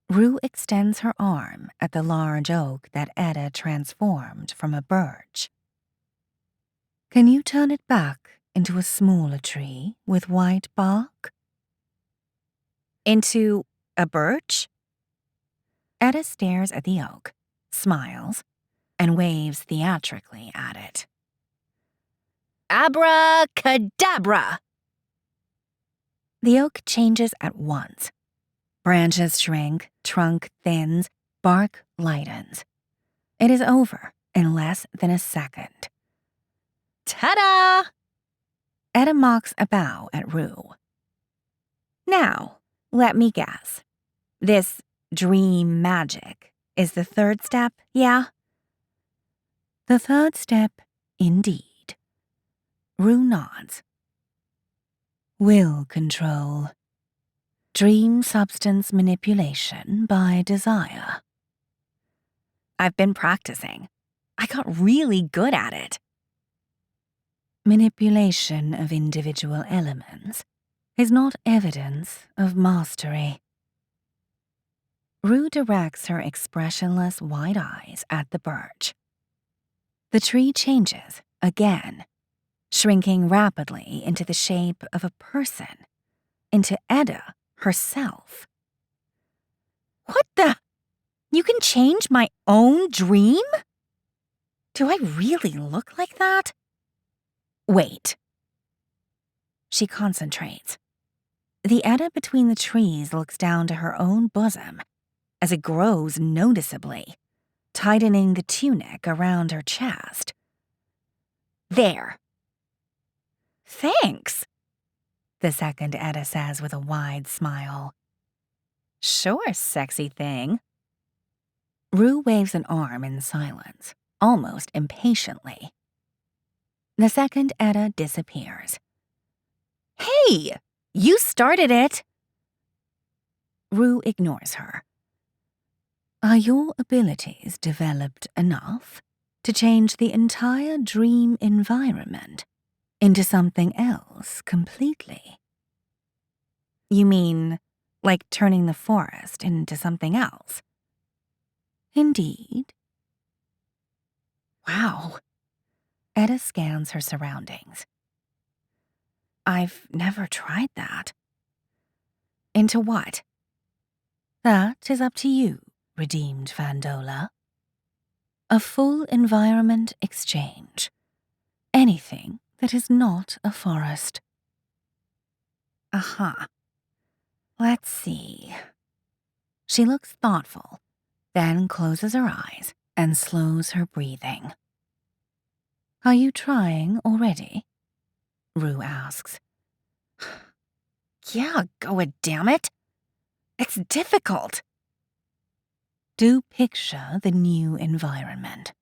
Rue extends her arm at the large oak that Etta transformed from a birch. Can you turn it back into a smaller tree with white bark? Into a birch? Etta stares at the oak, smiles, and waves theatrically at it. Abracadabra! The oak changes at once. Branches shrink, trunk thins, bark lightens. It is over in less than a second. Ta-da! Etta mocks a bow at Rue. Now, let me guess. This dream magic is the third step, yeah? The third step, indeed. Rue nods. Will control. Dream substance manipulation by desire. I've been practicing. I got really good at it. Manipulation of individual elements is not evidence of mastery. Rue directs her expressionless wide eyes at the birch. The tree changes again, shrinking rapidly into the shape of a person, into Etta herself. What the? You can change my own dream? Do I really look like that? Wait. She concentrates. The Etta between the trees looks down to her own bosom as it grows noticeably, tightening the tunic around her chest. There. Thanks, the second Etta says with a wide smile. Sure, sexy thing. Rue waves an arm in silence, almost impatiently. The second Etta disappears. Hey, you started it. Rue ignores her. Are your abilities developed enough to change the entire dream environment into something else completely? You mean, like turning the forest into something else? Indeed. Wow. Etta scans her surroundings. I've never tried that. Into what? That is up to you, redeemed Vandola. A full environment exchange. Anything that is not a forest. Let's see. She looks thoughtful, then closes her eyes and slows her breathing. Are you trying already? Rue asks. Yeah, go it, damn it. It's difficult. Do picture the new environment.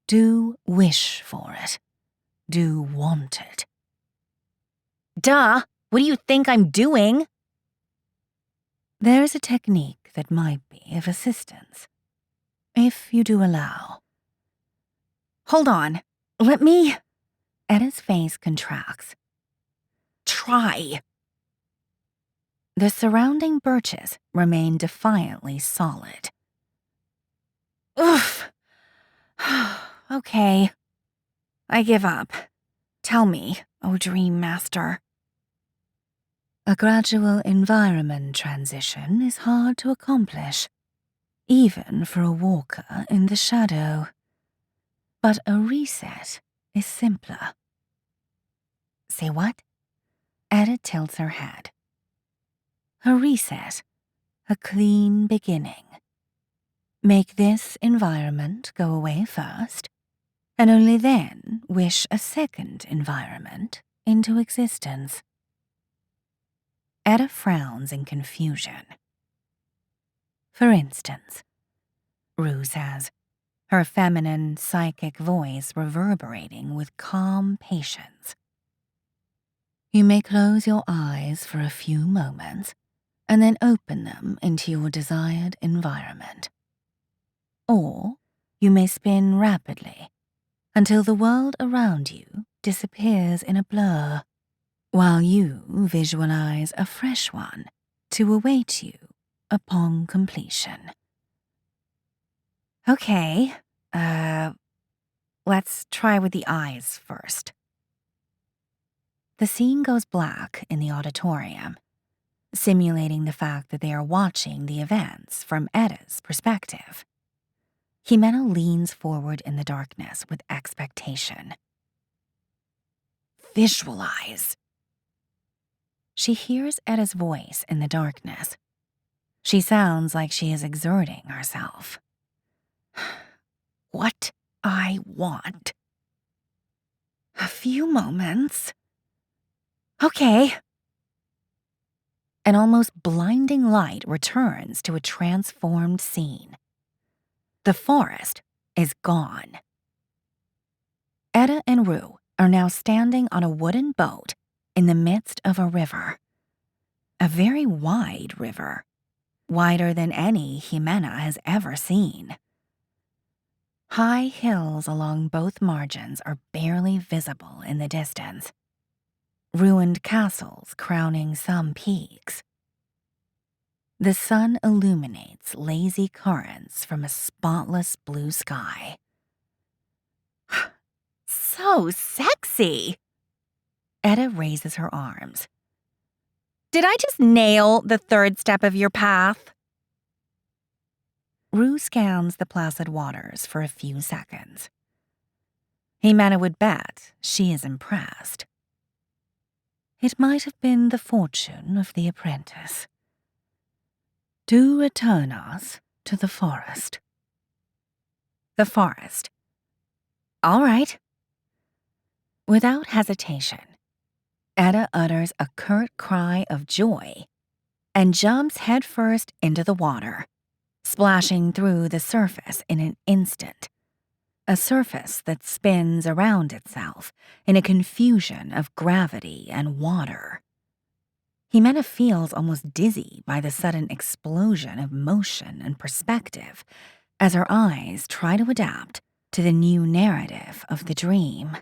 Do wish for it. Do want it. Duh, what do you think I'm doing? There is a technique that might be of assistance, if you do allow. Hold on. Let me... Etta's face contracts. Try. The surrounding birches remain defiantly solid. Oof. Okay. I give up. Tell me, O Dream Master. A gradual environment transition is hard to accomplish, even for a walker in the shadow. But a reset is simpler. Say what? Etta tilts her head. A reset, a clean beginning. Make this environment go away first, and only then wish a second environment into existence. Etta frowns in confusion. For instance, Rue says, her feminine, psychic voice reverberating with calm patience. You may close your eyes for a few moments and then open them into your desired environment. Or you may spin rapidly until the world around you disappears in a blur, while you visualize a fresh one to await you upon completion. Okay, let's try with the eyes first. The scene goes black in the auditorium, simulating the fact that they are watching the events from Etta's perspective. Jimeno leans forward in the darkness with expectation. Visualize. She hears Etta's voice in the darkness. She sounds like she is exerting herself. What I want. A few moments. Okay. An almost blinding light returns to a transformed scene. The forest is gone. Etta and Rue are now standing on a wooden boat in the midst of a river. A very wide river, wider than any Jimeno has ever seen. High hills along both margins are barely visible in the distance, ruined castles crowning some peaks. The sun illuminates lazy currents from a spotless blue sky. So sexy! Etta raises her arms. Did I just nail the third step of your path? Rue scans the placid waters for a few seconds. Jimeno would bet she is impressed. It might have been the fortune of the apprentice. Do return us to the forest. The forest. All right. Without hesitation, Etta utters a curt cry of joy and jumps headfirst into the water, splashing through the surface in an instant. A surface that spins around itself in a confusion of gravity and water. Jimeno feels almost dizzy by the sudden explosion of motion and perspective as her eyes try to adapt to the new narrative of the dream.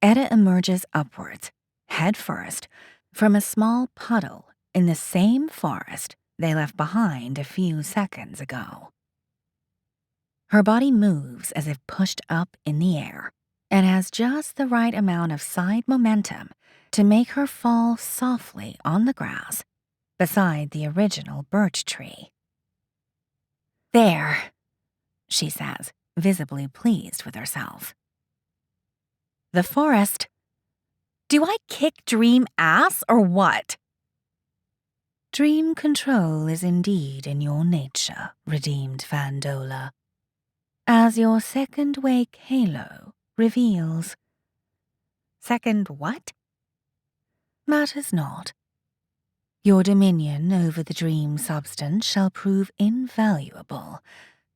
Etta emerges upwards, head first, from a small puddle in the same forest they left behind a few seconds ago. Her body moves as if pushed up in the air and has just the right amount of side momentum to make her fall softly on the grass beside the original birch tree. There, she says, visibly pleased with herself. The forest. Do I kick dream ass or what? Dream control is indeed in your nature, redeemed Fandola, as your second wake halo reveals. Second what? Matters not. Your dominion over the dream substance shall prove invaluable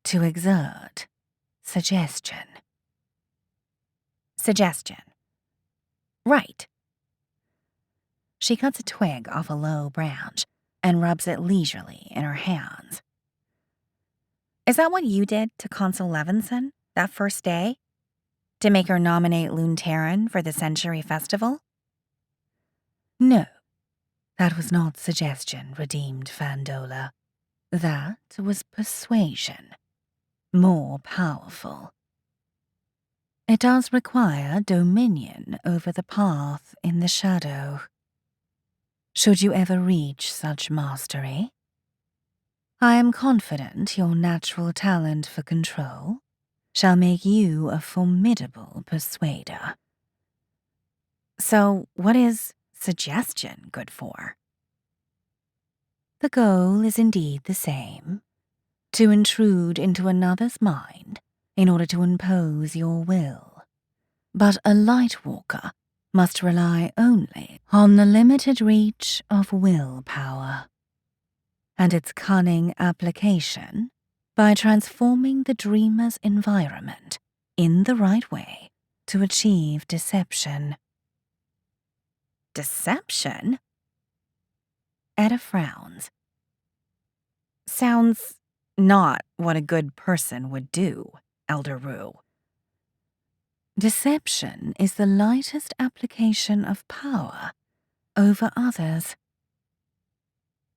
to exert suggestion. Suggestion. Right. She cuts a twig off a low branch and rubs it leisurely in her hands. Is that what you did to Consul Levinson that first day? To make her nominate Lune Terran for the Century Festival? No, that was not suggestion, redeemed Fandola. That was persuasion. More powerful. It does require dominion over the path in the shadow. Should you ever reach such mastery, I am confident your natural talent for control shall make you a formidable persuader. So, what is suggestion good for? The goal is indeed the same: to intrude into another's mind in order to impose your will. But a Lightwalker must rely only on the limited reach of willpower, and its cunning application by transforming the dreamer's environment in the right way to achieve deception. Deception? Edda frowns. Sounds not what a good person would do, Elder Rue. Deception is the lightest application of power over others.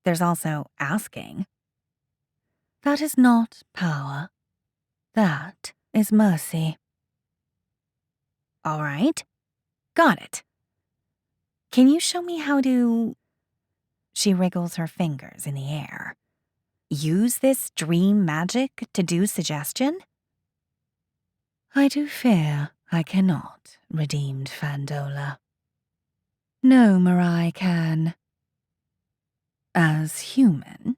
There's also asking. That is not power. That is mercy. All right. Got it. Can you show me how to... She wriggles her fingers in the air. Use this dream magic to do suggestion? I do fear I cannot, redeemed Fandola. No Mirai can. As human,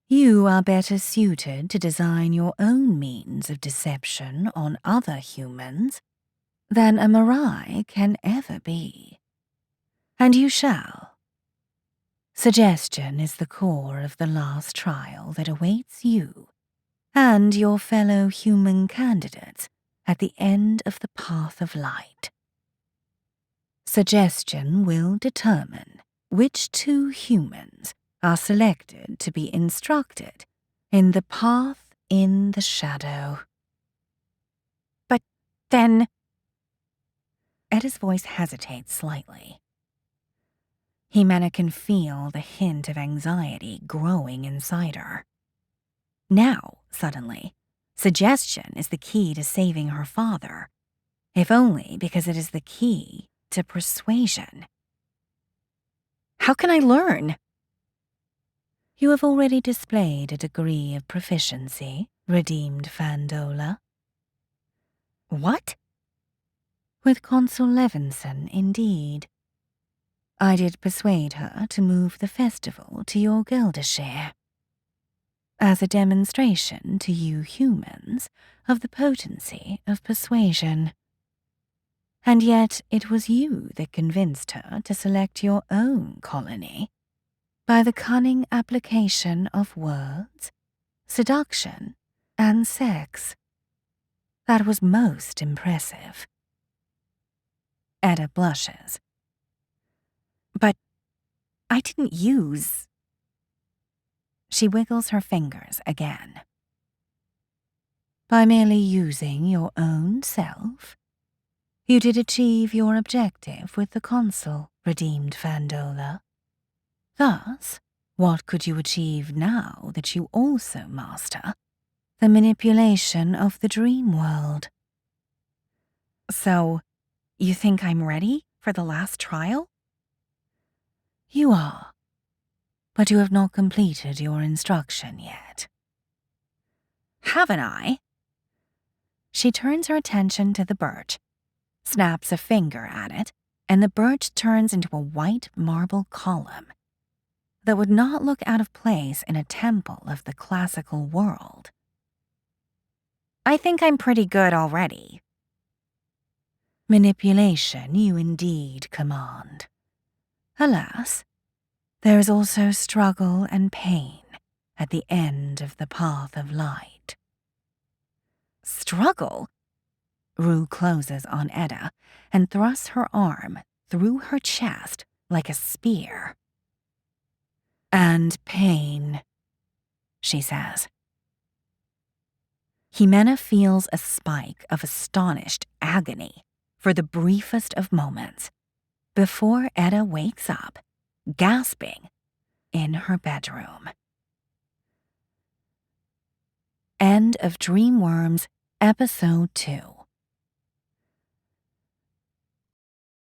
you are better suited to design your own means of deception on other humans than a Mirai can ever be. And you shall. Suggestion is the core of the last trial that awaits you and your fellow human candidates at the end of the path of light. Suggestion will determine which two humans are selected to be instructed in the path in the shadow. But then... Edda's voice hesitates slightly. Jimena can feel the hint of anxiety growing inside her. Now, suddenly, suggestion is the key to saving her father, if only because it is the key to persuasion. How can I learn? You have already displayed a degree of proficiency, redeemed Fandola. What? With Consul Levinson, indeed. I did persuade her to move the festival to your Geldashare, as a demonstration to you humans of the potency of persuasion. And yet it was you that convinced her to select your own colony by the cunning application of words, seduction, and sex. That was most impressive. Edda blushes. But I didn't use... She wiggles her fingers again. By merely using your own self, you did achieve your objective with the Consul, redeemed Fandola. Thus, what could you achieve now that you also master the manipulation of the dream world? So, you think I'm ready for the last trial? You are, but you have not completed your instruction yet. Haven't I? She turns her attention to the birch, snaps a finger at it, and the birch turns into a white marble column that would not look out of place in a temple of the classical world. I think I'm pretty good already. Manipulation you indeed command. Alas, there is also struggle and pain at the end of the path of light. Struggle? Rue closes on Edda and thrusts her arm through her chest like a spear. And pain, she says. Jimena feels a spike of astonished agony for the briefest of moments before Etta wakes up, gasping, in her bedroom. End of Dreamworms, Episode 2.